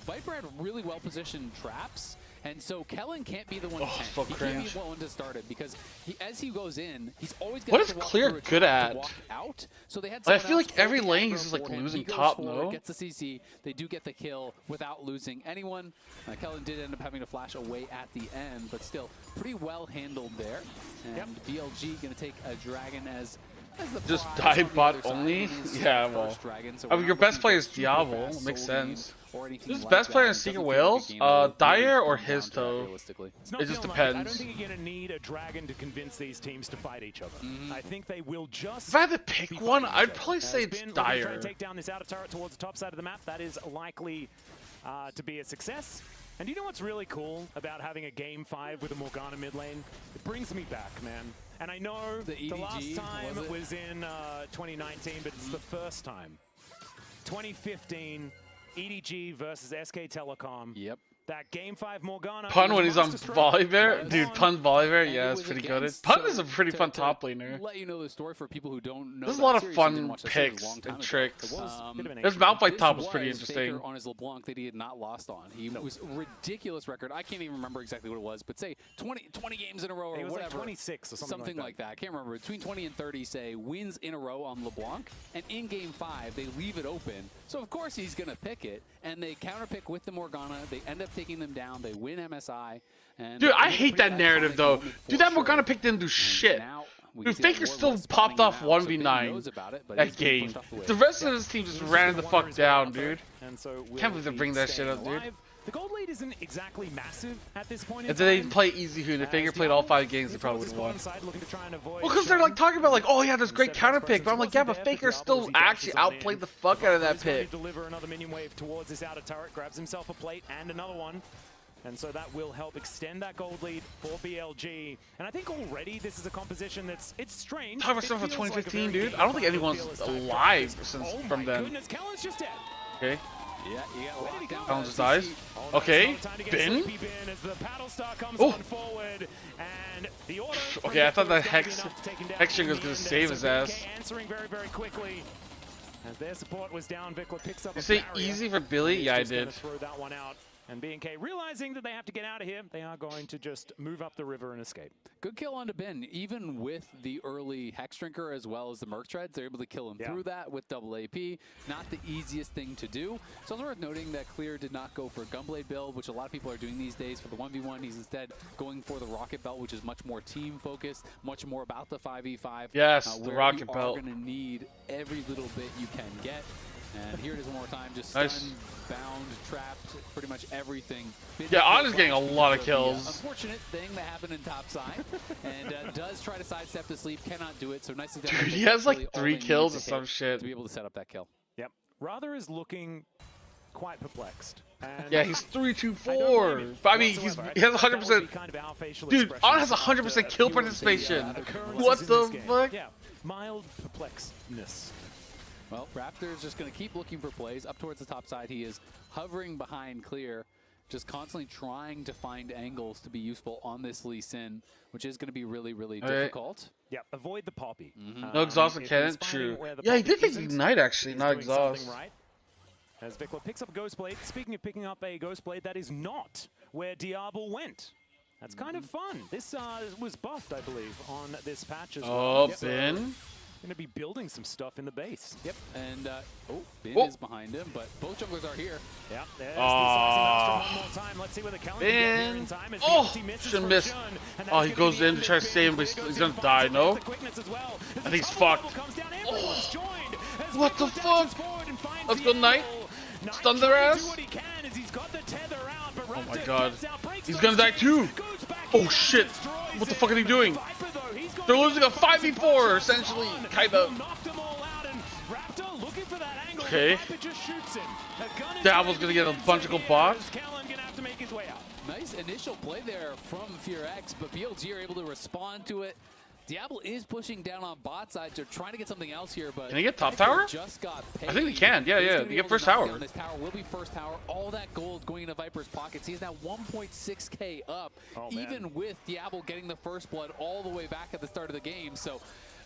Viper had really well-positioned traps, and so Kellen can't be the one to tank. He can't be the one to start it because as he goes in, he's always going to Clear good at? walk out. So they had. I feel like every lane he's just like losing top, no? Gets the CC. They do get the kill without losing anyone. Kellen did end up having to flash away at the end, but still pretty well handled there. And BLG going to take a dragon as just dive bot only? Yeah, well. I mean, your best player is Diablo. Makes sense. Who's best player in Secret Whales? Dyer or Histo? It just depends. I don't think you're going to need a dragon to convince these teams to fight each other. I think they will just. If I had to pick one, I'd probably say it's Dyer. Try to take down this outer turret towards the top side of the map. That is likely to be a success. And you know what's really cool about having a game 5 with a Morgana mid lane? It brings me back, man. And I know the last time was in 2019, but it's the first time. 2015, EDG versus SK Telecom. Yep. That game 5 Morgana. Pun when he's on Volibear? Dude, Pun Volibear? Yeah, it's pretty good. Pun is a pretty fun top laner. Let you know the story for people who don't know. There's a lot of fun picks and tricks. His Malphite top was pretty interesting. On his LeBlanc that he had not lost on. He was a ridiculous record. I can't even remember exactly what it was, but say 20 games in a row or whatever. Like 26 or something like that. I can't remember. Between 20 and 30, say, wins in a row on LeBlanc. And in game 5, they leave it open. So, of course, he's going to pick it. And they counterpick with the Morgana. They end up taking them down. They win MSI. And dude, I hate that narrative, though. Dude, that Morgana pick didn't do shit. Dude, Faker still popped off 1v9 that game. The rest of his team just ran the fuck down, dude. Can't believe they bring that shit up, dude. The gold lead isn't exactly massive at this point. If they play easy Hoon, if Faker played all 5 games, they probably would have won. Well, because they're like talking about like, oh yeah, this great counter pick, but I'm like, yeah, but Faker still actually outplayed the fuck out of that pick. Deliver another minion wave towards this outer turret, grabs himself a plate and another one. And so that will help extend that gold lead for BLG. And I think already this is a composition that's strange. Talk about stuff from 2015, dude. I don't think anyone's alive since from then. Goodness, Kellen's just dead. Okay. Yeah, you got locked down. Kellen just dies. Okay. Bin. Oh. Okay, I thought that Hex Stringer was gonna save his ass. Answering very, very quickly. As their support was down, Vikla picks up you say easy for Billy? Yeah, I did. Throw that one out. And BNK realizing that they have to get out of here, they are going to just move up the river and escape. Good kill onto Ben. Even with the early Hex Drinker as well as the Merc Treads, they're able to kill him through that with double AP. Not the easiest thing to do. It's also worth noting that Clear did not go for a Gunblade build, which a lot of people are doing these days for the 1v1. He's instead going for the Rocket Belt, which is much more team focused, much more about the 5v5. Yes, the Rocket Belt. You're going to need every little bit you can get. And here it is one more time, just nice. Stunned, bound, trapped, pretty much everything. Yeah, Ana's getting a lot of kills. Unfortunate thing that happened in top side, and does try to sidestep to sleep, cannot do it, so nicely done. Dude, he has like 3 kills or some shit. To be able to set up that kill. Yep. Rather is looking quite perplexed. And yeah, he's 3-2-4. But I mean, he has 100%. Dude, Ana has 100% kill participation. What the fuck? Yeah, mild perplexedness. Well, Raptor's just going to keep looking for plays. Up towards the top side, he is hovering behind Clear, just constantly trying to find angles to be useful on this Lee Sin, which is going to be really, really difficult. Yeah, avoid the poppy. No exhaust on cannon? True. Yeah, he did take Ignite, actually, not exhaust. Right. As Vikla picks up a Ghost Blade. Speaking of picking up a Ghost Blade, that is not where Diablo went. That's kind of fun. This was buffed, I believe, on this patch as well. Oh, Ben. Going to be building some stuff in the base. Yep, and Ben is behind him, but both junglers are here. Yeah, there's the one more time. Let's see where the calendar get here in time. Oh, should miss. Oh, he goes in to try to save him, but he's going to die, no? I think he's fucked. Oh. What the fuck? Let's go, Knight. Stun their ass. Oh my god. He's going to die too. Oh shit. What the fuck are they doing? They're losing a 5v4, essentially, kind of. Okay. Dabble's gonna get a bunch of gold box. Nice initial play there from FearX, but BLG are able to respond to it. Diablo is pushing down on bot side, so trying to get something else here, but can he get top tower? Just got paid. I think he can. Yeah, yeah. They get first tower. This tower will be first tower. All that gold going into Viper's pockets. He's now 1.6k up, even with Diablo getting the first blood all the way back at the start of the game. So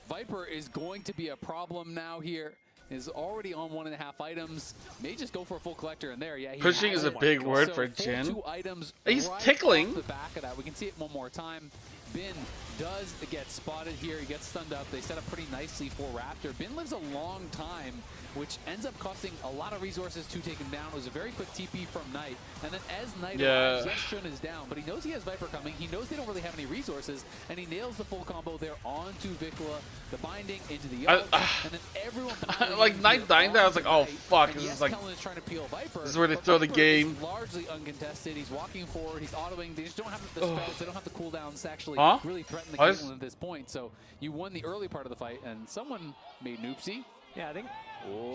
Viper is going to be a problem now here. Is already on 1.5 items. May just go for a full collector in there. Yeah, pushing is a big word for Jin. 2 items. He's right tickling. The back of that. We can see it one more time. Bin does get spotted here. He gets stunned up. They set up pretty nicely for Raptor. Bin lives a long time, which ends up costing a lot of resources to take him down. It was a very quick TP from Knight. And then as Knight arrives, yes, Shun is down, but he knows he has Viper coming. He knows they don't really have any resources, and he nails the full combo there onto Vikla, the binding into the ult, and then everyone like Knight dying there, I was like, oh fuck, this is like, Kellen is trying to peel Viper, this is where they throw the game. Largely uncontested. He's walking forward, he's autoing. They just don't have the spells, they don't have the cooldowns to actually really threaten the Caitlyn at this point. So you won the early part of the fight, and someone made Noopsy. Yeah, I think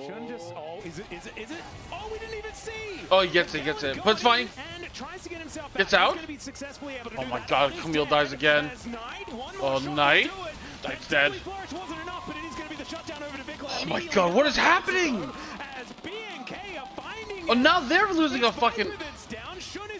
Shun just, is it? Oh, we didn't even see! Oh, he gets it, but it's fine. And tries to get himself back. Gets out? He's gonna be successfully able to oh my god, Camille dies again. Oh, Knight. Knight's dead. Oh my god, what is happening? Oh, now they're losing a fucking...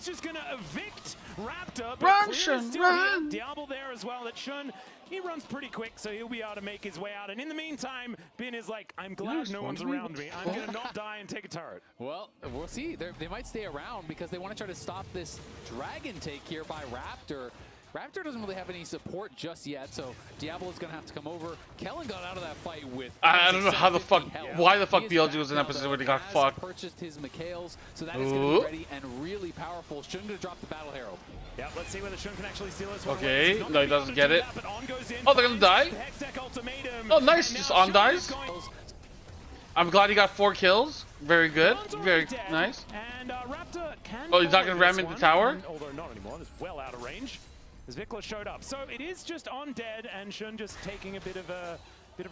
just going to evict Raptor. Run, Clear Shun, is still run! here. Diablo there as well. That Shun, he runs pretty quick, so he'll be able to make his way out. And in the meantime, Bin is like, I'm glad no one's around me. I'm going to not die and take a turret. Well, we'll see. They might stay around because they want to try to stop this dragon take here by Raptor. Raptor doesn't really have any support just yet, so Diablo's going to have to come over. Kellen got out of that fight with... I don't know how the fuck, why the fuck He is BLG back was in now, that position though. where they got Has fucked. Purchased his Mikhails, so that is going to be ready and really powerful. Shun going to drop the Battle Herald. Yeah, let's see whether Shun can actually steal this one. Okay, no, he doesn't get it. Oh, they're gonna die? Oh, nice, just on dies. I'm glad he got 4 kills. Very good, very nice. And Raptor can Oh, he's not gonna ram into the tower? Although not anymore, it's well out of range. As Vikla showed up. So it is just on dead, and Shun just taking a bit of a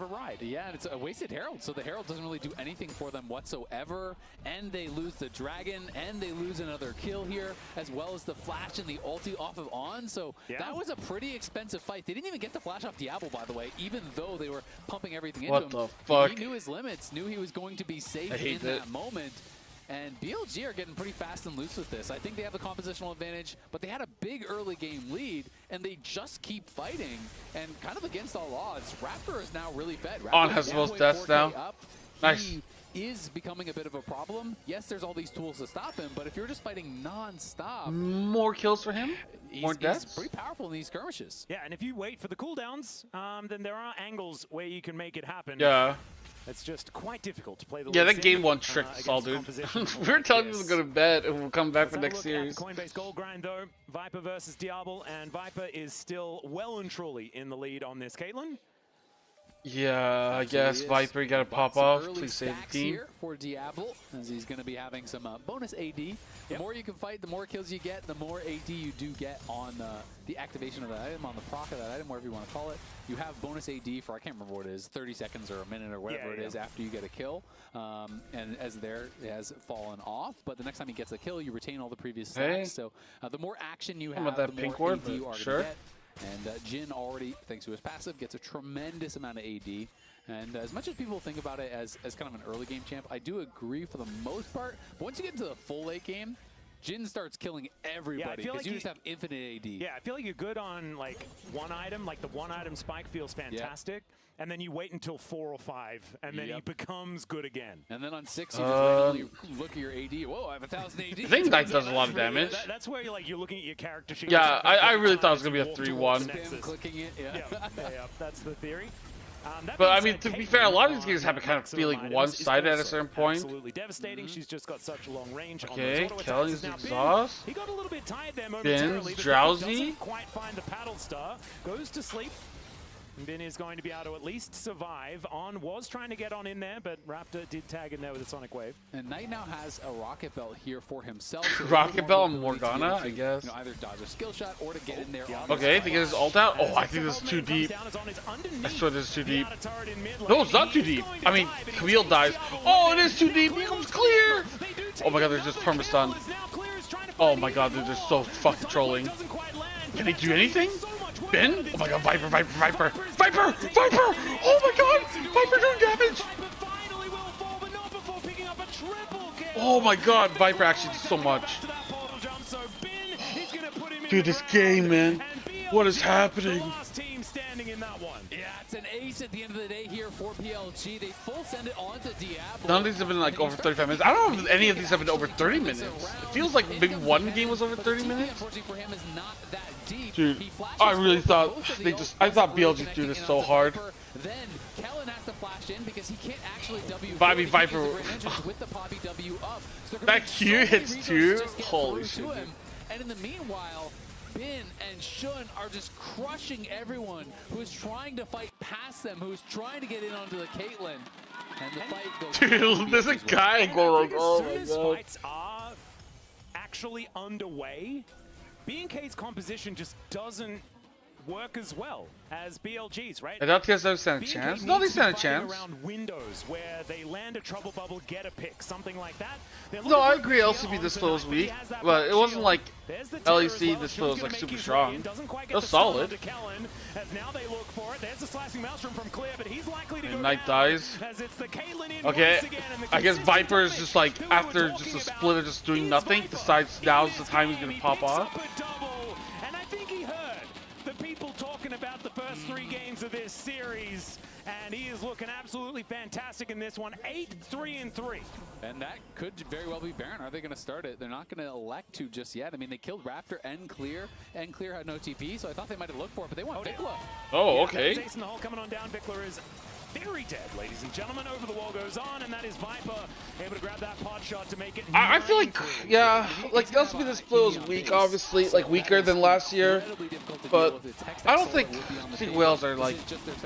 ride. Yeah, and it's a wasted Herald, so the Herald doesn't really do anything for them whatsoever, and they lose the Dragon, and they lose another kill here, as well as the flash and the ulti off of On, so that was a pretty expensive fight. They didn't even get the flash off Diablo, by the way, even though they were pumping everything into him. What the fuck? He knew his limits, knew he was going to be safe in that moment. And BLG are getting pretty fast and loose with this. I think they have the compositional advantage, but they had a big early game lead, and they just keep fighting. And kind of against all odds, Raptor is now really fed. On has the most deaths now. Nice. He is becoming a bit of a problem. Yes, there's all these tools to stop him, but if you're just fighting non-stop... More kills for him? More deaths? He's pretty powerful in these skirmishes. Yeah, and if you wait for the cooldowns, then there are angles where you can make it happen. Yeah. It's just quite difficult to play the Yeah, that game 1 tricked us all, dude. We're telling them to go to bed and we'll come back for next series. Coinbase gold grind though, Viper versus Diablo, and Viper is still well and truly in the lead on this. Caitlin? Yeah, I guess Viper, you gotta pop off. Please save the team. Here for Diablo, as he's going to be having some bonus AD. The more you can fight, the more kills you get, the more AD you do get on the activation of that item, on the proc of that item, whatever you want to call it. You have bonus AD for, I can't remember what it is, 30 seconds or a minute or whatever it is after you get a kill. And as there, it has fallen off, but the next time he gets a kill, you retain all the previous stacks. So the more action you have, that the pink more ward, AD you are sure. going to get. And Jin already, thanks to his passive, gets a tremendous amount of AD. And as much as people think about it as kind of an early game champ, I do agree for the most part. But once you get into the full late game, Jin starts killing everybody because you just have infinite AD. Yeah, I feel like you're good on like one item, like the one item spike feels fantastic. And then you wait until 4 or 5, and then he becomes good again. And then on 6, you just randomly look at your AD. Whoa, I have 1,000 AD. I think Knight does a lot of damage. That's where you're looking at your character sheet. Yeah, I really thought it was going to be a 3-1. Clicking it, yeah. That's the theory. But I mean, to be fair, a lot of these games have a kind of feeling one-sided at a certain point. Absolutely devastating. She's just got such long range. Okay, Kelly's exhaust. He got a little bit tired there momentarily. Bin's drowsy. Doesn't quite find the paddle star. Goes to sleep. Bin is going to be able to at least survive. On was trying to get on in there, but Raptor did tag in there with a Sonic Wave. And Knight now has a Rocket Belt here for himself. So Rocket Belt and Morgana, I guess. Either dodge a skill shot or to get in there. Okay, to get his ult out. Oh, I think this is too deep. I swear this is too deep. No, it's not too deep. I mean, Camille dies. Oh, it is too deep. He comes clear. Oh my god, there's just perma-stun. Oh my god, they're just so fucking trolling. Can they do anything? Ben? Oh my god, Viper, Viper, Viper! Viper! Viper! Oh my god! Viper doing damage! Oh my god, Viper actually did so much. Dude, this game, man. What is happening? Yeah, it's an ace at the end of the day here for BLG. They full send it on to Diablo. None of these have been like over 35 minutes. I don't know if any of these have been over 30 minutes. It feels like maybe one game was over 30 minutes. Dude, I really thought I thought BLG threw this so hard. Then Kellen has to flash in because he can't actually W. Bobby Viper. With the Poppy W up. So that Q hits too. Holy shit. And in the meanwhile, Bin and Shun are just crushing everyone who is trying to fight past them, who is trying to get in onto the Caitlyn. And the fight goes. Dude, there's a guy going. Oh my god. As soon as fights are actually underway, B&K's composition just doesn't work as well as BLG's, right? I thought TSW stand a chance. No, they stand a chance. Around windows where they land a trouble bubble, get a pick, something like that. No, I agree. LCB this split was weak, but it wasn't like LEC this split was like super strong. It was solid. And Knight dies. Okay, I guess Viper is just like after just a split of just doing nothing, decides now's the time he's gonna pop off. And I think he heard the people talking about the first 3 games of this series, and he is looking absolutely fantastic in this one. 8-3-3. And that could very well be Baron. Are they going to start it? They're not going to elect to just yet. I mean, they killed Raptor and Clear had no TP, so I thought they might have looked for it, but they want Vikla. Oh, okay. Ace in the hole coming on down. Vikla is very dead, ladies and gentlemen. Over the wall goes on, and that is Viper able to grab that pot shot to make it. I feel like, yeah, like LCB this split was weak, obviously, like weaker than last year, but I don't think whales are like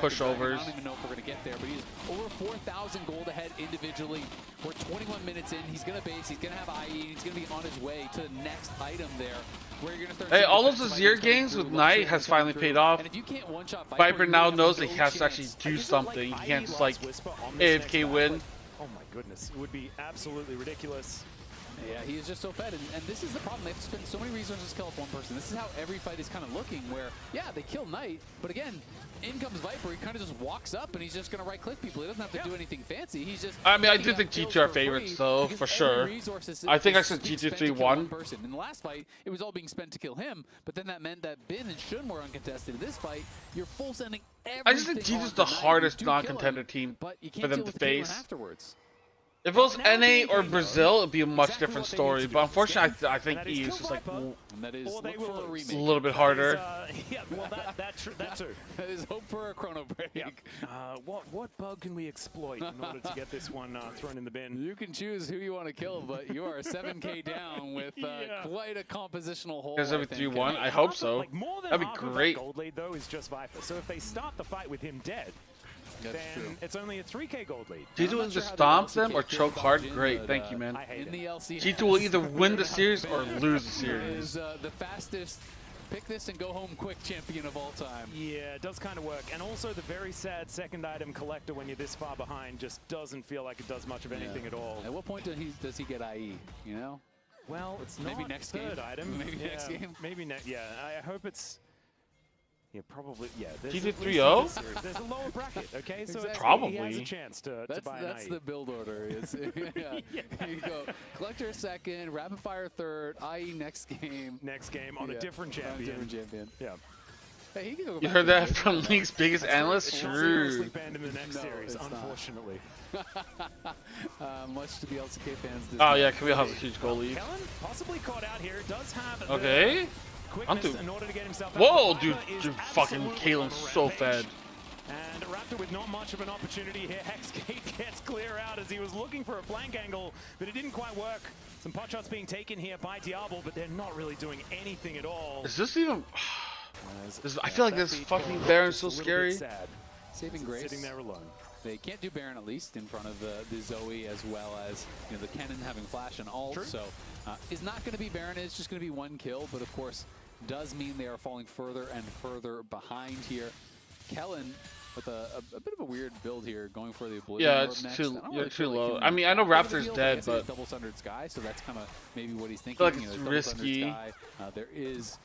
pushovers. I don't even know if we're going to get there, but he's over 4,000 gold ahead individually. We're 21 minutes in. He's going to base. He's going to have IE. He's going to be on his way to the next item there. Where you're gonna start hey, all those Azir games with Knight has finally paid off. Viper now knows that he has to actually do something. He can't just like AFK win. Oh my goodness, it would be absolutely ridiculous. Yeah, he is just so fed, and this is the problem. They have to spend so many resources to kill off one person. This is how every fight is kind of looking, where, yeah, they kill Knight, but again, in comes Viper. He kind of just walks up, and he's just going to right-click people. He doesn't have to do anything fancy. He's just... I mean, I do think G2 are favorites, though, for sure. I think I said G2 3-1. In the last fight, it was all being spent to kill him, but then that meant that Bin and Shun were uncontested. In this fight, you're full sending everything. I just think G2's the hardest non-contender team for them to face. If it was NA or Brazil, it'd be a much different story. But unfortunately, I think E is just like a little bit harder. Yeah, well, that's true. That is hope for a chrono break. Yeah. What bug can we exploit in order to get this one thrown in the bin? You can choose who you want to kill, but you are 7K down with quite a compositional hole. Is it 3-1? I hope so. Like, more than that'd be half great. Of that gold lead though is just Viper. So if they start the fight with him dead, then it's only a 3K gold lead. G2 will either stomp them or choke hard. Great, thank you, man. G2 will either win the series or lose the series. Is the fastest pick this and go home quick champion of all time. Yeah, it does kind of work. And also the very sad second item collector when you're this far behind just doesn't feel like it does much of anything at all. At what point does he get IE, you know? Well, it's maybe not next third game. item. Maybe next game. Maybe next. Yeah, I hope it's. Yeah, probably. Yeah. G2 3-0? There's a lower bracket, okay? So Probably. he has a chance to buy That's the build order. It's, yeah. You go Collector second, Rapid Fire third, IE next game. Next game on a different champion. Yeah. Hey, he can go you heard that from League's biggest analyst? Sure. Banned in the next series, unfortunately. Much to the LCK fans. Oh yeah, can we have a huge goal lead? Kellen possibly caught out here. Does have okay. in order to get himself out. Whoa, dude, fucking Kalen's so fed. And Raptor with not much of an opportunity here. Hexgate gets clear out as he was looking for a flank angle, but it didn't quite work. Some pot shots being taken here by Diablo, but they're not really doing anything at all. Is this even... I feel like this fucking Baron's so scary. Saving Grace. Sitting there alone. They can't do Baron at least in front of the Zoe, as well as the Kennen having flash and ult. True. So is not going to be Baron. It's just going to be one kill, but of course does mean they are falling further and further behind here. Kellen with a bit of a weird build here, going for the Oblivion. Yeah, it's too low. I mean, I know Raptor's dead, but double Sundered Sky, so that's kind of maybe what he's thinking. I feel like it's risky. There is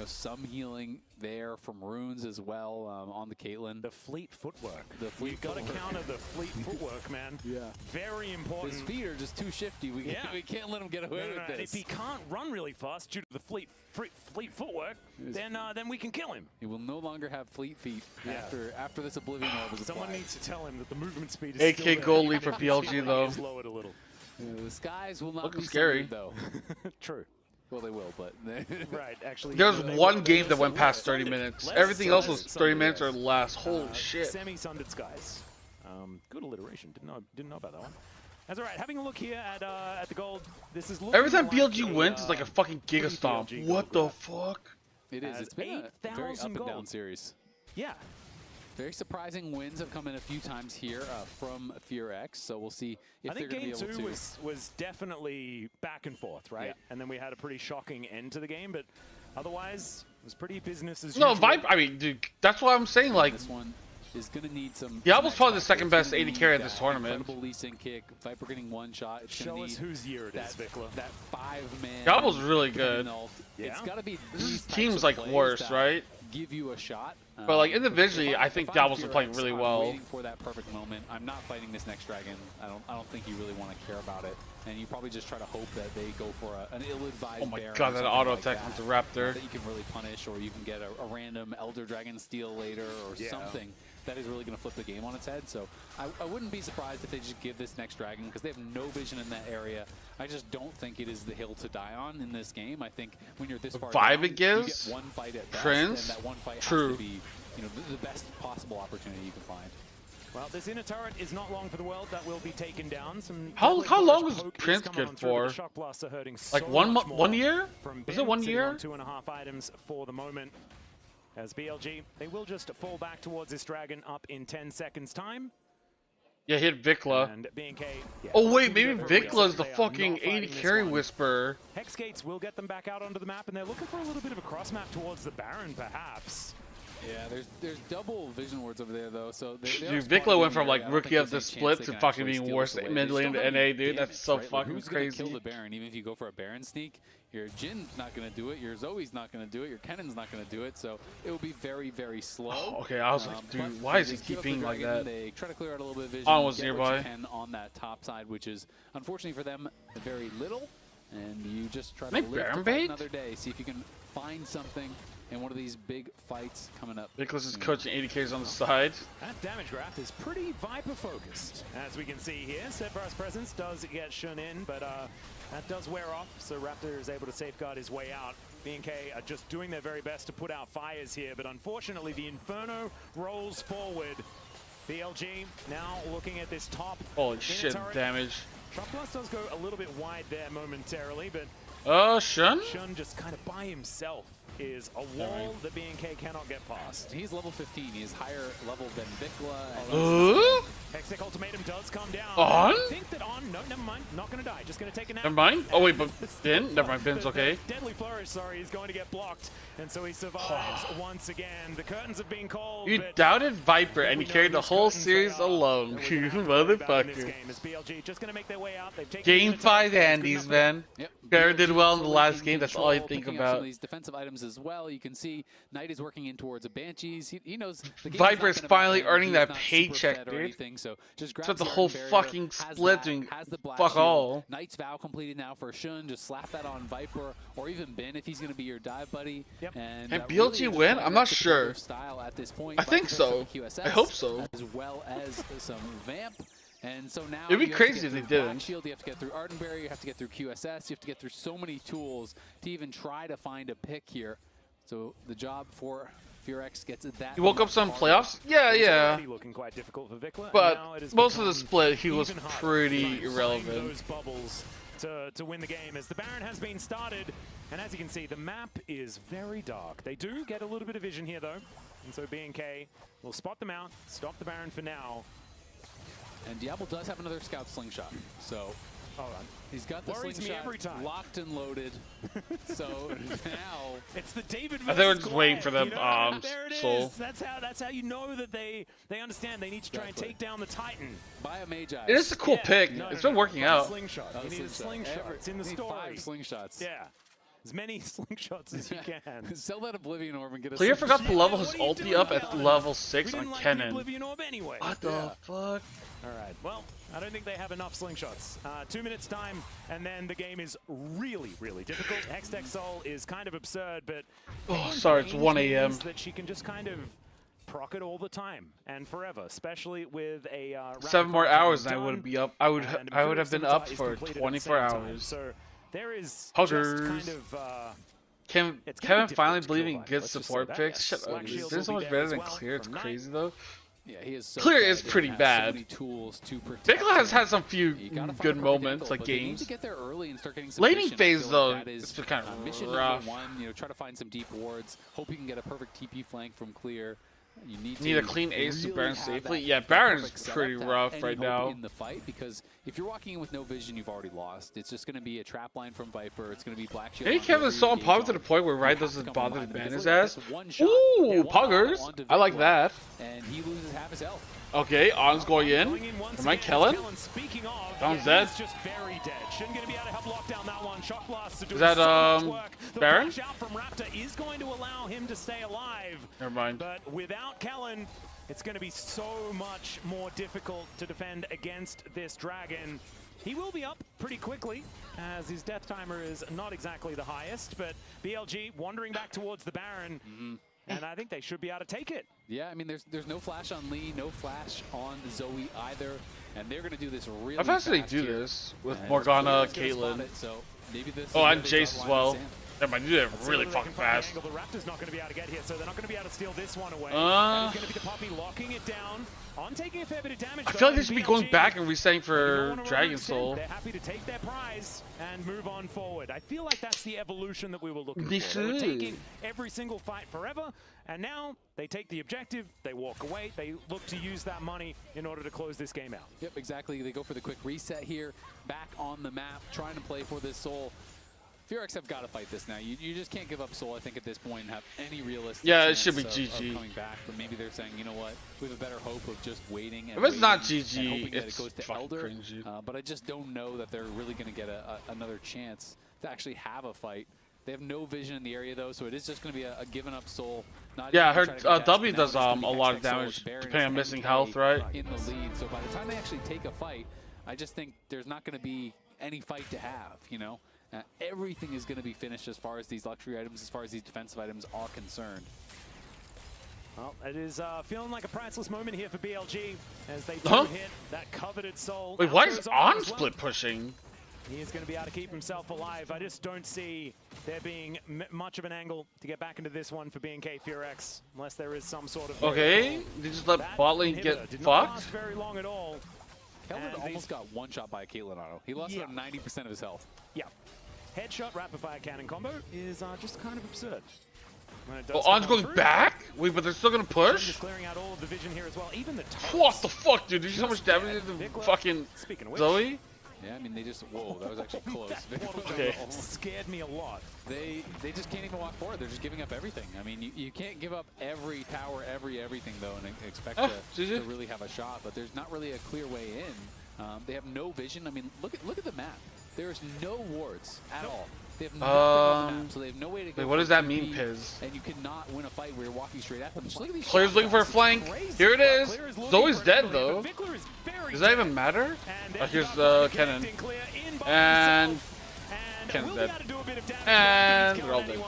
some healing there from runes as well on the Caitlyn. The fleet footwork. You've got to counter the fleet footwork, man. Yeah. Very important. His feet are just too shifty. We can't let him get away with this. If he can't run really fast due to the fleet footwork, then we can kill him. He will no longer have fleet feet after this Oblivion orb is Someone needs to tell him that the movement speed is AK still there. goal lead for BLG though. Lowered a little. The skies will not looking be scary though. True. Well, they will, but right. Actually, there was one game that went past 30 minutes. Everything else was 30 minutes or less. Holy shit! Semi-sundered skies. Good alliteration. Didn't know about that one. That's all right. Having a look here at the gold. This is every time BLG wins, it's like a fucking Giga Stomp. What the fuck? It is. It's been a very up and down series. Yeah. Very surprising wins have come in a few times here from FearX, so we'll see if they're going to be able to. I think game 2 was definitely back and forth, right? Yeah. And then we had a pretty shocking end to the game, but otherwise, was pretty business as No, usual. Viper. I mean, dude, that's what I'm saying. Like, This one is going to need some... Diablo's probably the X second factor. It's best gonna 80 need carry at this that tournament. Incredible Lee Sin kick. Viper getting one shot. It's Show us whose year it is, Vikla. That 5-man... Diablo's really good. Yeah. It's got to be This these team's types like of plays worse, that right? give you a shot. But like individually, I think Diablo's is playing really I'm well. waiting for that perfect moment. I'm not fighting this next dragon. I don't think you really want to care about it. And you probably just try to hope that they go for an ill-advised Oh my Baron god, or that something auto like attack that, onto Raptor. that you can really punish, or you can get a random Elder Dragon steal later or something that is really going to flip the game on its head. So I wouldn't be surprised if they just give this next dragon, because they have no vision in that area. I just don't think it is the hill to die on in this game. I think when you're this far vibe down, it gives, you get one fight at best, Prince, and that one fight true. has to be, you know, the best possible opportunity you can find. Well, this inner turret is not long for the world. That will be taken down. Some How long was poke Prince is coming good on through, but for? the shock blasts are hurting Like so one much more one year? from Was Ben, it 1 sitting year? on 2.5 items for the moment. As BLG, they will just fall back towards this dragon up in 10 seconds time. Yeah, hit Vikla. And BNK, Oh wait, maybe very Vikla's the they are fucking not fighting 80 this carry one. whisperer. Hex gates will get them back out onto the map, and they're looking for a little bit of a cross map towards the Baron, perhaps. Yeah, there's double vision wards over there though, so Dude, Vikla went from like rookie of the split to fucking being worse at mid lane to NA, dude. That's so fucking Who's crazy. Gonna kill the Baron, even if you go for a Baron sneak? Your Jin's not gonna do it. Your Zoe's not gonna do it. Your Kennon's not gonna do it. So it will be very, very slow. Oh, okay, I was like, dude, why is he keeping like that? They try to clear out a little bit of vision. On was get nearby. what you can on that top side, which is unfortunately for them very little. And you just try to Make live Baron to fight bait? another day. See if you can find something in one of these big fights coming up. Nicholas is coaching 80Ks on the side. That damage graph is pretty Viper focused. As we can see here, Setbar's presence does get shun in, but that does wear off, so Raptor is able to safeguard his way out. BNK are just doing their very best to put out fires here, but unfortunately the Inferno rolls forward. BLG now looking at this top. Holy shit, turret. damage. Shock Blast does go a little bit wide there momentarily, but Oh, Shun? Shun just kind of by himself is a wall that BNK cannot get past. He's level 15. He's higher level than Vikla. Hextech Ultimatum does come down. On? I think that on. No, never mind. Not going to die. Just going to take a nap. Never mind. Oh wait, but Ben? Never mind, Ben's The okay. Deadly Flourish, sorry, is going to get blocked. And so he survives once again. The curtains have been called. You but doubted Viper and you know carried the whose whole curtains series they are. alone, And you we're gonna have to worry about in this motherfucker. game as BLG just going to make their way out. They've taken Game the 5 attack. Andes, man. Yep. Garrett did well in the Fully last in game, that's all I control, think picking up some about. of these defensive items as well. You can see Knight is working in towards a Banshees. He knows the game Viper is is not gonna finally matter. earning He's that not super paycheck, fed or dude. anything, so just grabs Spent the the whole barrier, fucking has split that, doing has the blast fuck shield. all. Knight's Vow completed now for Shun. Just slap that on Viper or even Ben if he's going to be your dive buddy. Yep. And Can really BLG is win? playing I'm not that sure. competitive style at this point. I think Viper so. has some I hope so. as well as some Vamp. And so now It'd be you have to crazy get if they through Black didn't. Shield, you have to get through Arden Barrier, you have to get through QSS, you have to get through so many tools to even try to find a pick here. So the job for FureX gets that. You woke up some playoffs? Yeah, It was yeah. already looking quite difficult for Vikla, and But now it has most of the become split, he was even harder pretty to find irrelevant. those bubbles to win the game as the Baron has been started. And as you can see, the map is very dark. They do get a little bit of vision here, though. And so BNK will spot them out, stop the Baron for now. And Diablo does have another scout slingshot. So Hold on. he's got the Worries me slingshot every time. locked and loaded. So now It's the David I think we're versus just waiting for Goliath, the, you know? There it soul. is. That's how you know that they understand they need to try and take down the Titan. buy a Mage Eyes. It is a cool pick. No, It's no, been no. working Buy a out. Slingshot. Oh, You need a slingshot. It's in the You need story. 5 slingshots. Yeah. As many slingshots as you can. Sell that Oblivion Orb and get a Player slingshot. forgot to level his What are you ulti doing, up at Calvin? level We 6 didn't on like the Kennen. Oblivion Orb anyway. What the fuck? All right. Well, I don't think they have enough slingshots. 2 minutes time, and then the game is really, really difficult. Hextech Soul is kind of absurd, but Oh, sorry, it's 1 a.m. means that she can just kind of proc it all the time and forever, especially with a 7 more hours and I done, would be up. I would and have been up Scimitar is for completed at the 24 same time. hours. So there is Huggers. just kind of Kevin it's gonna be finally difficult to believing kill good Viper, let's just support say that, picks. yes. Shut up. Black He's Shield doing will so be much there better as than well Clear. It's from Knight. crazy though. Yeah, he is so Clear good. is He pretty has bad. So many tools to protect Vikla has him. had some few You gotta find good a perfect moments, angle, like but they need games. to get there early and start getting some Laning vision. I phase feel though, like that is it's been kind of mission rough. number 1. You know, try to find some deep wards. Hope you can get a perfect TP flank from Clear. You need a clean ace to Baron safely. Yeah, Baron's pretty rough right now. In the fight, because if you're walking in with no vision, you've already lost. It's just going to be a trap line from Viper. It's going to be Black Shield. Maybe Kevin's so unpopular to the point where Ryan doesn't bother to ban his ass. Ooh, Puggers. I like that. And he loses half his health. Okay, On's going in. Am I Kellen? Down's dead. Is that Baron? Is going to allow him to stay alive. Never mind. But without Kellen, it's going to be so much more difficult to defend against this dragon. He will be up pretty quickly, as his death timer is not exactly the highest, but BLG wandering back towards the Baron. And I think they should be able to take it. Yeah, I mean, there's no flash on Lee, no flash on Zoe either, and they're going to do this really fast. How fast do they do this with Morgana, Caitlyn? So maybe this oh, and Jace as well. Never mind, you did it really fucking fast. The Raptor's not going to be able to get here, so they're not going to be able to steal this one away. And it's going to be the Puppey locking it down. On taking a fair bit of damage. I feel like they should be going back and resetting for Dragon Soul. They're happy to take their prize and move on forward. I feel like that's the evolution that we were looking for. They were taking every single fight forever, and now they take the objective, they walk away, they look to use that money in order to close this game out. Yep, exactly. They go for the quick reset here, back on the map, trying to play for this Soul. FuryX have got to fight this now. You just can't give up Soul, I think, at this point and have any realistic chance it should be of GG. Coming back. But maybe they're saying, you know what, we have a better hope of just waiting. And if it's not GG, GG, it's it goes to fucking Elder. cringy. But I just don't know that they're really going to get another chance to actually have a fight. They have no vision in the area, though, so it is just going to be a given up Soul. Yeah, her W does a lot of damage depending on missing health, right? In the lead, so by the time they actually take a fight, I just think there's not going to be any fight to have, you know? Everything is going to be finished as far as these luxury items, as far as these defensive items are concerned. Well, it is feeling like a priceless moment here for BLG as they do hit that coveted Soul. Wait, why is On split pushing? He is going to be able to keep himself alive. I just don't see there being much of an angle to get back into this one for BNK FuryX, unless there is some sort of... Okay, they just let bot lane get did fucked? not last very long at all. Kellen almost got one shot by a Caitlyn auto. He lost about 90% of his health. Yeah. Headshot rapid fire cannon combo is just kind of absurd. Oh, On's going back? Wait, but they're still gonna push? Just clearing out all of the vision here as well. Even the what the fuck, dude? Did you see how much damage did the fucking Zoe? Yeah, I mean, they just, whoa, that was actually close. Okay. Scared me a lot. They just can't even walk forward. They're just giving up everything. I mean, you can't give up every tower, everything, though, and expect to really have a shot. But there's not really a clear way in. They have no vision. I mean, look at the map. There's no wards at all. They have nothing on the map, so they have no way to go. Wait, what does that mean, Piz? And you cannot win a fight where you're walking straight at them. Just look at these Player's looking for a flank. Here it is. Zoe's dead, though. Does that even matter? Here's Kennen. And Kennen's dead. And they're all dead.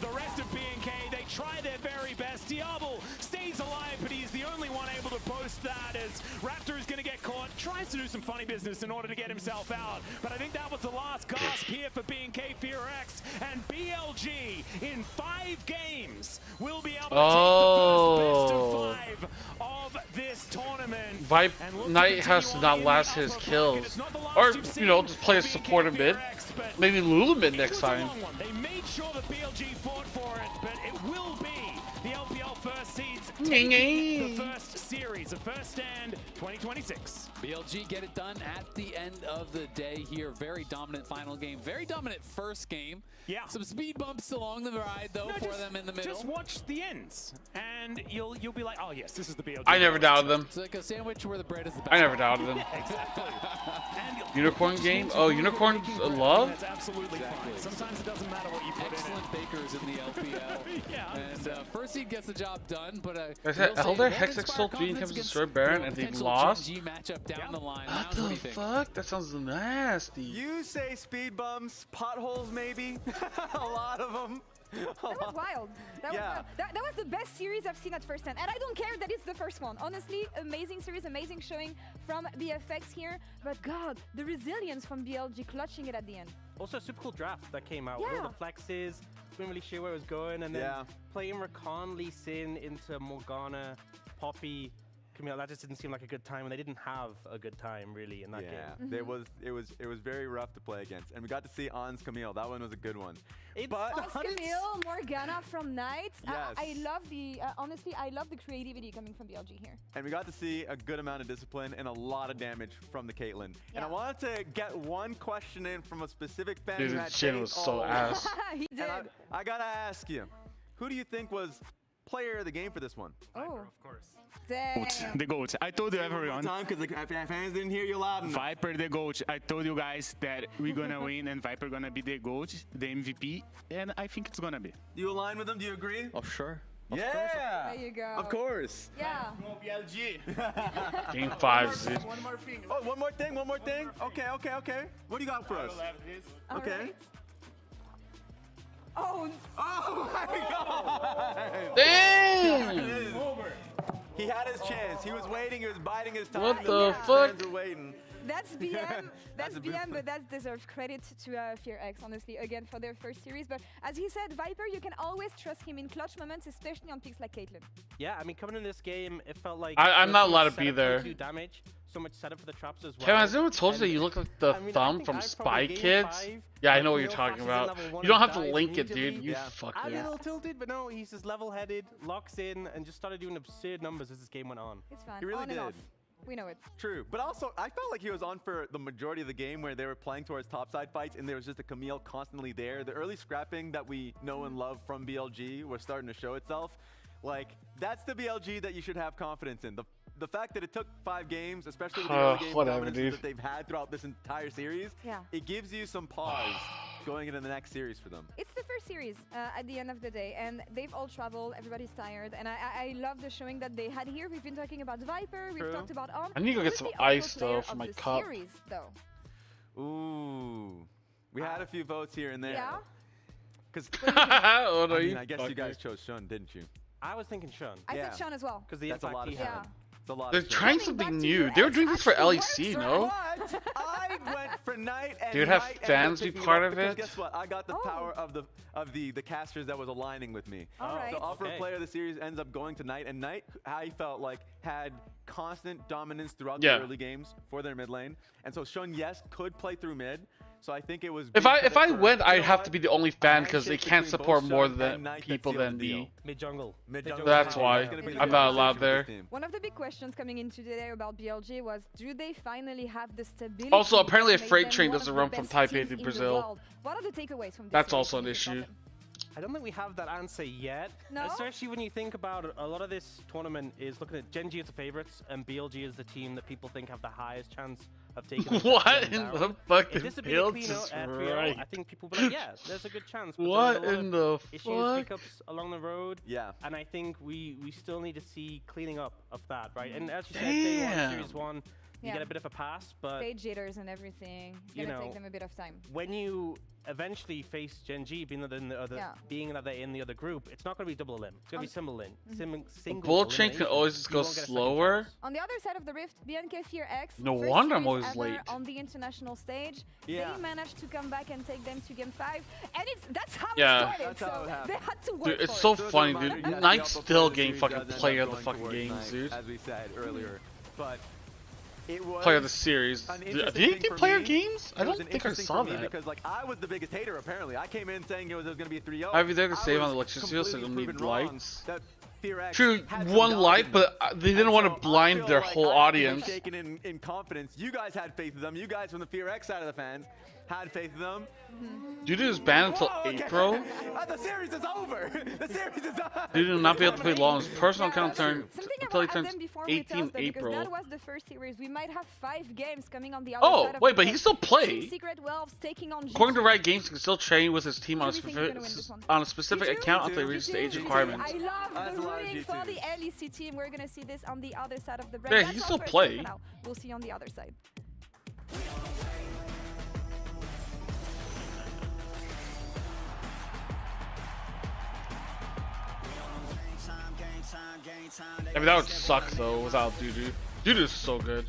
The rest of BNK, they try their very best. Diablo stays alive, but he's the only one able to boast that as Raptor is going to get caught, tries to do some funny business in order to get himself out. But I think that was the last gasp here for BNK FuryX, and BLG in 5 games will be able to take the first best of 5 of this tournament. Knight has to not last his kills. Or, you know, just play a supportive mid. Maybe Lulu mid next time. They made sure that BLG fought for it, but it will be the LPL first seeds taking the first series, the first stand 2026. BLG get it done at the end of the day here. Very dominant final game, very dominant first game. Yeah. Some speed bumps along the ride though for them in the middle. Just watch the ends, and you'll be like, oh yes, this is the BLG. I never doubted them. It's like a sandwich where the bread is the best. I never doubted them. Exactly. Unicorn game? Oh, Unicorn's love? That's absolutely fine. Sometimes it doesn't matter what you put Excellent bakers in the LPL. Yeah. And first seed gets the job done, but I said Elder, Hextech Soul 3 attempts to destroy Baron and they lost? Matchup down the line. What the fuck? That sounds nasty. You say speed bumps, potholes maybe? A lot of them. That was wild. That was the best series I've seen at first hand. And I don't care that it's the first one. Honestly, amazing series, amazing showing from BFX here. But God, the resilience from BLG clutching it at the end. Also, super cool draft that came out. With all the flexes, couldn't really sure where it was going. And then playing Rakan, Lee Sin into Morgana, Poppy, Camille, that just didn't seem like a good time, and they didn't have a good time really in that game. It was very rough to play against, and we got to see Ons Camille. That one was a good one. Ons Camille, Morgana from Knight. Yes. I love the honestly, I love the creativity coming from BLG here. And we got to see a good amount of discipline and a lot of damage from the Caitlyn. And I wanted to get one question in from a specific fan. Dude, his chin was so ass. He did. And I gotta ask you, who do you think was player of the game for this one? Oh, of course. Damn. The GOAT. I told you everyone. Because the fans didn't hear you loud enough. Viper the GOAT. I told you guys that we're gonna win and Viper gonna be the GOAT, the MVP, and I think it's gonna be. Do you align with them? Do you agree? Oh, sure. Yeah. There you go. Of course. Yeah. BLG. Game 5, dude. One more thing. Oh, one more thing. Okay. What do you got for us? All Okay. right. Oh my God! Damn! He had his chance. He was waiting. He was biding his time. What the fuck? Fans were waiting. That's BM. That's That's a BM, but that deserves credit to FearX, honestly, again, for their first series. But as he said, Viper, you can always trust him in clutch moments, especially on picks like Caitlyn. Yeah, I mean, coming in this game, it felt like I'm not allowed to so be much there. setup for damage, so much setup for the traps as well. Kevin, has anyone told you that you look like the I mean, I thumb think from I Spy probably game Kids? 5, Yeah, I like, know what Camille you're talking flashes in about. level 1 You don't and have to dies link it, dude. immediately. You Yeah. fuck I'm a dude. little tilted, but no, he's just level-headed, locks in, and just started doing absurd numbers as this game went on. It's fun. He really on and did. off. We know it. True, but also I felt like he was on for the majority of the game where they were playing towards topside fights and there was just a Camille constantly there. The early scrapping that we know and love from BLG was starting to show itself. Like, that's the BLG that you should have confidence in. The fact that it took 5 games, especially with the early game dominance that they've had throughout this entire series, it gives you some pause going into the next series for them. It's the first series at the end of the day, and they've all traveled, everybody's tired, and I love the showing that they had here. We've been talking about Viper, we've talked about On. I need to go get Who's some the ice, auto player though, for of my the cup. Series, though? Ooh. We had a few votes here and there. Yeah? Because Oh, no, I you mean, I guess you fucker. guys chose Shun, didn't you? I was thinking Shun. I said Sean as well. Because the That's a impact lot he of had. Shun. It's a lot They're of Shun. trying Coming something back to new. your They were ex doing this for actually LEC, works, no? But I went for Knight and Dude, have Knight ended up fans be picking it part up of because it? Guess what? I got the power of the casters that was aligning with me. All right. So offer Okay. player of the series ends up going to Knight, and Knight I felt like had constant dominance throughout Yeah. the early games for their mid lane, and so Shun yes could play through mid. So I think it was. If big I credit for, went, you know I'd have what? to be the only fan because they handshake can't between support both more Shun and than Knight that people sealed than the deal. me. Mid jungle. Mid-jungle. That's why That's gonna be the I'm not allowed conversation there. with this team. One of the big questions coming into today about BLG was, do they finally have the stability? Also, apparently a that made freight them train one of doesn't the run from best Taipei teams to in the Brazil. world? What are the takeaways from this? That's series also an from this issue. tournament? I don't think we have that answer yet. No? Especially when you think about it, a lot of this tournament is looking at Gen G as the favorites, and BLG is the team that people think have the highest chance of taking the What game in down. the fuck If did this had been a Bill clean just F3O, write? I think people would be like, yeah, there's a good chance. But What there's a lot in of the issues, fuck? hiccups along the road. Yeah. And I think we still need to see cleaning up of that, right? And as you said, day one, Damn. series 1, you Yeah. get a bit of a pass, but Stage jitters and everything. It's you gonna know, take them a bit of time. when you eventually face Gen G, being that they're in the other group, it's not going to be double elim. It's going to be single Bullet chain can elimination. always just You go won't get a second slower. chance. On the other side of the rift, BNK FearX. No first wonder I'm series always ever late. on the international stage. Yeah. They managed to come back and take them to game 5, and that's how Yeah. it started. That's how so it happened. they had to work Dude, it's for so it. So as a funny, reminder, dude. yes, the Knight's alpha still player getting series fucking does end player up of the going fucking towards games, Knight, dude. As we said earlier, but it was Player of the series. an Did interesting he thing get for player me. games? I It was don't an think I interesting saw for me that. because like I was the biggest hater apparently. I came in saying it was going to be a 3-0. Ivy, they're gonna I save on was the electricity bill, so completely they'll need proven wrong lights. that FearX True, had some one light, dominance. but they didn't And want so to blind I feel their like whole I had to be audience. shaken in confidence. You guys had faith in them. You guys from the FearX side of the fans had faith in them. Dude is banned until Whoa, okay. April. The series is over. The series is over. Dude will not be able to play long. His personal Yeah, account turn Something until he about turns them before we tell 18 them, because April. that was the first series. We might have 5 games coming on the other Oh, side of wait, the but he court. can still play. Team Secret Wolves taking on According to G2. Riot Games, he can still train with his team on a Really think he's gonna win this one. specific G2? account until he G2? reaches the age G2? requirement. I love That's the a lot of rooting for G2s. the LEC team. We're gonna see this on the other side of the break. Yeah, That's he all still for us play. for now. We'll see you on the other side. I mean, that would suck though without Dudu. Dudu's so good.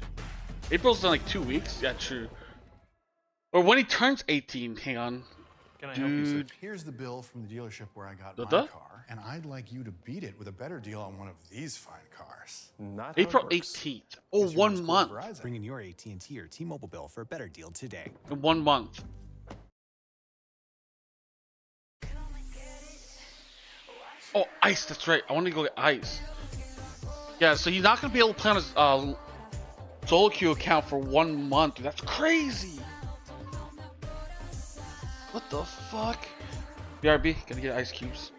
April's in like 2 weeks. Yeah, true. Or when he turns 18. Hang on. Can I help you, sir? Here's the bill from the dealership where I got my car, and I'd like you to beat it with a better deal on one of these fine cars. Not April 18th. Oh, 1 month. Bring in your AT&T or T-Mobile bill for a better deal today. In 1 month. Oh, Ice, that's right. I want to go get Ice. Yeah, so he's not going to be able to play on his solo queue account for 1 month. Dude, that's crazy. What the fuck? BRB, gonna get ice cubes.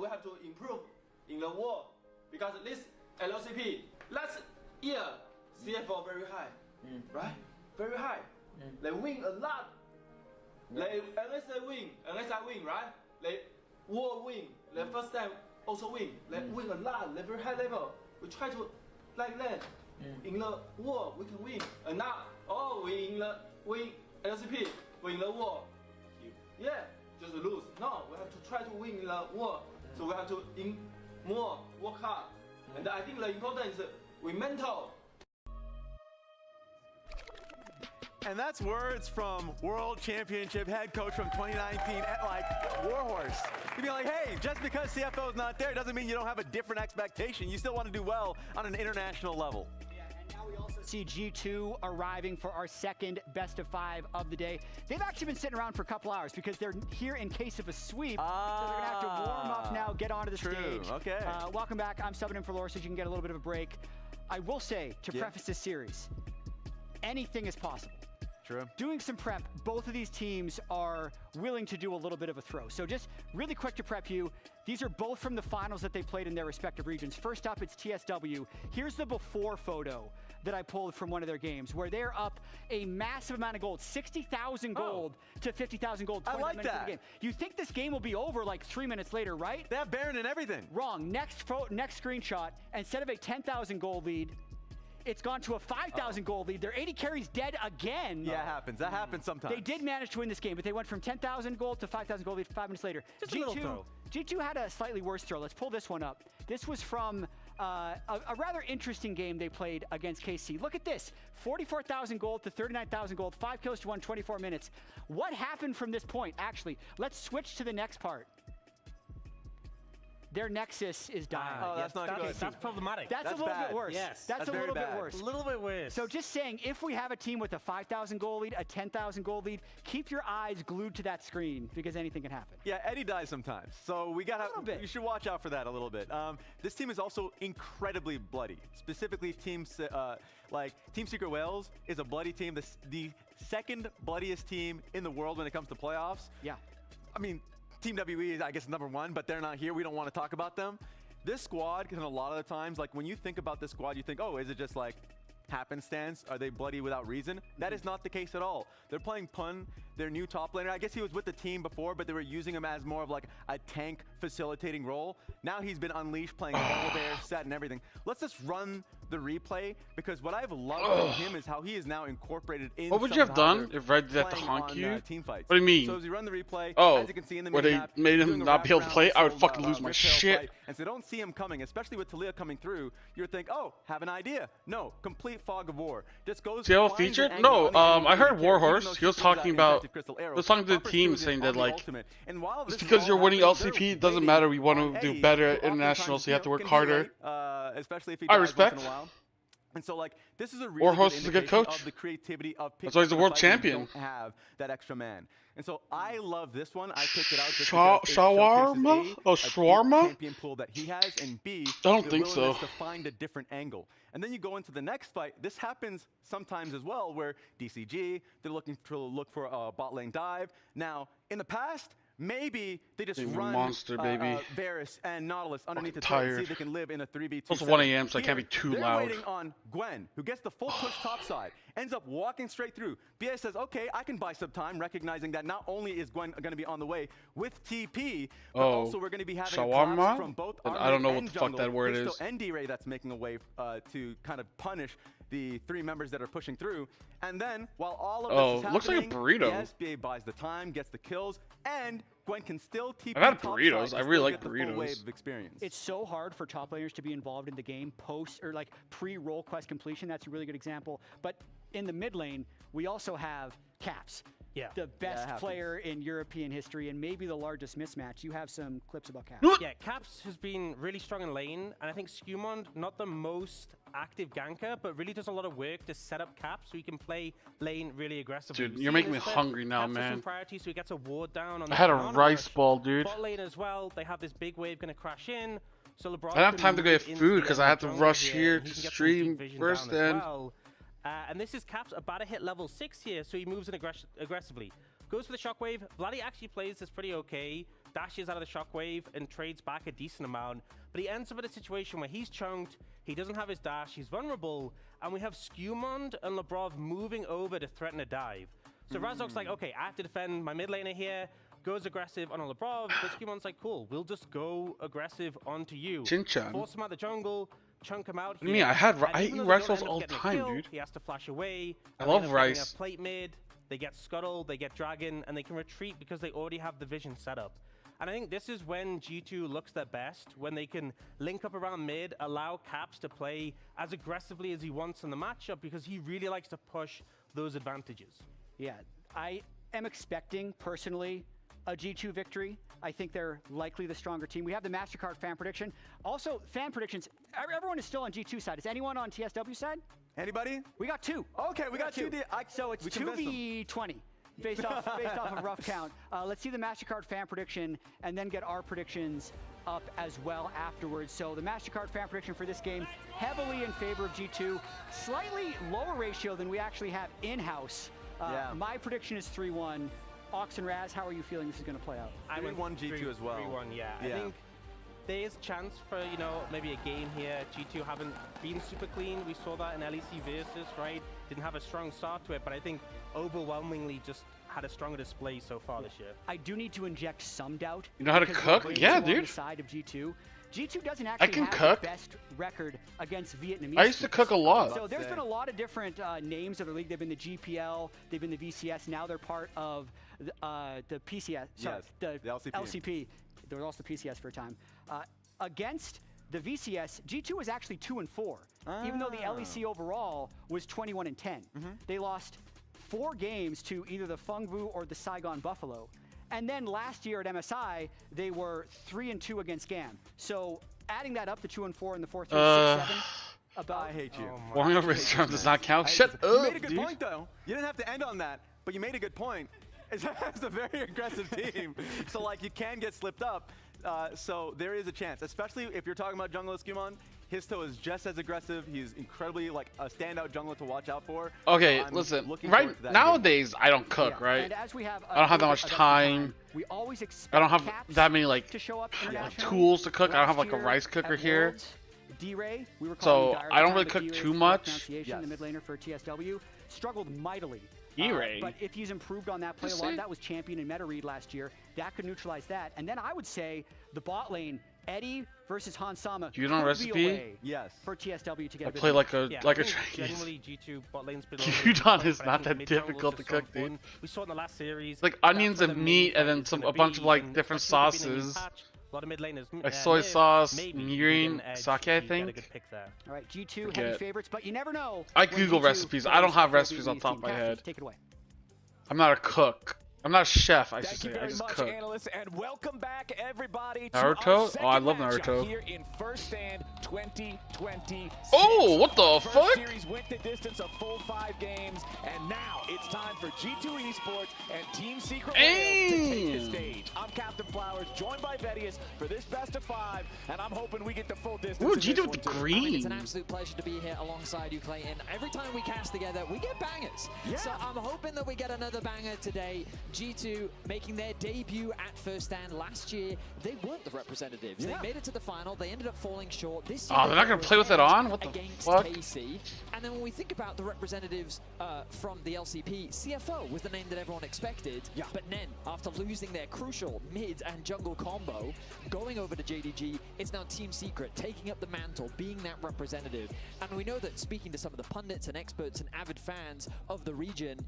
We have to improve in the war because this LCP last year CFO very high, right? Very high. They win a lot. Unless I win, right? They war win. The first time also win. They win a lot. They very high level. We try to like that. In the war we can win. And now we in the win LCP. We in the war. Yeah, just lose. No, we have to try to win in the war. So we have to work hard. And I think the important is we mental. And that's words from World Championship head coach from 2019 at like Warhorse. You'd be like, hey, just because CFO is not there doesn't mean you don't have a different expectation. You still want to do well on an international level. See G2 arriving for our second best of 5 of the day. They've actually been sitting around for a couple hours because they're here in case of a sweep. So they're gonna have to warm up now, get onto the stage. Okay. Welcome back. I'm subbing in for Laura so you can get a little bit of a break. I will say, to preface this series, anything is possible. True. Doing some prep, both of these teams are willing to do a little bit of a throw. So just really quick to prep you, these are both from the finals that they played in their respective regions. First up, it's TSW. Here's the before photo that I pulled from one of their games where they're up a massive amount of gold, 60,000 gold to 50,000 gold, 29 minutes of the game. You think this game will be over like 3 minutes later, right? They have Baron and everything. Wrong. Next screenshot, instead of a 10,000 gold lead, it's gone to a 5,000 gold lead. Their 80 carries dead again. Yeah, it happens. That happens sometimes. They did manage to win this game, but they went from 10,000 gold to 5,000 gold lead 5 minutes later. Just a little throw. G2 had a slightly worse throw. Let's pull this one up. This was from a rather interesting game they played against KC. Look at this. 44,000 gold to 39,000 gold. 5 kills to 24 minutes. What happened from this point? Actually, let's switch to the next part. their Nexus is dying. Oh, that's not good. That's problematic. That's a little bit worse. Yes. That's a little bit worse. A little bit worse. So just saying, if we have a team with a 5,000 goal lead, a 10,000 goal lead, keep your eyes glued to that screen because anything can happen. Yeah, Eddie dies sometimes, so we gotta. You should watch out for that a little bit. This team is also incredibly bloody. Specifically, Team Secret Wales is a bloody team. The second bloodiest team in the world when it comes to playoffs. Yeah. I mean, Team WE is, I guess, #1, but they're not here. We don't want to talk about them. This squad, because a lot of the times, like when you think about this squad, you think, oh, is it just like happenstance? Are they bloody without reason? That is not the case at all. They're playing Pun, their new top laner. I guess he was with the team before, but they were using him as more of like a tank facilitating role. Now he's been unleashed, playing all their set and everything. Let's just run the replay, because what I've loved from him is how he is now incorporated in. What would you have done if Red did that to honk you? Team fights. What do you mean? So as you run the replay, oh, as you can see in the where they map, made him not be able to play, I would fucking lose my shit. And so don't see him coming, especially with Talia coming through. You're think, oh, have an idea. No, complete fog of war. Just goes. See how featured? No, I heard Warhorse. He was talking about. He was talking to the team, saying that like, just because you're winning LCP, it doesn't matter. We want to do better at international, so you have to work harder. Especially if he I dies respect. once in a while. And so, like, this is a really Warhorse good is a good indication coach. of the creativity of That's why he's the world picking a fight champion. when you don't have that extra man. And so I love this one. I picked it out just Shawarma? because it showcases Oh, a shawarma? champion pool that he has, and B, I don't the think so. willingness to find a different angle. And then you go into the next fight. This happens sometimes as well, where DCG, they're looking to look for a bot lane dive. Now, in the past, maybe they just run monster, baby. Varus and Nautilus underneath the tired. turret, see if they can live in a 3v2. It's 1 setup. a.m., so I can't be too They're loud. waiting on Gwen, who gets the full push top side, ends up walking straight through. BS says, okay, I can buy some time, recognizing that not only is Gwen going to be on the way with TP, but also we're going to be having shawarma? collapse from both I don't know and what the fuck jungle. that word There's is. still ND-Ray that's making a way to kind of punish the 3 members that are pushing through. And then, while all of this is happening, looks like a burrito. the SBA buys the time, gets the kills, and Gwen can still TP I've had top burritos. side I to really still like get the full burritos. wave of experience. It's so hard for top laners to be involved in the game post or like pre-role quest completion. That's a really good example. But in the mid lane, we also have Caps. Yeah. The best player in European history and maybe the largest mismatch. You have some clips about Caps. Yeah, Caps has been really strong in lane, and I think Skumond, not the most active ganker, but really does a lot of work to set up Caps so he can play lane really aggressively. Dude, you're making me hungry now, Caps has some man. priority, so he gets a ward down on I had a the rice rush. ball, dude. Bot lane as well, they have this big wave going to crash in, so LeBron I don't have can time to go move get into food the because I have to jungle rush here and to he can get some stream deep vision first down as and well. And this is Caps about to hit level 6 here, so he moves in aggressively. Goes for the shockwave. Vladdy actually plays this pretty okay. Dashes out of the shockwave and trades back a decent amount. But he ends up in a situation where he's chunked, he doesn't have his dash, he's vulnerable, and we have Skumond and Lebrov moving over to threaten a dive. So Razok's like, okay, I have to defend my mid laner here. Goes aggressive on a Lebrov, but Skumond's like, cool, we'll just go aggressive onto you. Chin-chan. Force him out the jungle, chunk him out What do you mean? I eat rice balls all the the time, dude. He has to flash away. I and love they end up getting rice. a plate mid. They get Scuttle, they get Dragon, and they can retreat because they already have the vision set up. And I think this is when G2 looks their best, when they can link up around mid, allow Caps to play as aggressively as he wants in the matchup because he really likes to push those advantages. Yeah, I am expecting, personally, a G2 victory. I think they're likely the stronger team. We have the MasterCard fan prediction. Also, fan predictions, everyone is still on G2 side. Is anyone on TSW side? Anybody? We got 2. Okay, we got 2. So it's 2v20 based off of rough count. Let's see the MasterCard fan prediction and then get our predictions up as well afterwards. So the MasterCard fan prediction for this game, heavily in favor of G2. Slightly lower ratio than we actually have in-house. My prediction is 3-1. Ox and Raz, how are you feeling this is going to play out? I went 1 G2 as well. 3-1, yeah. I think there is chance for, you know, maybe a game here. G2 haven't been super clean. We saw that in LEC Versus, right? Didn't have a strong start to it, but I think overwhelmingly just had a stronger display so far this year. I do need to inject some doubt. You know how to cook? Yeah, dude. On the side of G2. G2 doesn't actually have cook. the best record against Vietnamese. I used to cook a lot. So there's been a lot of different names of the league. They've been the GPL, they've been the VCS. Now they're part of the PCS. Sorry, the LCP. There was also PCS for a time. Against the VCS, G2 was actually 2-4, even though the LEC overall was 21-10. They lost 4 games to either the Fengvu or the Saigon Buffalo. And then last year at MSI, they were 3-2 against GAM. So adding that up, the 2-4 and the 4-3, 6-7. I hate you. Warming up race round does not count. Shut up, You made a good dude. point, though. You didn't have to end on that, but you made a good point. It's a very aggressive team, so like you can get slipped up. So there is a chance, especially if you're talking about jungle Escumon. Histo is just as aggressive. He's incredibly like a standout jungler to watch out for. Okay, so listen. Right Right nowadays, I don't cook, right? And as we have I don't have that much time. We always expect I don't have Caps that many like to show up internationally. tools to cook. I don't have Last like a year rice cooker at here. Worlds, D-Ray, we were So calling Dire I don't the really time, cook but too D-Ray's much. pronunciation, the mid laner for TSW, struggled mightily. D-Ray. But if he's improved on that play a lot, that was champion in meta read last year. That could neutralize that. And then I would say the bot lane, Eddie versus Hansama. Do you know a recipe? Yes. For TSW to get I a bit play of like a I Chinese. think generally G2 bot lane's been Udon is not that difficult to cook, dude. We saw in the last series. It's like onions and meat, and then a bunch of like different sauces. A lot of mid laners. Like soy sauce, mirin, sake, I think. All right, G2 heavy favorites, but you never know. I Google recipes. I don't have recipes on top of my head. Take it away. I'm not a cook. I'm not a chef, I should Thank you say. I very just much, cook. analysts, and welcome back, everybody. Naruto? To our Oh, I second love matchup Naruto. Here in First Stand 2020. Oh, what the First fuck? series went the distance of full 5 games, and now it's time for G2 Esports and Team Secret Wales to take the stage. I'm Captain Flowers, joined by Vedius for this best of 5, and I'm hoping we get the full distance. Ooh, in G2 this with the one, too. green. It's an absolute pleasure to be here alongside you, Clayton. Every time we cast together, we get bangers. Yeah. So I'm hoping that we get another banger today. G2 making their debut at First Stand last year. They weren't the representatives. Yeah. They made it to the final. They ended up falling short. This Oh, year they're not gonna play with it on? What the against fuck? KC. And then when we think about the representatives from the LCP, CFO was the name that everyone expected. Yeah. But then, after losing their crucial mid and jungle combo, going over to JDG, it's now Team Secret taking up the mantle, being that representative. And we know that speaking to some of the pundits and experts and avid fans of the region,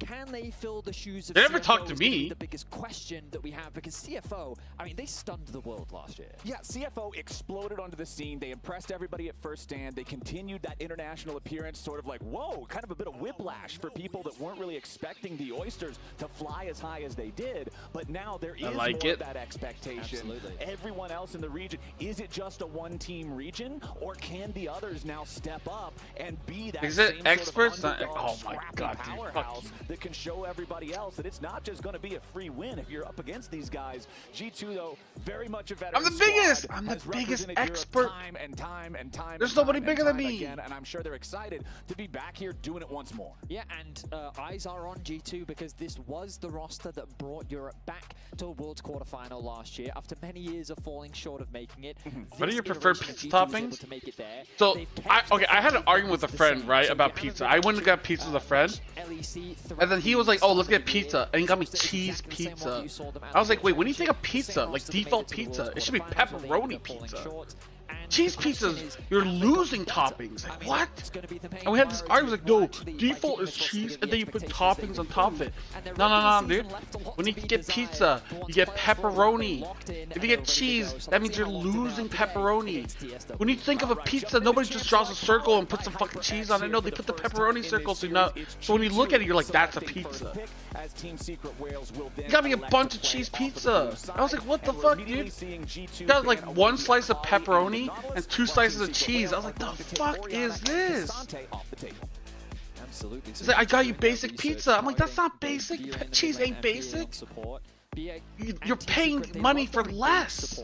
can they fill the shoes of They never CFO talked to is gonna be me. the biggest question that we have, because CFO, I mean, they stunned the world last year. Yeah, CFO exploded onto the scene. They impressed everybody at First Stand. They continued that international appearance, sort of like, whoa, kind of a bit of whiplash for people that weren't really expecting the Oysters to fly as high as they did. But now there is more of that expectation. Absolutely. Everyone else in the region, is it just a one-team region, or can the others now step up and be that Is it same experts? sort of Oh my scrappy god, dude, fuck powerhouse you. that can show everybody else that it's not just going to be a free win if you're up against these guys. G2, though, very much a veteran I'm the biggest! squad, I'm the has biggest represented Europe expert. time and time and time. There's and nobody time bigger and than time me. Again, and I'm sure they're excited to be back here doing it once more. Yeah, and eyes are on G2 because this was the roster that brought Europe back to a Worlds quarterfinal last year after many years of falling short of making it. What are This your preferred iteration of pizza G2 was able toppings? to make it there. So, They've kept I had the an argument with a friend, right, so about you haven't pizza. really I went and got seen, pizza with a friend, LEC and then he was like, oh, let's get throughout the pizza, and he got me cheese pizza. I was like, wait, when do you think of pizza? Like default pizza, it should be pepperoni pizza. Cheese pizzas, you're losing toppings. Like, what? And we had this argument, like, no, default is cheese, and then you put toppings on top of it. No, dude. When you get pizza, you get pepperoni. If you get cheese, that means you're losing pepperoni. When you think of a pizza, nobody just draws a circle and puts some fucking cheese on it. No, they put the pepperoni circle, so when you look at it, you're like, that's a pizza. You got me a bunch of cheese pizza. I was like, what the fuck, dude? You got like one slice of pepperoni and 2 slices of cheese. I was like, the fuck is this? Absolutely. He's like, I got you basic pizza. I'm like, that's not basic. Cheese ain't basic. You're paying money for less.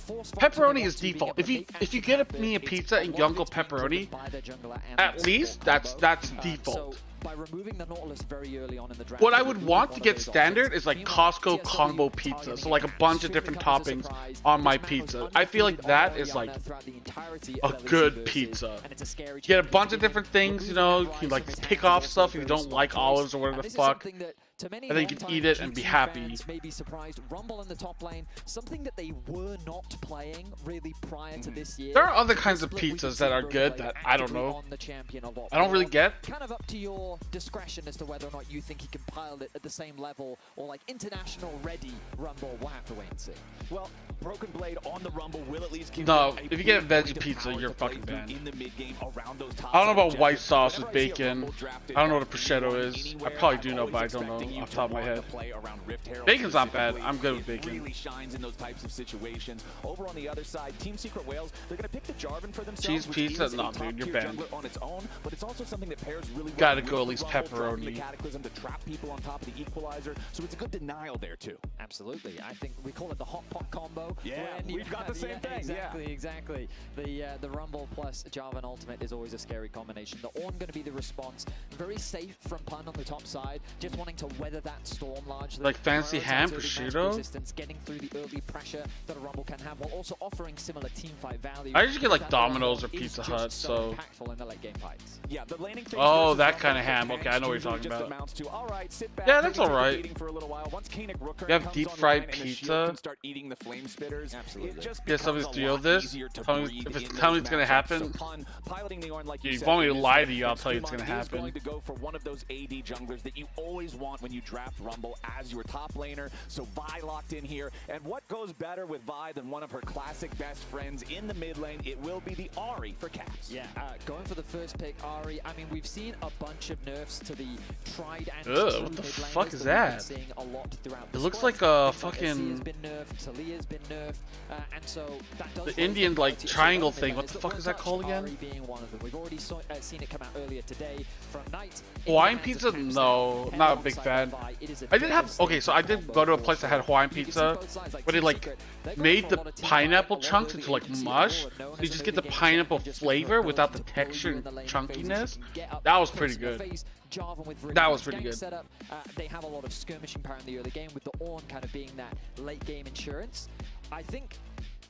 Pepperoni is default. If you get me a pizza and Yungle pepperoni, at least that's default. By removing the Nautilus very early on in the draft, What I would want to get standard is like Costco combo pizza, so like a bunch of different toppings on my pizza. I feel like that is like a good pizza. Get a bunch of different things, you know, you can like pick off stuff if you don't like olives or whatever the fuck, and then you can eat it and be happy. Maybe surprised. Rumble in the top lane, something that they were not playing really prior to this year. There are other kinds of pizzas that are good that I don't know. I don't really get. Kind of up to your your discretion as to whether or not you think he can pile it at the same level or like international ready Rumble. We'll have to wait and see. Well, Broken Blade on the Rumble will at least give No, if you get veggie pizza, you're fucking banned. in the mid game around those top I don't know about side white objectives. sauce with Whenever I see a bacon. Rumble drafted I don't know what a from prosciutto is. I anywhere, probably do I'm know, but I always don't expecting know you off the to top of my want head. to play around Rift Herald Bacon's not bad. specifically. I'm good with It bacon. really shines in those types of situations. Over on the other side, Team Secret Whales, they're going to pick the Jarvan for themselves. Cheese which pizza? is a No, dude, top-tier you're banned. jungler on its own, but it's also something that pairs really well Gotta with go at the least Rumble, dropping the pepperoni. Cataclysm to trap people on top of the Equalizer, so it's a good denial there too. Absolutely. I think we call it the hot pot combo. Yeah, when you we've got have- the same thing, Exactly, exactly. The Rumble plus Jarvan Ultimate is always a scary combination. The Ornn going to be the response. Very safe from Pun on the top side, just wanting to weather that storm largely. Like fancy ham, Prioritize early magic prosciutto? resistance, getting through the early pressure that a Rumble can have, while also offering similar team fight value. I usually get like That Domino's or Rumble is Pizza just Hut, so. impactful in the late game fights. Yeah, the laning phase Oh, versus that Rumble kind of for ham. tanks Okay, I know what you're usually talking just about. amounts to, all right, sit back, Yeah, maybe that's take a alright. beating for a little while. Once Koenig Rooker You have comes deep online fried and the shield pizza. can start eating the flame spitters. Absolutely. It just Yeah, somebody's becomes a deal lot this. easier to Tell me breathe if it's in tell me those it's gonna matchups. happen. So Pun, piloting the Ornn like Yeah, you you said, want me to is lie like to you, I'll tell you it's Extremon gonna is happen. going to go for one of those AD junglers that you always want when you draft Rumble as your top laner. So Vi locked in here, and what goes better with Vi than one of her classic best friends in the mid lane? It will be the Ahri for Caps. Yeah, going for the first pick, Ahri. I mean, we've seen a bunch of nerfs to the tried and Ugh, true what the mid fuck laners is that we've been that? seeing a lot throughout It the looks squad. like a Things fucking- Asia's been nerfed, Talia's been nerfed, and so that does The Indian like variety. So triangle both thing. mid What the laners, fuck but is that we'll called touch again? Ahri being one of them. We've already seen it come out earlier today from Knight. Hawaiian pizza? No, not a big fan. I did have, okay, so I did go to a place that had Hawaiian pizza, where they like made the pineapple chunks into like mush, so you just get the pineapple flavor without the texture and chunkiness. That was pretty good. That was pretty good. Setup. They have a lot of skirmishing power in the early game, with the Ornn kind of being that late game insurance. I think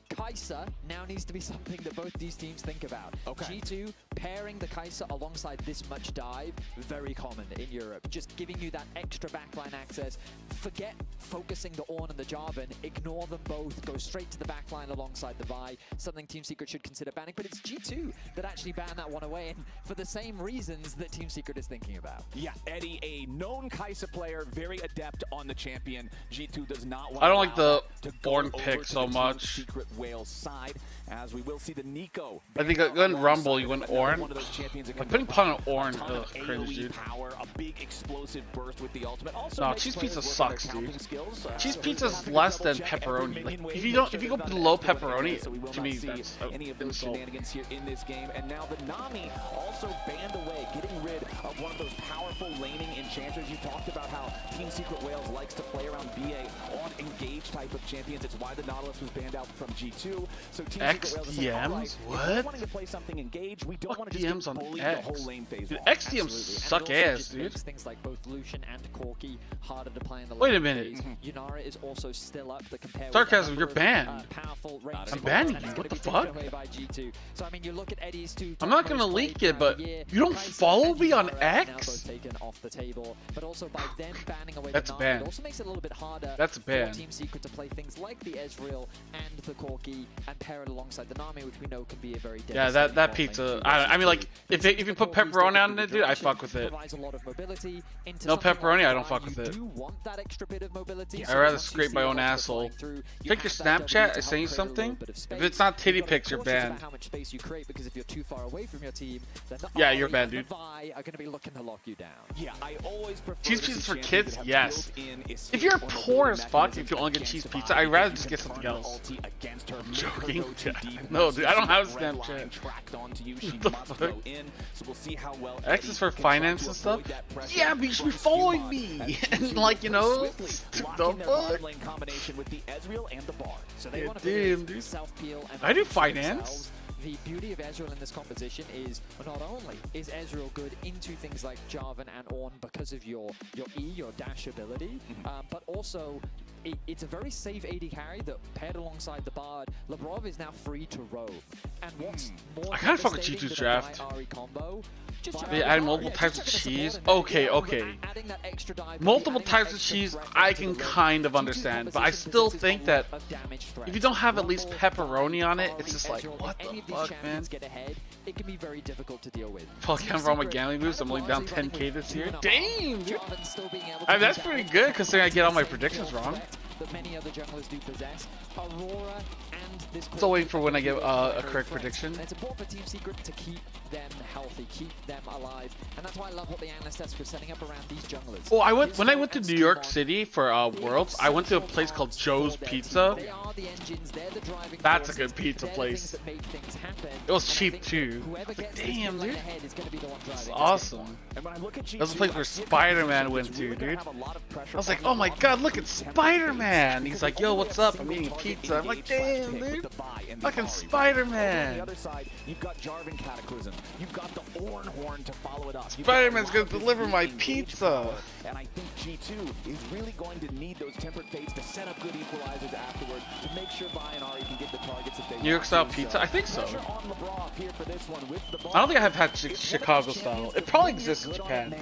Kai'Sa now needs to be something that both these teams think about. Okay. G2 pairing the Kai'Sa alongside this much dive, very common in Europe. Just giving you that extra backline access. Forget focusing the Ornn and the Jarvan. Ignore them both. Go straight to the backline alongside the Vi. Something Team Secret should consider banning. But it's G2 that actually banned that one away, and for the same reasons that Team Secret is thinking about. Yeah, Eddie, a known Kai'Sa player, very adept on the champion. G2 does not want I don't like the to go Ornn over pick to so the Team much. Secret Whales side, as we will see the Nico. I think in Rumble you went Ornn. One of those champions Like putting Pun on Ornn, a ton of ugh, cringe, AoE dude. power, a big explosive burst with the ultimate. Also No, makes cheese players pizza work on sucks, their dude. counting skills. Cheese So pizza's happy to less than double-check every pepperoni. minion Like wave, if you make sure go they've done below that everywhere, pepperoni, so we will to not me see that's any of those insult. shenanigans here in this game. And now the Nami also banned away, getting rid of one of those powerful laning enchanters. You talked about how Team Secret Whales likes to play around BA on engage type of champions. It's why the Nautilus was banned out from G2. So Team Secret Whales is saying, all right, XDMs? if we're What? wanting to play something engage, we don't Fuck want to just DMs get on bullied X. the whole lane phase. Dude, long. XDMs Absolutely. suck And it also ass, just dude. makes things like both Lucian and Corki harder to play in the Wait a late minute. phase. Yunara is also still up to compare Sarcasm, with you're banned. powerful I'm banning you. What the fuck? By G2. So I mean, you look at Eddie's two. I'm not gonna leak it, but you don't follow me on X? Taken off the table, but also by them banning away That's the a Nami, ban. it also makes it a little bit harder That's a ban. for Team Secret to play things like the Ezreal and the Corki and pair it alongside the Nami, which we know can be a very Yeah, devastating that bot pizza. lane I mean, like if you put pepperoni on it, dude, I fuck with it. provides a lot of mobility into No something pepperoni, like I don't Vi. fuck with You it. do want that extra bit of mobility. I'd so rather once you scrape see my a own lot of asshole. flying through, you Check your have that Snapchat. W I to sent you help create a little something. bit of If space. it's not You've titty gotta be pics, you're cautious about banned. how much space you create, because if you're too far away from your team, then the Yeah, you're Ahri banned, and dude. the Vi are going to be looking to lock you down. Yeah, I always prefer Cheese to pizza see for champions kids? that have Yes. built-in escape If you're or poor mobility as fuck, if mechanisms you only get against cheese the pizza, Vi. I'd rather You just can get something turn your else. ulti against her, I'm make her joking. go too deep. No, Once dude, you I don't see have that red Snapchat. line tracked onto you, she What the must fuck? go in. So we'll see how well X Eddie is for can try finance to and stuff? avoid that pressure Yeah, but you should be from following Skumon me. as And G2 like, you know, swiftly the locking their fuck? bottom lane combination with the Ezreal and the Bard. So they Yeah, want to damn, dude. self-peel and I do focus finance. themselves. The beauty of Ezreal in this competition is not only is Ezreal good into things like Jarvan and Ornn because of your E, your dash ability, but also it's a very safe AD carry that paired alongside the Bard. Labrov is now free to roam. And what's more I kind of fuck with G2's draft. They add multiple types of cheese. Okay. Multiple types of cheese, I can kind of understand, but I still think that if you don't have at least pepperoni on it, it's just like, what the fuck, man? It can be very difficult to deal with. Fuck, I'm on my gambling boost. I'm only down 10k this year. Damn, dude. I mean, that's pretty good considering I get all my predictions wrrong. That many other junglers do possess. Aurora and this. Still waiting for when I get a correct prediction. And it's important for Team Secret to keep them healthy, keep them alive, and that's why I love what the analyst desk was setting up around these junglers. Oh, when I went to New York City for Worlds, I went to a place called Joe's Pizza. That's a good pizza place. It was cheap too. Like, damn, dude. It's awesome. That was a place where Spider-Man went to, dude. I was like, oh my god, look at Spider-Man. He's like, yo, what's up? I'm eating pizza. I'm like, damn, dude. Fucking Spider-Man. You've got Jarvan Cataclysm. You've got the Horn to follow it up. Spider-Man's gonna deliver my pizza. And I think G2 is really going to need those tempered fates to set up good equalizers afterward to make sure Vi and Ari can get the targets that they New York style pizza? I think so. I don't think I have had Chicago style. It probably exists in Japan.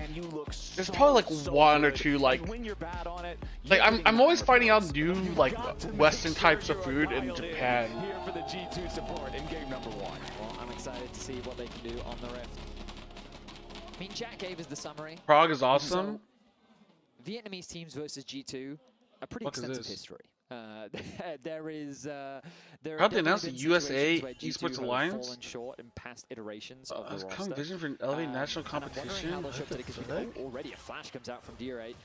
There's probably like one or two like I'm always finding out new like Western types of food in Japan. Here for the G2 support in game number 1. Well, I'm excited to see what they can do on the Rift. I mean, Jack gave us the summary. Prague is awesome. So, Vietnamese teams versus G2, a pretty extensive history. There is. How'd they announce the USA Esports Alliance? Fallen short in past iterations of the roster. Common vision for an elevated national competition. Already a flash comes out from D8.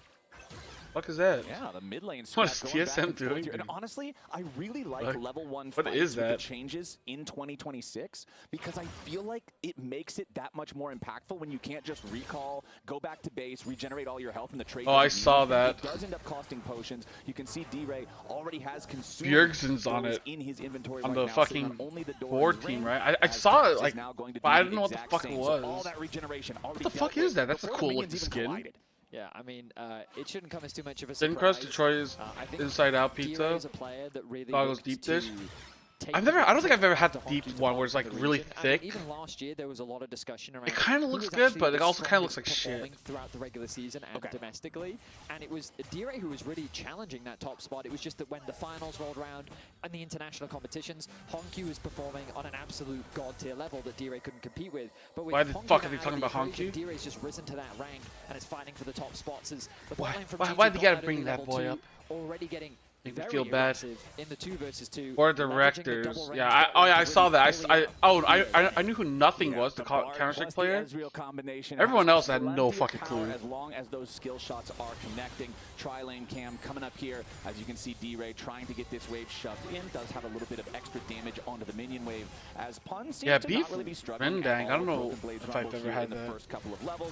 What is that? Yeah, the mid lane. What is TSM doing? And honestly, I really like level 1 what is that? With the changes in 2026 because I feel like it makes it that much more impactful when you can't just recall, go back to base, regenerate all your health in the trade. Oh, I saw that. It does end up costing potions. You can see D-Ray already has consumed Bjergsen's on it. In his inventory on right the now, fucking only the board team, right? I saw it like, but I didn't know what the fuck it was. All that regeneration what the fuck is that? That's a cool looking skin. Yeah, I mean, it shouldn't come as too much of a Thin surprise. crust Detroit's inside out pizza. Goggles deep dish. I don't think I've ever had the deep one where it's like really thick. Even last year, there was a lot of discussion around. It kind of looks good, but it also kind of looks like shit. Throughout the regular season and domestically, and it was D-Ray who was really challenging that top spot. It was just that when the finals rolled around and the international competitions, Honky was performing on an absolute god tier level that D-Ray couldn't compete with. But with why the fuck are they talking about Honky? D-Ray's just risen to that rank and is fighting for the top spots. As the why do you gotta bring that boy up? Already getting. Make me feel bad. In the 2 versus 2. Or directors. Yeah, I saw that. I knew who Nothing was, the Counter-Strike player. Everyone else had no fucking clue. As long as those skill shots are connecting. Tri-lane cam coming up here. As you can see, D-Ray trying to get this wave shoved in. Does have a little bit of extra damage onto the minion wave. As Pun seems to not really be struggling. Rendang. I don't know if I've ever had that.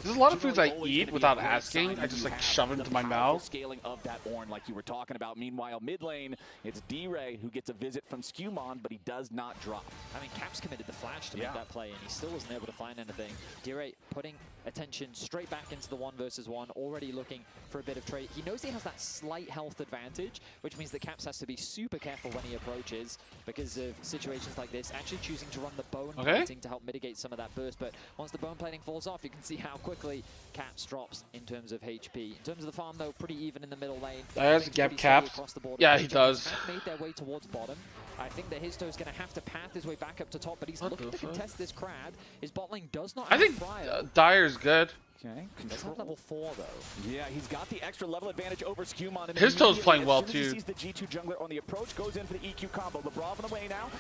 There's a lot of foods I eat without asking. I just like shove it into my mouth. Scaling of that Ornn like you were talking about. Meanwhile, mid lane, it's D-Ray who gets a visit from Skewmon, but he does not drop. I mean, Caps committed the flash to make that play, and he still wasn't able to find anything. D-Ray putting attention straight back into the 1 versus 1, already looking for a bit of trade. He knows he has that slight health advantage, which means that Caps has to be super careful when he approaches because of situations like this, actually choosing to run the bone plating to help mitigate some of that burst. But once the bone plating falls off, you can see how quickly Caps drops in terms of HP. In terms of the farm, though, pretty even in the middle lane. There's Gap Caps. Yeah, he does. Made their way towards bottom. I think that Histo's going to have to path his way back up to top, but he's looking to contest this crowd. His bot lane does not have Dyer's good. Okay, that's not level 4 though. Yeah, he's got the extra level advantage over Skewmon. Histo's playing well too. Sees the G2 jungler on the approach, goes in for the EQ combo. Labrov on the way now.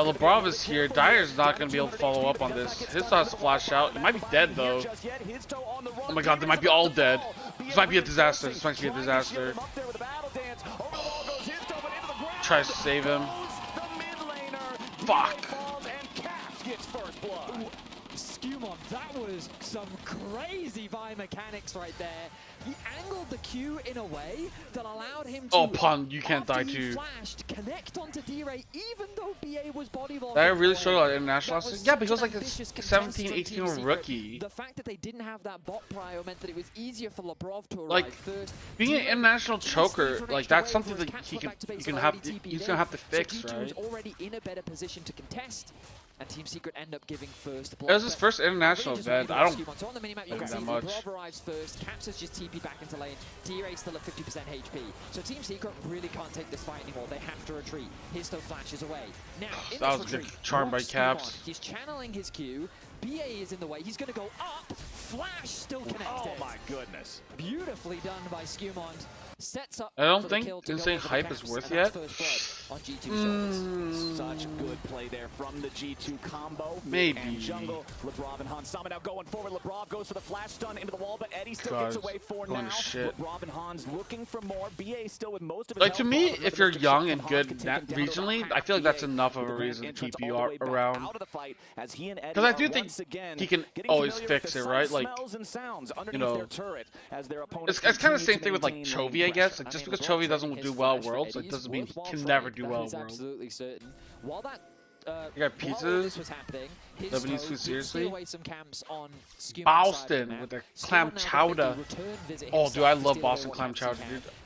Labrov is here. Dyer's not going to be able to follow up on this. Histo has to flash out. He might be dead though. Oh my god, they might be all dead. This might be a disaster. This might be a disaster. Tries to save him. Fuck. Skewmon That was some crazy Vi mechanics right there. He angled the Q in a way that allowed him to. Oh, Pun, you can't die too. Flashed, connect onto D-Ray, even though BA was body vaulting. That really showed on international. Yeah, because like a 17, 18 year rookie. The fact that they didn't have that bot prio meant that it was easier for Labrov to arrive like, first. Being an international choker, like that's something that he's gonna have to fix, so G2 right? was already in a better position to contest. And Team Secret end up giving first blood. It was his first international event. I don't so on the minimap, you can see that much. Labrov arrives first, Caps has just TP'd back into lane, D-Ray still at 50% HP. So Team Secret really can't take this fight anymore. They have to retreat. Histo flashes away. Now, in that this was a retreat, good charm by Caps. He's channeling his Q. BA is in the way. He's going to go up. Flash still connected. Oh my goodness. Beautifully done by Skewmont. Sets up. I don't think Insane Hype is worth yet. On G2 Such good play there from the G2 combo. Maybe. And jungle, Labrov and Hans Sama now going forward. Labrov goes for the flash stun into the wall, but Eddie still gets away for now. Labrov and Hans looking for more. BA still with most of his like to me, if you're young and good regionally, I feel like that's enough of a reason to keep you around. Because I do think he can always fix it, right? Like, you know, it's kind of the same thing with like Chovy, I guess. Like just because Chovy doesn't do well at Worlds, it doesn't mean he can never do well at Worlds. Absolutely certain. While that you got pizzas. Nobody needs food seriously. Boston with their clam chowder. Oh, dude, I love Boston clam chowder,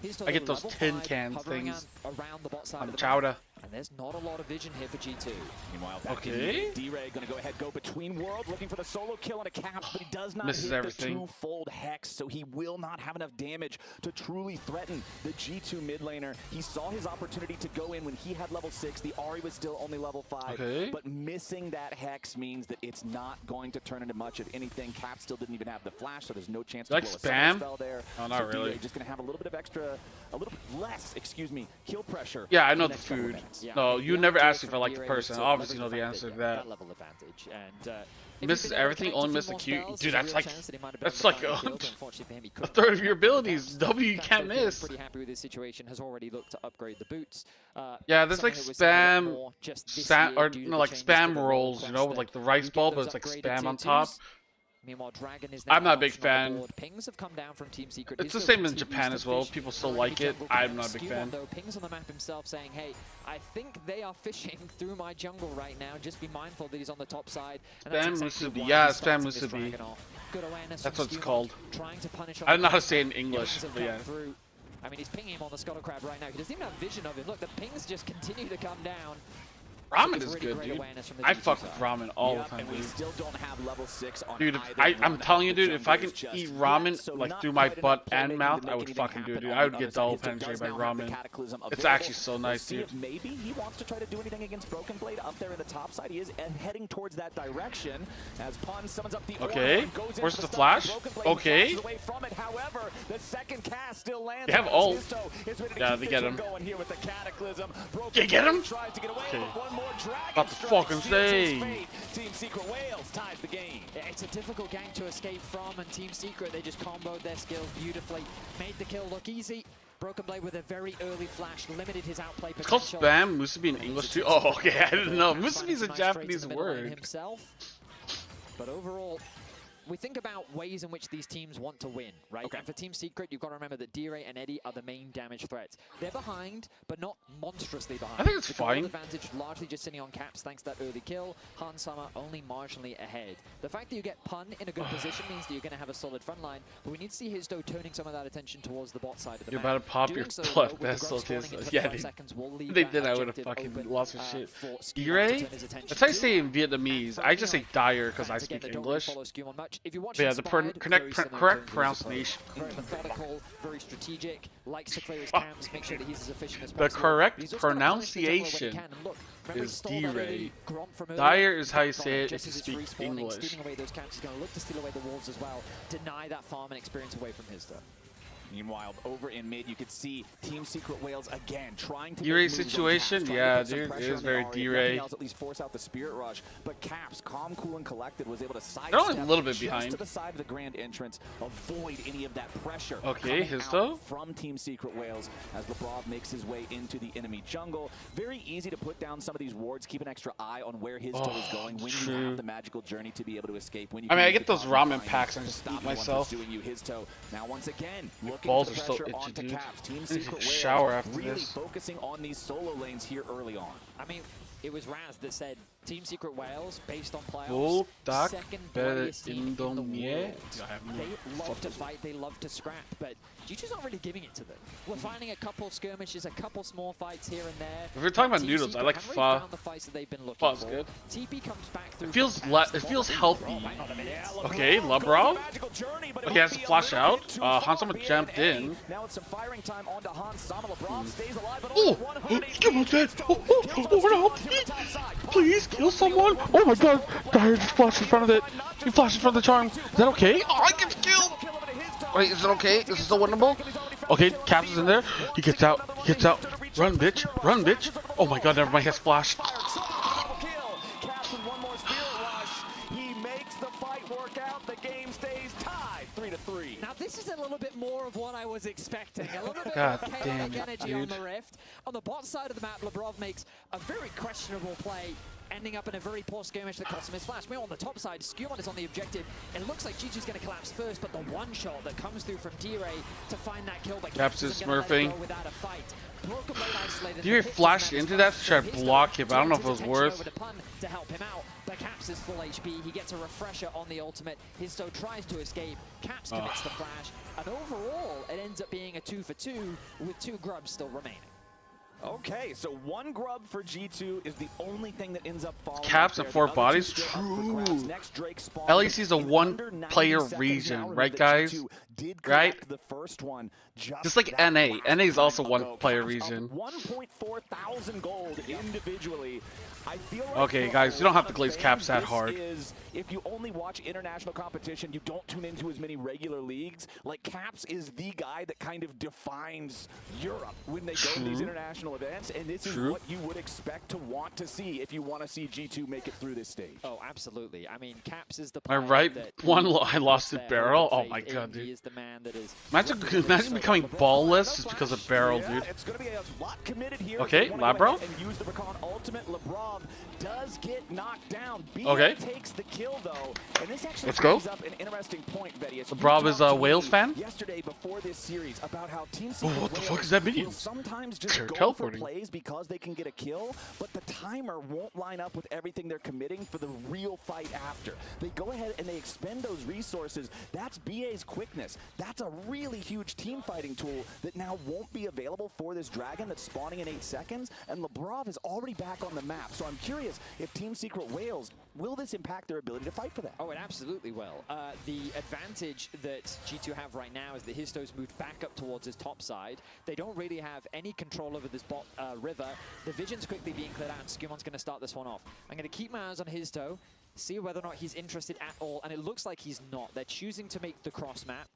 dude. I get those tin can things on chowder. And there's not a lot of vision here for G2. Meanwhile, back in D-Ray going to go ahead, go between worlds, looking for the solo kill on a Caps, but he does not hit the two-fold Hex, so he will not have enough damage to truly threaten the G2 mid laner. He saw his opportunity to go in when he had level 6. The Ahri was still only level 5, but missing that Hex means that it's not going to turn into much of anything. Caps still didn't even have the flash, so there's no chance to blow a spell there. Oh, not so really. Just going to have a little bit of extra, a little bit less, excuse me, kill pressure. Yeah, I know the food. No, you never asked if I like the person. Obviously, know the answer to that. Level advantage. And misses everything, only missed the Q. Dude, that's like a third of your abilities. W you can't miss. Pretty happy with his situation. Has already looked to upgrade the boots. Yeah, there's like spam, or no, like spam rolls, you know, with like the rice ball, but it's like spam on top. Meanwhile, Dragon is I'm not a big fan. Pings have come down from Team Secret. It's the same in Japan as well. People still like it. I'm not a big fan. Though, Pings on the map himself saying, hey, I think they are fishing through my jungle right now. Just be mindful that he's on the top side. Spam Musubi. Yeah, spam Musubi. That's what it's called. I don't know how to say it in English, but yeah. I mean, he's pinging him on the Scuttle Crab right now. He doesn't even have vision of him. Look, the pings just continue to come down. Ramen is good, dude. I fuck with ramen all the time, dude. Still don't have level 6 on dude, I'm telling you, dude, if I can eat ramen like through my butt and mouth, I would fucking do it, dude. I would get double penetrated by ramen. It's actually so nice, dude. Maybe he wants to try to do anything against Broken Blade up there in the top side. He is heading towards that direction as Pun summons up the okay, where's the flash? Okay. However, the second cast still lands. They have ult. Yeah, they get him. Yeah, get him? Okay. About to fucking say. Team Secret Wales ties the game. It's a difficult game to escape from, and Team Secret, they just comboed their skills beautifully. Made the kill look easy. Broken Blade with a very early flash, limited his outplay potential. It's called spam. Musubi in English too. Oh, okay, I didn't know. Musubi is a Japanese word. Himself. But overall, we think about ways in which these teams want to win, right? And for Team Secret, you've got to remember that D-Ray and Eddie are the main damage threats. They're behind, but not monstrously behind. I think it's the fine. Advantage largely just sitting on Caps thanks to that early kill. Hans Sama only marginally ahead. The fact that you get Pun in a good position means that you're going to have a solid front line, but we need to see Histo turning some of that attention towards the bot side of the map. You're about to pop your blood vessel. Yeah, they did. I would have fucking lost my shit. D-Ray? That's how you say in Vietnamese. I just say Dyer because I speak English. But yeah, the correct pronunciation. Very methodical, very strategic, likes to clear his camps, make sure that he's as efficient as the possible. correct pronunciation is D-Ray. Dyer is how you say it if you speak English. Stealing away those camps, he's going to look to steal away the wolves as well. Deny that farming experience away from Histo. Meanwhile, over in mid, you could see Team Secret Wales again trying to D-Ray situation? Yeah, dude, it is very D-Ray. At least force out the Spirit Rush, but Caps, calm, cool, and collected, was able to sidestep they're only a little bit just behind to the side of the grand entrance, avoid any of that pressure. Okay, Histo from Team Secret Wales as Lebrov makes his way into the enemy jungle. Very easy to put down some of these wards. Keep an extra eye on where his toe is going when you have the magical journey to be able to escape. When you I get those ramen packs and just eat myself. You his toe. Now once again, looking balls for the are so pressure itchy, onto dude. Caps. Team I need Secret to Wales shower after really this. focusing on these solo lanes here early on. I mean, it was Raz that said Team Secret Wales, based on Bull, playoffs, duck, second better bloodiest team in the world. Indomie. They love to fight, they love to scrap, but G2's not really giving it to them. We're finding a couple skirmishes, a couple small fights here and there. If we're talking about Team noodles, I Secret like haven't pho. really found the fights that they've been looking Pho's for. good. TP comes back through. It feels healthy. Okay, Lebrov. Okay, has to flash out. Hansama jumped in. Now it's some firing time onto Hans Sama. Lebrov stays alive, but Oh, come on, Dad. Oh, please kill someone. Oh my God, Dyer just flashed in front of it. He flashed in front of the charm. Is that okay? Oh, I get killed. Wait, is it okay? Is it still winnable? Okay, Caps is in there. He gets out. He gets out. Run, bitch. Run, bitch. Oh my God, never mind. He has flash. Caps with one more Spirit Rush. He makes the fight work out. The game stays tied 3-3. Now this is a little bit more of what I was expecting. A little bit God more damn chaotic it, energy on dude. the Rift. On the bot side of the map, Lebrov makes a very questionable play, ending up in a very poor skirmish that cost him his flash. Meanwhile, on the top side, Skewman is on the objective. It looks like G2's going to collapse first, but the one shot that comes through from D-Ray to find that kill, but Caps is isn't gonna let it smurfing. go without a fight. Broken Blade isolated. D-Ray flashed into that to try to block it, but I don't know if it was worth. To help him out, but Caps is full HP. He gets a refresher on the ultimate. Histo tries to escape. Caps commits the flash, and overall, it ends up being a 2-for-2 with 2 grubs still remaining. Okay, so 1 grub for G2 is the only thing that ends up falling. Caps and 4 bodies? True. LEC is a 1-player region, right, guys? Right? The first one, just like NA. NA is also 1-player region. 1.4 thousand gold individually. I feel like okay, guys, you don't have to glaze Caps that hard. If you only watch international competition, you don't tune into as many regular leagues. Like, Caps is the guy that kind of defines Europe when they go to these international events, and this is what you would expect to want to see if you want to see G2 make it through this stage. Oh, absolutely. I mean, Caps is the player I lost to Barrel. Oh my God, dude. He is the man that is imagine becoming ballless just because of Barrel, dude. It's going to be a lot committed here. Okay, Labro. And use the Recon ultimate. Lebrov does get knocked down. Okay. Takes the kill though, and this actually Let's go. brings up an interesting point, Vetty. Lebrov is a Wales fan. Yesterday before this series about how Team Oh, what the fuck is that minion? Sometimes just They're go teleporting. for plays because they can get a kill, but the timer won't line up with everything they're committing for the real fight after. They go ahead and they expend those resources. That's BA's quickness. That's a really huge team fighting tool that now won't be available for this dragon that's spawning in 8 seconds, and Lebrov is already back on the map. So I'm curious if Team Secret Wales, will this impact their ability to fight for that? Oh, it absolutely will. The advantage that G2 have right now is that Histo's moved back up towards his top side. They don't really have any control over this bot river. The vision's quickly being cleared out, and Skumon's going to start this one off. I'm going to keep my eyes on Histo, see whether or not he's interested at all, and it looks like he's not. They're choosing to make the cross map,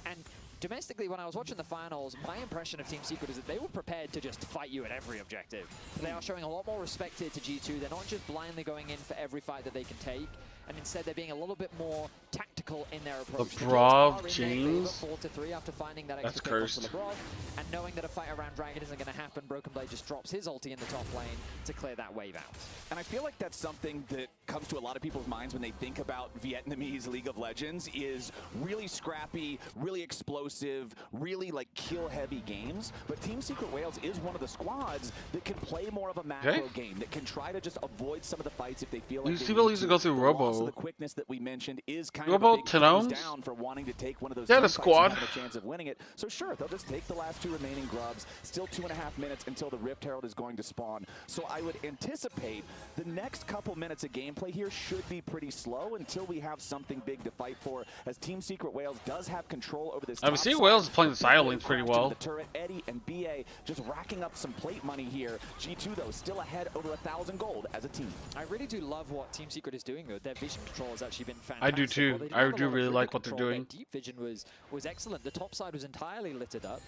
and domestically, when I was watching the finals, my impression of Team Secret is that they were prepared to just fight you at every objective. They are showing a lot more respect here to G2. They're not just blindly going in for every fight that they can take, and instead they're being a little bit more tactical in their approach. Lebrov, James. 4-3 after finding that That's extra cursed. Lebrov, and knowing that a fight around Dragon isn't going to happen, Broken Blade just drops his ulti in the top lane to clear that wave out. And I feel like that's something that comes to a lot of people's minds when they think about Vietnamese League of Legends is really scrappy, really explosive, really like kill-heavy games. But Team Secret Wales is one of the squads that can play more of a macro game, that can try to just avoid some of the fights if they feel like people used to go through Robo. The quickness that we mentioned is kind Robo of a big thumbs Tenones? down for wanting to take one of those They had a team fights squad. and have a chance of winning it. So sure, they'll just take the last 2 remaining grubs. Still 2.5 minutes until the Rift Herald is going to spawn. So I would anticipate the next couple minutes of gameplay here should be pretty slow until we have something big to fight for, as Team Secret Wales does have control over this. I see Wales is playing the side lanes pretty well. The turret, Eddie and BA just racking up some plate money here. G2 though still ahead over 1,000 gold as a team. I really do love what Team Secret is doing though. Their vision control has actually been fantastic. I do too. I do really like what they're control. doing. Their deep vision was excellent. The top side was entirely littered up.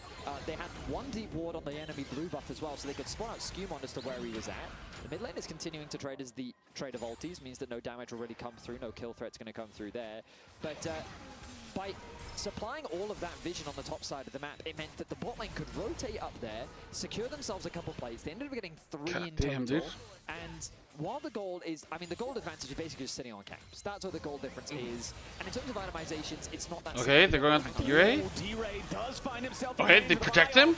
They had one deep ward on the enemy blue buff as well, so they could spot out Skewmon as to where he was at. The mid lane is continuing to trade as the trade of ultis, means that no damage will really come through, no kill threat's going to come through there. But by supplying all of that vision on the top side of the map, it meant that the bot lane could rotate up there, secure themselves a couple plates. They ended up getting 3 in total. Dude. And while the gold is, I mean, the gold advantage is basically just sitting on camps. That's what the gold difference is. And in terms of itemizations, it's not that Okay, they're going on to D-Ray. Okay, they protect him.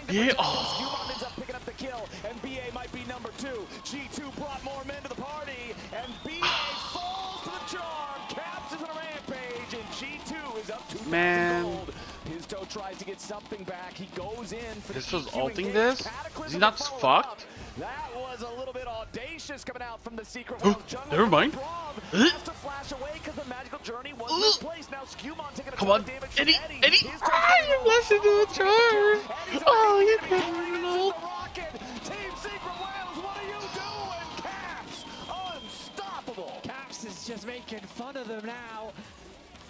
Yeah, oh. Ends up picking up the kill, and BA might be number 2. G2 brought more men to the party, and BA falls to the charm. Caps is on a rampage, and G2 is up 2,000 gold. His toe tries to get something back. He goes in for This the was EQ ulting engage. this? Is he not fucked? That was a little bit audacious coming out from the Secret World jungle. Never mind. Has to flash away because the magical journey was misplaced. Now Skewmon taking a Come ton on, of damage Eddie, from Eddie. Eddie! Ah, you blessed into the charm! Oh, you criminal! Team Secret Wales, what are you doing? Caps, unstoppable. Caps is just making fun of them now.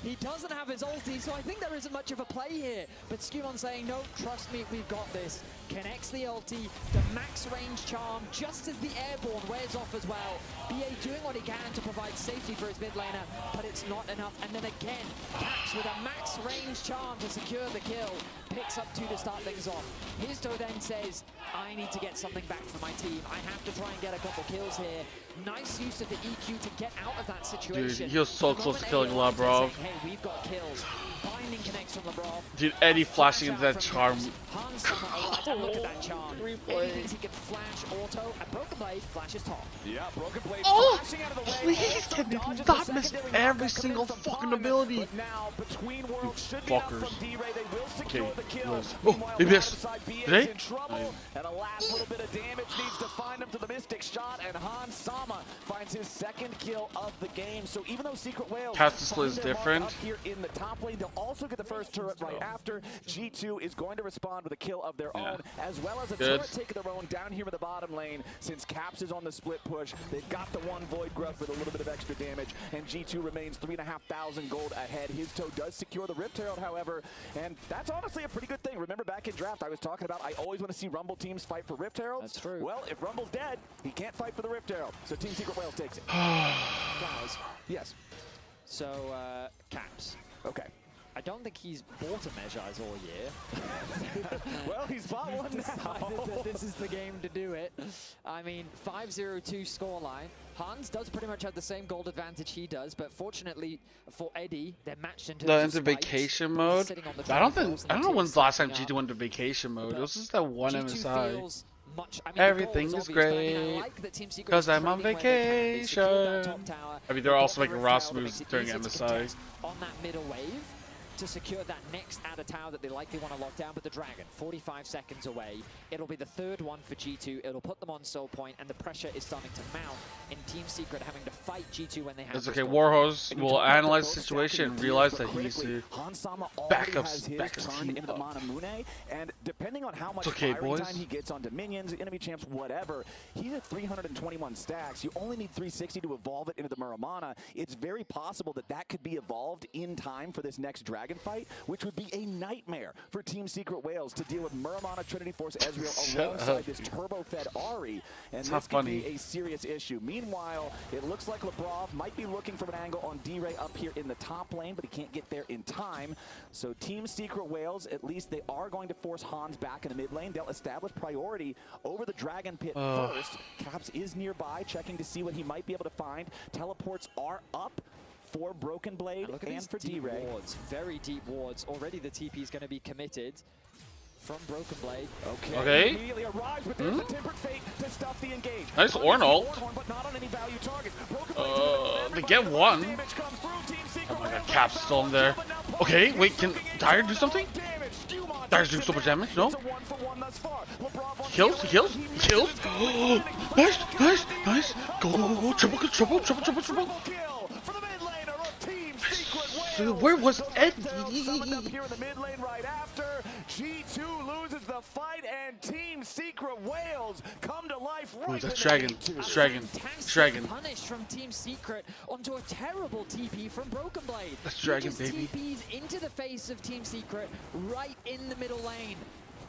He doesn't have his ulti, so I think there isn't much of a play here. But Skewmon saying, no, trust me, we've got this. Connects the ulti, the max range charm, just as the airborne wears off as well. BA doing what he can to provide safety for his mid laner, but it's not enough. And then again, Caps with a max range charm to secure the kill. Picks up 2 to start things off. Histo then says, I need to get something back for my team. I have to try and get a couple kills here. Nice use of the EQ to get out of that situation. Dude, he was so close to killing Labrov. Hey, we've got kills. Binding connects from Labrov. Dude, Eddie flashing into that charm. Look at that charm. Eddie thinks he can flash auto, and Broken Blade flashes top. Yeah, Broken Blade Oh, flashing out of the way. please, can you not miss every single fucking ability? But now, between worlds should be up from D-Ray. They will secure the kill. Oh, they missed. BA Did is they? in trouble, and a last little bit of damage needs to find him to the Mystic shot, and Han Sama finds his 2nd kill of the game. So even though Secret Wales Cast display find is their mark different. up here in the top lane, they'll also get the first turret right after. G2 is going to respond with a kill of their own, as well as a turret take of their own down here in the bottom lane. Since Caps is on the split push, they've got the one Void Grub with a little bit of extra damage, and G2 remains 3,500 gold ahead. His toe does secure the Rift Herald, however, and that's honestly a pretty good thing. Remember back in draft, I was talking about I always want to see Rumble teams fight for Rift Heralds. That's true. Well, if Rumble's dead, he can't fight for the Rift Herald, so Team Secret Wales takes it. Flowers. Yes. So, Caps. Okay. I don't think he's bought a Mejai's all year. Well, he's bought one now. That this is the game to do it. I mean, 5-0-2 scoreline. Hans does pretty much have the same gold advantage he does, but fortunately for Eddie, they're matched into Into vacation mode. I don't know when's the last time G2 went to vacation mode. It was just that one MSI. Everything is great because I'm on vacation. I mean, they're also making Ross moves during MSI. On that middle wave to secure that next outer tower that they likely want to lock down, but the Dragon, 45 seconds away. It'll be the 3rd one for G2. It'll put them on soul point, and the pressure is starting to mount in Team Secret, having to fight G2 when they have. It's okay. Warhorse will analyze the situation and realize that he needs to back up his team into the up. Manamune, and depending on how much okay, firing boys. time he gets on Dominions, enemy champs, whatever, he's at 321 stacks. You only need 360 to evolve it into the Muramana. It's very possible that that could be evolved in time for this next Dragon fight, which would be a nightmare for Team Secret Wales to deal with Muramana, Trinity Force, Ezreal alongside this turbo-fed Ahri, and this could be a serious issue. Meanwhile, it looks like Labrov might be looking for an angle on D-Ray up here in the top lane, but he can't get there in time. So Team Secret Wales, at least they are going to force Hans back in the mid lane. They'll establish priority over the Dragon Pit first. Caps is nearby, checking to see what he might be able to find. Teleports are up for Broken Blade and for D-Ray. Very deep wards. Already the TP is going to be committed from Broken Blade. Okay. Immediately arrives, but there's a Tempered Fate to stuff the engage. Nice Ornal. But not on any value target. They get one. Oh my god, Cap's still in there. Okay, wait, can Dire do something? Dire's doing so much damage, no? Kills, he kills, he kills. Nice, nice, nice. Go, go, go, go. Triple, triple, triple, triple, triple. Where was Eddie? Up here in the mid lane right after. G2 loses the the fight, and Team Secret Wales come to life right Ooh, that's when they Dragon. need to. That's Dragon. Fantastic Dragon. punish from Team Secret onto a terrible TP from Broken Blade. That's Dragon, He just baby. TPs into the face of Team Secret right in the middle lane.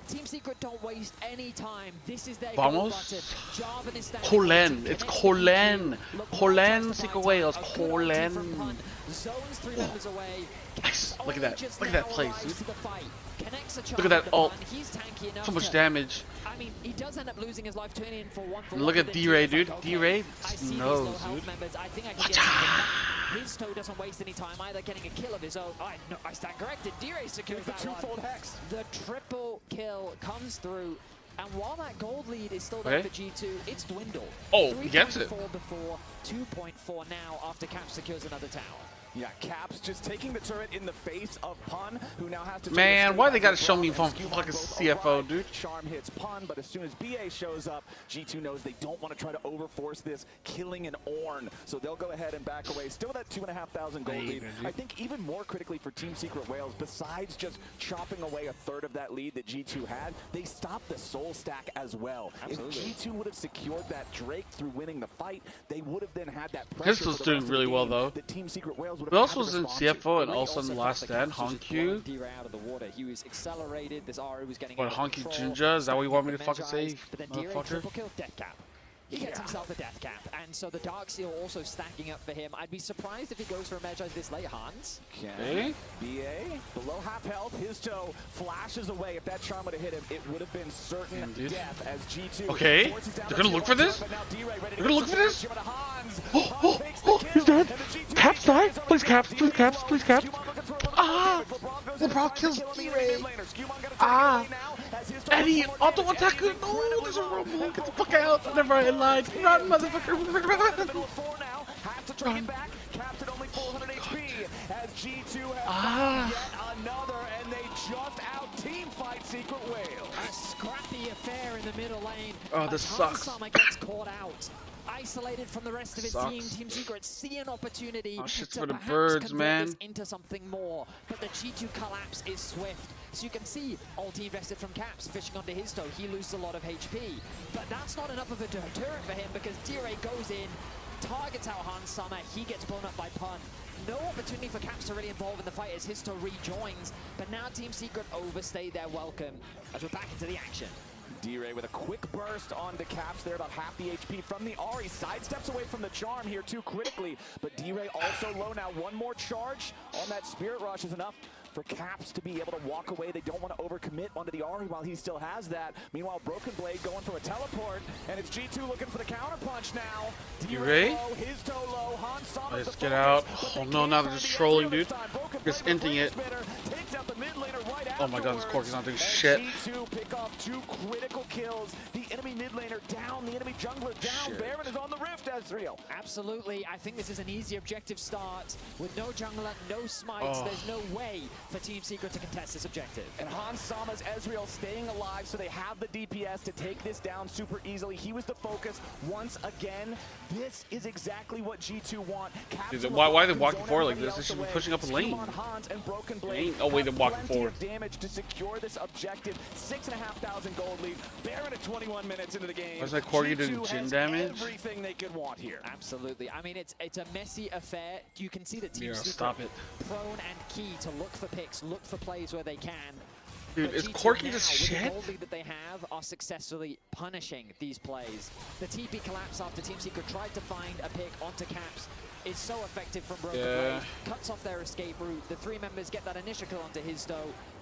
Team Secret don't waste any time. This is their goal Vamos. button. Jarvan is standing Colin. right, It's connects Colin. with you. Colin LeBron Secret Wales. a good ulti from Colin. Pun. Zones 3 members away. Nice. Look at Only that. just Look at that now plays, arrives dude. to the fight. Connects a Look at charge that with ult. Pun. He's tanky enough So much to- damage. I mean, he does end up losing his life turning in for one. Look at D-Ray, dude. D-Ray I see these knows, low health dude. members. I think I can get something done. His toe doesn't waste any time either, getting a kill of his own. I stand corrected. D-Ray secures that twofold one. hex. The triple kill comes through. And while that gold lead is still there Okay. for G2, it's dwindled. Oh, he gets it. 3.4 before, 2.4 now after Cap secures another tower. Yeah, Caps just taking the turret in the face of Pun, who now has to. Man, why they gotta show me from from fucking CFO, dude? Charm hits Pun, but as soon as BA shows up, G2 knows they don't want to try to overforce this, killing an Ornn. So they'll go ahead and back away. Still that 2,500 gold lead. I think even more critically for Team Secret Wales, besides just chopping away a third of that lead that G2 had, they stopped the soul stack as well. Absolutely. If G2 would have secured that Drake through winning the fight, they would have then had that pressure. Pistol's for the rest doing of the really well game though. that Team Secret Wales would Who have else had to was in respond to. CFO and Ray also in felt Last the Stand? Caps was just Honky? blowing D-Ray out of the water. He was accelerated. This Aru was getting What, out of Honky control, Ginger? Is that what you want me to stacking fucking the say, Magi, But then D-Ray motherfucker? triple kill, death cap. He gets himself a death cap, and so the Dark Seal also stacking up for him. I'd be surprised if he goes for a Magi this late, Hans. Okay. BA, below half health, his toe flashes away. If that charm would have hit him, it would have been certain Damn, dude. death as G2. Okay. forces down They're the gonna look for tier this? one, but now D-Ray ready to They're gonna look for get this? some damage. Hans Oh, takes the he's kill, dead. and the G2 Caps Nation died. is over Please here. caps, please D-Ray caps, low. please caps. Skewmon looking for a little Ah! bit of damage. LeBron goes in LeBron to find the kills kill on the D-Ray. enemy mid laner. Skewmon got a Ah! turret now as his toe Eddie, gets some more auto damage. attack. Eddie's No, incredibly there's a low. rumble. Get the fuck out. Never in line. Run, motherfucker. In the middle of 4 now, has to try it back. Capped at only 400 HP as G2 has yet another, and they just out team fight Secret Wales. A scrappy affair in the middle lane. Oh, this as sucks. Hansama gets caught out. Isolated from the rest of his Sucks. team, Team Secret see an opportunity Oh, shit's to for the perhaps birds, convert man. this into something more. But the G2 collapse is swift. So you can see ulti invested from Caps fishing onto his toe. He loses a lot of HP. But that's not enough of a deterrent for him because D-Ray goes in, targets out Hansama, he gets blown up by Pun. No opportunity for Caps to really involve in the fight as Histo rejoins, but now Team Secret overstay their welcome as we're back into the action. D-Ray with a quick burst onto Caps there, about half the HP from the Ahri. Sidesteps away from the charm here too critically, but D-Ray also low now. One more charge on that Spirit Rush is enough for Caps to be able to walk away. They don't want to overcommit onto the Ahri while he still has that. Meanwhile, Broken Blade going for a teleport, and it's G2 looking for the counterpunch now. D-Ray? low, his toe low. Hansama's Let's the get focus, out. but Oh they no, can't now they're find just the trolling, Ezreal this dude. time. Broken Just Blade inting it. takes out the mid laner right Oh my god, this afterwards. Corki's not doing And shit. G2 pick off 2 critical kills. The enemy mid laner down, the enemy jungler down. Shit. Baron is on the rift, Ezreal. Absolutely, I think this is an easy objective start. With no jungler, no smites, Oh. there's no way for Team Secret to contest this objective. And Hansama's Ezreal staying alive, so they have the DPS to take this down super easily. He was the focus once again. This is exactly what G2 want. Dude, why are they walking forward like this? They should be pushing up a lane. Hans and Broken Blade Ain't no way they're walking plenty forward. of damage to secure this objective. 6,500 gold lead. Baron at 21 minutes into the game. Why's that Corgi doing G2 gin has damage? everything they could want here. Absolutely. I mean, it's a messy affair. You can see that Team Yeah, Secret stop it. prone and key to look for picks, look for plays where they can. Dude, But is G2 Corki now, just with the shit? gold lead that they have, are successfully punishing these plays. The TP collapse after Team Secret tried to find a pick onto Caps is so effective from Broken Blade. Cuts off their escape route. The 3 members get that initial kill onto his toe.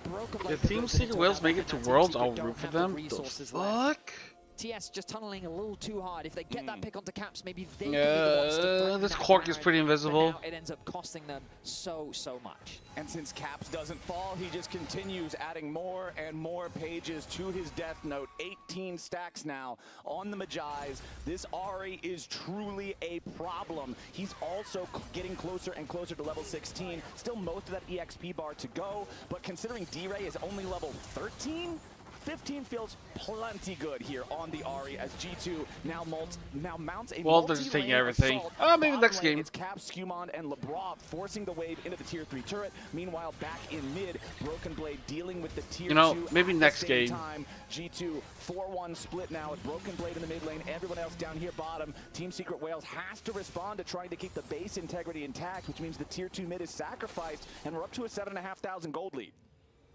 Broken Blade. If Team Secret Wales make it to Worlds, I'll root for them. The Resources left. fuck? TS just tunneling a little too hard. If they get that pick onto Caps, maybe they can be the ones to threaten This that Cork is Baron, pretty but invisible. now it ends up costing them so much. And since Caps doesn't fall, he just continues adding more and more pages to his death note. 18 stacks now on the Magi's. This Ahri is truly a problem. He's also getting closer and closer to level 16. Still most of that EXP bar to go, but considering D-Ray is only level 13, 15 feels plenty good here on the Ahri as G2 now mounts a well, they're just taking everything. Maybe next game. It's Cap, Skumond, and Lebrov forcing the wave into the tier 3 turret. Meanwhile, back in mid, Broken Blade dealing with the tier 2 maybe at next the same game. time. G2 4-1 split now with Broken Blade in the mid lane. Everyone else down here bottom. Team Secret Wales has to respond to trying to keep the base integrity intact, which means the tier 2 mid is sacrificed, and we're up to a 7,500 gold lead.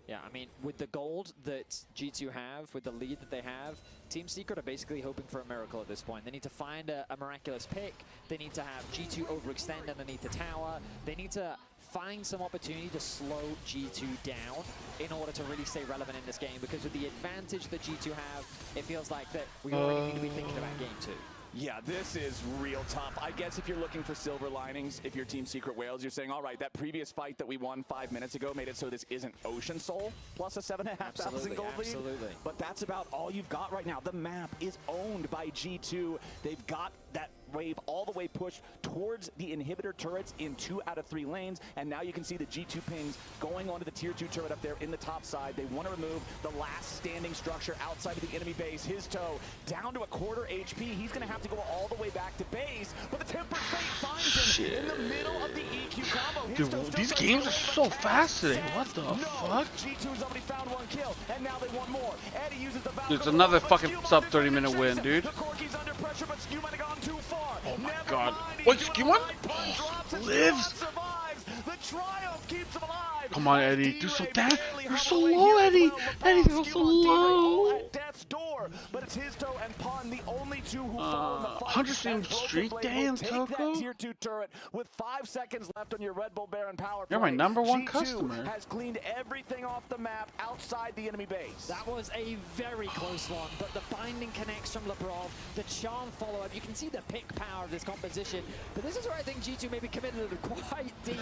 Yeah, I mean, with the gold that G2 have, with the lead that they have, Team Secret are basically hoping for a miracle at this point. They need to find a miraculous pick. They need to have G2 overextend underneath the tower. They need to find some opportunity to slow G2 down in order to really stay relevant in this game, because with the advantage that G2 have, it feels like that we already need to be thinking about game 2. Yeah, this is real tough. I guess if you're looking for silver linings, if you're Team Secret Wales, you're saying, all right, that previous fight that we won 5 minutes ago made it so this isn't Ocean Soul plus a 7,500 gold lead. Absolutely. But that's about all you've got right now. The map is owned by G2. They've got that wave all the way pushed towards the inhibitor turrets in 2 out of 3 lanes, and now you can see the G2 pings going onto the tier 2 turret up there in the top side. They want to remove the last standing structure outside of the enemy base. His toe down to a quarter HP. He's going to have to go all the way back to base, but the Tempered Fate finds him in the middle of the EQ combo. Dude, these games are so fascinating. What the fuck? G2's already found 1 kill, and now they want more. Eddie uses the Dude, it's another fucking sub 30-minute win, dude. The Corky's under pressure, but Skew might have gone too far. Oh my god. Wait, Skew lives? The triumph keeps him alive. Come on, Eddie. Do some damage. You're so low, Eddie. Eddie, you're so low. At death's door, but it's his toe and Pun, the only 2 who fall in the fight. 100 streak, damn, Coco. Tier 2 turret with 5 seconds left on your Red Bull Baron power play. You're my #1 G2 customer. has cleaned everything off the map outside the enemy base. That was a very close one, but the binding connects from Lebrov, the charm follow-up. You can see the pick power of this composition, but this is where I think G2 maybe committed it quite deep.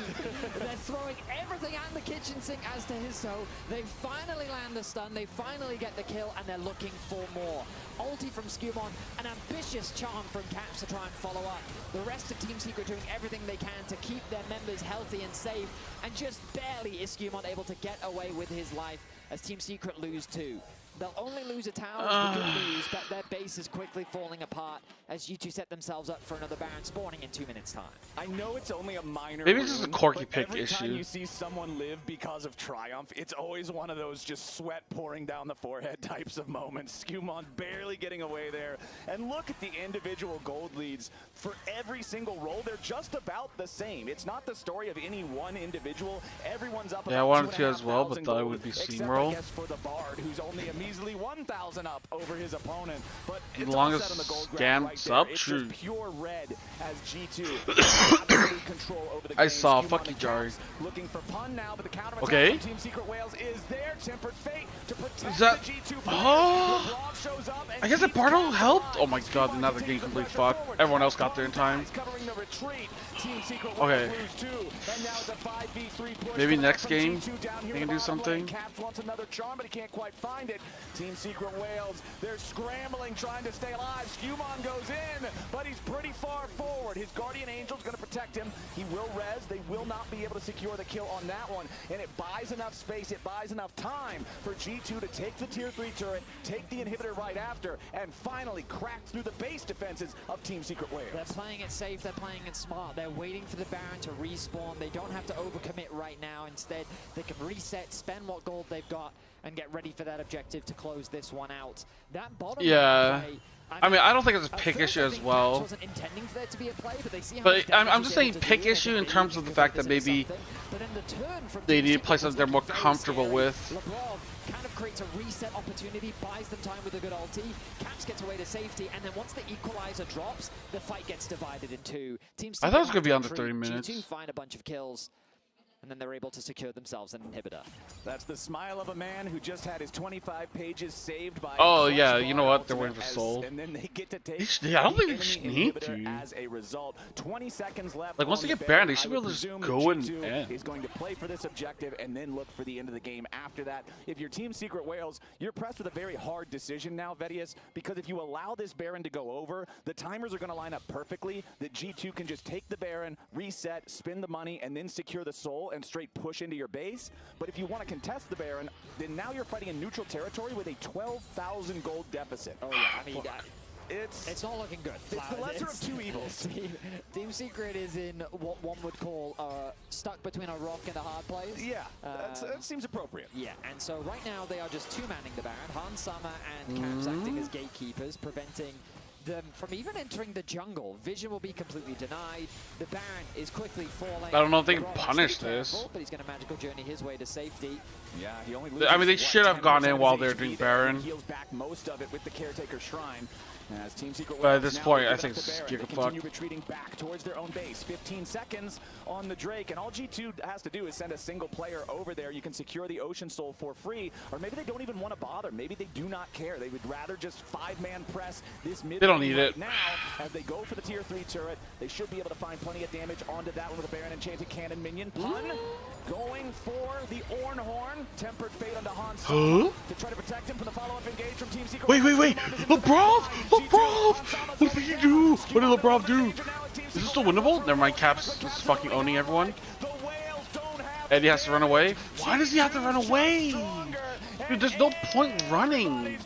They're throwing everything at the kitchen sink as to his toe. They finally land the stun, they finally get the kill, and they're looking for more. Ulti from Skumon, an ambitious charm from Caps to try and follow up. The rest of Team Secret doing everything they can to keep their members healthy and safe, and just barely is Skumon able to get away with his life as Team Secret lose 2. They'll only lose a tower if they do lose, but their base is quickly falling apart as G2 set themselves up for another Baron spawning in 2 minutes' time. I know it's only a minor Maybe it's just a Corky pick every issue. time you see someone live because of Triumph, it's always one of those just sweat pouring down the forehead types of moments. Skumon barely getting away there. And look at the individual gold leads for every single role. They're just about the same. It's not the story of any one individual. Everyone's up. Yeah, I wanted to as well, but thought it would be steamroll. Except, I guess, for the Bard, who's only a measly 1,000 up over his opponent. But The it's longest all set on the gold graph scam right sub? there. It's True. just pure red as G2 absolute control over the game. I saw Skumon fucking and Jari. Caps looking for Pun now, but the counter attack Okay. from Team Secret Wales is there. Tempered Fate to protect Is that... the G2 Oh! Lebrov shows up and I guess the keeps Bardo going helped? alive. Oh my god, another game complete fuck. Everyone else got there in time. Covering the retreat. Team Secret Okay. Wales lose 2, and now it's a 5v3 push. Maybe coming next up from game G2 down here they in can the do bottom lane. something. Caps wants another charm, but he can't quite find it. Team Secret Wales, they're scrambling, trying to stay alive. Skumon goes in, but he's pretty far forward. His Guardian Angel's going to protect him. He will res. They will not be able to secure the kill on that one, and it buys enough space, it buys enough time for G2 to take the tier 3 turret, take the inhibitor right after, and finally crack through the base defenses of Team Secret Wales. They're playing it safe, they're playing it smart. They're waiting for the Baron to respawn. They don't have to overcommit right now. Instead, they can reset, spend what gold they've got, and get ready for that objective to close this one out. That bottom Yeah. play, I mean, I don't think it's a pick issue as well. But I'm just saying pick issue in terms of the fact that maybe they need to play something they're more comfortable with. Lebrov kind of creates a reset opportunity, buys them time with a good ulti. Caps gets away to safety, and then once the equalizer drops, the fight gets divided in 2. Team I thought it was Secret gonna be have under 30 minutes. G2 find a bunch of kills, and then they're able to secure themselves an inhibitor. That's the smile of a man who just had his 25 pages saved by. Oh yeah, you know what? They're waiting for Soul. And then they get to take I don't think they the should enemy need inhibitor to. as a result. 20 seconds left. Like, once on they the get Baron, banned, they should I be able would to just presume go and G2 end. is going to play for this objective and then look for the end of the game after that. If you're Team Secret Wales, you're pressed with a very hard decision now, Vedius, because if you allow this Baron to go over, the timers are going to line up perfectly that G2 can just take the Baron, reset, spend the money, and then secure the Soul. control and straight push into your base. But if you want to contest the Baron, then now you're fighting in neutral territory with a 12,000 gold deficit. Oh yeah, I mean, it's not looking good. It's the lesser of two evils. Team Secret is in what one would call stuck between a rock and a hard place. Yeah, that seems appropriate. Yeah, and so right now they are just two-manning the Baron. Hans Summer and Caps acting as gatekeepers, preventing them from even entering the jungle. Vision will be completely denied. The Baron is quickly falling. I don't know if they can punish this. But he's going to magical journey his way to safety. Yeah, he only I mean, they should have gone in while they're doing Baron. Heals back most of it with the Caretaker Shrine. As Team Secret but at this point, I think it's They continue retreating back towards their own base. 15 seconds on the Drake, and all G2 has to do is send a single player over there. You can secure the Ocean Soul for free, or maybe they don't even want to bother. Maybe they do not care. They would rather just 5-man press this mid. They don't need it. Now, as they go for the tier 3 turret, they should be able to find plenty of damage onto that one with a Baron Enchanted Cannon minion. Pun going for the Ornhorn. Tempered Fate onto Hans to try to protect him from the follow-up engage from Team Secret. Wait. LeBron! What did he do? What did LeBron do? Is this still winnable? Never mind, Caps is fucking owning everyone. Eddie has to run away. Why does he have to run away? Dude, there's no point running.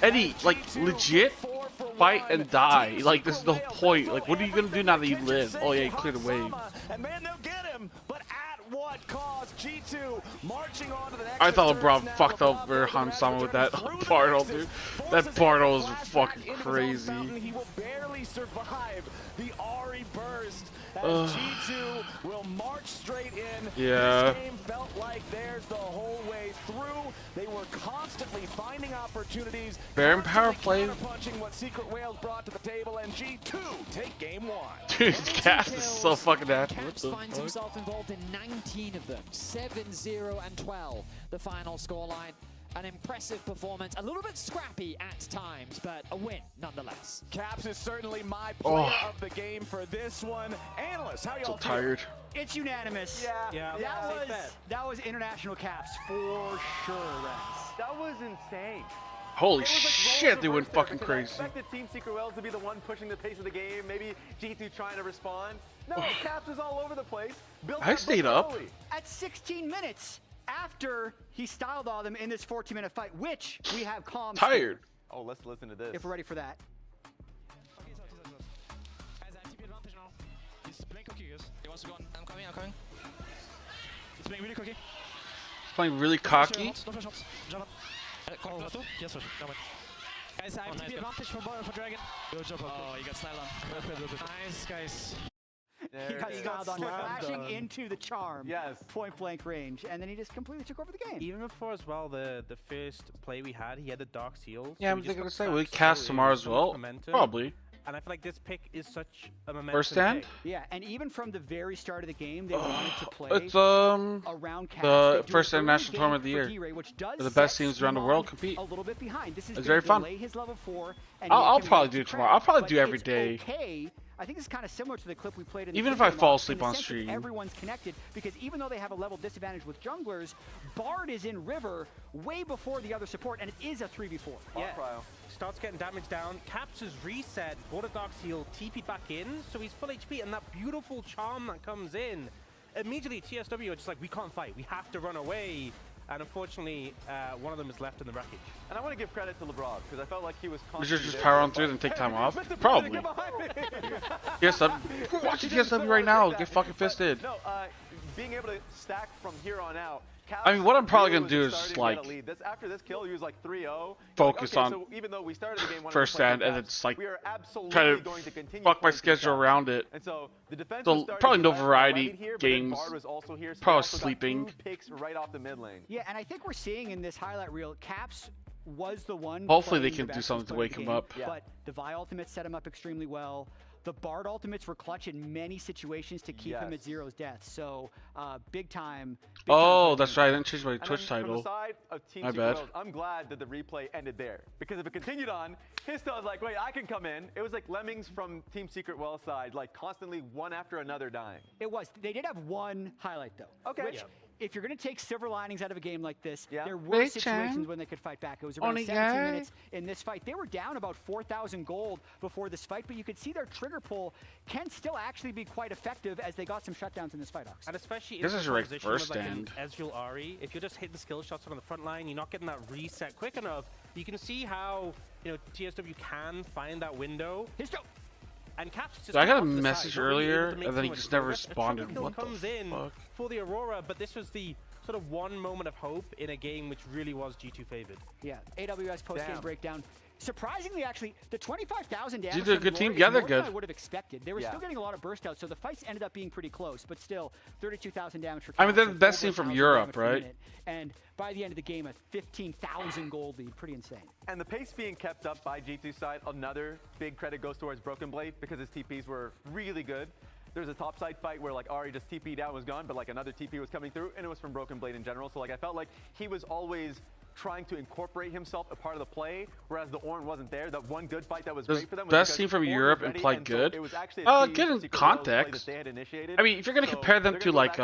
Eddie, like, legit fight and die. Like, there's no point. Like, what are you gonna do now that you live? Oh yeah, you cleared the wave. And man, they'll get him, but at what cost? G2 marching on to the next. I thought LeBron fucked up for Hans Sama with that Bartle, dude. That Bartle was fucking crazy. He will barely survive the Ari burst. As G2 will march straight in. Yeah. This game felt like theirs the whole way through. They were constantly finding opportunities. Baron power play. Punching what Secret Whales brought to the table, and G2 take game 1. Dude, Caps is so fucking happy. Caps finds himself involved in 19 of them. 7-0 and 12, the final scoreline. An impressive performance, a little bit scrappy at times, but a win nonetheless. Caps is certainly my player of the game for this one. Analysts, how y'all so tired. It's unanimous. Yeah. That was international Caps for sure, Rez. That was insane. Holy shit, they went fucking crazy. I expected Team Secret Whales to be the one pushing the pace of the game, maybe G2 trying to respond. No, Caps was all over the place. I stayed up. At 16 minutes after he styled all them in this 14-minute fight, which we have calm. Tired. Oh, let's listen to this. If we're ready for that. Guys, I have TP advantage now. He's playing cookie, guys. He wants to go on. I'm coming. He's playing really cookie. He's playing really cocky. Don't flash shots. Jump up. Yes, sir. Guys, I have TP advantage for Dragon. Good job. Oh, you got styled on. Nice, guys. He got styled on flashing into the charm. Yes. Point blank range, and then he just completely took over the game. Even before as well, the first play we had, he had the Dark Seal. Yeah, I'm thinking to say, will he cast tomorrow as well? Probably. And I feel like this pick is such a momentum First stand? pick. Yeah, and even from the very start of the game, they wanted to play it's around Caps. the first international tournament of the year. Where the best teams around the world compete. A little bit behind. This is it's very fun. His level 4, and I'll probably do it tomorrow. I'll probably do every day. Okay. I think it's kind of similar to the clip we played in the even if I fall asleep on sense stream. Everyone's connected because even though they have a level disadvantage with junglers, Bard is in River way before the other support, and it is a 3v4. Yeah. Starts getting damage down. Caps has reset, bought a Dark Seal, TP'd back in, so he's full HP, and that beautiful charm that comes in. Immediately, TSW are just like, we can't fight, we have to run away. And unfortunately, one of them is left in the wreckage. And I want to give credit to LeBron, because I felt like he was We should just power on through and take time off? Probably. TSW. Watch TSW right now, get fucking fisted. No, being able to stack from here on out. I mean, what I'm probably going to do is, like, after this kill, he was like 3-0. Focus on so even though we started the game first stand, and it's like, we are absolutely try going to continue fuck my schedule around it. And so the defense so probably no variety games. Probably sleeping. Picks right off the mid lane. Yeah, and I think we're seeing in this highlight reel, Caps was the one. Hopefully they can do something to wake him up. Yeah. But the Vi ultimate set him up extremely well. The Bard ultimates were clutch in many situations to keep him at Zero's death. So big time. That's right. I didn't change my Twitch title. From the side of Team My Secret bad. Whales, I'm glad that the replay ended there. Because if it continued on, Histo was like, wait, I can come in. It was like lemmings from Team Secret Whales side, like constantly one after another dying. It was. They did have one highlight, though. Okay. Which if you're going to take silver linings out of a game like this, there were situations when they could fight back. It was around 17 minutes in this fight. They were down about 4,000 gold before this fight, but you could see their trigger pull can still actually be quite effective as they got some shutdowns in this fight, Ox. And especially this is right first like stand. Ezreal Ari, if you're just hitting the skill shots on the front line, you're not getting that reset quick enough. You can see how TSW can find that window. And Caps just so I got a message earlier, and then he just never responded. What comes the in fuck? for the Aurora, but this was the sort of one moment of hope in a game which really was G2 favored. Yeah, AWS post-game breakdown. Surprisingly, actually, the 25,000 damage You did a good team. Yeah, they're good. I would have expected. They were still getting a lot of burst outs, so the fights ended up being pretty close, but still, 32,000 damage for Caps. I mean, they're the best team from Europe, right? And by the end of the game, a 15,000 gold lead. Pretty insane. And the pace being kept up by G2 side, another big credit goes towards Broken Blade because his TPs were really good. There's a topside fight where like Ari just TP'd out, was gone, but like another TP was coming through, and it was from Broken Blade in general. So like I felt like he was always trying to incorporate himself a part of the play, whereas the Ornn wasn't there. That one good fight that was great for them was best team from Europe and played good. Good in context. I mean, if you're gonna compare them to like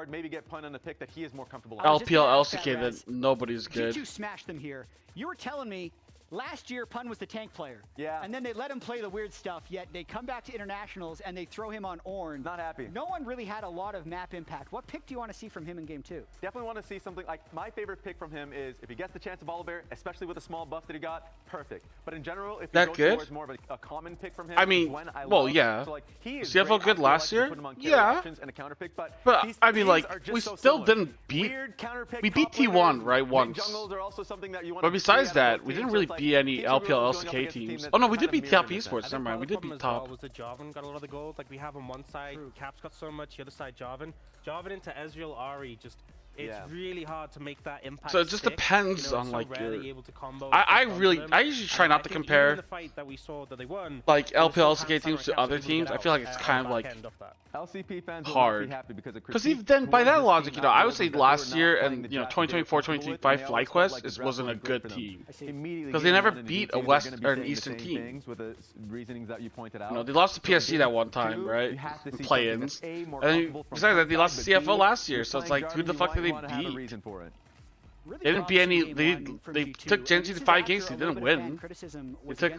maybe get Pun on the pick that he is more comfortable. LPL, LCK, then nobody's good. G2 smashed them here. You were telling me last year Pun was the tank player. Yeah. And then they let him play the weird stuff, yet they come back to internationals and they throw him on Ornn. Not happy. No one really had a lot of map impact. What pick do you want to see from him in game 2? Definitely want to see something like my favorite pick from him is if he gets the chance of Oliver, especially with the small buff that he got, perfect. But in general, if he goes towards more of a common pick from him, I mean, so like, he is CFO good last year? Yeah. And a counter pick, but I mean, like, we still didn't beat. We beat T1, right, once. But besides that, we didn't really beat any LPL, LCK teams. Oh no, we did beat Top Esports. Never mind, we did beat Top. Was the Jarvan got a lot of the gold? Like we have on one side, Caps got so much. The other side, Jarvan into Ezreal Ari. Just it's really hard to make that impact. So it just depends on like your. I usually try not to compare. The fight that we saw that they won. Like LPL, LCK teams to other teams. I feel like it's kind of like LCP fans hard. Because even then, by that logic, I would say last year and 2024, 2025 FlyQuest wasn't a good team because they never beat a West or an Eastern team. With the reasonings that you pointed out. They lost to PSG that one time, right? Play-ins. And then, besides that, they lost to CFO last year. So it's like, who the fuck did they beat? They didn't beat any. They took Gen G to 5 games. They didn't win. They took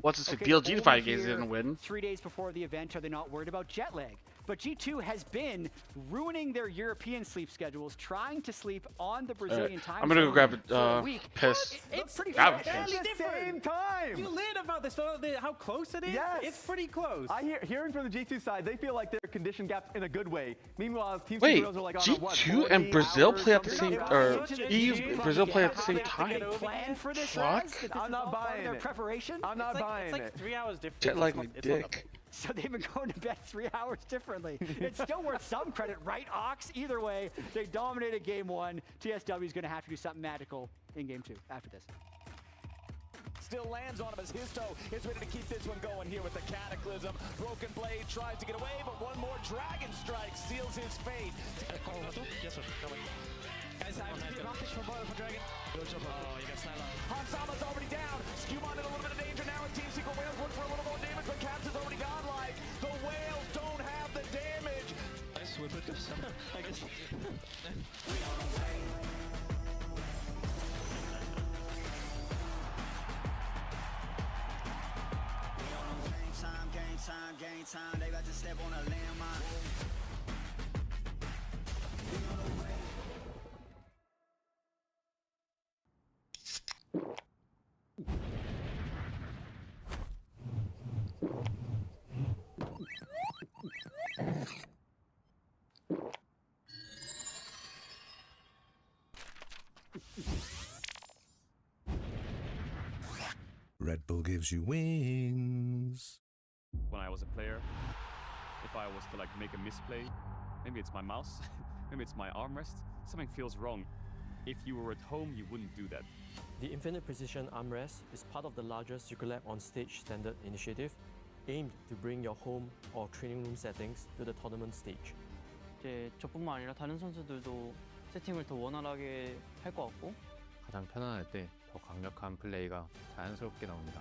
what's this? BLG to 5 games. They didn't win. 3 days before the event, are they not worried about jet lag? But G2 has been ruining their European sleep schedules, trying to sleep on the Brazilian time. I'm gonna go grab a piss. It's pretty at the same time. You learn about this, how close it is. Yes. It's pretty close. Hearing from the G2 side, they feel like they're condition gapped in a good way. Meanwhile, Team Wait, are like, G2 and Brazil play at the same, or EU and Brazil play at the same time. Fuck. I'm not buying it. Preparation. I'm not buying it. It's like 3 hours different. Jet lag my dick. So they've been going to bed 3 hours differently. It's still worth some credit, right, Ox? Either way, they dominated game 1. TSW is going to have to do something magical in game 2 after this. Still lands on him as Histo is ready to keep this one going here with the Cataclysm. Broken Blade tries to get away, but one more Dragon Strike seals his fate. Yes, sir. Coming. Guys, I have the advantage for Dragon. Good job. Oh, you got Snyla. Hansama's already down. Skewmon in a little bit of danger now, and Team Secret Whales look for a little more damage, but Caps is already godlike. The Whales don't have the damage. Nice, we're good. I guess. Game time, they about to step on a landmine. Red Bull gives you wings. When I was a player, if I was to like make a misplay, maybe it's my mouse, maybe it's my armrest, something feels wrong. If you were at home, you wouldn't do that. The Infinite Precision Armrest is part of the larger Secret Lab on Stage standard initiative, aimed to bring your home or training room settings to the tournament stage. 이제 저뿐만 아니라 다른 선수들도 세팅을 더 원활하게 할 것 같고 가장 편안할 때 더 강력한 플레이가 자연스럽게 나옵니다.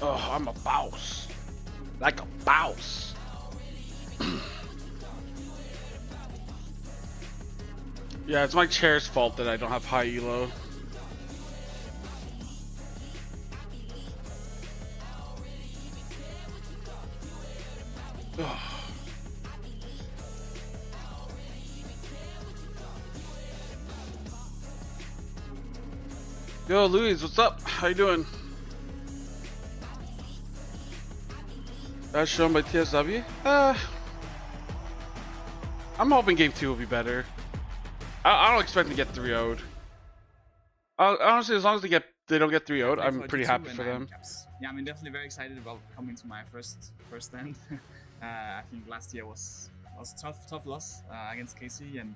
Oh, I'm a boss. Like a boss. Yeah, it's my chair's fault that I don't have high elo. Yo, Luis, what's up? How you doing? That's shown by TSW? I'm hoping game 2 will be better. I don't expect to get 3-0'd. Honestly, as long as they don't get 3-0'd, I'm pretty happy for them. Yeah, I'm definitely very excited about coming to my first stand. I think last year was a tough loss against Casey, and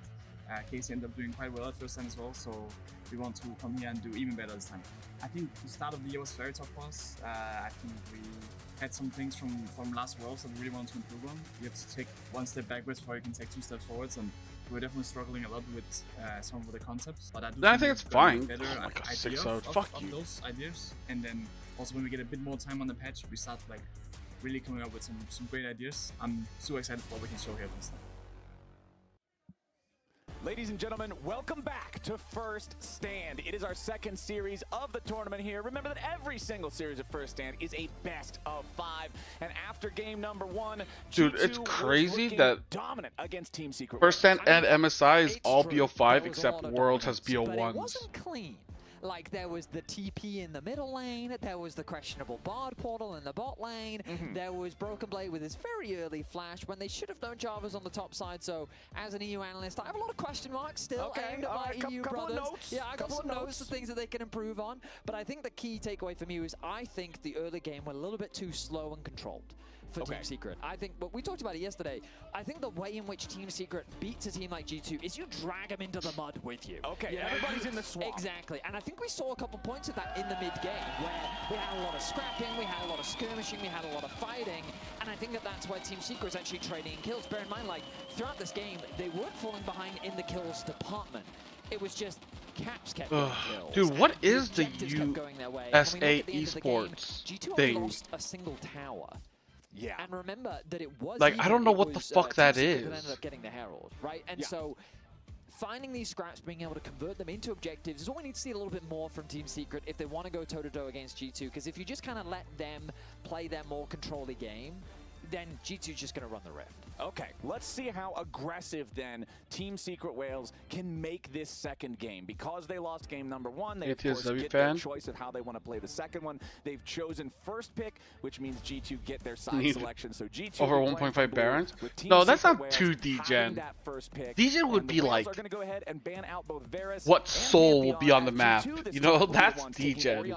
Casey ended up doing quite well at first stand as well. So we want to come here and do even better this time. I think the start of the year was very tough for us. I think we had some things from last Worlds that we really want to improve on. You have to take one step backwards before you can take 2 steps forwards, and we're definitely struggling a lot with some of the concepts. But I think it's fine. Better idea of those ideas, and then also when we get a bit more time on the patch, we start like really coming up with some great ideas. I'm super excited for what we can show here this time. Ladies and gentlemen, welcome back to First Stand. It is our second series of the tournament here. Remember that every single series of First Stand is a best of 5. And after game number 1, dude, it's crazy that dominant against Team Secret. First Stand and MSI is all BO5 except Worlds has BO1s. But it wasn't clean. Like, there was the TP in the middle lane, there was the questionable Bard portal in the bot lane, there was Broken Blade with his very early flash when they should have known Java's on the top side. So, as an EU analyst, I have a lot of question marks still aimed at my EU brothers. Yeah, I got some notes of things that they can improve on. But I think the key takeaway from you is I think the early game went a little bit too slow and controlled for Team Secret. I think, but we talked about it yesterday, I think the way in which Team Secret beats a team like G2 is you drag them into the mud with you. Okay, everybody's in the swamp. Exactly, and I think we saw a couple points of that in the mid-game, where we had a lot of scrapping, we had a lot of skirmishing, we had a lot of fighting, and I think that that's where Team Secret is actually trading kills. Bear in mind, like, throughout this game, they weren't falling behind in the kills department. It was just Caps kept getting kills. Dude, what is the USA esports G2 thing? Lost a single tower. Yeah. And remember that it was like, I don't know what the fuck that is. Ended up getting the Herald, right? And so finding these scraps, being able to convert them into objectives is what we need to see a little bit more from Team Secret if they want to go toe-to-toe against G2. Because if you just kind of let them play their more control-y game, then G2's just going to run the Rift. Okay, let's see how aggressive then Team Secret Wales can make this second game. Because they lost game number 1, they of course get their choice of how they want to play the second one. They've chosen first pick, which means G2 get their side selection. So G2 over 1.5 Barons? No, that's not too degen. Degen would be like what soul will be on the map. You know, that's degen.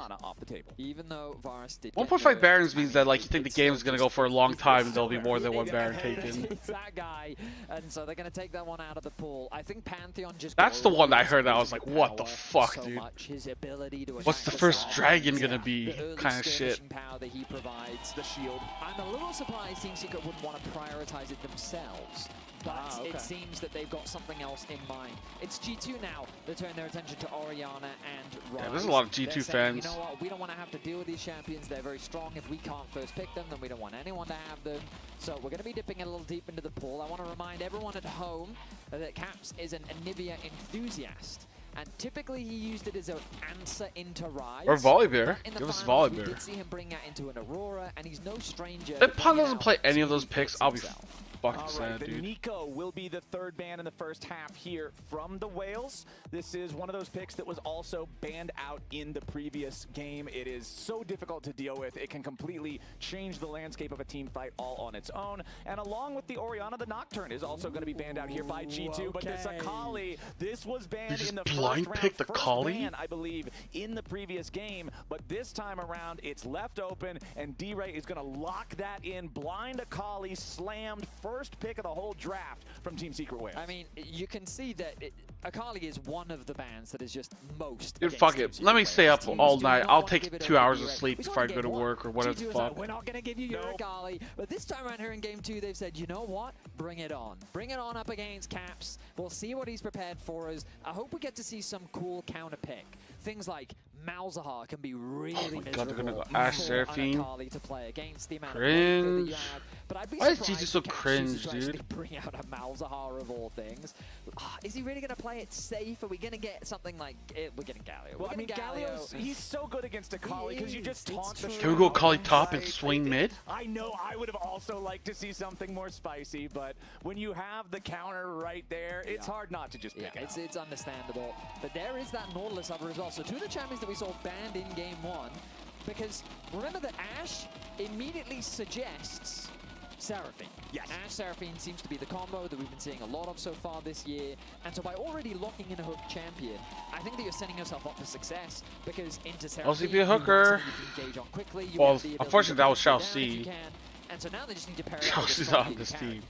Even though Varus did 1.5 Barons means that like you think the game is gonna go for a long time and there'll be more than one Baron taken. It's that guy, and so they're going to take that one out of the pool. I think Pantheon just... That's the one that I heard that I was like, what the fuck, dude? His ability to what's the first dragon gonna be? Kind of shit. Power that he provides. The shield. I'm a little surprised Team Secret wouldn't want to prioritize it themselves. But it seems that they've got something else in mind. It's G2 now. They turn their attention to Orianna and Ryze. Yeah, there's a lot of G2 fans. You know what? We don't want to have to deal with these champions. They're very strong. If we can't first pick them, then we don't want anyone to have them. So we're going to be dipping a little deep into the pool. I want to remind everyone at home that Caps is an Anivia enthusiast. And typically he used it as an answer into Ryze. Or Volibear. Give us Volibear. We did see him bring that into an Aurora, and he's no stranger. If Pun doesn't play any of those picks, I'll be fucking sad, the dude. Nico will be the third ban in the first half here from the Whales. This is one of those picks that was also banned out in the previous game. It is so difficult to deal with. It can completely change the landscape of a team fight all on its own. And along with the Orianna, the Nocturne is also going to be banned out here by G2. But this Akali, this was banned in the blind first pick round. the Akali? Ban, I believe, in the previous game. But this time around, it's left open, and D-Ray is going to lock that in. Blind Akali slammed first pick of the whole draft from Team Secret Wales. I mean, you can see that Akali is one of the bans that is just most. Dude, fuck it. Let me stay up all night. I'll take 2 hours of sleep if I go to work or whatever the fuck. We're not going to give you your Akali. But this time around here in Game 2, they've said, you know what? Bring it on. Bring it on up against Caps. We'll see what he's prepared for us. I hope we get to see some cool counter pick. Things like Malzahar can be really Oh my God, they're gonna miserable go Ash for Seraphine. Akali to play against the amount Cringe. of that you have. But I'd be Why is surprised GT so if Cat cringe, chooses to actually dude? bring out a Malzahar of all things. Is he really going to play it safe? Are we going to get something like we're getting Galio? Well, I mean, Galio's, he's so good against Akali because you just taunt the Can we go Akali top and swing mid? I know I would have also liked to see something more spicy, but when you have the counter right there, it's hard not to just pick it up. It's understandable. But there is that Nautilus over as well. So two of the champions that we saw banned in game one, because remember that Ashe immediately suggests Seraphine. Yes. Ashe Seraphine seems to be the combo that we've been seeing a lot of so far this year. And so by already locking in a hook champion, I think that you're setting yourself up for success, because into Seraphine, LCP hooker. you can engage on quickly. You Well, have the ability unfortunately, to that was slow Shao down if you C. can. And so now they just need to pair Shao up with C's a on this carry. team.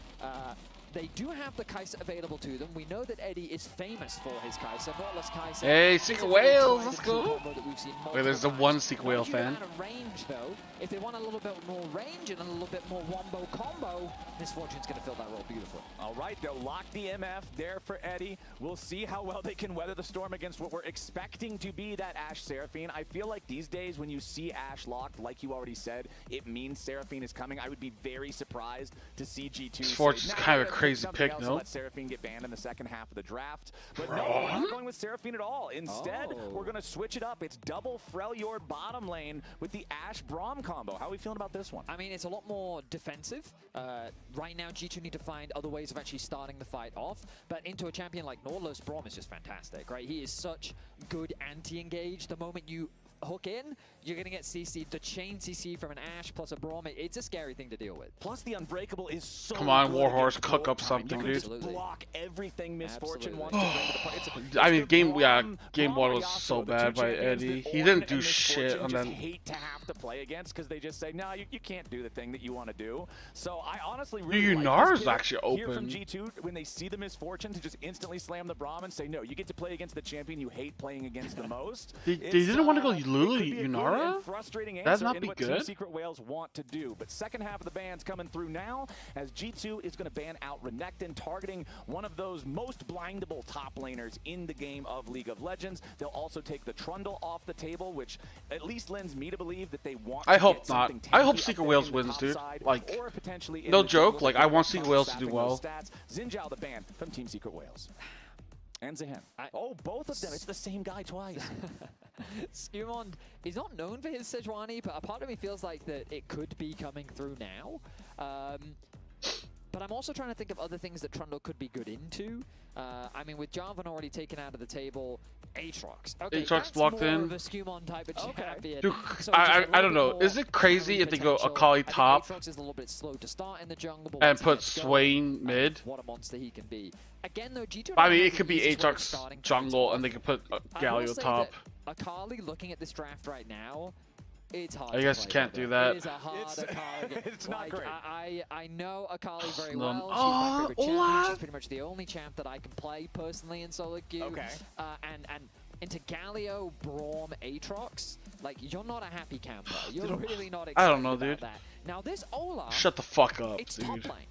They do have the Kai'Sa available to them. We know that Eddie is famous for his Kai'Sa. Nautilus Kai'Sa. Hey, is Secret a very Whales, tried let's and true go. combo that we've seen Wait, there's the multiple one times. Secret Not Whale a huge fan. amount of range though. If they want a little bit more range and a little bit more wombo combo, Misfortune's going to fill that role beautifully. All right, they'll lock the MF there for Eddie. We'll see how well they can weather the storm against what we're expecting to be that Ashe Seraphine. I feel like these days when you see Ashe locked, like you already said, it means Seraphine is coming. I would be very surprised to see G2 Misfortune's kind of a crazy pick, no? Let Seraphine get banned in the second half of the draft. But no, we're not going with Seraphine at all. Instead, we're going to switch it up. It's double Freljord bottom lane with the Ashe Braum combo. How are we feeling about this one? I mean, it's a lot more defensive. Right now, G2 need to find other ways of actually starting the fight off. But into a champion like Nautilus, Braum is just fantastic, right? He is such good anti-engage. The moment you hook in, you're going to get CC, the chain CC from an Ashe plus a Braum. It's a scary thing to deal with. Plus, the Unbreakable is so Come on, good Warhorse, against cook up time. something, You can dude. just block everything Misfortune Absolutely. wants to bring to the party. It's I mean, game Braum one was Yasuo, so the bad two by champions Eddie. that He Ornn didn't do and shit Misfortune on just that. hate to have to play against because they just say, no, you can't do the thing that you want to do. So I honestly Dude, really like Yunara's this pick actually here from open. G2 when they see the Misfortune to just instantly slam the Braum and say, no, you get to play against the champion you hate playing against the most. They didn't want to go Lulu It could be a good Yunara? and frustrating That'd answer not in be what Team good. Secret Whales want to do. But second half of the ban's coming through now as G2 is going to ban out Renekton, targeting one of those most blindable top laners in the game of League of Legends. They'll also take the Trundle off the table, which at least lends me to believe that they want I to hope get not. something I hope tanky Secret up there Whales in the wins, top dude. side, Like, or potentially in no the joke, jungle like, if I they're want Secret Whales to do sapping well. those stats. Zinjao the ban from Team Secret Whales. And Zehen. Oh, both of them. It's the same guy twice. Skewmond is not known for his Sejuani, but a part of me feels like that it could be coming through now. But I'm also trying to think of other things that Trundle could be good into. I mean, with Jarvan already taken out of the table, Aatrox. Okay, Aatrox that's blocked more in. of a Skewmon type of champion. Dude, So I just a don't little know. bit Is more it crazy carry if they go potential. Akali I think top Aatrox is a little bit slow to start in the jungle, but and once he put gets going, Swain mid? what a monster he can be. Again, though, G2 I mean, don't it have could the be easiest way of Aatrox starting jungle and they could put I will Galio say top. that Akali, looking at this draft right now, it's hard. I guess you can't do that. It is a hard Akali. It's not great. I know Akali very No. well. She's my favorite champion. Olaf. She's pretty much the only champ that I can play personally in solo queue. Okay. And into Galio, Braum, Aatrox, like, you're not a happy camper. You're really not excited I don't know, about dude. that. Now, this Olaf, Shut the fuck up, it's dude. top lane.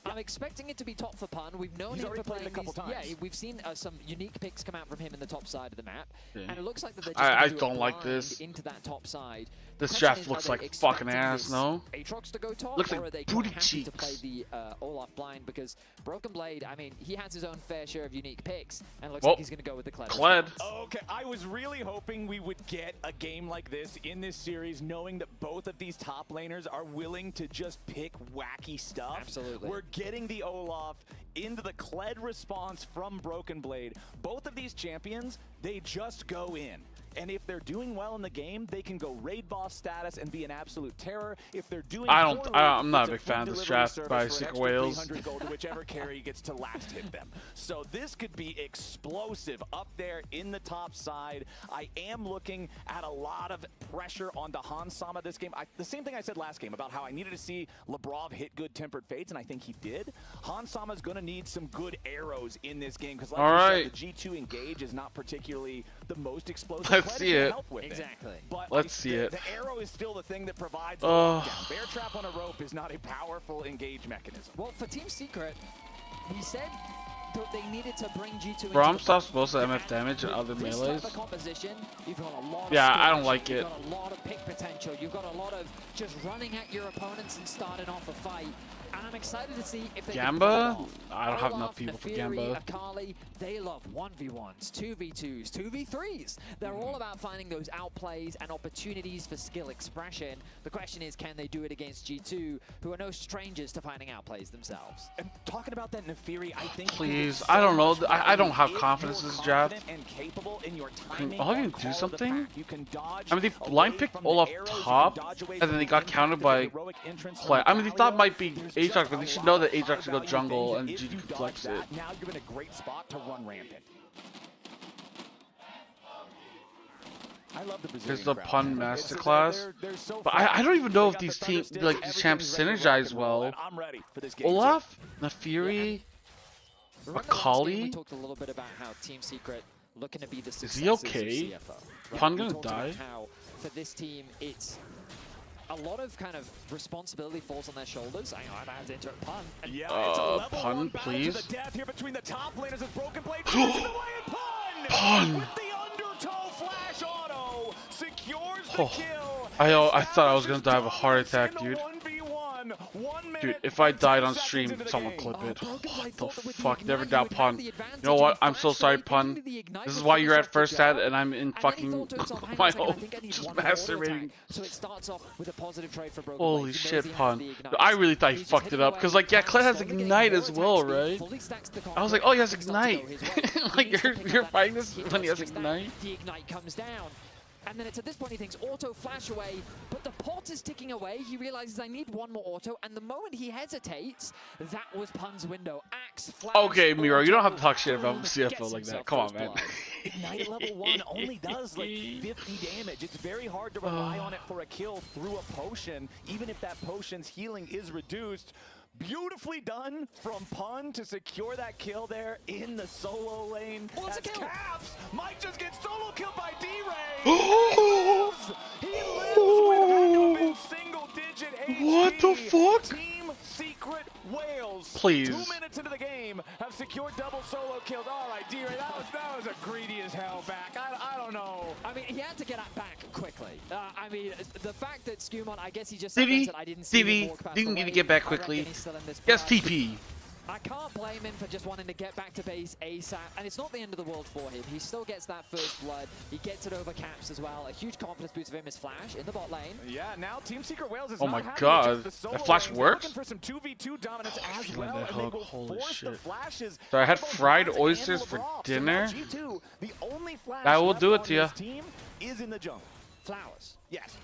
I'm expecting it to be top for pun. We've known He's him already for played playing it a couple these. times. Yeah, we've seen some unique picks come out from him in the top side of the map, Yeah. and it looks like that they're just I gonna do don't it like blind this. into that top side. This Question draft is, looks are they like fucking expecting ass, this no? Aatrox to go top, Looks or like are they booty quite happy to play cheeks. the Olaf blind? Because Broken Blade, I mean, he has his own fair share of unique picks, and it looks Well, like he's going to go with the Kled. Kled. Okay, I was really hoping we would get a game like this in this series, knowing that both of these top laners are willing to just pick wacky stuff. Absolutely. We're getting the Olaf into the Kled response from Broken Blade. Both of these champions, they just go in. And if they're doing well in the game, they can go raid boss status and be an absolute terror. If they're doing poorly, I'm not a it's big fan of free this delivery draft service by for an Secret extra Whales. 300 gold to whichever carry gets to last hit them. So this could be explosive up there in the top side. I am looking at a lot of pressure onto Hans Sama this game. The same thing I said last game about how I needed to see Lebrov hit good Tempered Fates, and I think he did. Hans Sama's going to need some good arrows in this game because, like All you right. said, the G2 engage is not particularly the most explosive. Let's Kled see is gonna it. help with Exactly. But Let's see it. The arrow is still the thing that provides the Oh. lockdown. Bear trap on a rope is not a powerful engage mechanism. Well, for Team Secret, we said they needed to bring G2 Braum stops most of MF damage and other melees. Yeah, I don't like it. You've got a lot of pick potential. You've got a lot of just running at your opponents and starting off a fight. And I'm excited to see if they Gamba? can I don't have enough people for Gamba. Akali, they love 1v1s, 2v2s, 2v3s. They're all about finding those outplays and opportunities for skill expression. The question is, can they do it against G2, who are no strangers to finding outplays themselves? And talking about that Nefiri, I think... Please, I don't know. I don't have confidence in this draft. Can all of you do something? I mean, they line picked Olaf top, and then they got countered by Play. I mean, they thought it might be Ajax, but they should know that Ajax should go jungle and GG could flex it. Now you're in a great spot to run rampant. I love the There's the pun masterclass, but I don't even know if these teams, like these champs, synergize well. Olaf, Nefiri, Akali. We talked a little bit about how Team Secret looking to be the Is he okay? Pun gonna die? How for this team, it's a lot of kind of responsibility falls on their shoulders. Hang on, I have to enter a pun. And yeah, pun, please. To the death here between the top laners as Broken Blade Pun! With the undertow flash auto secures the kill. I thought I was gonna die of a heart attack, dude. Dude, if I died on stream, someone clip it. What the fuck? Never doubt Pun. You know what? I'm so sorry, Pun. This is why you're at first ad and I'm in fucking my home just masturbating. So it starts off with a positive trade for Broken Holy Blade. shit, Pun. I really thought he fucked it up. Because, like, yeah, Kled has Ignite as well, right? I was like, oh, he has Ignite. Like, you're fighting this when he has Ignite? The Ignite comes down. And then it's at this point he thinks auto flash away, but the pot is ticking away. He realizes I need one more auto, and the moment he hesitates, that was Pun's window. Axe flash. Okay, Miro, you don't have to talk shit about CFO like that. Come on, man. Ignite level 1 only does like 50 damage. It's very hard to rely on it for a kill through a potion, even if that potion's healing is reduced. Beautifully done from Pun to secure that kill there in the solo lane. As Caps might just get solo killed by D-Ray. He lives with single-digit HP. What the fuck? Team Secret Wales. Please. 2 minutes into the game have secured double solo kills. All right, D-Ray, that was a greedy as hell back. I don't know. I mean, he had to get that back quickly. I mean, the fact that Skumon, I guess he just Did he? I didn't see him walk past Didn't the need to way. get back quickly. Yes, TP. I can't blame him for just wanting to get back to base ASAP, and it's not the end of the world for him. He still gets that first blood. He gets it over Caps as well. A huge confidence boost of him is Flash in the bot lane. Yeah, now Team Secret Wales is oh not my happy god, with that Flash works? looking for some 2v2 dominance as well, and they will Holy force shit. the flashes. So I had fried oysters for dinner. G2, the only flash I will left do it on to ya. this team is in the jungle. Flowers. Yes.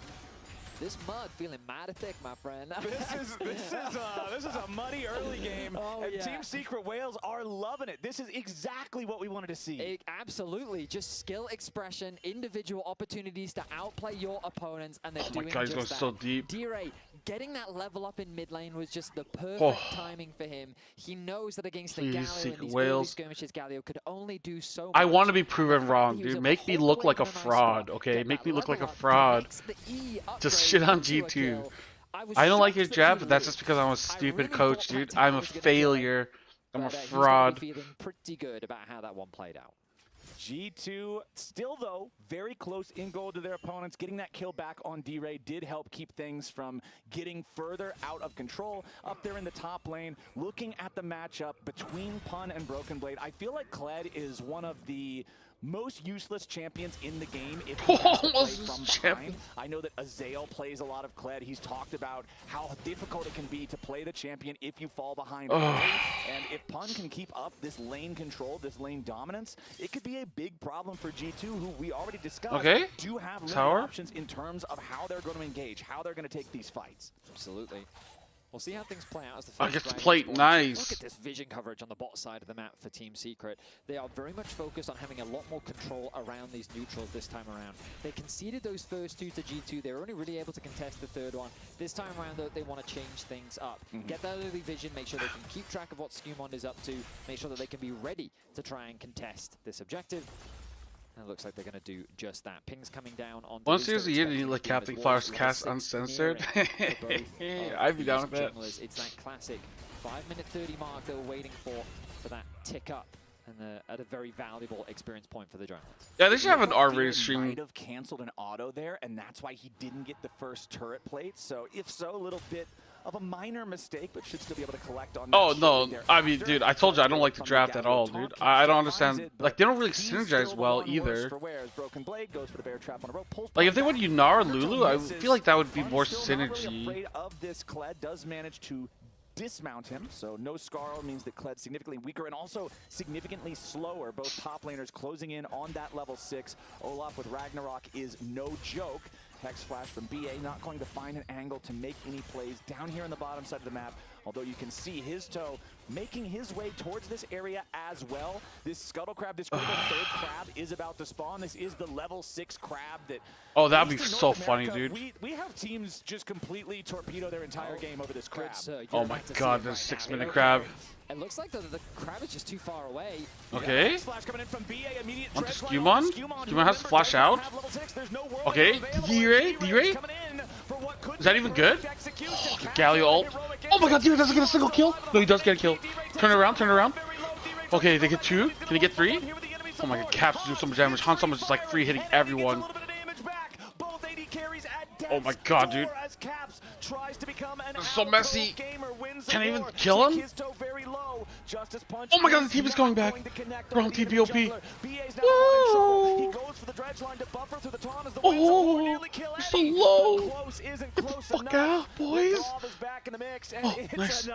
This mud feeling mighty thick, my friend. This is a muddy early game, and yeah. Team Secret Wales are loving it. This is exactly what we wanted to see. Absolutely, just skill expression, individual opportunities to outplay your opponents, and they're doing my god, he's just going that. so deep. D-Ray, getting that level up in mid lane was just the perfect timing for him. He knows that against the Galio in these early skirmishes, Galio could only do so much. I want to be proven wrong, dude. Make me look like a fraud, okay? Make me look like a fraud. Just shit on G2. I don't like your jab, but that's just because I'm a stupid coach, dude. I'm a failure. I'm a fraud. He's feeling pretty good about how that one played out. G2 still, though, very close in goal to their opponents. Getting that kill back on D-Ray did help keep things from getting further out of control. Up there in the top lane, looking at the matchup between Pun and Broken Blade, I feel like Kled is one of the most useless champions in the game if he has to play from behind. I know that Azael plays a lot of Kled. He's talked about how difficult it can be to play the champion if you fall behind. And if Pun can keep up this lane control, this lane dominance, it could be a big problem for G2, who we already discussed do have limited options in terms of how they're going to engage, how they're going to take these fights. Absolutely. We'll see how things play out as the I first get to round play goes. nice. Look at this vision coverage on the bot side of the map for Team Secret. They are very much focused on having a lot more control around these neutrals this time around. They conceded those first two to G2. They were only really able to contest the third one. This time around, though, they want to change things up. Get that early vision, make sure they can keep track of what Skumon is up to, make sure that they can be ready to try and contest this objective. And it looks like they're going to do just that. Pings coming down on. Once there's a year, you let Captain Flowers cast uncensored. I'd be down with that. It's that classic 5-minute 30 mark they were waiting for. for that tick up. And at a very valuable experience point for the Giants. Yeah, they should have an R-rated stream. Might have canceled an auto there, and that's why he didn't get the first turret plate. So if so, a little bit of a minor mistake, but should still be able to collect on that. Oh no, I mean, dude, I told you I don't like the draft at all, dude. I don't understand. Like, they don't really synergize well either. Like, if they went Yunar or Lulu, I feel like that would be more synergy. Of this, Kled does manage to dismount him, so no Scarl means that Kled's significantly weaker and also significantly slower. Both top laners closing in on that level 6. Olaf with Ragnarok is no joke. Hex Flash from BA not going to find an angle to make any plays down here on the bottom side of the map, although you can see his toe making his way towards this area as well. This Scuttle Crab, this critical third crab is about to spawn. This is the level 6 crab that... Oh, that'd be so funny, dude. We have teams just completely torpedo their entire game over this crab. Oh my god, there's a 6-minute crab. It looks like the crab is just too far away. Okay. On to Skewmon. Skewmon has to flash out. Okay. D-Ray. D-Ray. Is that even good? Oh, Galio ult. Oh my god, D-Ray doesn't get a single kill. No, he does get a kill. Turn it around. Turn it around. Okay, they get 2. Can he get 3? Oh my god, Caps do so much damage. Hansama is just like free hitting everyone. Oh my god, dude. It's so messy. Can I even kill him? Oh my god, the TP is going back. Wrong TP OP. Woo! Oh, so low. Get the fuck out, boys. Oh, nice.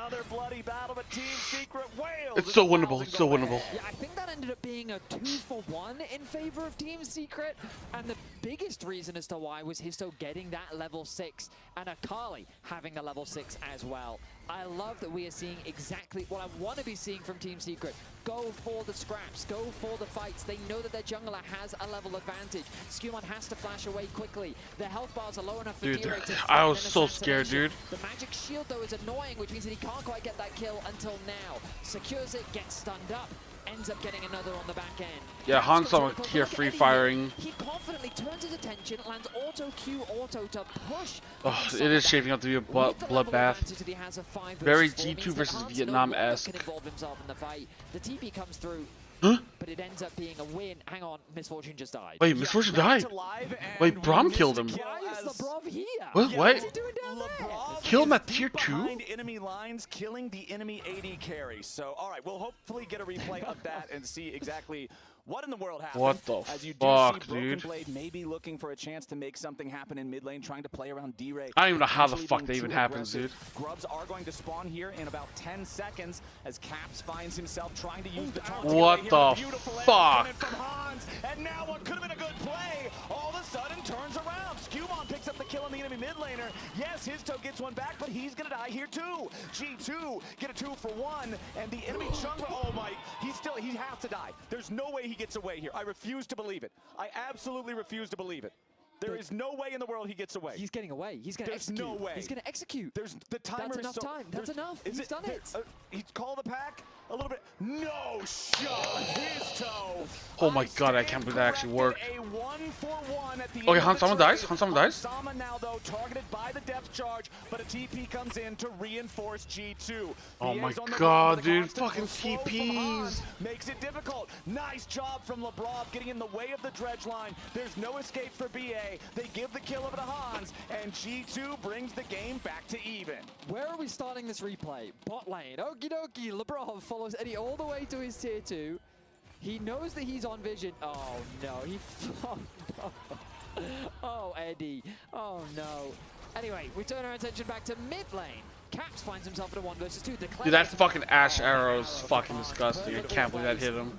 It's so winnable. It's so winnable. Yeah, I think that ended up being a 2-for-1 in favor of Team Secret, and the biggest reason as to why was Histo getting that level 6 and Akali having a level 6 as well. I love that we are seeing exactly what I want to be seeing from Team Secret. Go for the scraps, go for the fights. They know that their jungler has a level advantage. Skewmon has to flash away quickly. The health bars are low enough for Dude, D-Ray to I was so scared, dude. The magic shield though is annoying, which means that he can't quite get that kill until now. Secures it, gets stunned up, ends up getting another on the back end. Yeah, Hansama here free firing. He confidently turns his attention, lands auto Q auto to push. Oh, it is shaping up to be a bloodbath. Very G2 versus Vietnam-esque. The TP comes through. Huh? But it ends up being a win. Hang on, Misfortune just died. Wait, Misfortune died? Wait, Braum killed him. Why is LeBron here? What? What is he doing down there? Kill him at tier 2? Behind enemy lines, killing the enemy AD carry. So, all right, we'll hopefully get a replay of that and see exactly what in the world happened. What the As you fuck, do see Broken dude? Blade maybe looking for a chance to make something happen in mid lane, trying to play around D-Ray. I don't even know how the potentially fuck being that even too happens, aggressive. Grubs are going to spawn here in about 10 seconds as Caps finds himself trying to use the taunt. What the fuck? And now what could have been a good play, all of a sudden turns around. Skewmon picks up the kill on the enemy mid laner. Yes, his toe gets one back, but he's gonna die here too. G2 get a 2-for-1, and the enemy jungler, oh my, he has to die. There's no way he gets away here. I refuse to believe it. I absolutely refuse to believe it. There is no way in the world he gets away. He's getting away. He's going to execute. There's no way. He's going to execute. There's the timer. That's enough time. That's enough. He's done it. He's called the pack a little bit. No shot. His toe. Oh my god, I can't believe that actually worked. A 1-for-1 at the Okay, end of the Hansama dies. trade. Hansama dies. Hansama now though targeted by the depth charge, but a TP comes in to reinforce G2. Oh my BA's on the god, run, the dude. constant Fucking slow from TPs. Hans makes it difficult. Nice job from LeBron getting in the way of the dredge line. There's no escape for BA. They give the kill over to Hans, and G2 brings the game back to even. Where are we starting this replay? Bot lane. Okie dokie. LeBron follows Eddie all the way to his tier 2. He knows that he's on vision. Oh no, oh, no. Oh, Eddie. Oh no. Anyway, we turn our attention back to mid lane. Caps finds himself in a 1 versus 2. Dude, that fucking Ash arrow is fucking disgusting. I can't believe that hit him.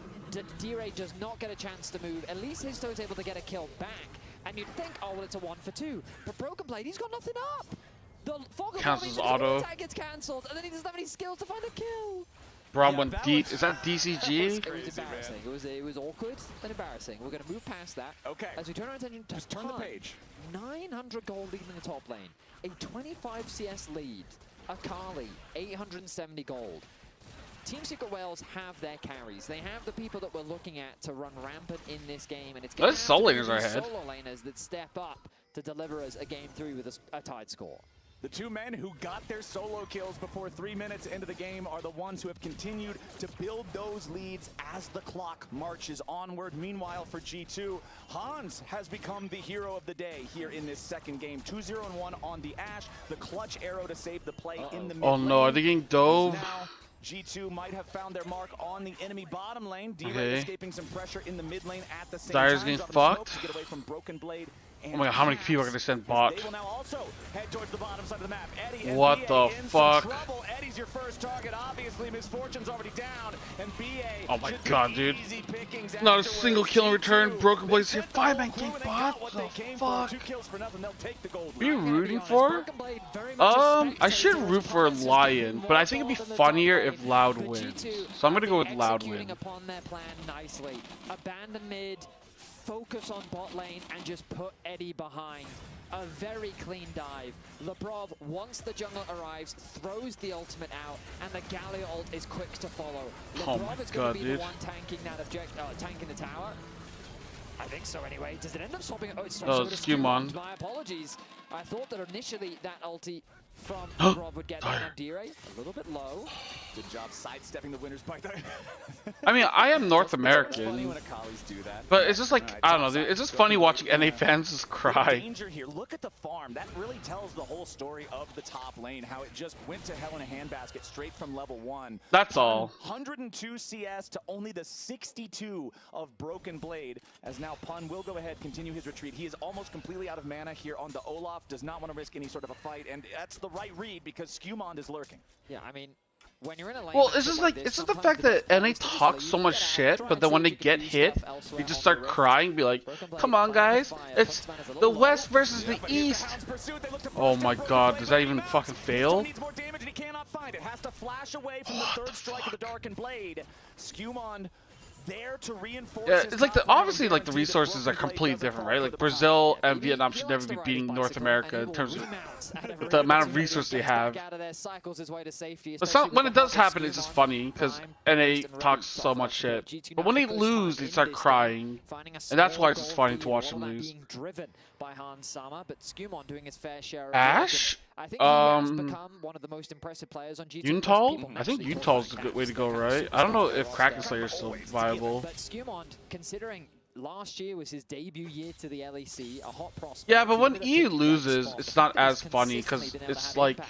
D-Ray does not get a chance to move. At least Histo is able to get a kill back. And you'd think, oh, well, it's a 1-for-2. But Broken Blade, he's got nothing up. The fog of Cancels Warning auto. attack gets cancelled, and then he doesn't have any skills to find a kill. Braum went deep. Is that DCG? It was embarrassing. It was awkward and embarrassing. We're going to move past that. Okay. As we turn our attention to turn the page. 900 gold lead in the top lane. A 25 CS lead. Akali, 870 gold. Team Secret Wales have their carries. They have the people that we're looking at to run rampant in this game, and it's going to Those solo have laners to are be ahead. solo laners that step up to deliver us a game 3 with a tied score. The two men who got their solo kills before 3 minutes into the game are the ones who have continued to build those leads as the clock marches onward. Meanwhile, for G2, Hans has become the hero of the day here in this second game. 2-0-1 on the Ashe, the clutch arrow to save the play in the mid Oh no, are they getting dove? Now, G2 might have found their mark on the enemy bottom lane. D-Ray Okay. escaping some pressure in the mid lane at the same Dyer's time. getting dropping smoke fucked. to get away from Broken Blade. Oh my god, how many people are gonna send bot? They will now also head towards the bottom side of the map. Eddie and What BA the in fuck? some trouble. Eddie's your first target. Obviously, Misfortune's already down, and BA. Oh my should be god, dude. easy pickings Not a afterwards. single kill in return. Broken Blade's here. 5-man Crew, king and they bot. got what The they came fuck? for. 2 kills for nothing. They'll take the gold. Are you rooting for? I should root for Lion, but I think it'd be funnier if Loud wins. So I'm gonna go with Loud win. Upon their plan nicely. Abandon mid, focus on bot lane, and just put Eddie behind. A very clean dive. Lebrov, once the jungle arrives, throws the ultimate out, and the Galio ult is quick to follow. Oh Lebrov my is going god, to be dude. the one tanking that tanking the tower. I think so anyway. Does it end up swapping? Oh, it's Oh, it's Skewmon. My apologies. I thought that initially that ulti from Lebrov would get that on D-Ray. A little bit low. Good job sidestepping the winner's bite there. I mean, I am North Funny American, when Akali's do that. but it's just like, I don't know, dude. It's just funny watching NA fans just cry. Danger here. Look at the farm. That really tells the whole story of the top lane. How it just went to hell in a handbasket straight from level 1. That's all. 102 CS to only the 62 of Broken Blade. As now Pun will go ahead, continue his retreat. He is almost completely out of mana here on the Olaf. Does not want to risk any sort of a fight, and that's the right read because Skewmon is lurking. Yeah, I mean, when you're in a lane Well, it's just like, it's just the fact that NA talks so much shit, but then when they get hit, they just start crying, be like, come on guys, it's the West versus the East. Oh my god, does that even fucking fail? Needs more damage and he cannot find it. Has to flash away from the third strike of the Darkened Blade. Skewmon there to reinforce. Yeah, it's like obviously like the resources are completely different, right? Like Brazil and Vietnam should never be beating North America in terms of the amount of resources they have. But when it does happen, it's just funny because NA talks so much shit. But when they lose, they start crying, and that's why it's just funny to watch them lose. By Hans Sama, but Skewmon doing his fair share of Ashe? I think he has become one of the most impressive players on G2. Yuntal? I think Yuntal's a good way to go, right? I don't know if Kraken Slayer's still viable. But Skewmon, considering last year was his debut year to the LEC, a hot prospect. Yeah, but when EU loses, it's not as funny because it's like,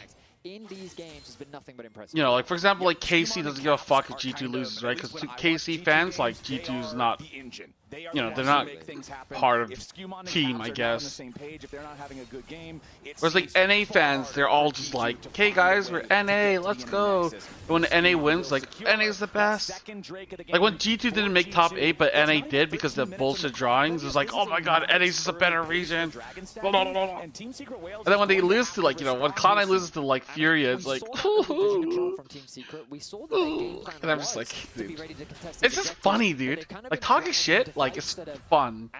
in these games has been nothing but impressive. you know, like for example, like KC doesn't give a fuck if G2 loses, right? Because KC fans, like G2 is not, you know, they're not part of team, I guess. Whereas like NA fans, they're all just like, okay guys, we're NA, let's go. But when NA wins, like NA's the best. Like when G2 didn't make top 8, but NA did because of the bullshit drawings, it's like, oh my god, NA's just a better region. Blah, blah, blah, blah. And then when they lose to like, you know, when Cloud9 loses to like Furia, it's like, ooh. And I'm just like, dude, it's just funny, dude. Like talking shit, like it's fun.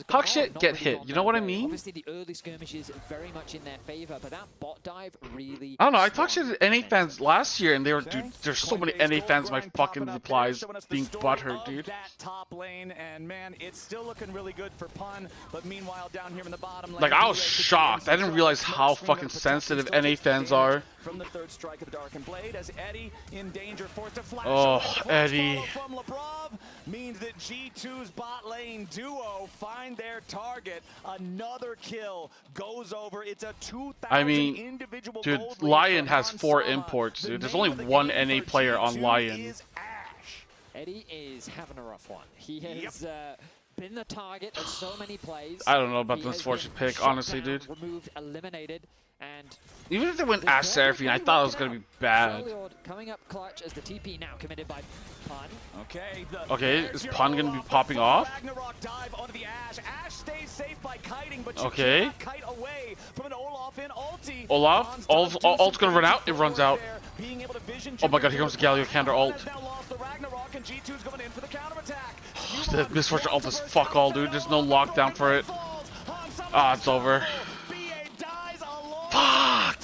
Talk shit, get hit. You know what I mean? Obviously, the early skirmishes very much in their favor, but that bot dive really. I don't know. I talked shit to NA fans last year, and they were, dude. There's so many NA fans in my fucking replies being butthurt, dude. Top lane, and man, it's still looking really good for Pun. But meanwhile, down here in the bottom lane, Like I was shocked. I didn't realize how fucking sensitive NA fans are. From the third strike of the Darkened Blade, as Eddie in danger, forced to flash. Oh, Eddie. From Lebrov means that G2's bot lane duo find their target. Another kill goes over. It's a 2,000 individual dude, gold Lion has 4 imports, dude. There's only one NA player on Lion. Eddie is having a rough one. He has been the target of so many plays. I don't know about the misfortune pick, honestly, dude. Removed, eliminated, and even if they went Ashe Seraphine, I thought it was gonna be bad. Coming up clutch as the TP now committed by Pun. Okay, is Pun gonna be popping off? Okay. Olaf, ult's gonna run out. It runs out. Oh my god, here comes the Galio Candor ult. The misfortune ult is fuck all, dude. There's no lockdown for it. Ah, it's over. Fuck!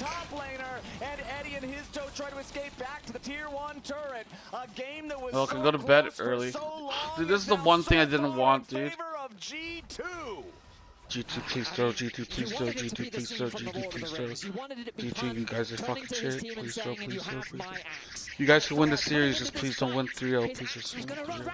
Well, can go to bed early. Dude, this is the one thing I didn't want, dude. G2 please throw, G2 please throw, G2 please throw, G2 please throw. G2, you guys are fucking shit. Please throw, please throw, please throw. You guys who win the series, just please don't win 3-0. Please just win 3-0.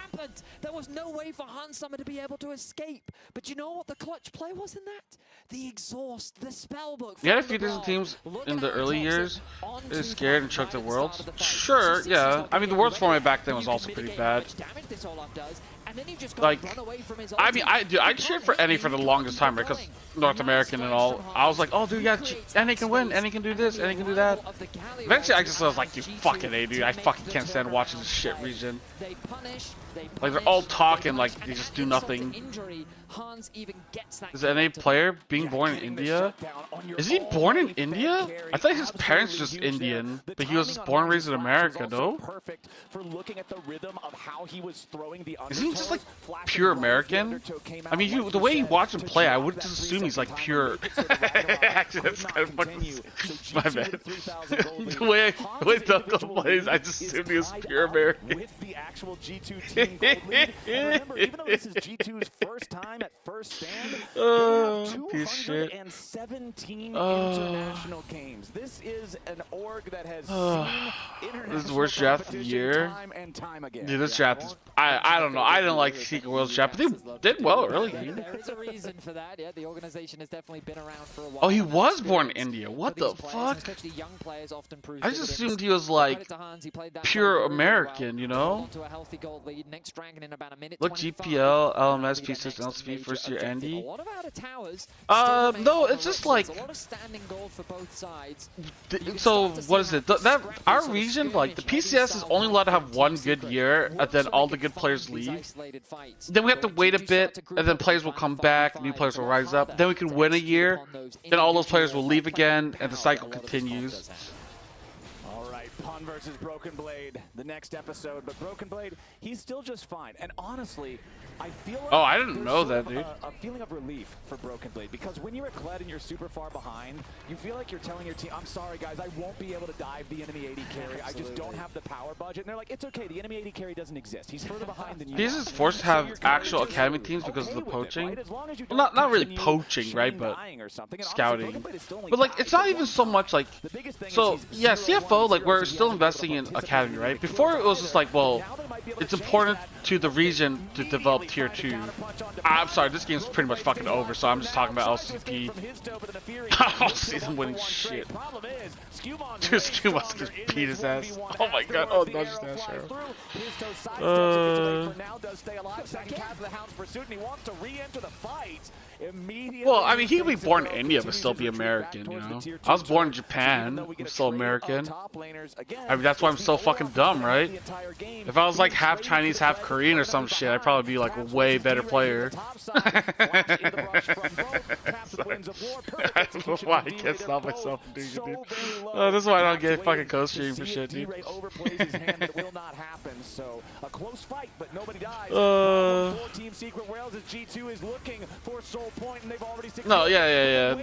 There was no way for Hansummer to be able to escape. But you know what the clutch play was in that? The exhaust, the spellbook. You had a few decent teams in the early years. They were scared and choked the Worlds. Sure, yeah. I mean, the Worlds format back then was also pretty bad. Like, I mean, I cheered for NA for the longest time, right? Because North American and all. I was like, oh, dude, yeah, NA can win. NA can do this. NA can do that. Eventually, I just was like, you fucking A, dude. I fucking can't stand watching this shit region. Like, they're all talking, like, they just do nothing. Is an NA player being born in India? Is he born in India? I thought his parents were just Indian, but he was just born and raised in America, no? Isn't he just like pure American? I mean, the way you watch him play, I would just assume he's like pure. Actually, that's kind of fucking my bad. the way Dunkel plays, I just assume he was pure American. With the actual G2 team gold lead. And remember, even though this is G2's first time at first stand, they have 217 international games. This is an org that has seen international. This is the worst draft of the year. Time and time again. Dude, this draft is. I don't know. I didn't like the Secret Worlds draft, but they did well early. There is a reason for that. Yeah, the organization has definitely been around for a while. Oh, he was born in India. What the fuck? I just assumed he was like pure American, you know? Look, GPL, LMS, P6, LCP, first year Andy. No, it's just like. So what is it? That our region, like the PCS, is only allowed to have one good year, and then all the good players leave. Then we have to wait a bit, and then players will come back, new players will rise up. Then we can win a year, then all those players will leave again, and the cycle continues. Pun versus Broken Blade, the next episode, but Broken Blade, he's still just fine. And honestly, I feel like I didn't know that, dude. A feeling of relief for Broken Blade, because when you're at Kled and you're super far behind, you feel like you're telling your team, I'm sorry guys, I won't be able to dive the enemy AD carry. I just don't have the power budget. And they're like, it's okay, the enemy AD carry doesn't exist. He's further behind than you. He's just forced to have actual academy teams because of the poaching. Well, not really poaching, right? But scouting. But like, it's not even so much like. So yeah, CFO, like we're still investing in academy, right? Before it was just like, well, it's important to the region to develop tier 2. I'm sorry, this game's pretty much fucking over, so I'm just talking about LCP. I don't see them winning shit. Dude, Skewmon's just beat his ass. Oh my god, oh, not just that Well, I mean, he could be born in India but still be American, you know? I was born in Japan, I'm still American. I mean, that's why I'm so fucking dumb, right? If I was like half Chinese, half Korean or some shit, I'd probably be like a way better player. I don't know why I can't stop myself from doing it, dude. Oh, this is why I don't get fucking CoStream for shit, dude. A close fight, but nobody dies. Team Secret Wales as G2 is looking for Soul Point, and they've already No, yeah.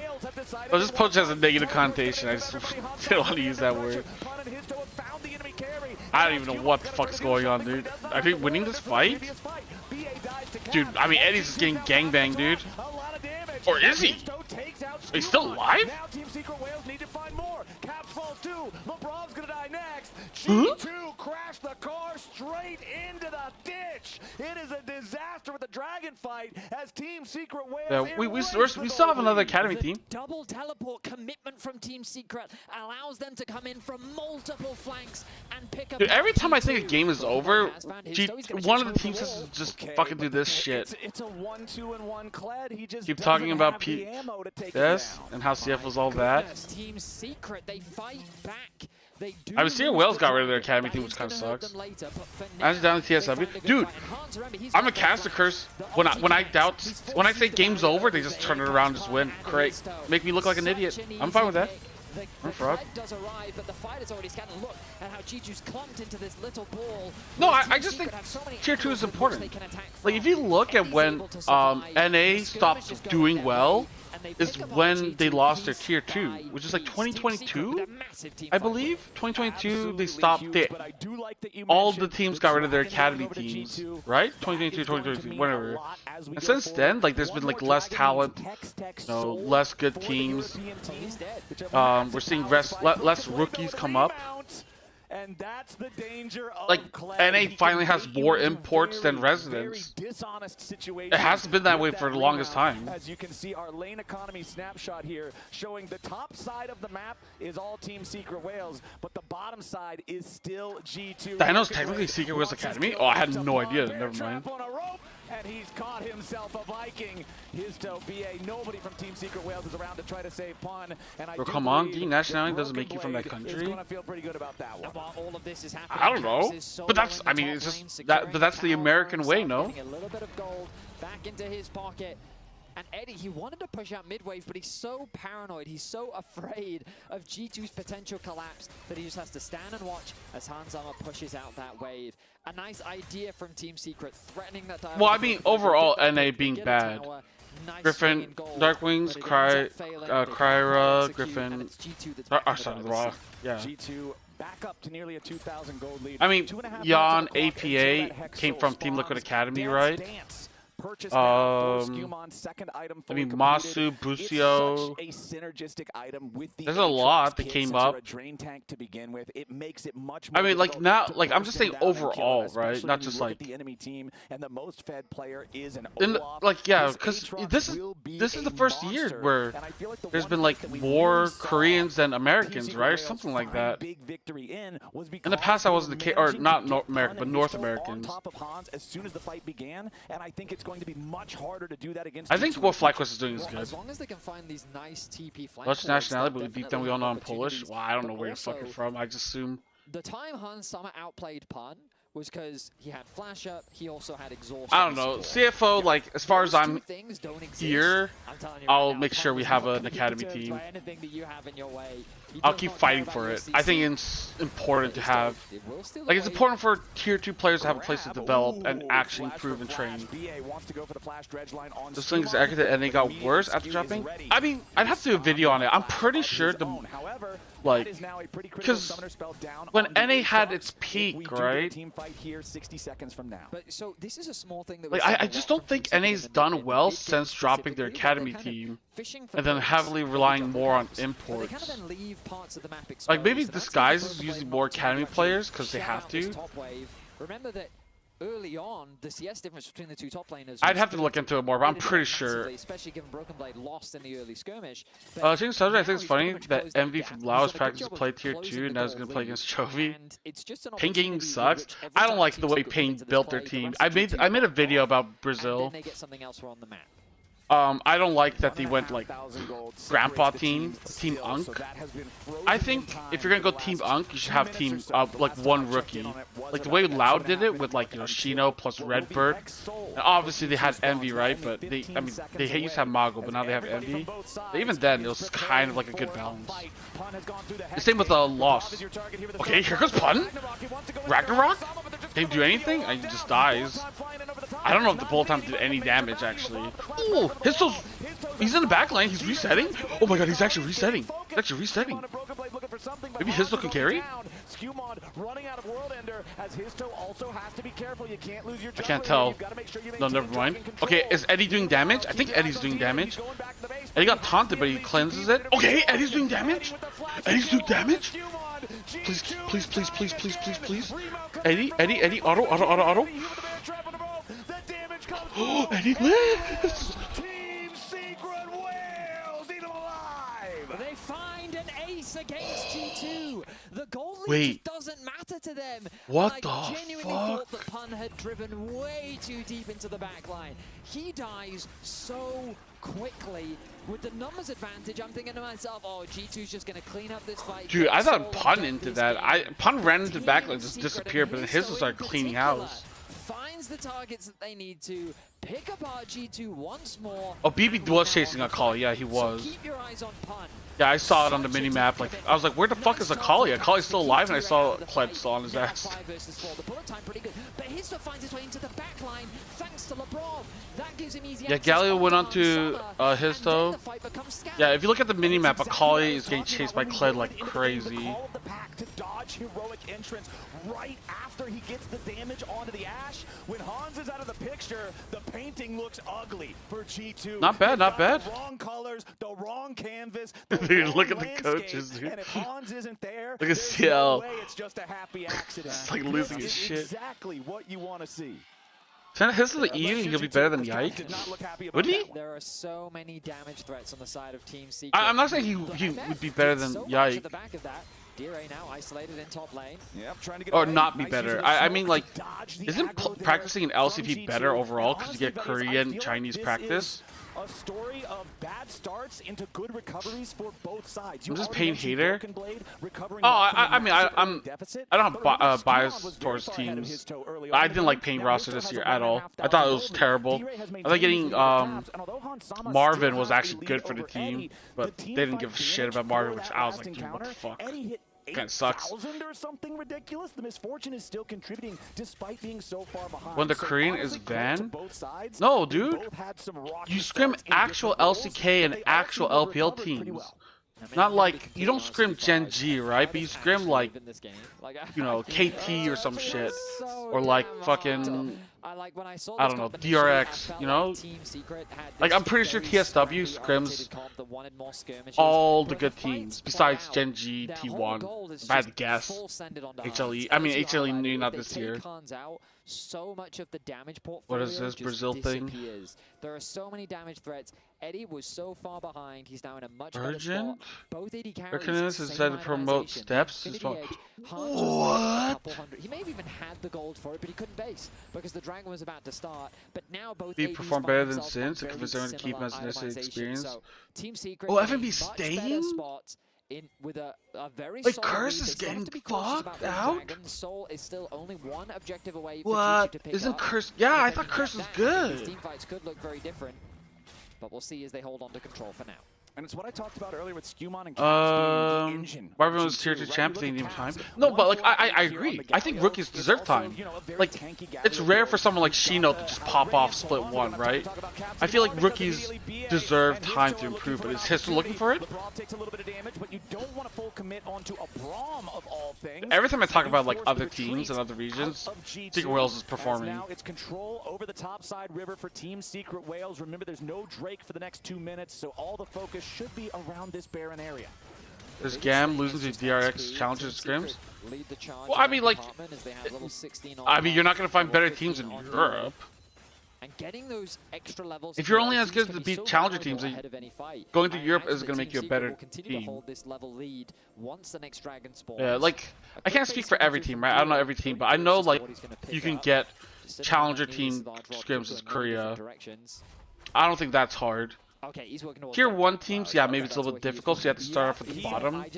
Well, this poach has a negative connotation. I just didn't want to use that word. I don't even know what the fuck is going on, dude. Are they winning this fight? Dude, I mean, Eddie's just getting gangbanged, dude. Or is he? He's still alive? Now Team Secret Wales need to find more. Caps falls too. LeBron's gonna die next. G2 crashed the car straight into the ditch. It is a disaster with the dragon fight as Team Secret Wales. Yeah, we still have another academy team. Double teleport commitment from Team Secret allows them to come in from multiple flanks and pick up. Dude, every time I think a game is over, one of the teams has to just fucking do this shit. It's a 1-2-1 Kled. He just keep talking about this and how CF was all that. Team Secret, they fight back. I was seeing Wales got rid of their academy team, which kind of sucks. I was down to TSW, dude. I'm a caster curse. When I say game's over, they just turn it around and just win. Great, make me look like an idiot. I'm fine with that. I'm frog. No, I just think tier 2 is important. Like if you look at when NA stopped doing well, is when they lost their tier 2, which is like 2022, I believe. 2022 they stopped it. All the teams got rid of their academy teams, right? 2022, 2023, whatever. And since then, like there's been like less talent, less good teams. We're seeing less rookies come up. And that's the danger of like NA finally has more imports than residents. It hasn't been that way for the longest time. As you can see, our lane economy snapshot here showing the top side of the map is all Team Secret Wales, but the bottom side is still G2. Dino's technically Secret Wales Academy? Oh, I had no idea. Never mind. And he's caught himself a Viking. Histo, BA, nobody from Team Secret Wales is around to try to save Pun. And Bro, come on, being nationality doesn't make you from that country. Gonna feel pretty good about that one. All of this is I don't know, but that's, I mean, it's just that, but that's the American way, no? A little bit of gold back into his pocket. And Eddie, he wanted to push out mid-wave, but he's so paranoid, he's so afraid of G2's potential collapse that he just has to stand and watch as Hanzama pushes out that wave. A nice idea from Team Secret, threatening that dive. Well, I mean, overall, NA being bad. Griffin, Darkwings, Kryra, Griffin. Sorry, Raw. Yeah. G2 back up to nearly a 2,000 gold lead. I mean, Jan, APA came from Team Liquid Academy, right? I mean, Masu, Busio. A synergistic item with the There's a lot that came up. Drain tank to begin with. It makes it much I mean, like now, like I'm just saying overall, right? Not just like the enemy team, and the most fed player is an like yeah, because this is the first year where there's been like more Koreans than Americans, right? Or something like that. In the past, I wasn't the case, or not North American, but North Americans. Top of Hans as soon as the fight began, and I think it's going to be much harder to do that against. I think what FlyQuest is doing is good. As long as they can find these nice TP flank. Dutch nationality, but we beat them. We all know I'm Polish. Well, I don't know where you're fucking from. I just assume. The time Hanzama outplayed Pun was because he had flash up. He also had exhaust. I don't know. CFO, like as far as I'm here, I'll make sure we have an academy team. I'll keep fighting for it. I think it's important to have, like, it's important for tier 2 players to have a place to develop and actually improve and train. This thing's accurate and it got worse after dropping. I mean, I'd have to do a video on it. I'm pretty sure the, like, because when NA had its peak, right? But so this is a small thing that like, I just don't think NA's done well since dropping their academy team and then heavily relying more on imports. Like maybe Disguise is using more academy players because they have to. Remember that early on, the CS difference between the two top laners. I'd have to look into it more, but I'm pretty sure. Especially given Broken Blade lost in the early skirmish. Changing subject, I think it's funny that MV from Laos practiced to play tier 2 and now is going to play against Chovy. Pain Gaming sucks. I don't like the way Pain built their team. I made a video about Brazil. They get something else on the map. I don't like that they went like Grandpa Team Unk. I think if you're gonna go Team Unk, you should have team like one rookie. Like the way Loud did it with like Shino plus Redbird. And obviously they had Envy, right? But they used to have Mago, but now they have Envy. But even then, it was kind of like a good balance. The same with Lost. Okay, here goes Pun. Ragnarok. Didn't do anything. He just dies. I don't know if the bullet time did any damage actually. Ooh, he's in the back line. He's resetting. Oh my god, he's actually resetting. He's actually resetting. Maybe Histo can carry? I can't tell. No, never mind. Okay, is Eddie doing damage? I think Eddie's doing damage. Eddie got taunted, but he cleanses it. Okay, Eddie's doing damage. Eddie's doing damage. Please, please, please, please, please, please, please. Eddie, auto. Oh, Eddie lives! Team Secret Wales, eat him alive! They find an ace against G2. The goal lead doesn't matter to them. What the fuck? I genuinely thought that Pun had driven way too deep into the back line. He dies so quickly. With the numbers advantage, I'm thinking to myself, oh, G2's just going to clean up this fight. Dude, I thought Pun into that. Pun ran into the back line, just disappeared, but then his will start cleaning house. Finds the targets that they need to pick apart G2 once more. Oh, BB was chasing Akali. Yeah, he was. So keep your eyes on Pun. Yeah, I saw it on the mini map. Like, I was like, where the fuck is Akali? Akali's still alive, and I saw Kled still on his ass. Histo finds his way into the back line thanks to Lebrov. That gives him easy Yeah, access Galio went on onto to Hansama, Histo. and then the fight becomes scattered. Yeah, if you look at the minimap, Akali is getting chased by Kled like crazy. Call of the pack to dodge heroic entrance right after he gets the damage onto the Ashe. When Hans is out of the picture, the painting looks ugly for G2. Not bad, not bad. The wrong colors, the wrong canvas, Dude, look at the coaches, dude. and if Hans isn't there, Look at there's CL. no way it's just a happy accident. It's like losing his It's shit. exactly what you want to see. His is the easy, he'll be better than Yike. Would he? There are so many damage threats on the side of Team Secret. I'm not saying he would be better than Yike. At the back of that, Dire now isolated in top lane. Yep, trying to get Or not be better. I mean, like, isn't practicing in LCP better overall because you get Korean, Chinese practice? A story of bad starts into good recoveries for both sides. I'm just paying hater. Oh, I mean, I don't have bias towards teams. I didn't like paying roster this year at all. I thought it was terrible. I thought getting Marvin was actually good for the team, but they didn't give a shit about Marvin, which I was like, dude, what the fuck? Kind of sucks. Or something ridiculous. The misfortune is still contributing despite being so far behind. When the Korean is Van? No, dude. You scrim actual LCK and actual LPL teams. Not like, you don't scrim Gen G, right? But you scrim like, you know, KT or some shit. Or like fucking, I don't know, DRX, you know? Like, I'm pretty sure TSW scrims all the good teams, besides Gen G, T1, if I had to guess. HLE, I mean HLE maybe not this year. So much of the damage portfolio. What is this Brazil thing? There are so many damage threats. Eddie was so far behind. He's now in a much better spot. Both AD carries is said to promote steps. What? He may have even had the gold for it, but he couldn't base because the dragon was about to start. But now both he ADs performed better than Sins if he's going to keep him as an experience. So Team Secret. Oh, FNB staying? With a very like Curse is getting fucked out. Soul is still only one objective away. What? To pick Isn't up. Curse? Yeah, I thought Curse was good. Team fights could look very different, but we'll see as they hold on to control for now. And it's what I talked about earlier with Skewmon and the engine. Marvin was tier 2 champ, they need time. No, but like I agree. I think rookies deserve time. Like, it's rare for someone like Shino to just pop off split 1, right? I feel like rookies deserve time to improve, but is Histo looking for it? Every time I talk about like other teams and other regions, Secret Wales is performing. Now it's control over the top side river for Team Secret Wales. Remember, there's no Drake for the next 2 minutes, so all the focus should be around this barren area. Is Gam losing to DRX challenges scrims? Well, I mean, like, I mean, you're not going to find better teams in Europe. And getting those extra levels. If you're only as good as to beat challenger teams, going to Europe is going to make you a better team. Yeah, like, I can't speak for every team, right? I don't know every team, but I know, like, you can get challenger team scrims as Korea. I don't think that's hard. Okay, he's working Tier 1 teams, yeah, maybe it's a little bit difficult, so you have to start off at the bottom, like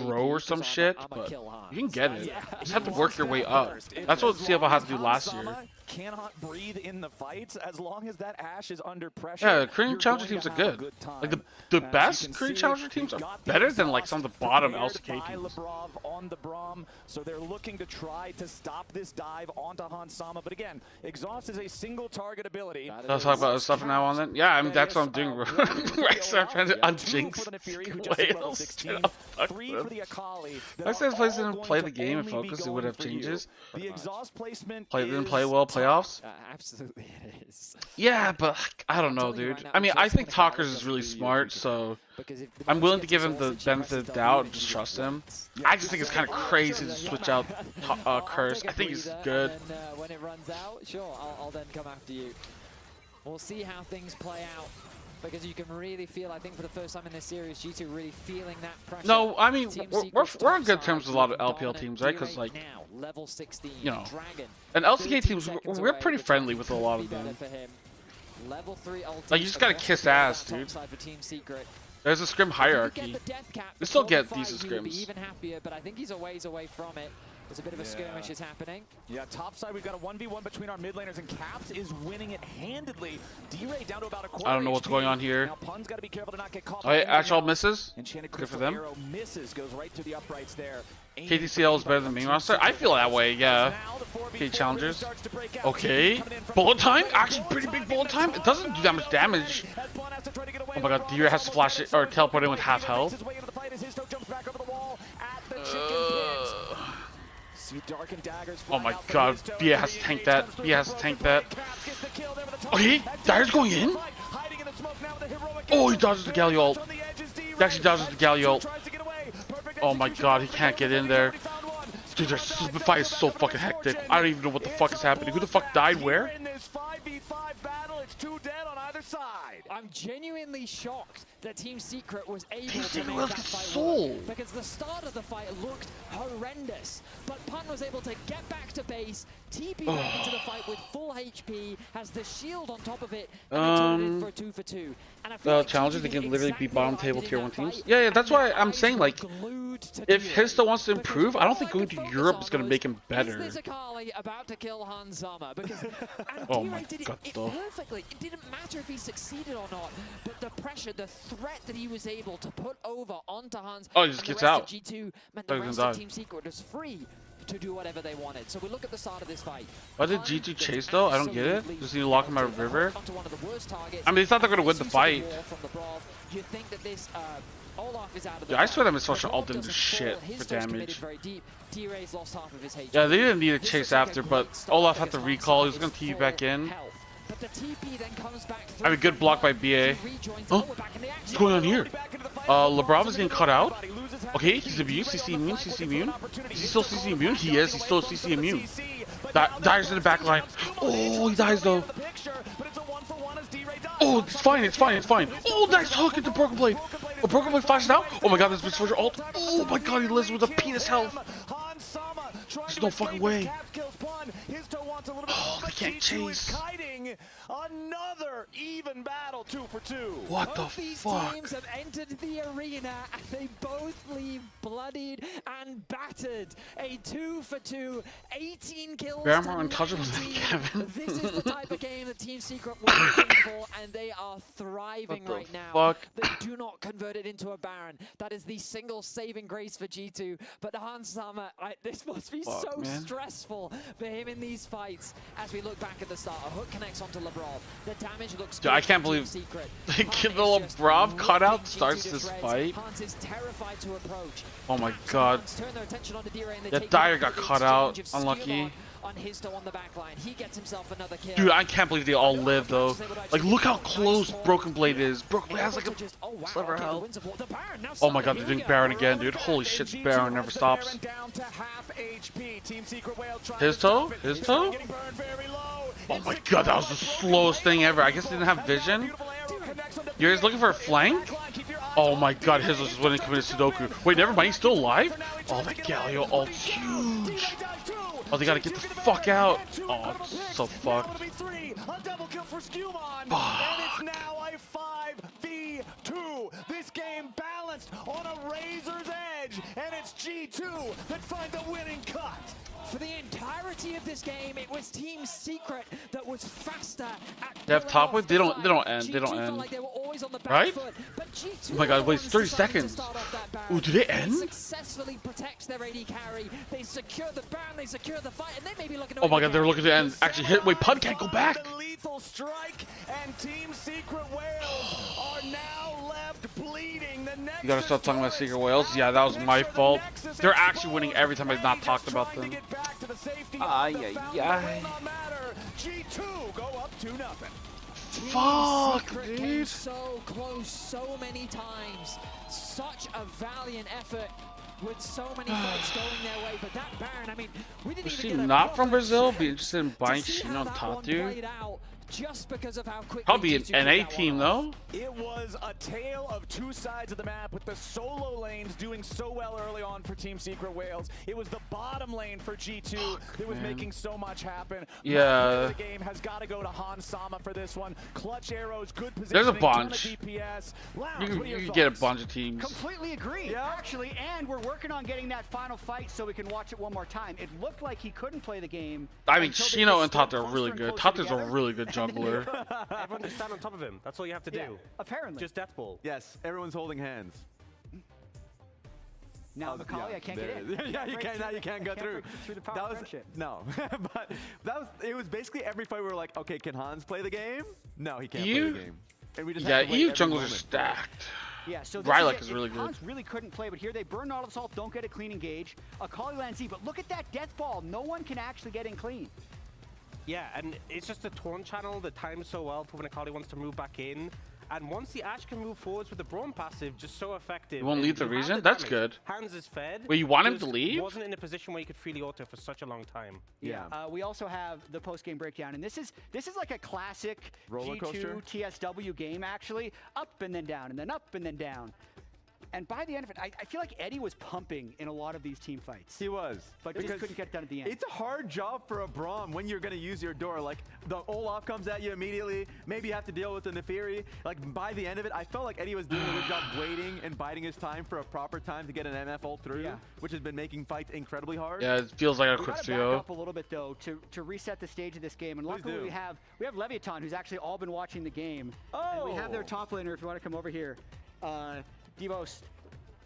Bro or some shit, but you can get it. You just have to work your way up. That's what CFL had to do last year. Cannot breathe in the fights as long as that Ashe is under pressure. Yeah, Korean challenger teams are good. Like the best Korean challenger teams are better than like some of the bottom LCK teams. On the Braum, so they're looking to try to stop this dive onto Hansama. But again, Exhaust is a single target ability. Let's talk about this stuff from now on then. Yeah, I mean that's what I'm doing. Right, so I'm trying to unjinx Wales. I said if players didn't play the game and focus, it would have changes. The Exhaust placement didn't play well playoffs. Absolutely, it is. Yeah, but I don't know, dude. I mean, I think Talkers is really smart, so I'm willing to give him the benefit of the doubt and just trust him. I just think it's kind of crazy to switch out Curse. I think he's good. When it runs out, sure, I'll then come after you. We'll see how things play out. Because you can really feel, I think for the first time in this series, G2 really feeling that pressure. No, I mean, we're on good terms with a lot of LPL teams, right? Because, like, level 16, you know, and LCK teams, we're pretty friendly with a lot of them. Level 3 like, you just gotta kiss ass, dude. There's a scrim hierarchy. You still get decent scrims. Even happier, but I think he's a ways away from it. There's a bit of a skirmish is happening. Yeah, top side, we've got a 1v1 between our mid laners, and Caps is winning it handedly. D-Ray down to about a quarter. I don't know what's going on here. Now Pun's got to be careful to not get caught. Oh, yeah, actual misses. Enchanted Good for Crystal them. Arrow misses, goes right through the uprights there. KTCL is better than main roster. I feel that way, yeah. Okay, challengers. Okay. Bullet time? Actually, pretty big bullet time. It doesn't do that much damage. Oh my god, D-Ray has to flash it or teleport in with half health. Oh my god, BA has to tank that. BA has to tank that. Okay, Dyer's going in. Oh, he dodges the Galio ult. He actually dodges the Galio ult. Oh my god, he can't get in there. Dude, the fight is so fucking hectic. I don't even know what the fuck is happening. Who the fuck died where? I'm genuinely shocked that Team Secret was able to make that fight work, because the start of the fight looked horrendous, but Pun was able to get back to base, TP back into the fight with full HP, has the shield on top of it, and they turned it for a 2 for 2. And I feel like challengers, they can literally beat bottom table tier 1 teams. Yeah, that's why I'm saying, like, if Histo wants to improve, I don't think going to Europe is going to make him better. Is this Akali about to kill Hanzama? Because Oh my did god, it perfectly. It didn't matter if he succeeded or not, but the pressure, the threat that he was able to put over onto Hans. Oh, he just gets out. G2 meant the rest of Team Secret was free to do whatever they wanted. So we look at the start of this fight. Why did G2 chase though? I don't get it. Just need to lock him out of river. I mean, it's not they're gonna win the fight. You think that this Olaf is out of the Dude, I swear that misfortune ult didn't do shit for damage. lost half of his HP. Yeah, they didn't need to chase after, but Olaf had to recall. He was gonna TP back in. But the TP then comes back I mean, good block by BA. Huh? What's going on here? Lebrov is getting cut out. Okay, he's immune, CC immune, CC immune. Is he still CC immune? He is, he's still CC immune. Dyer's in the back line. Oh, he dies though. Oh, it's fine, it's fine, it's fine. Oh, nice hook into Broken Blade. Oh, Broken Blade flashes out. Oh my god, this misfortune ult. Oh my god, he lives with a penis health. There's no fucking way. Oh, they can't chase. Another even battle, 2 for 2. What the fuck? Both these teams have entered the arena and they both leave bloodied and battered. A 2 for 2, 18 kills. They're more untouchable than Kevin. This is the type of game that Team Secret were looking for, and they are thriving right now. Fuck? They do not convert it into a Baron. That is the single saving grace for G2. But Hanzama, this must be so stressful for him in these fights. As we look back at the start, a hook connects onto Lebrov. The damage looks good. I can't believe the Lebrov cutout starts this fight. Hans is terrified to approach. Oh my god. Yeah, Dyer got cut out. Unlucky. On Histo on the back line. He gets himself another kill. Dude, I can't believe they all live though. Like, look how close Broken Blade is. Broken Blade has like a sliver of health. Oh my god, they're doing Baron again, dude. Holy shit, Baron never stops. His toe? His toe? Oh my god, that was the slowest thing ever. I guess he didn't have vision. You're just looking for a flank? Oh my god, his was just when he committed Sudoku. Wait, never mind, he's still alive? Oh, that Galio ult's huge. Oh, they gotta get the fuck out. Oh, it's so fucked. And it's now a 5v2. This game balanced on a razor's edge, and it's G2 that find the winning cut. For the entirety of this game, it was Team Secret that was faster at They have top wave? They don't end. They don't end. Right? Oh my god, wait, it's 30 seconds. Ooh, do they end? Successfully protects their AD carry. They secure the Baron, they secure the fight, and they may be looking to Oh my god, they're looking to end. Actually, hit. Wait, Pud can't go back. Lethal strike, and Team Secret Wales are now left bleeding. The next You gotta stop talking about Secret Wales. Yeah, that was my fault. They're actually winning every time I've not talked about them. G2 go up 2-0. Fuck, dude. dude. So close so many times. Such a valiant effort with so many fights going their way. But that Baron, I mean, we didn't Was even she get not from Brazil? Be interested in buying Shino Tatu? just because of how quickly Probably an G2 kicked NA that team one off. though. It was a tale of two sides of the map with the solo lanes doing so well early on for Team Secret Wales. It was the bottom lane for G2 that was making so much happen. Yeah. The game has got to go to Han Sama for this one. Clutch arrows, good positioning. There's a bunch. Ton of DPS. Lounge, You what are your can get a thoughts? bunch of teams. Completely agree, actually, and we're working on getting that final fight so we can watch it one more time. It looked like he couldn't play the game. I mean, until they Shino just and stood Tate are really closer good. and closer Tate's a together. really good jungler. Everyone just stand on top of him. That's all you have to do. Yeah, apparently. Just death ball. Yes, everyone's holding hands. Now, Macaulay, I can't get in. Yeah, you can't. Now you can't go through. Through the power That of was friendship. no, but it was basically every fight we were like, okay, can Hans play the game? No, he can't play EU? the game. And we just Yeah, have to wait EU every junglers are moment. stacked. Yeah, so this Rylak is is really good. Hans really couldn't play, but here they burn Nautilus Assault, don't get a clean engage. Akali lands Z, but look at that death ball. No one can actually get in clean. Yeah, and it's just the Taunt channel that times so well for when Akali wants to move back in. And once the Ashe can move forwards with the Braum passive, just so effective. You won't And leave the you have region? That's damage. good. Hands is fed. Wait, you want him to just leave? Wasn't in a position where he could freely auto for such a long time. Yeah. We also have the post-game breakdown, and this is like a classic Roller coaster? G2 TSW game, actually. Up and then down, and then up and then down. And by the end of it, I feel like Eddie was pumping in a lot of these team fights. He was. But just couldn't get done at the end. It's a hard job for a Braum when you're going to use your door. Like, the Olaf comes at you immediately. Maybe you have to deal with the Neferi. Like, by the end of it, I felt like Eddie was doing a good job waiting and biding his time for a proper time to get an MF ult through, which has been making fights incredibly hard. Yeah, it feels like a We quick gotta back CO. up a little bit though to reset the stage of this game, and Please luckily do. we have Leviathan, who's actually all been watching the game. And we have their top laner. If you want to come over here, Devos,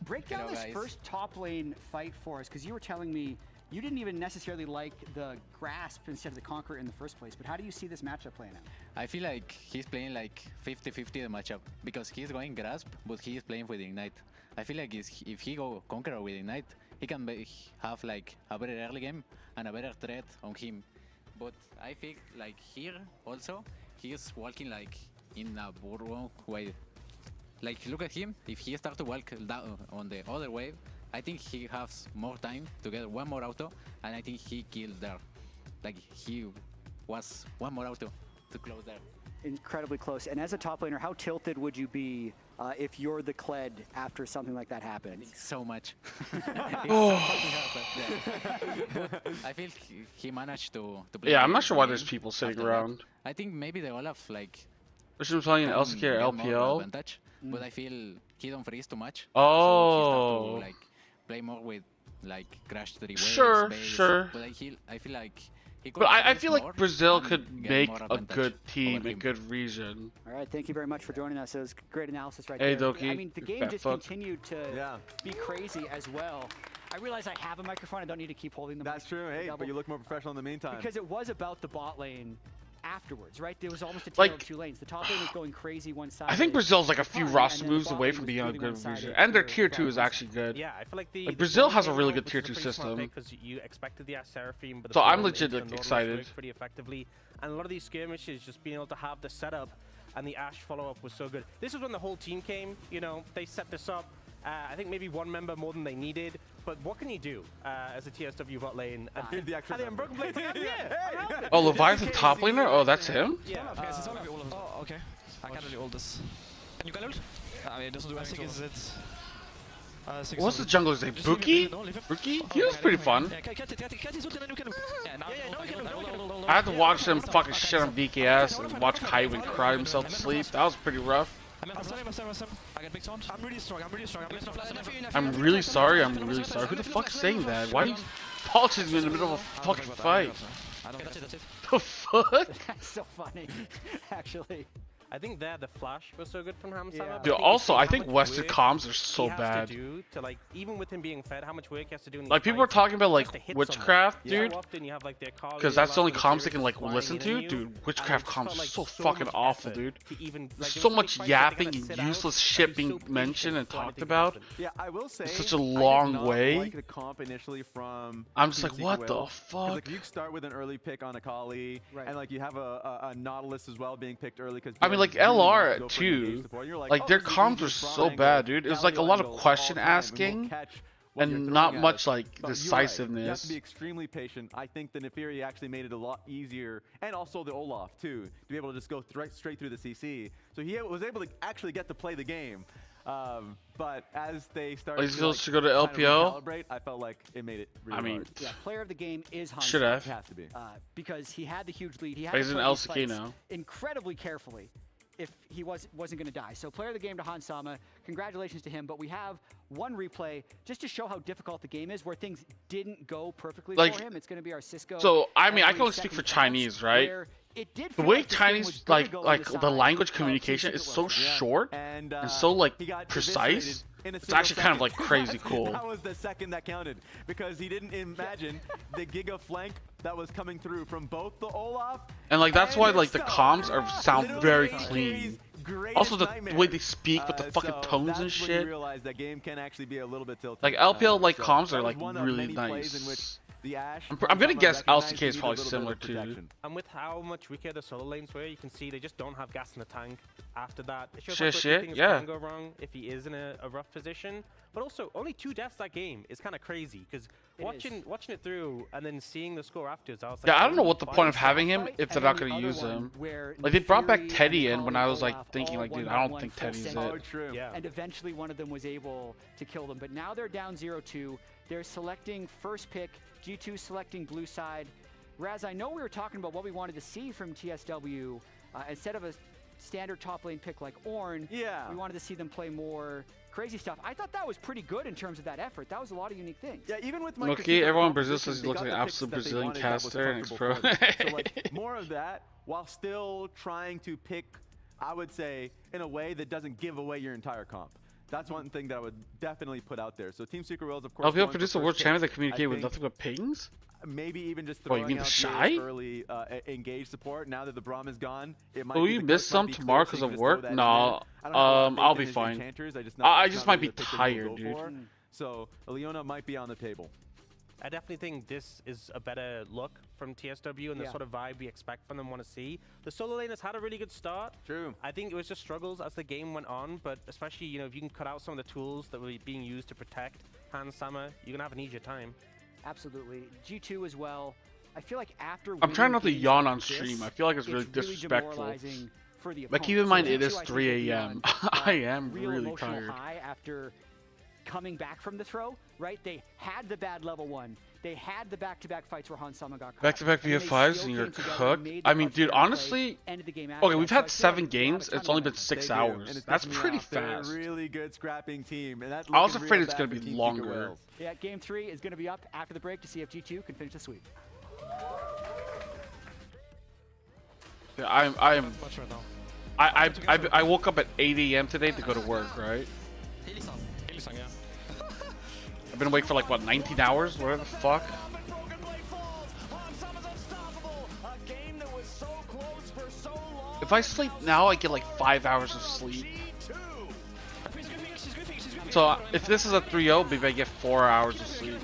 break down this first top lane fight for us, because you were telling me you didn't even necessarily like the Grasp instead of the Conqueror in the first place. But how do you see this matchup playing out? I feel like he's playing like 50-50 the matchup because he's going Grasp, but he is playing with Ignite. I feel like if he go Conqueror with Ignite, he can have like a better early game and a better threat on him. But I think like here also, he is walking like in a wrong way. Like look at him, if he starts to walk down on the other wave, I think he has more time to get one more auto, and I think he killed there. Like he was one more auto to close there. Incredibly close. And as a top laner, how tilted would you be if you're the Kled after something like that happens? So much. I feel he managed to play. Yeah, I'm not the sure why game there's people sitting after that. around. I think maybe the Olaf like. Especially playing can LCK or get more LPL. advantage, but I feel he don't freeze too much. Oh. So he start to like play more with like crash 3 waves. Sure, base, sure. But I feel like he could But I freeze feel more like Brazil and could get make more a advantage good team, over a him. good region. All right, thank you very much for joining us. It was great analysis right Hey, there. Doki, I mean, the you game fat just fuck. continued to be crazy as well. I realize I have a microphone. I don't need to keep holding the That's true. Hey, but you look more professional in the meantime. Because it was about the bot lane afterwards, right? There was almost a tale of two lanes. The top lane was going crazy one side. I think Brazil's like a few roster moves away from from being a moving good one side region. of And their the tier 2 is crowd. actually good. Yeah, I feel like the Like Brazil has a game really mode, good tier which is 2 a pretty smart system. pick 'cause you expected the Ash Seraphine, but the So I'm Braum legit into like, Nautilus excited. worked pretty effectively. And a lot of these skirmishes, just being able to have the setup and the Ash follow-up was so good. This is when the whole team came, you know, they set this up. I think maybe one member more than they needed, but what can you do as a TSW bot lane? And Here's the extra the Unbroken Blade together, yeah. Oh, Leviathan top laner? Oh, that's him? Yeah, guys, it's only all of them. Oh, okay. I can't really ult this. Can you can ult? I mean, it doesn't do anything. I think it's What's the jungler's name? Buki? Buki? He was pretty fun. Yeah, get his ult and then you can ult. Yeah, now you can ult. I had to watch them fucking shit on BKS and watch Kaiwin cry himself to sleep. That was pretty rough. I'm sorry. I got big taunt. I'm really strong. I'm really sorry. I'm really sorry. Who the fuck's saying that? Why are you politics in the middle of a fucking fight? That's it. The fuck? That's so funny, actually. I think the flash was so good from Hamsama. Dude, also, I think Western comms are so bad. To like, even with him being fed, how much work he has to do in Like, these people are fights talking about, like, just to hit Witchcraft, someone. dude. So often you have, like, their Akali, Because that's the only Olaf, comms and they can, like, flying listen in to. on you, Dude, Witchcraft and it comms just are felt so like fucking much awful, effort dude. to even, like, There's there so was much so many fights yapping that they and gotta sit useless out, shit and being so patient mentioned and for anything talked to about. happen. Yeah, I will say It's such a I did long not way. like the comp initially from I'm just Team like, Secret what the Wales. 'Cause, fuck? like, you start with an early pick on Akali, and like you have a Nautilus as well being picked early. Because I mean, like, LR, too. Like, their comms were so bad, dude. It was, like, a lot of question asking. what you're and throwing not at much us. like So you're right. decisiveness. You have to be extremely patient. I think the Neferi actually made it a lot easier, and also the Olaf too, to be able to just go straight through the CC. So he was able to actually get to play the game. But as they started He still to should go to kind of LPL. recalibrate, I felt like it made it really I mean, hard. Yeah, player of the game is Hans. should have. It has to be. Because he had the huge lead. He had He's to an play these LCK fights now. incredibly carefully if he wasn't going to die. So player of the game to Hans Sama. Congratulations to him. But we have one replay just to show how difficult the game is, where things didn't go perfectly Like, for him. It's going to be our Cisco. So I mean, I every can only speak for second counts, Chinese, right? where it did The feel way like this game was Chinese gonna go on like the the side language of communication Team is Secret so World. short And so like he got precise. eviscerated in a It's single actually kind of second. like crazy cool. That was the second that counted because he didn't imagine the Giga flank that was coming through from both the Olaf. And like that's why like the so comms sound literally very HK's clean. greatest Also the nightmare. way they speak with the fucking So tones that's and when you shit. realize that game can actually be a little bit tilted. Like LPL like So comms that are was like one of really many plays in which nice. the Ash I'm gonna Hans guess Sama LCK is recognized he probably needed a similar little bit of too. protection. And with how much weaker the solo lanes were, you can see they just don't have gas in the tank after that. It shows how quickly Shit, things yeah. can go wrong if he is in a rough position. But also, only 2 deaths that game is kind of crazy, because watching it through and then seeing the score afterwards, I was like, Yeah, I don't know holy what the fuck. point of having him if they're And not then gonna the use other one him. where Like they brought back Neferi Teddy and in when I was Olaf like thinking all like, dude, one I by don't one think full Teddy's send. it. True. Yeah. And eventually one of them was able to kill them. But now they're down 0-2. They're selecting first pick. G2 selecting blue side. Raz, I know we were talking about what we wanted to see from TSW. Instead of a standard top lane pick like Ornn, we wanted to see them play more crazy stuff. I thought that was pretty good in terms of that effort. That was a lot of unique things. Yeah, even with my Look, critique of everyone the in Brazil competition, says he they looks got like the an picks absolute that they Brazilian wanted that was caster and comfortable pro. for them. So like more of that while still trying to pick, I would say, in a way that doesn't give away your entire comp. That's one thing that I would definitely put out there. So Team Secret Worlds, of course, LPL going for produced a first world pick. champion that I communicated with think nothing but pings? maybe even just Oh, you throwing mean the out shy? the early engage support. Now that the Braum is gone, it might Oh, be you the missed coach might some be tomorrow clear, because so you of can just work? throw that in No, there. I don't have a lot of faith I'll in be his fine. enchanters. I just I not just really might be the pick that he'll tired, go dude. for. So Leona might be on the table. I definitely think this is a better look from TSW and the sort of vibe we expect from them, want to see. The solo lane has had a really good start. True. I think it was just struggles as the game went on, but especially, you know, if you can cut out some of the tools that were being used to protect Hans Sama, you're going to have an easier time. Absolutely. G2 as well. I feel like after I'm trying not to games yawn like on this, stream. I feel like it's really disrespectful. demoralizing for the But keep opponent. in mind, So it G2, is I think, 3 will be a.m. on, I am real really emotional tired. high after coming back from the throw, right? They had the bad level 1. They had the back-to-back fights where Hans Sama got caught. Back-to-back And then they BF5s still and you're came together and cooked? made the I mean, much dude, better play, honestly, ended the game after okay, that. we've So I had feel 7 like they have a games. ton It's of only been momentum. 6 They do, hours. and it's That's pissing me pretty off. They're fast. a really good scrapping team, and that's I was looking afraid real it's bad gonna for be Team Secret longer. Wales. Yeah, game 3 is going to be up after the break to see if G2 can finish the sweep. Yeah, I woke up at 8 a.m. today to go to work, right? I've been awake for like, what, 19 hours? Whatever the fuck? If I sleep now, I get like 5 hours of sleep. So if this is a 3-0, maybe I get 4 hours of sleep.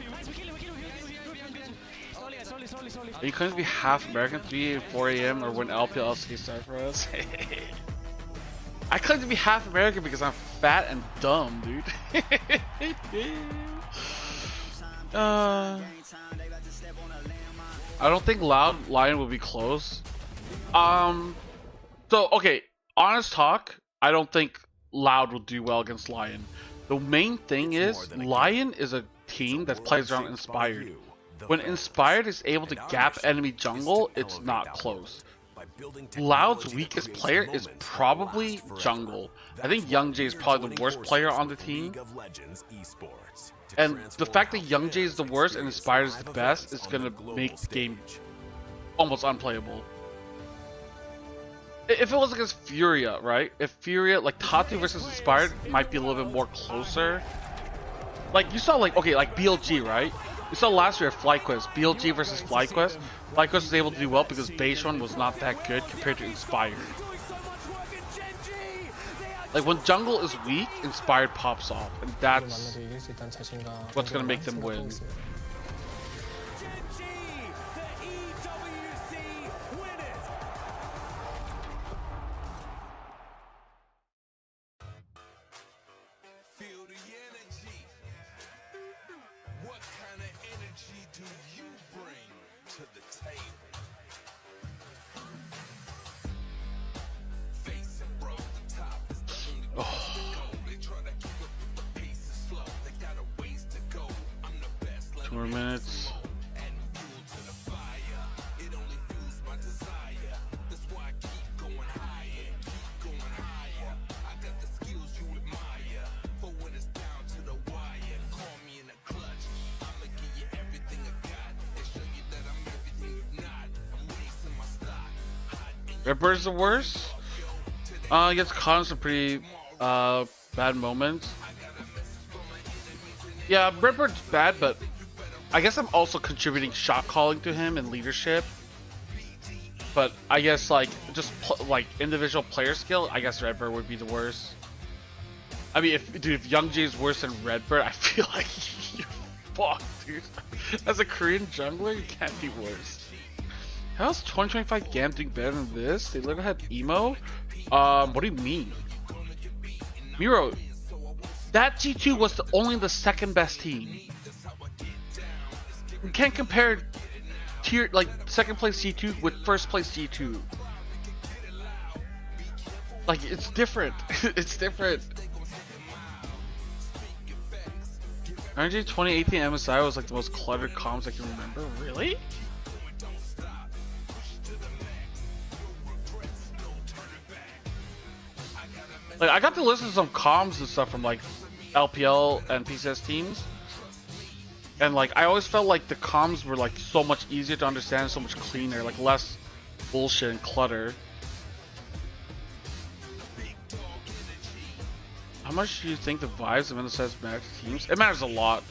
Are you going to be half American, 3 and 4 a.m. or when LPL LCK start for us? I claim to be half American because I'm fat and dumb, dude. I don't think Loud Lion will be close. So okay, honest talk, I don't think Loud will do well against Lion. The main thing is Lion is a team that plays around Inspired. When Inspired is able to gap enemy jungle, it's not close. Loud's weakest player is probably jungle. I think YoungJ is probably the worst player on the team. And the fact that YoungJ is the worst and Inspired is the best is going to make the game almost unplayable. If it was against Furia, right? If Furia, like Tatu versus Inspired might be a little bit more closer. Like you saw like, okay, like BLG, right? We saw last year at FlyQuest, BLG versus FlyQuest. FlyQuest was able to do well because Bayshon was not that good compared to Inspired. Like when jungle is weak, Inspired pops off, and that's what's gonna make them win. Oh. 2 more minutes. Redbird's the worst. He gets caught in some pretty bad moments. Yeah, Redbird's bad, but I guess I'm also contributing shot calling to him and leadership. But I guess like just like individual player skill, I guess Redbird would be the worst. I mean, if Young J is worse than Redbird, I feel like you're fucked, dude. As a Korean jungler, you can't be worse. How's 2025 GAM doing better than this? They literally had emo. What do you mean? Miro, that G2 was only the second best team. You can't compare tier like second place G2 with first place G2. Like it's different. It's different. RNG 2018 MSI was like the most cluttered comms I can remember. Really? Like I got to listen to some comms and stuff from like LPL and PCS teams, and like I always felt like the comms were like so much easier to understand, so much cleaner, like less bullshit and clutter. How much do you think the vibes of MSS matters to teams? It matters a lot.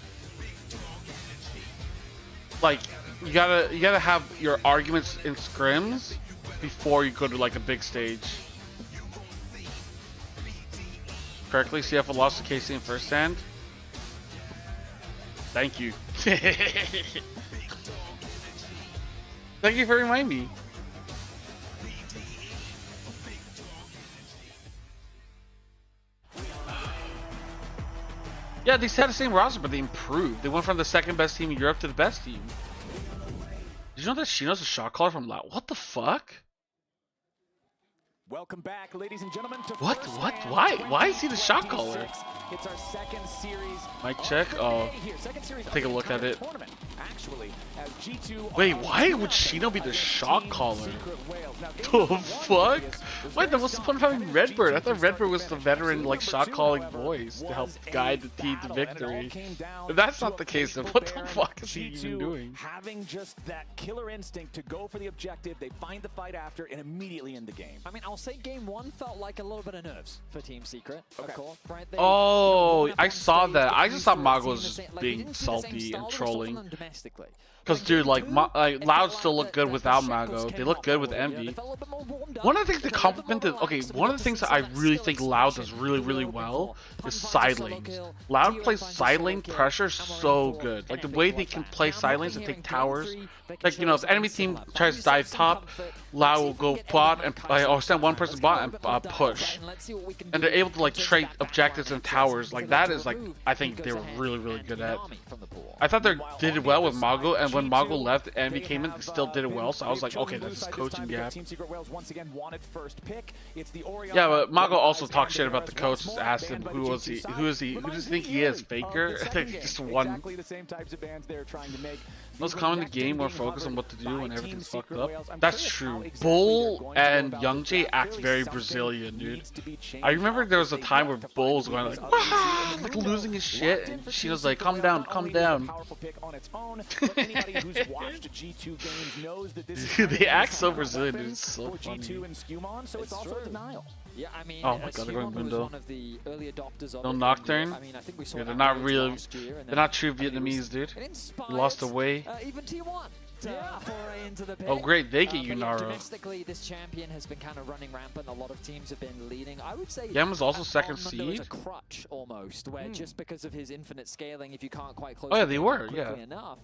Like you gotta have your arguments in scrims before you go to like a big stage. Correctly, CF lost to KC in first hand. Thank you. Thank you for reminding me. Yeah, they had the same roster, but they improved. They went from the second best team in Europe to the best team. Did you know that Shino's a shot caller from Loud? What the fuck? Welcome back, ladies and gentlemen. To What? Why is he the shot caller? It's our second series. Mic check. Oh, take a look at it. Actually, as G2 wait, why would Shino be the shot caller? The fuck? Wait, then what's the point of having Redbird? I thought Redbird was the veteran, like, shot calling voice to help guide the team to victory. If that's not the case, then what the fuck is he even doing? Having just that killer instinct to go for the objective, they find the fight after and immediately end the game. I mean, I'll say game one felt like a little bit of nerves for Team Secret. Of course, right? Oh, I saw that. I just thought Mago was just being salty and trolling. Because, dude, like, Loud still look good without Mago. They look good with Envy. One of the things they complimented, okay, one of the things that I really think Loud does really, really well is side lanes. Loud plays side lane pressure so good. Like, the way they can play side lanes and take towers. Like, you know, if enemy team tries to dive top, Loud will go bot and or send one person bot and push. And they're able to, like, trade objectives and towers. Like, that is, like, I think they were really, really good at. I thought they did it well with Mago, and when Mago left, Envy came in, they still did it well. So I was like, okay, that's just coaching gap. Yeah, but Mago also talked shit about the coach. Just asked him who is he? Who does he think he is? Faker? I think he just won. Most common in the game, more focus on what to do when everything's fucked up. That's true. Bull and Young J act very Brazilian, dude. I remember there was a time where Bull was going like losing his shit, and she was like, calm down, calm down. They act so Brazilian, dude. It's so funny. Yeah, I mean, oh my god, they're going Mundo. No in Nocturne? I mean, I think we saw yeah, they're not real. They're not true Vietnamese, dude. They lost away. Even T1. Oh great, they get Unaro. Domestically, this champion has been kind of running rampant. A lot of teams have been leading. I would say Yam was also second seed. A crutch almost, where just because of his infinite scaling, if you can't quite close they were, yeah. enough,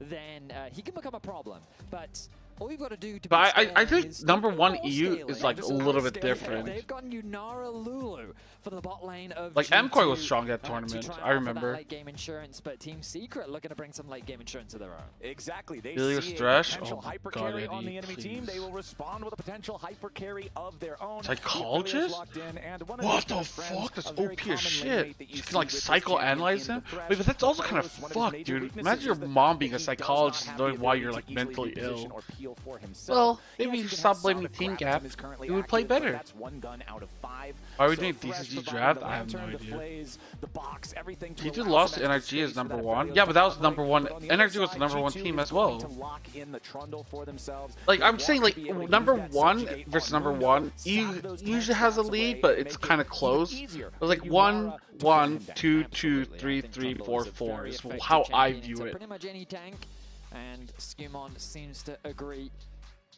then he can become a problem. But All you've got to do to But I think number one EU is like a little bit different. They've got Yunara Lulu for the bot lane of like G2, MCoy was strong at tournament. to try I and offer that remember. late game insurance, but Team Secret looking to bring some late game insurance of their own. Exactly. They Ilias see a Thresh? potential Oh my hyper God, carry on Eddie, the enemy team. They will respond with a potential hyper carry of their own. Psychologist? What the fuck? That's OP as shit. You can like psychoanalyze him? Wait, but that's also kind of fucked, dude. Imagine your mom being a psychologist and knowing why you're like mentally ill. Well, maybe you should stop blaming Team Gap. You would play better. That's one gun out of 5. Why are we doing DCG draft? I have no idea. G2 lost to NRG as number 1. Yeah, but that was number 1. NRG was the number 1 team as well. Like, I'm saying, like, number 1 versus number 1 usually has a lead, but it's kind of close. It was like 1, 1, 2, 2, 3, 3, 4, 4 is how I view it. Pretty much any tank, and Skumon seems to agree.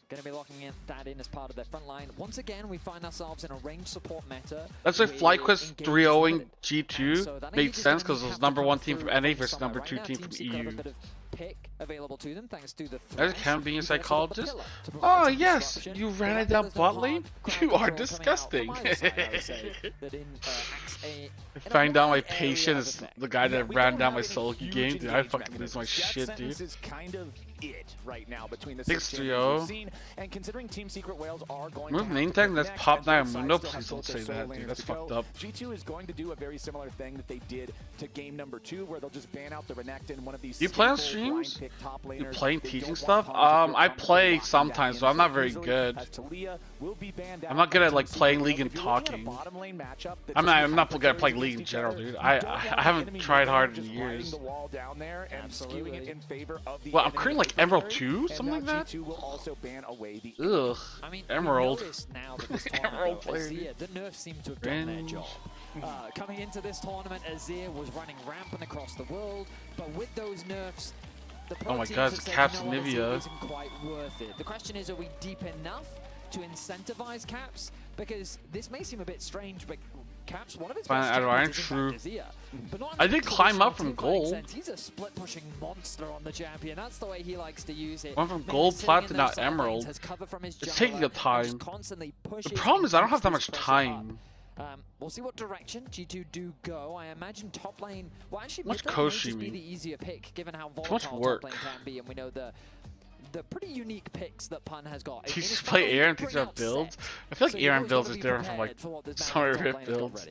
Going to be locking that in as part of their front line. Once again, we find ourselves in a range support meta. That's like FlyQuest 3-0ing G2 made sense because it was number 1 team from NA versus number 2 team from EU. Pick available to them thanks to the As Cam being a psychologist? Oh yes, you ran it down bot lane? You are disgusting. Find out my patient is the guy that ran down my solo game, dude. I fucking lose my shit, dude. Is kind of it right now between the 6-3-0. and considering Team Secret Wales are going Move to name tag, that's Pop Mundo. Please don't say that, dude. That's fucked up. G2 is going to do a very similar thing that they did to game number 2, where they'll just ban out the Renekton, one of these. You play on streams? You playing teaching stuff? I play sometimes, but I'm not very good. I'm not good at like playing League and talking. I'm not good at playing League in general, dude. I haven't tried hard in years. Well, I'm currently like Emerald 2, something like that. Ugh. Emerald. Emerald player. The nerfs seem to have done their job. Coming into this tournament, Azir was running rampant across the world, but with those nerfs, the pro Oh my teams god, have it's said, Caps "You know what, Azir Nivea. isn't quite worth it." The question is, are we deep enough to incentivize Caps? Because this may seem a bit strange, but Caps, one of its best Out of Iron, champions is true. in fact Azir. But not in I the did climb up from traditional teamfighting gold. sense. He's a split-pushing monster on the champion. That's the way he likes to use it. Went from Maybe gold, sitting plat in to those now side lanes, emerald. has cover from his It's taking jungler, a time. and just constantly The pushes problem is I don't have that and much keeps this pressure time. up. We'll see what direction G2 do go. I imagine top lane, well actually Much mid lane may just be CoStreaming. the easier pick given how much volatile work. top lane can be, and we know the pretty unique picks that Pun has got. Do you just play Air and things about builds? I feel like Air and builds is different from like some of your builds.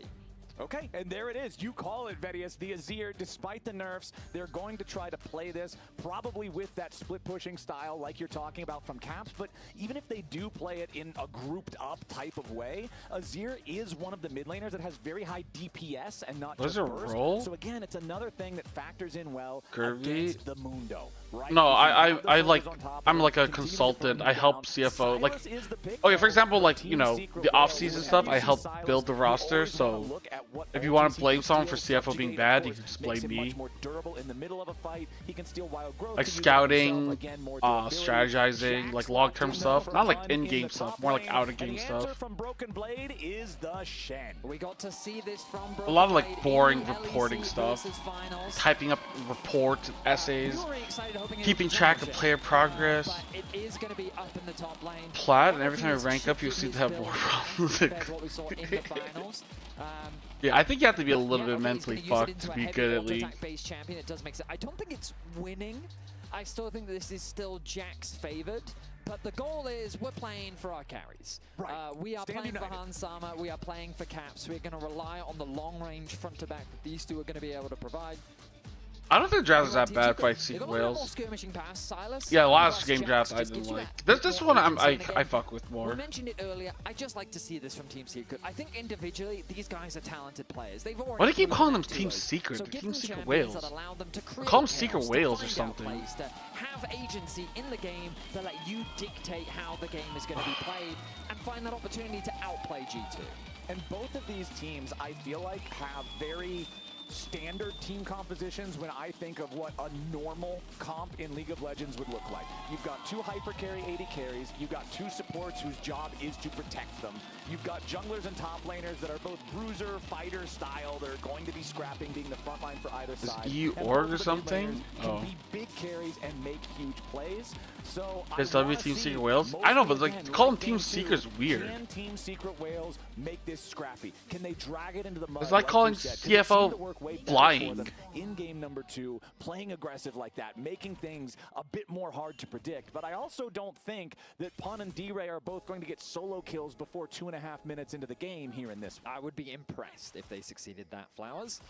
Okay, and there it is. You call it, Vedius. The Azir, despite the nerfs, they're going to try to play this, probably with that split-pushing style like you're talking about from Caps, but even if they do play it in a grouped-up type of way, Azir is one of the mid laners that has very high DPS and not just burst. Roll? So again, it's another thing that factors in well Kirby? against the Mundo. Right? No, I like, I'm like a consultant. I help CFO. Like, okay, for example, like, you know, the off-season stuff, I help build the roster, so if you want to blame someone for CFO being bad, you can just blame me. Like scouting, strategizing, like long-term stuff, not like in-game stuff, more like out-of-game stuff. From Broken Blade is the Shen. We got to see this from A lot of like boring reporting stuff, typing up reports and essays, keeping track of player progress. It is going to be up in the top lane. Plat, and every time you rank up, you seem to have more problems. Yeah, I think you have to be a little bit mentally fucked to be good at League. Champion, it does make sense. I don't think it's winning. I still think this is still Jack's favored. But the goal is we're playing for our carries. Right. We are playing for Hans Sama. We are playing for Caps. We're going to rely on the long-range front-to-back that these two are going to be able to provide. I don't think draft is that bad if I see Wales. Yeah, last game draft I didn't like. This one I fuck with more. We mentioned it earlier. I just like to see this from Team Secret. I think individually these guys are talented players. They've already. Why do you keep calling them Team Secret? They're Team Secret Wales. Call them Secret Wales or something. To have agency in the game that let you dictate how the game is going to be played and find that opportunity to outplay G2. And both of these teams, I feel like, have very standard team compositions when I think of what a normal comp in League of Legends would look like. You've got 2 hyper carry 80 carries, you've got 2 supports whose job is to protect them. You've got junglers and top laners that are both bruiser, fighter style. They're going to be scrapping, being the front line for either side. Is EU org or something? Can be big carries and make huge plays. So TSW Team Secret Whales? I know, but like call them Team Secret's weird. Can Team Secret Whales make this scrappy? Can they drag it into the mud? It's like calling CFO flying. In game number 2, playing aggressive like that, making things a bit more hard to predict. But I also don't think that Pun and D-Ray are both going to get solo kills before 2.5 minutes into the game here in this one. I would be impressed if they succeeded that, Flowers.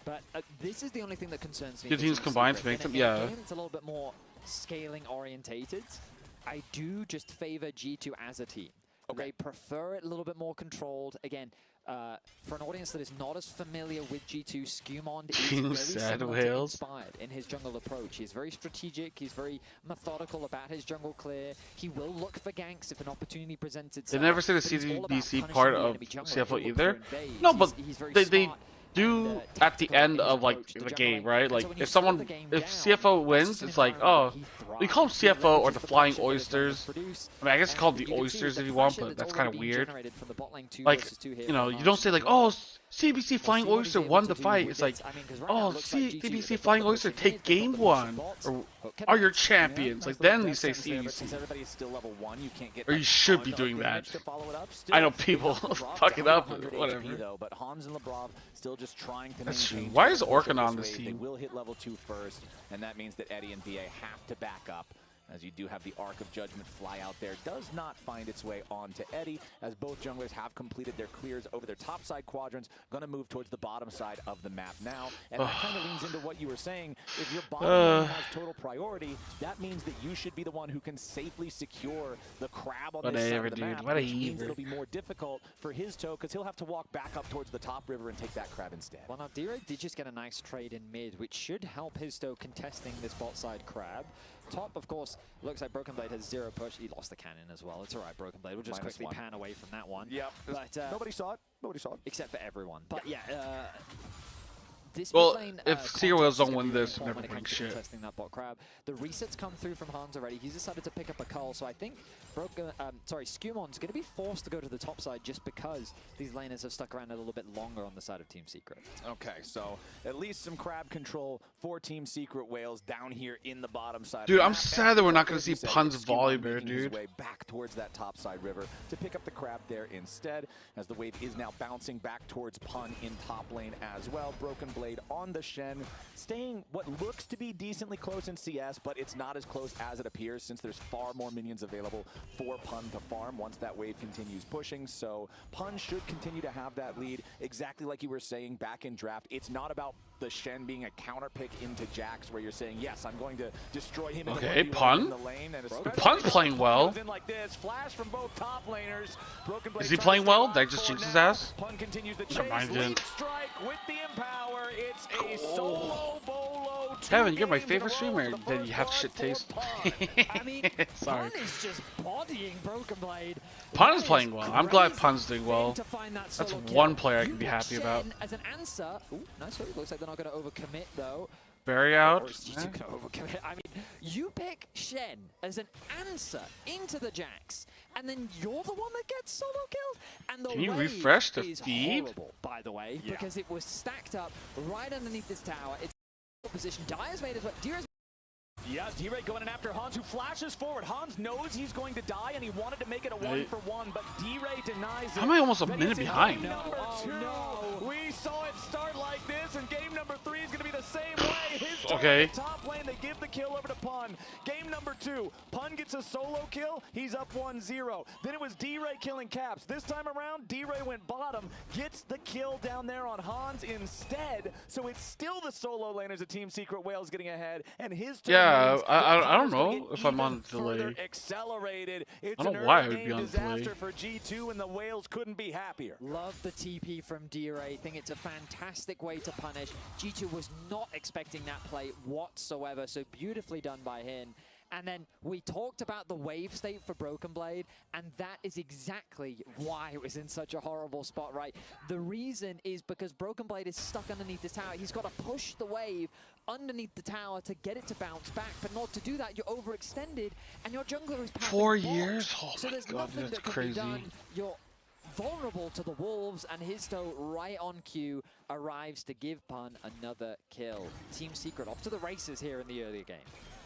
But this is the only thing that concerns me. Two teams combined to make them, yeah. It's a little bit more scaling orientated. I do just favor G2 as a team. Okay. They prefer it a little bit more controlled. Again, for an audience that is not as familiar with G2, Skumond is very similar to Inspired in his jungle approach. He's very strategic, he's very methodical about his jungle clear. He will look for ganks if an opportunity presents itself. They never say the CDBC part of CFO either. No, but they do at the end of like the game, right? Like if CFO wins, it's like, oh, we call them CFO or the Flying Oysters. I mean, I guess you call them the Oysters if you want, but that's kind of weird. Like, you know, you don't say like, oh, CBC Flying Oyster won the fight. It's like, oh, CBC Flying Oyster take game 1 or are your champions. Like then you say CBC. Or you should be doing that. I know people fuck it up, but whatever. But Hans and Labrov still just trying to That's true. maintain. Why is Orkan on this team? They will hit level 2 first, and that means that Eddie and BA have to back up. As you do have the Arc of Judgment fly out there. Does not find its way onto Eddie, as both junglers have completed their clears over their top side quadrants. Going to move towards the bottom side of the map now. And that kind of leans into what you were saying. If your bottom lane has total priority, that means that you should be the one who can safely secure the crab on this side of the map. Which means it'll be more difficult for his toe, because he'll have to walk back up towards the top river and take that crab instead. Well, now D-Ray did just get a nice trade in mid, which should help his toe contesting this bot side crab. Top, of course, looks like Broken Blade has 0 push. He lost the cannon as well. It's all right, Broken Blade. We'll just quickly pan away from that one. Yep. But nobody saw it. Nobody saw it. Except for everyone. But yeah, this well, lane, if Secret Whales don't win this, never bring shit. Testing that bot crab. The resets come through from Hans already. He's decided to pick up a cull, so I think Skumond's going to be forced to go to the top side just because these laners have stuck around a little bit longer on the side of Team Secret. Okay, so at least some crab control for Team Secret Whales down here in the bottom side. Dude, I'm sad that we're not going to see Pun's volley bear, His dude. way back towards that top side river to pick up the crab there instead, as the wave is now bouncing back towards Pun in top lane as well. Broken Blade on the Shen, staying what looks to be decently close in CS, but it's not as close as it appears, since there's far more minions available for Pun to farm once that wave continues pushing. So Pun should continue to have that lead, exactly like you were saying back in draft. It's not about the Shen being a counter pick into Jax, where you're saying, yes, I'm going to destroy him okay, in Pun. the lane. And Pun's playing well. Like this. Flash from both top laners. Broken Blade Is he playing well? Did I just jinx his ass? Pun continues the Never mind, leap strike with the Empower. It's a solo bolo. Kevin, you're my favorite streamer. Then you have shit taste. I mean, sorry. Pun is just bodying Broken Blade. Pun is playing well. I'm glad Pun's doing well. That's one player I can be happy about. As an answer, ooh, nice hook. Looks like they're not going to overcommit though. Barry out. I mean, you pick Shen as an answer into the Jax, and then you're the one that gets solo killed. And the Can you wave refresh the is feed? horrible, by the way, because it was stacked up right underneath this tower. It's position. Dire's made as well. Yeah, D-Ray going in after Hans, who flashes forward. Hans knows he's going to die, and he wanted to make it a 1-for-1, but D-Ray denies it. How am I almost a minute behind? Number 2. We saw it start like this, and game number 3 is going to be the same way. His top lane, they give the kill over to Pun. Game number 2, Pun gets a solo kill. He's up 1-0. Then it was D-Ray killing Caps. This time around, D-Ray went bottom, gets the kill down there on Hans instead. So it's still the solo laners of Team Secret Whales getting ahead, and his turn. I don't know if I'm on delay. Accelerated. It's I don't know why I would be on delay. For G2, and the Whales couldn't be happier. Love the TP from D-Ray. Think it's a fantastic way to punish. G2 was not expecting that play whatsoever, so beautifully done by him. And then we talked about the wave state for Broken Blade, and that is exactly why it was in such a horrible spot, right? The reason is because Broken Blade is stuck underneath this tower. He's got to push the wave underneath the tower to get it to bounce back, but not to do that, you're overextended, and your jungler is passing 4 bot. years? Oh so my there's god, nothing that's that can crazy. be done. You're vulnerable to the wolves, and Histo right on cue arrives to give Pun another kill. Team Secret off to the races here in the earlier game.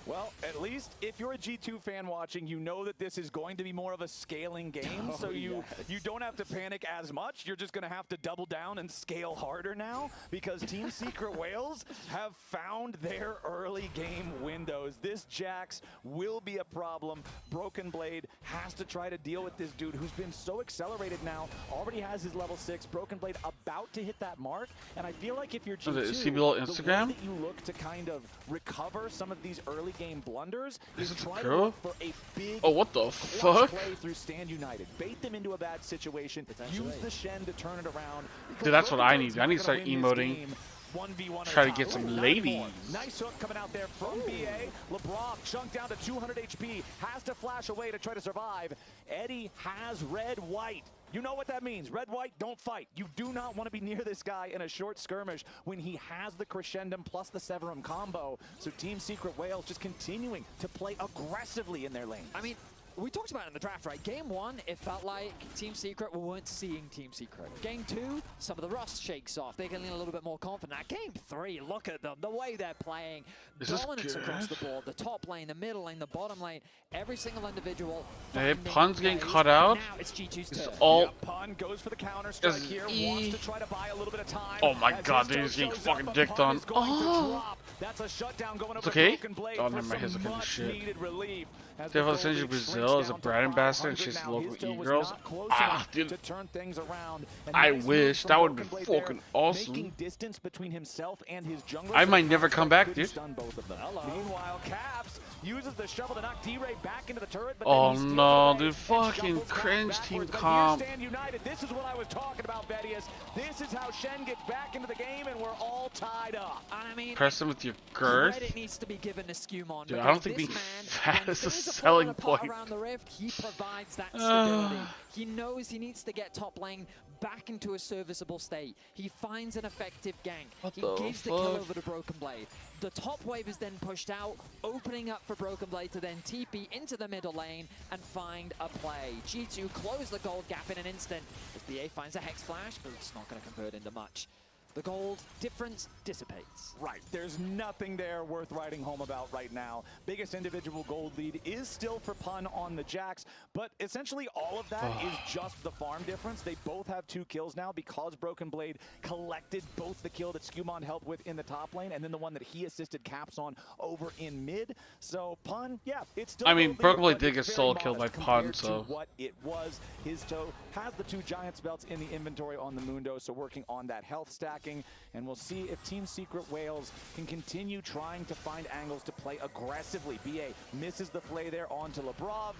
Well, at least if you're a G2 fan watching, you know that this is going to be more of a scaling game, so you don't have to panic as much. You're just going to have to double down and scale harder now, because Team Secret Wales have found their early game windows. This Jax will be a problem. Broken Blade has to try to deal with this dude who's been so accelerated now, already has his level 6. Broken Blade about to hit that mark, and I feel like if you're G2, Is he below the way Instagram? that you look to kind of recover some of these early game blunders is try to girl? look for a big Oh, what the fuck? play through Stand United. Bait them into a bad situation. Use the Shen to turn it around. Dude, that's what I need. I need to start emoting. 1v1 Try to get some ladies. Nice hook coming out there from BA. LeBron chunked down to 200 HP. Has to flash away to try to survive. Eddie has red-white. You know what that means. Red-white, don't fight. You do not want to be near this guy in a short skirmish when he has the Crescendum plus the Severum combo. So Team Secret Wales just continuing to play aggressively in their lane. I mean, we talked about it in the draft, right? Game 1, it felt like Team Secret weren't seeing Team Secret. Game 2, some of the rust shakes off. They're getting a little bit more confident. Now, Game 3, look at them. The way they're playing. Dominance across the board. The top lane, the middle lane, the bottom lane. Every single individual. Hey, Pun's getting cut out. Now it's G2's It's turn. all. Pun goes for the counter strike here. Wants to try to buy a little bit of time. Oh my god, dude, he's getting fucking dicked on. Oh! That's a shutdown going It's over okay? Broken Blade Oh, for never mind, he's some looking at much shit. needed relief. Devil sends you Brazil as a brand ambassador and she's local e-girls. Ah, dude. To turn things around. I wish. That would have been fucking awesome. Making distance between himself and his jungler. I might never come back, dude. Both of them. Meanwhile, Caps uses the shovel to knock D-Ray back into the turret. But Oh then he steals no, away dude, and fucking shuffles back cringe team backwards. But comp. here's Stand United. This is what I was talking about, Vedius. This is how Shen gets back into the game, and we're all tied up. And I mean, Press him with your girth. credit needs to be given to Skumon. Dude, I don't think being fat is a selling point. Around the rift, he provides that stability. He knows he needs to get top lane back into a serviceable state. He finds an effective gank. He gives the kill over to Broken Blade. The top wave is then pushed out, opening up for Broken Blade to then TP into the middle lane and find a play. G2 close the gold gap in an instant as BA finds a Hex Flash, but it's not going to convert into much. The gold difference dissipates. Right, there's nothing there worth writing home about right now. Biggest individual gold lead is still for Pun on the Jax, but essentially all of that is just the farm difference. They both have 2 kills now because Broken Blade collected both the kill that Skumon helped with in the top lane and then the one that he assisted Caps on over in mid. So Pun, yeah, it's still. I mean, Broken Blade did it's get very solo killed by modest Pun, compared to so. what it was. His toe has the 2 Giants belts in the inventory on the Mundo, so working on that health stack. And we'll see if Team Secret Wales can continue trying to find angles to play aggressively. BA misses the play there onto Lebrov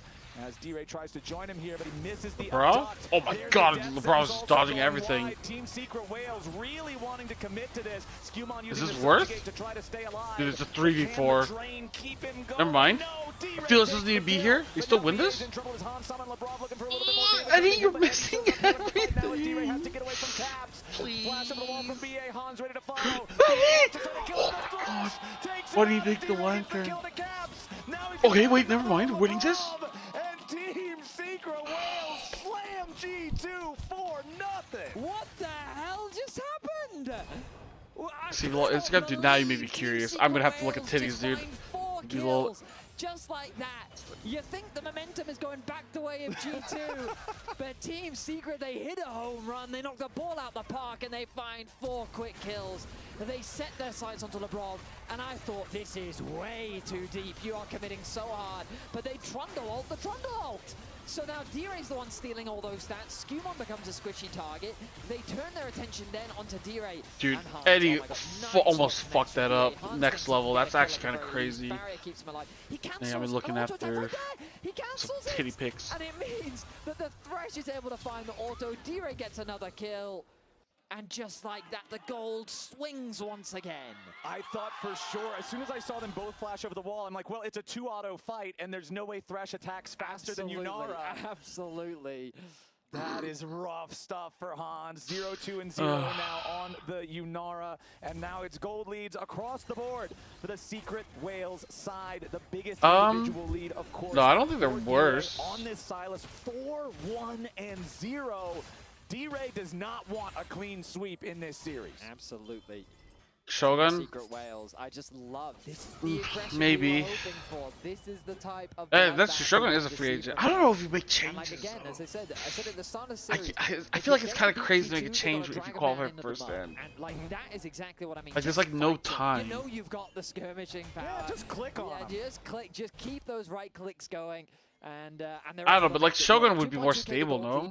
as D-Ray tries to join him here, but he misses the Bro? Oh my god, LeBron's dodging everything. wide. Team Secret Wales really wanting to commit to this. Skumon Is using this the worth? Subjugate to try to stay alive. Dude, it's a 3v4. Never mind. Felix doesn't need to be here. You still win this? Eddie, you're missing everything. Please. What do you think the lantern? Okay, wait, never mind. We're winning this? And Team Secret Wales slam G2 for nothing. What the hell just happened? See, Instagram, dude, now you made me curious. I'm gonna have to look at titties, dude. Do a little. Just like that. You think the momentum is going back the way of G2, but Team Secret, they hit a home run, they knock the ball out the park, and they find 4 quick kills. They set their sights onto Lebrov, and I thought, this is way too deep. You are committing so hard, but they trundle ult the trundle ult. So now D-Ray's the one stealing all those stats. Skumon becomes a squishy target. They turn their attention then onto D-Ray. Dude, Eddie almost fucked that up. Next level. That's actually kind of crazy. Yeah, I'm looking at their some titty pics. And it means that the Thresh is able to find the auto. D-Ray gets another kill. And just like that, the gold swings once again. I thought for sure, as soon as I saw them both flash over the wall, I'm like, well, it's a 2-auto fight, and there's no way Thresh attacks faster than Yunara. Absolutely. That is rough stuff for Hans. 0-2 and 0 now on the Yunara, and now it's gold leads across the board for the Secret Wales side. The biggest individual lead, of course. No, I don't think they're worse. On this Silas, 4-1 and 0. D-Ray does not want a clean sweep in this series. Absolutely. Shogun? Secret Wales. I just love this. Is the aggression maybe. we were hoping for. This is the type of. That's Shogun is a free agent. I don't know if you make changes. Like again, as I said at the start of the series, I feel like it's kind of crazy to make a change if you qualify first stand. And like that is exactly what I mean. Like there's like no time. You know you've got the skirmishing power. Yeah, just click on them. Just click. Just keep those right clicks going. And I don't know, but like Shogun would be more stable, no?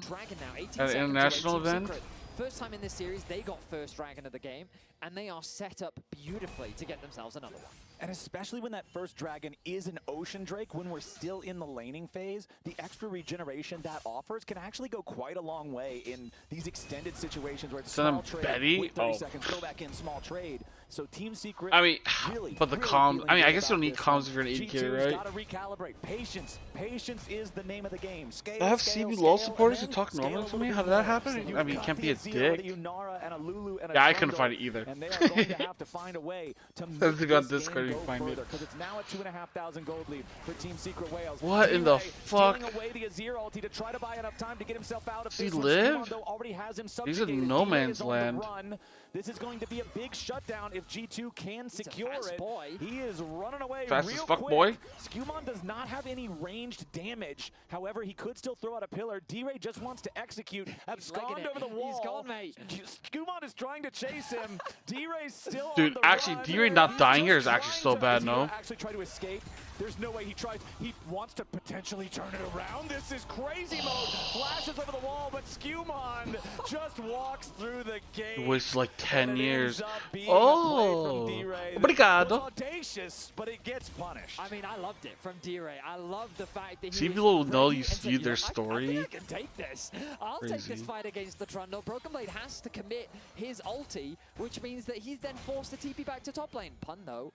At an international event. First time in this series, they got first dragon of the game, and they are set up beautifully to get themselves another one. And especially when that first dragon is an Ocean Drake, when we're still in the laning phase, the extra regeneration that offers can actually go quite a long way in these extended situations where it's small trade, Betty? wait 30 seconds, go back in, small trade. So Team Secret, I mean, really, but the comms, I mean, I guess you don't need comms if you're an AD carry, right? Gotta recalibrate. Patience. Patience is the name of the game. Scale, I have scale, CB scale, LoL supporters who and talk then normal to scale me? a How did little that bit happen? more. I mean, you can't be a dick. Yeah, I couldn't find it either. And they are going to have to find a way to make They got this Discord, game you go find it. further, because it's now a 2,500 gold lead for Team Secret Wales. What in the fuck? Stealing away the Azir ulti to try to buy enough time to get himself out of Does he this one. live? Skumon, though, already has him He's in subjugated. no DA man's is on the land. run. This is going to be a big shutdown if G2 can secure it. Boy. He is running away Fast real as fuck, quick. boy. Skumon does not have any ranged damage. However, he could still throw out a pillar. D-Ray just wants to execute. Abscond over the wall. He's gone, mate. Skumon is trying to chase him. D-Ray's still Dude, on the actually, run. D-Ray not He's dying here just is actually so trying to- bad, Is he no? gonna actually try to escape? There's no way he tries. He wants to potentially turn it around. This is crazy mode. Flashes over the wall, but Skumon just walks through the gate. It was like 10 years. Oh, Obrigado. Audacious, but it gets punished. I mean, I loved it from D-Ray. I love the fact that See, he people was know ready you and see said, their I think story. I can take this. I'll take this Crazy. fight against the Trundle. Broken Blade has to commit his ulti, which means that he's then forced to TP back to top lane. Pun though.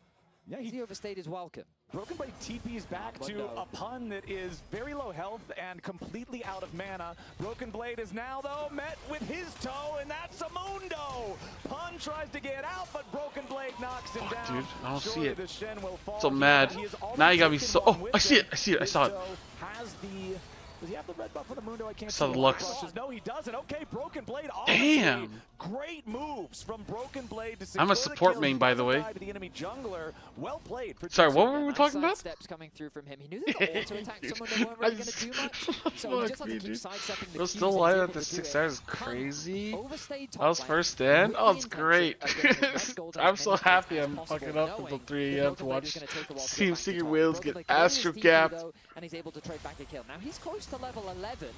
Yeah, he overstayed his welcome. Broken Blade TP's back to no. a pun that is very low health and completely out of mana. Broken Blade is now, though, met with his toe, and that's a Mundo! Pun tries to get out, but Broken Blade knocks him down. Dude, I don't see Surely it. the Shen will fall So here, mad. but he has Now you got already me taken so. one Oh, with I see it. him. I see it. I saw it. Mundo has the... Does he have the red buff on the Mundo? I can't Saw see the it. Lux. Crushes. No, he doesn't. Okay, Broken Blade. Honestly, Damn. great moves from Broken Blade to I'm a secure the support kill. main, He by the doesn't way. die to the enemy jungler. Well played for Sorry, Team what Secret. were we talking about? Steps coming through from him. He knew that the auto attack someone that weren't really going to do much. So he just had to keep sidestepping the We're Qs still and live he's at able the to do 6 it. hours is crazy. Overstayed top That was lane first stand. with Oh, the it's intention great. of getting as much gold as I'm so many happy as I'm possible, fucking up knowing until 3 that a.m. Broken to Blade watch is gonna take a while to get Team back to Secret top. Wales Broken get Blade getting his astro TP gapped. though, and he's able to trade back a kill. Now he's close to level 11.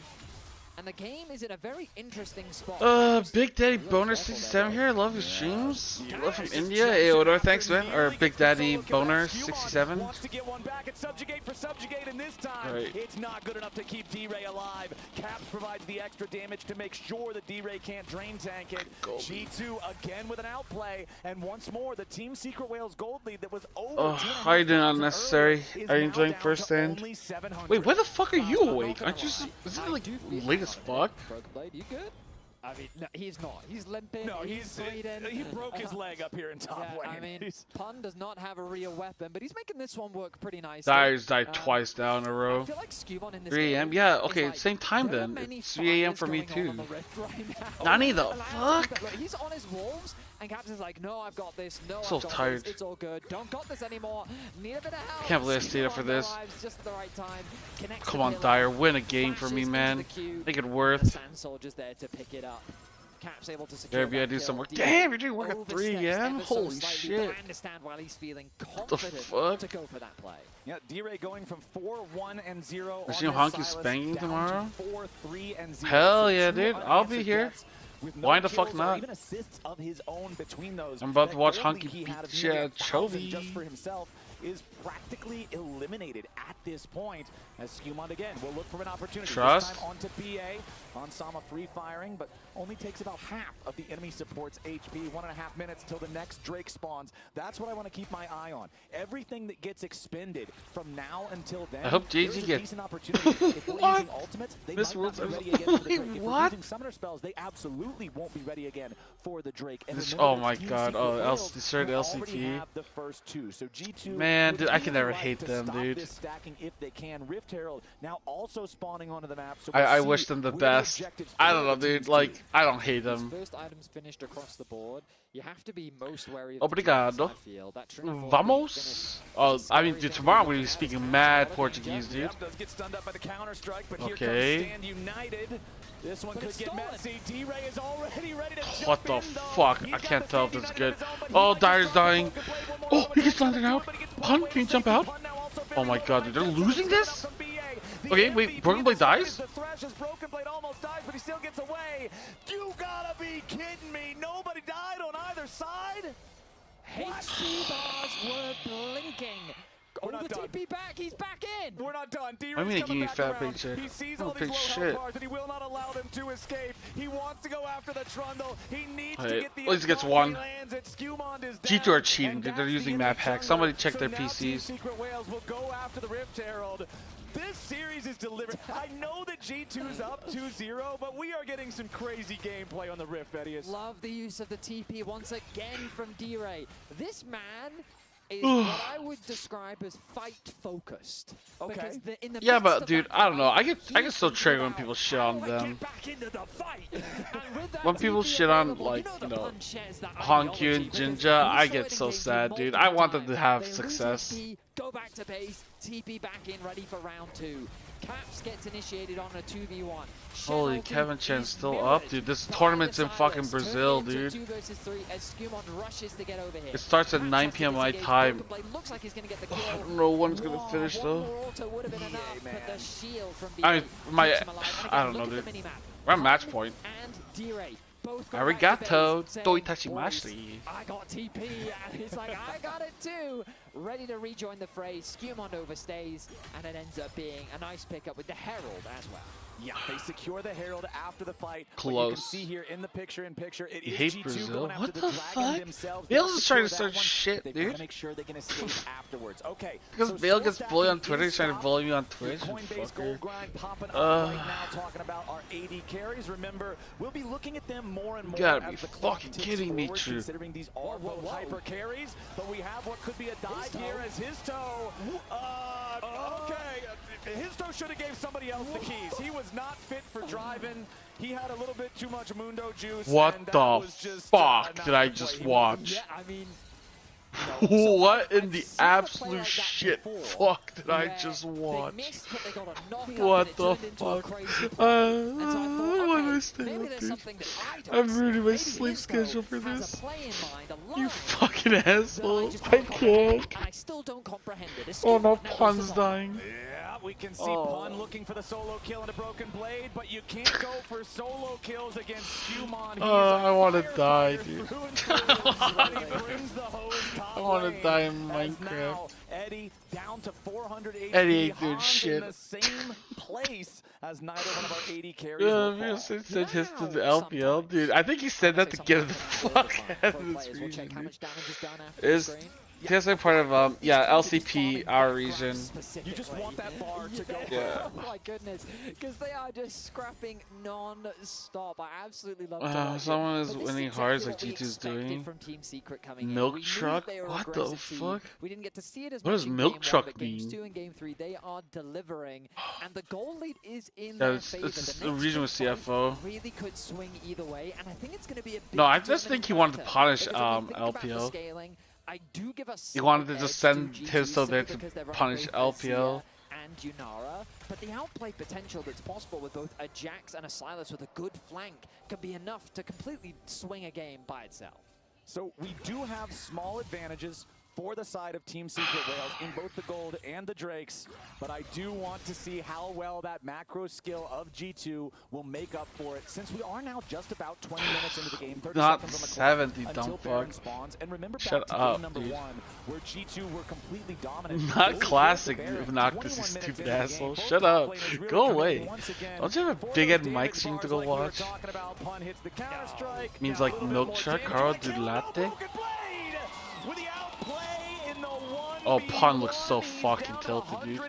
And the game is in a very interesting spot. Big Daddy Boner 67 here. I love his streams. Love from India. Aodor, thanks man. Or Big Daddy Boner 67. Wants to get one back at Subjugate for Subjugate, and this time Right. it's not good enough to keep D-Ray alive. Caps provides the extra damage to make sure that D-Ray can't drain tank it. G2 again with an outplay, and once more the Team Secret Wales gold lead that was over. Oh, how you doing unnecessary? Are you enjoying first stand? Wait, why the fuck are you awake? Aren't you? Isn't it like late as fuck? Broken Blade, you good? I mean, no, he's not. He's limping. No, he's bleeding. he broke his leg up here in top Yeah, lane. I mean, Pun does not have a real weapon, but he's making this one work pretty nicely. Dyer's died twice now in a row. I feel like Skumon in this 3 a.m. game Yeah, is okay, like, same time there are then. many It's 3 a.m. for me fires going on too. the Rift right now. Nani the Look, fuck? he's on his wolves, and Captain's like, no, I've got this. No, So I've got tired. this. It's all good. Don't got this anymore. Need a bit of help. Can't believe I stayed up for Skumon this. arrives just at the right time. Connects Come the on, pillar, Dyer, win a game for flashes me, into man. the queue. Make it The worth. Sand Soldier's there to pick it up. Cap's able to secure Maybe I that do kill. some work. D-Ray Damn, you're doing work at 3 oversteps a.m. ever so Holy slightly, shit. but I understand why he's feeling The confident fuck? to go for that play. Yeah, D-Ray going from 4-1 and 0. Is on you this Honky Silas banging down tomorrow? to 4-3 and 0. Hell So yeah, 2 dude. I'll be unanswered here. deaths with no Why the fuck kills or not? even assists of his own between those. I'm about to That watch goal lead Honky he beat had of the shit nearly out of 1,000 Chovy. just for himself. is practically eliminated at this point. As Skumond again will look for an opportunity. Trust. This time onto BA. Onsama free firing, but only takes about half of the enemy support's HP. 1.5 minutes till the next Drake spawns. That's what I want to keep my eye on. Everything that gets expended from now until then. I hope JG gets decent opportunity. If we're using ultimates, they This might not be was ready again for the Drake. If we're what? using summoner spells, they absolutely won't be ready again for the Drake. And This, remember, oh my Team god, Secret oh, Worlds this third will already LCT. have the first two. So G2 Man, would dude, I can really never like hate to them, stop dude. this stacking if they can. Rift Herald now also spawning onto the map. So I we'll wish see them the where best. objectives I for don't know, the dude. teams Like, do. I don't hate them. First items finished across the board. You have to be most wary of Obrigado. Vamos. Oh, I mean, dude, tomorrow I'm going to be speaking mad Portuguese, dude. Yep, does get stunned up by the counter strike, but here Okay. comes Stand United. This one could get messy. D-Ray is already ready to What the fuck? I can't tell if this is good. Oh, Dyer's dying. Oh, he gets landed out. Pun, can you jump out? Oh my god, dude, they're losing this? Okay, wait, Broken Blade dies? The Thrash's Broken Blade almost dies, but he still gets away. You gotta be kidding me. Nobody died on either side? HC bars were blinking. We're not Over done. TP back, he's back in. We're not done. I mean, D-Ray's give coming me back fat around. picture. He sees Oh, all these big low shit. health bars and he will not allow them to escape. He wants to go after the Trundle. He needs to Hey, get the at least gets assault. one. He lands it. Skumond is G2 down, are cheating, and dude. They're that's using the end of map hacks. jungler. Somebody check So their now Team PCs. Secret Wales will go after the Rift Herald. This series is delivered. I know that G2's up 2-0, but we are getting some crazy gameplay on the Rift, Vedius. Love the use of the TP once again from D-Ray. This man is what I would describe as fight-focused. Okay. Yeah, but dude, I don't know. I get so triggered when people shit on them. When people shit on, like, you know, Honkyu and Jinja, I get so sad, dude. I want them to have success. Go back to base, TP back in, ready for round 2. Caps gets initiated on a 2v1. Holy, Kevin Chen's still up, dude. This tournament's in fucking Brazil, dude. 2 versus 3 as Skumond rushes to get over here. It starts at 9 p.m. my time. Looks like he's gonna get the kill. I don't know when it's gonna finish though. Would have been enough, but the shield from I mean, keeps him alive. I don't know, dude. We're at match point. And D-Ray both go Arigato, back to base, saying, doitashimasu. I got TP, and he's like, I got it too. Ready to rejoin the fray. Skumond overstays, and it ends up being a nice pickup with the Herald as well. Yeah, they secure the Herald after the fight. Close. But you can see here in the picture, it You is hate G2 Brazil? going after What the the Dragon fuck? themselves. Bale's They'll just trying to secure start that one. shit, They've dude. got to make sure they can escape afterwards. Okay. Because so Bale soul gets bullied on stacking Twitter, is he's trying to stopped. bully me on Twitch. Coinbase Gold Fucker. Grind popping up right now, talking about our AD carries. Remember, we'll be looking at them more and more. You gotta as be the clock fucking ticks kidding me, forward, True. Considering these are both hyper carries, but we have what could be a dive here as his toe. Okay. His toe should have gave somebody else the keys. He was not fit for driving. He had a little bit too much Mundo juice. What and that the was just, fuck not did I the just play. watch? Yeah, I mean, What in the absolute shit fuck did I just watch? What the fuck? Why did I stay up, dude? I'm ruining my sleep schedule for this. You fucking asshole. I can't. I still don't comprehend it. Oh no, Pun's dying. Yeah, we can see Pun looking for the solo kill and a broken blade, but you can't go for solo kills against Skumond. I want to die, dude. I want to die in Minecraft. Eddie down to 400 HP. Eddie ain't doing Hans shit. in the same place as neither one of our 80 carries. Yeah, will man, fall. sent his to the LPL, dude. I think he said that to get the fuck out of this region, dude. Is TSW part of yeah, LCP, our region. You just want that bar to go. Yeah. Oh my goodness, because they are just scrapping non-stop. I absolutely love to watch Someone it. is But this winning is hard, exactly like what we G2's expected doing. from Team Secret coming Milk in. We knew truck? they were an What the aggressive team. fuck? We didn't get to see it as What much does in milk game truck 1, but games mean? 2 and game 3, they are delivering, and the goal lead is in Yeah, their it's favor. the The next region with big fight CFO. really could swing either way, and I think it's going to be a big No, I just determining think he wanted to factor, punish because if you think about the LPL. scaling, I do give us He wanted to just send his so there to punish LPL. and Junara, but the outplay potential that's possible with both a Jax and a Silas with a good flank can be enough to completely swing a game by itself. So we do have small advantages for the side of Team Secret Whales in both the gold and the Drakes, but I do want to see how well that macro skill of G2 will make up for it, since we are now just about 20 minutes into the game, 30 Not seconds on the 70, clock dumb until fuck. Baron spawns. And remember back Shut to up, game number dude. 1, where G2 were completely dominant. Not classic, Noctis, you stupid asshole. Shut up. Go away. Don't you have a big head mic stream to go watch? Means like milk truck, Carl did latte? Oh, Pun looks so fucking tilted, dude.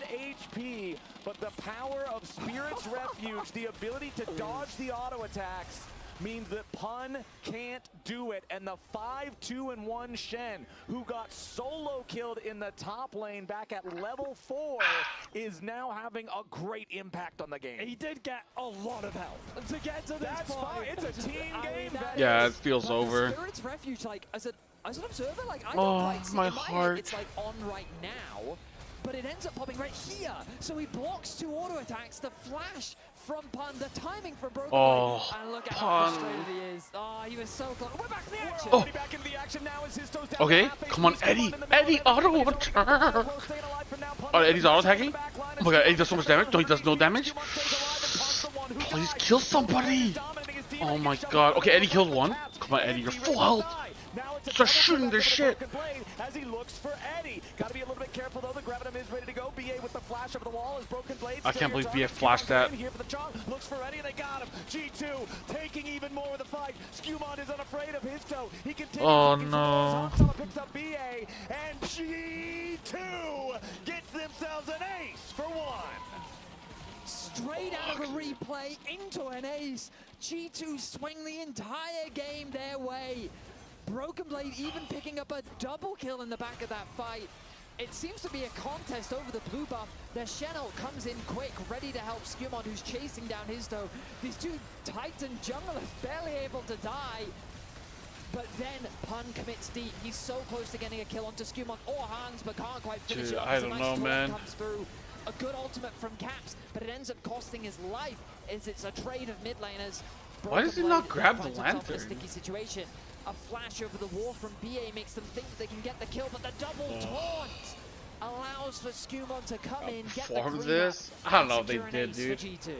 HP, but the power of Spirit's Refuge, the ability to dodge the auto attacks, means that Pun can't do it. And the 5-2-1 Shen, who got solo killed in the top lane back at level 4, is now having a great impact on the game. He did get a lot of help to get to this That's point. fine. It's a team game. Yeah, it feels over. Spirit's Refuge, like, as an observer, like, I Oh, don't quite see my in my head, heart. it's like on right now, but it ends up popping right here. So he blocks 2 auto attacks, the flash from Pun, the timing from Broken Oh, Blade, and look at Pun. how frustrated he is. Oh, he was so close. We're back in the action. Oh. Back into the action now as his toes down. Okay, come on, Eddie. Eddie, auto attack. Oh, Eddie's auto attacking? Oh my god, Eddie does so much damage. No, he does no damage. Please kill somebody. Oh my god. Okay, Eddie killed one. Come on, Eddie, you're full health. Start shooting their shit. As he looks for Eddie. Gotta be a little bit careful though. The Gravitum is ready to go. BA with the flash over the wall is Broken Blade. I can't believe BA flashed that. Here for the chomp. Looks for Eddie and they got him. G2 taking even more of the fight. Skewmon is unafraid of his toe. He continues. Oh no. Picks up BA and G2 gets themselves an ace for 1. Straight out of a replay into an ace. G2 swing the entire game their way. Broken Blade even picking up a double kill in the back of that fight. It seems to be a contest over the blue buff. The Shenel comes in quick, ready to help Skewmon, who's chasing down his toe. These two Titan junglers barely able to die. But then Pun commits deep. He's so close to getting a kill onto Skewmon or Hans, but can't quite finish Dude, it. I don't know, man. Comes through. A good ultimate from Caps, but it ends up costing his life as it's a trade of mid laners. Why does he not grab the lantern? A sticky situation. A flash over the wall from BA makes them think they can get the kill, but the double taunt allows for Skewmon to come in, get the Perform clean this? up, I don't know and if they secure an did, ace dude. for G2.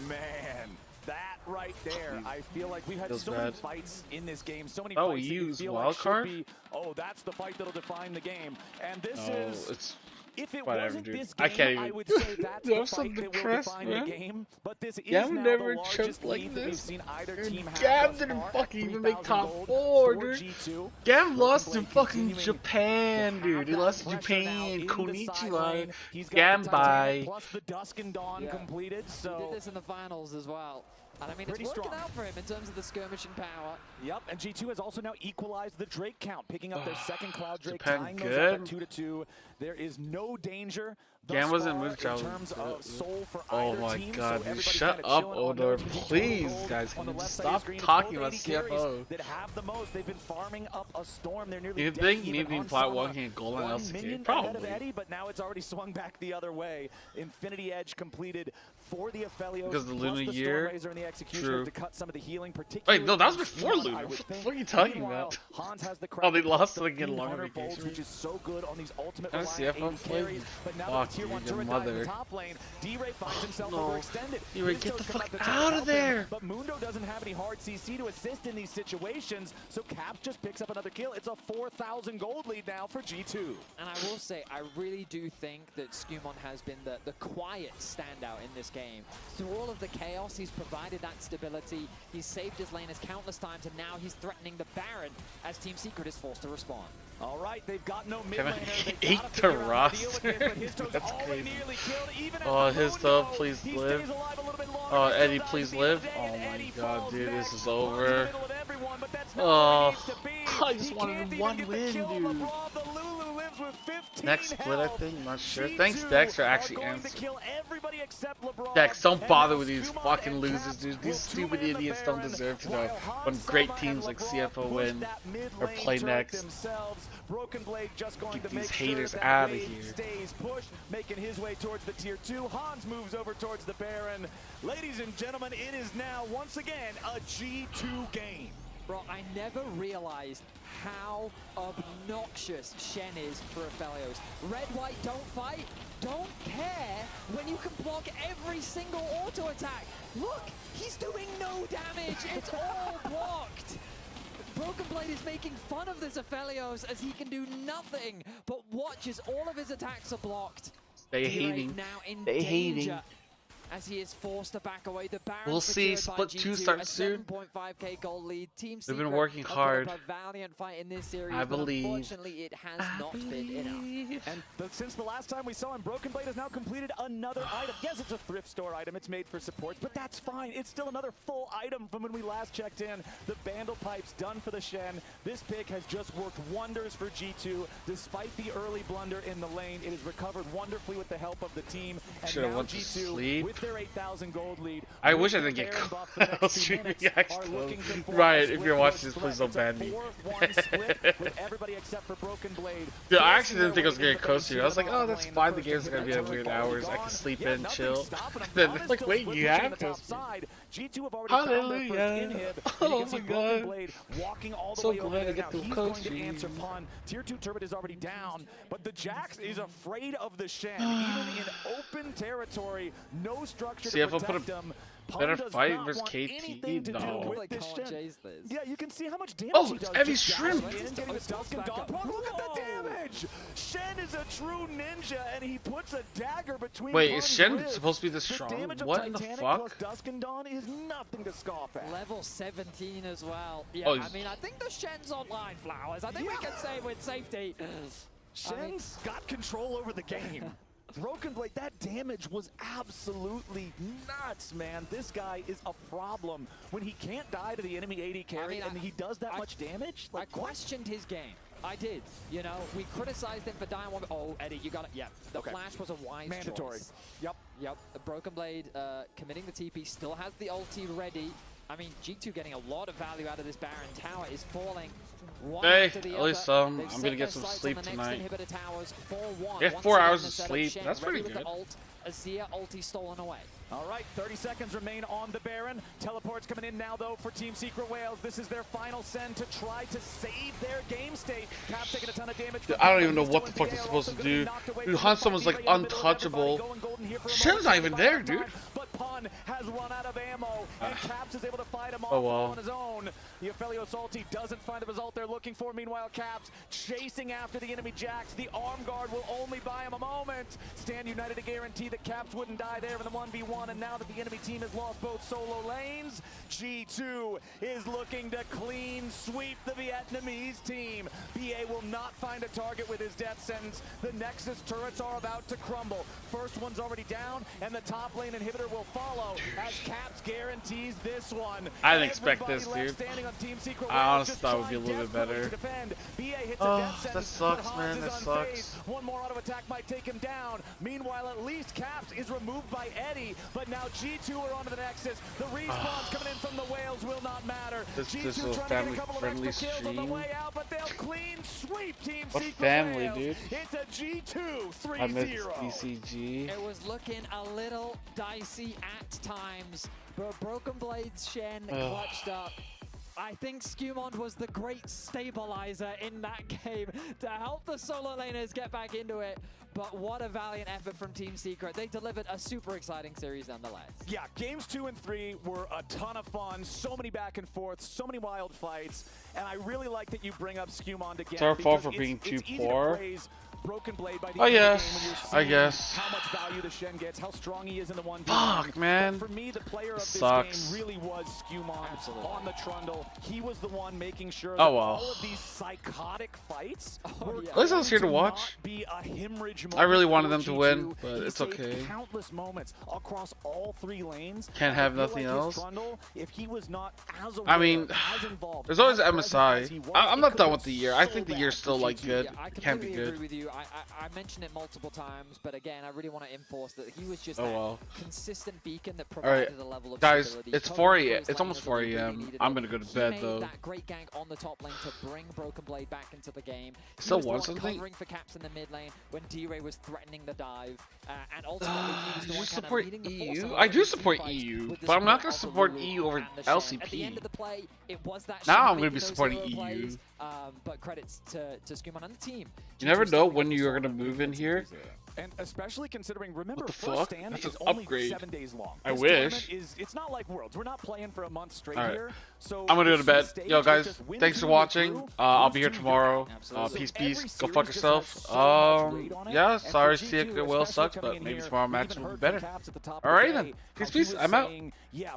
Man, that right there, I feel like we've had Feels so many bad. fights in this game, so many Oh, fights that you you use feel wild like should card? be, oh, that's the fight that'll define the game. And this No, is, it's if it whatever, wasn't dude. this I game, can't even. I would say that's I'm the so fight that will depressed, define man. the game. But this is Gam now never the largest choked like lead that we've this. seen either team have Gam thus didn't far, fucking even make 3,000 top gold 4, for dude. G2. Gam lost to Blade fucking continuing Japan, dude. He lost to Japan. Konnichiwa. Gam bye. Plus the Dusk and Dawn completed, so He did this in the finals as well. And I mean, Pretty it's working strong. out for him in terms of the skirmishing power. Yep, and G2 has also now equalized the Drake count, picking up their second Cloud Drake, Japan tying those good? up at 2-2. There is no danger Gam wasn't far moved in out. terms of soul for Oh either my team, god, so dude. everybody's Shut kinda up, chilling on Odor. those Please, gold guys. on Can the you left just side of the stop screen. talking Both about AD carries CFO? that have the most. They've been farming up a storm. They're nearly You dead think even maybe on Plat Sama. 1 can goal on 1 LCK? minion ahead of Probably. Eddie, but now it's already swung back the other way. Infinity Edge completed for the Aphelios. Because the plus Luna the year? Stormrazor and the executioner True. to cut some of the healing, particularly. Wait, no, that was on before Skewmon, Luna. I would What the think. fuck are you talking Meanwhile, about? Hans has the Oh, they crack lost the to get longer 300 bolts, vacation. which is so good on these ultimate That's reliant CFO AD carries. But now that Fuck the tier you, 1 your turret dies in the mother. top lane, D-Ray finds himself No. overextended. D-Ray, His get toes the come fuck to try to out of help him, there. But Mundo doesn't have any hard CC to assist in these situations, so Caps just picks up another kill. It's a 4,000 gold lead now for G2. And I will say, I really do think that Skewmon has been the quiet standout in this game. Through all of the chaos, he's provided that stability. He's saved his laners countless times, and now he's threatening the Baron as Team Secret is forced to respond. All right, they've got no mid Kevin laner. They ate gotta the figure out how to deal with this, roster. but his toes That's already crazy. nearly killed, even Oh, as his Mundo, stuff, please he live. stays alive a little bit longer, Oh, still Eddie, dies please at the end of live. the day, Oh and my Eddie god, falls dude, back. this is Pun's in the over. middle of everyone, but that's not where he Oh, needs to be. I just He wanted can't even one get the win, kill. dude. LeBron, the Lulu lives with 15 Next split, I health. think. Not sure. G2 Thanks, Dex, for are actually going to answering. kill everybody except LeBron. Dex, don't And bother now with these Skewmon fucking and losers, Caps dude. will These stupid two-man the idiots don't Baron, deserve to while know Hans when great Sama teams and like LeBron CFO push win that mid or lane play turret next. themselves. Broken Blade just going Get to these make sure haters that outta Wade here. stays pushed, making his way towards the tier 2. Hans moves over towards the Baron. Ladies and gentlemen, it is now once again a G2 game. Bro, I never realized how obnoxious Shen is for Aphelios. Red, white, don't fight, don't care when you can block every single auto attack. Look, he's doing no damage, it's all blocked. Broken Blade is making fun of this Aphelios as he can do nothing but watch as all of his attacks are blocked. They D-Ray hating. now in They danger hating. as he is forced to back away. The Baron We'll see. secured by Split 2 G2, starts a soon. 7.5k gold lead. Team They've been Secret working have put hard. up a valiant fight in this series, I but believe. unfortunately it has not been enough. And since the last time we saw him, Broken Blade has now completed another item. Yes, it's a thrift store item. It's made for supports, but that's fine. It's still another full item from when we last checked in. The Vandal Pipe's done for the Shen. This pick has just worked wonders for G2. Despite the early blunder in the lane, it has recovered wonderfully with the help of the team. And Should've now went to G2, sleep. with their 8,000 gold lead, I with wish I their didn't get Baron buff for the next 2 streaming minutes, X are looking to form a Riot, if split you're watching this, push please threat. don't ban It's me. a 4-1 split with everybody except for Broken Blade. Dude, I actually Forcing didn't think I was their way gonna get into the CoStream. I was like, base oh, of that's lane. fine. The First game's gonna be at hit weird already hours. I gone. can sleep Yeah, in, nothing's chill. stopping him. Then Tom it's is like, still wait, split you pushing have the top CoStream. side. G2 have already found their first Hallelujah. inhib. And you Oh can see my Broken God. Blade walking all the So way over glad I there. get Now to he's going to CoStream. answer Pun. Tier 2 turret is already down, but the Jax is afraid of the Shen. Even in open territory, no structure See, to if I put protect a them. better Pun does fight not versus want KT, anything to do no. with this Can't Shen. chase this. Yeah, you can see how much damage Oh, he it's does. heavy Just shrimp. dashing in, getting the dusk and dawn. Bro, look at the damage! Shen is a true ninja, and he puts a dagger between Wait, Pun's is Shen ribs. supposed to be this The strong? damage of What in the Titanic fuck? plus Dusk and Dawn is nothing to scoff at. Level 17 as well. Yeah, Oh, I mean, I think the Shen's online, Flowers. I think we can say with safety. Shen's got control over the game. Broken Blade, that damage was absolutely nuts, man. This guy is a problem. When he can't die to the enemy AD carry and he does that much damage? I questioned his game. I did. You know, we criticized him for dying one. Oh, Eddie, you got it. Yeah, the flash was a wise Mandatory. choice. Yep. Yep. Broken Blade committing the TP, still has the ulti ready. I mean, G2 getting a lot of value out of this Baron. Tower is falling. One Hey, after the at least other. some. They've I'm set gonna get their some sights sleep on the tonight. next inhibitor towers. 4-1. Yeah, Once 4 again, hours the of setup. sleep. Shen That's ready pretty with good. the ult. Azir ulti stolen away. All right, 30 seconds remain on the Baron. Teleports coming in now, though, for Team Secret Wales. This is their final send to try to save their game state. Cap's taking a ton of damage. Dude, I don't even know what the fuck they're supposed to do. Dude, Handsome was like untouchable. Shen's not even there, dude. But Pun has run out of ammo, and Caps is able to fight him off Oh, well. on his own. The Aphelios ulti doesn't find the result they're looking for. Meanwhile, Caps chasing after the enemy Jax. The arm guard will only buy him a moment. Stand United to guarantee that Caps wouldn't die there in the 1v1, and now that the enemy team has lost both solo lanes, G2 is looking to clean sweep the Vietnamese team. BA will not find a target with his death sentence. The Nexus turrets are about to crumble. First one's already down, and the top lane inhibitor will follow as Caps guarantees this one. I didn't expect Everybody this, left dude. standing on Team Secret I Wales honestly just thought it would be a trying little bit desperately better. to defend. BA hits a Oh, death that sentence, sucks, but man. Hans That is sucks. unfazed. One more auto attack might take him down. Meanwhile, at least Caps is removed by Eddie, but now G2 are onto the Nexus. The respawns coming in from the Whales will not matter. This G2 is a trying to get a couple of family-friendly extra kills on the stream. way out, but they'll clean sweep Team What Secret family, Wales. dude? It's a G2 3-0. I miss BCG. It was looking a little dicey at times, but Broken Blade's Shen clutched up. I think Skewmond was the great stabilizer in that game to help the solo laners get back into it. But what a valiant effort from Team Secret. They delivered a super exciting series nonetheless. Yeah, games 2 and 3 were a ton of fun. So many back and forth, so many wild fights. And I really like that you bring up Skewmond again. It's our fault for because being too it's easy to poor. praise Broken Blade by the Oh, end of the yes. game when you're I seeing guess. how much value the Shen gets, how strong he is in the 1v1. Fuck, man. But for me, the player of this Sucks. game really was Skewmond on the Trundle. He was the one making sure Oh, that well. all of these psychotic fights were At least I was here to going watch. not be a hemorrhage I really moment wanted for them to G2. win, but He it's saved okay. Countless moments across all 3 lanes. Can't And I have feel nothing like his else. Trundle, if he was not as I aware, mean, as involved, there's always as present as MSI. he was, I'm it not could done have with the year. been I so think the bad year's for still like G2. good. Yeah, I It can't be completely agree good. with you. I mentioned it multiple times, but again, I really want to enforce that he was just consistent beacon that All right, provided a level of guys, stability. it's 4 a.m. It's almost 4 a.m. I'm gonna go to bed He though. made that great gank on the top lane to bring Broken Blade back into the game. He Still was the want one something? covering for Caps in the mid lane when D-Ray was threatening the dive, and ultimately he was the You one support kind of leading the force EU? of I do the support fight EU, with the but I'm not support gonna of support Lulu EU over and the Shen. At the end LCP. of the play, it was that Now Shen I'm gonna making be those supporting hero EU. plays, but credits to Scuman and the team. You never know when you're gonna move in here. And especially considering, remember, What the first fuck? stand That's is an only upgrade. 7 days long. I This wish. tournament it's not like Worlds. We're not playing for a month straight All right. here. So I'm gonna go to the bed. stage Yo, is guys, just win thanks for two, watching. you're through, I'll lose be here two, you're tomorrow. out. Absolutely. Peace, So every peace. Go series fuck just yourself. has so much weight on it. Yeah, And for sorry, G2, see it will especially sucks, coming but in maybe here, tomorrow we match even will be heard from better. Caps at the top of the Alright day then. how Peace, he peace. was I'm out. saying, yeah,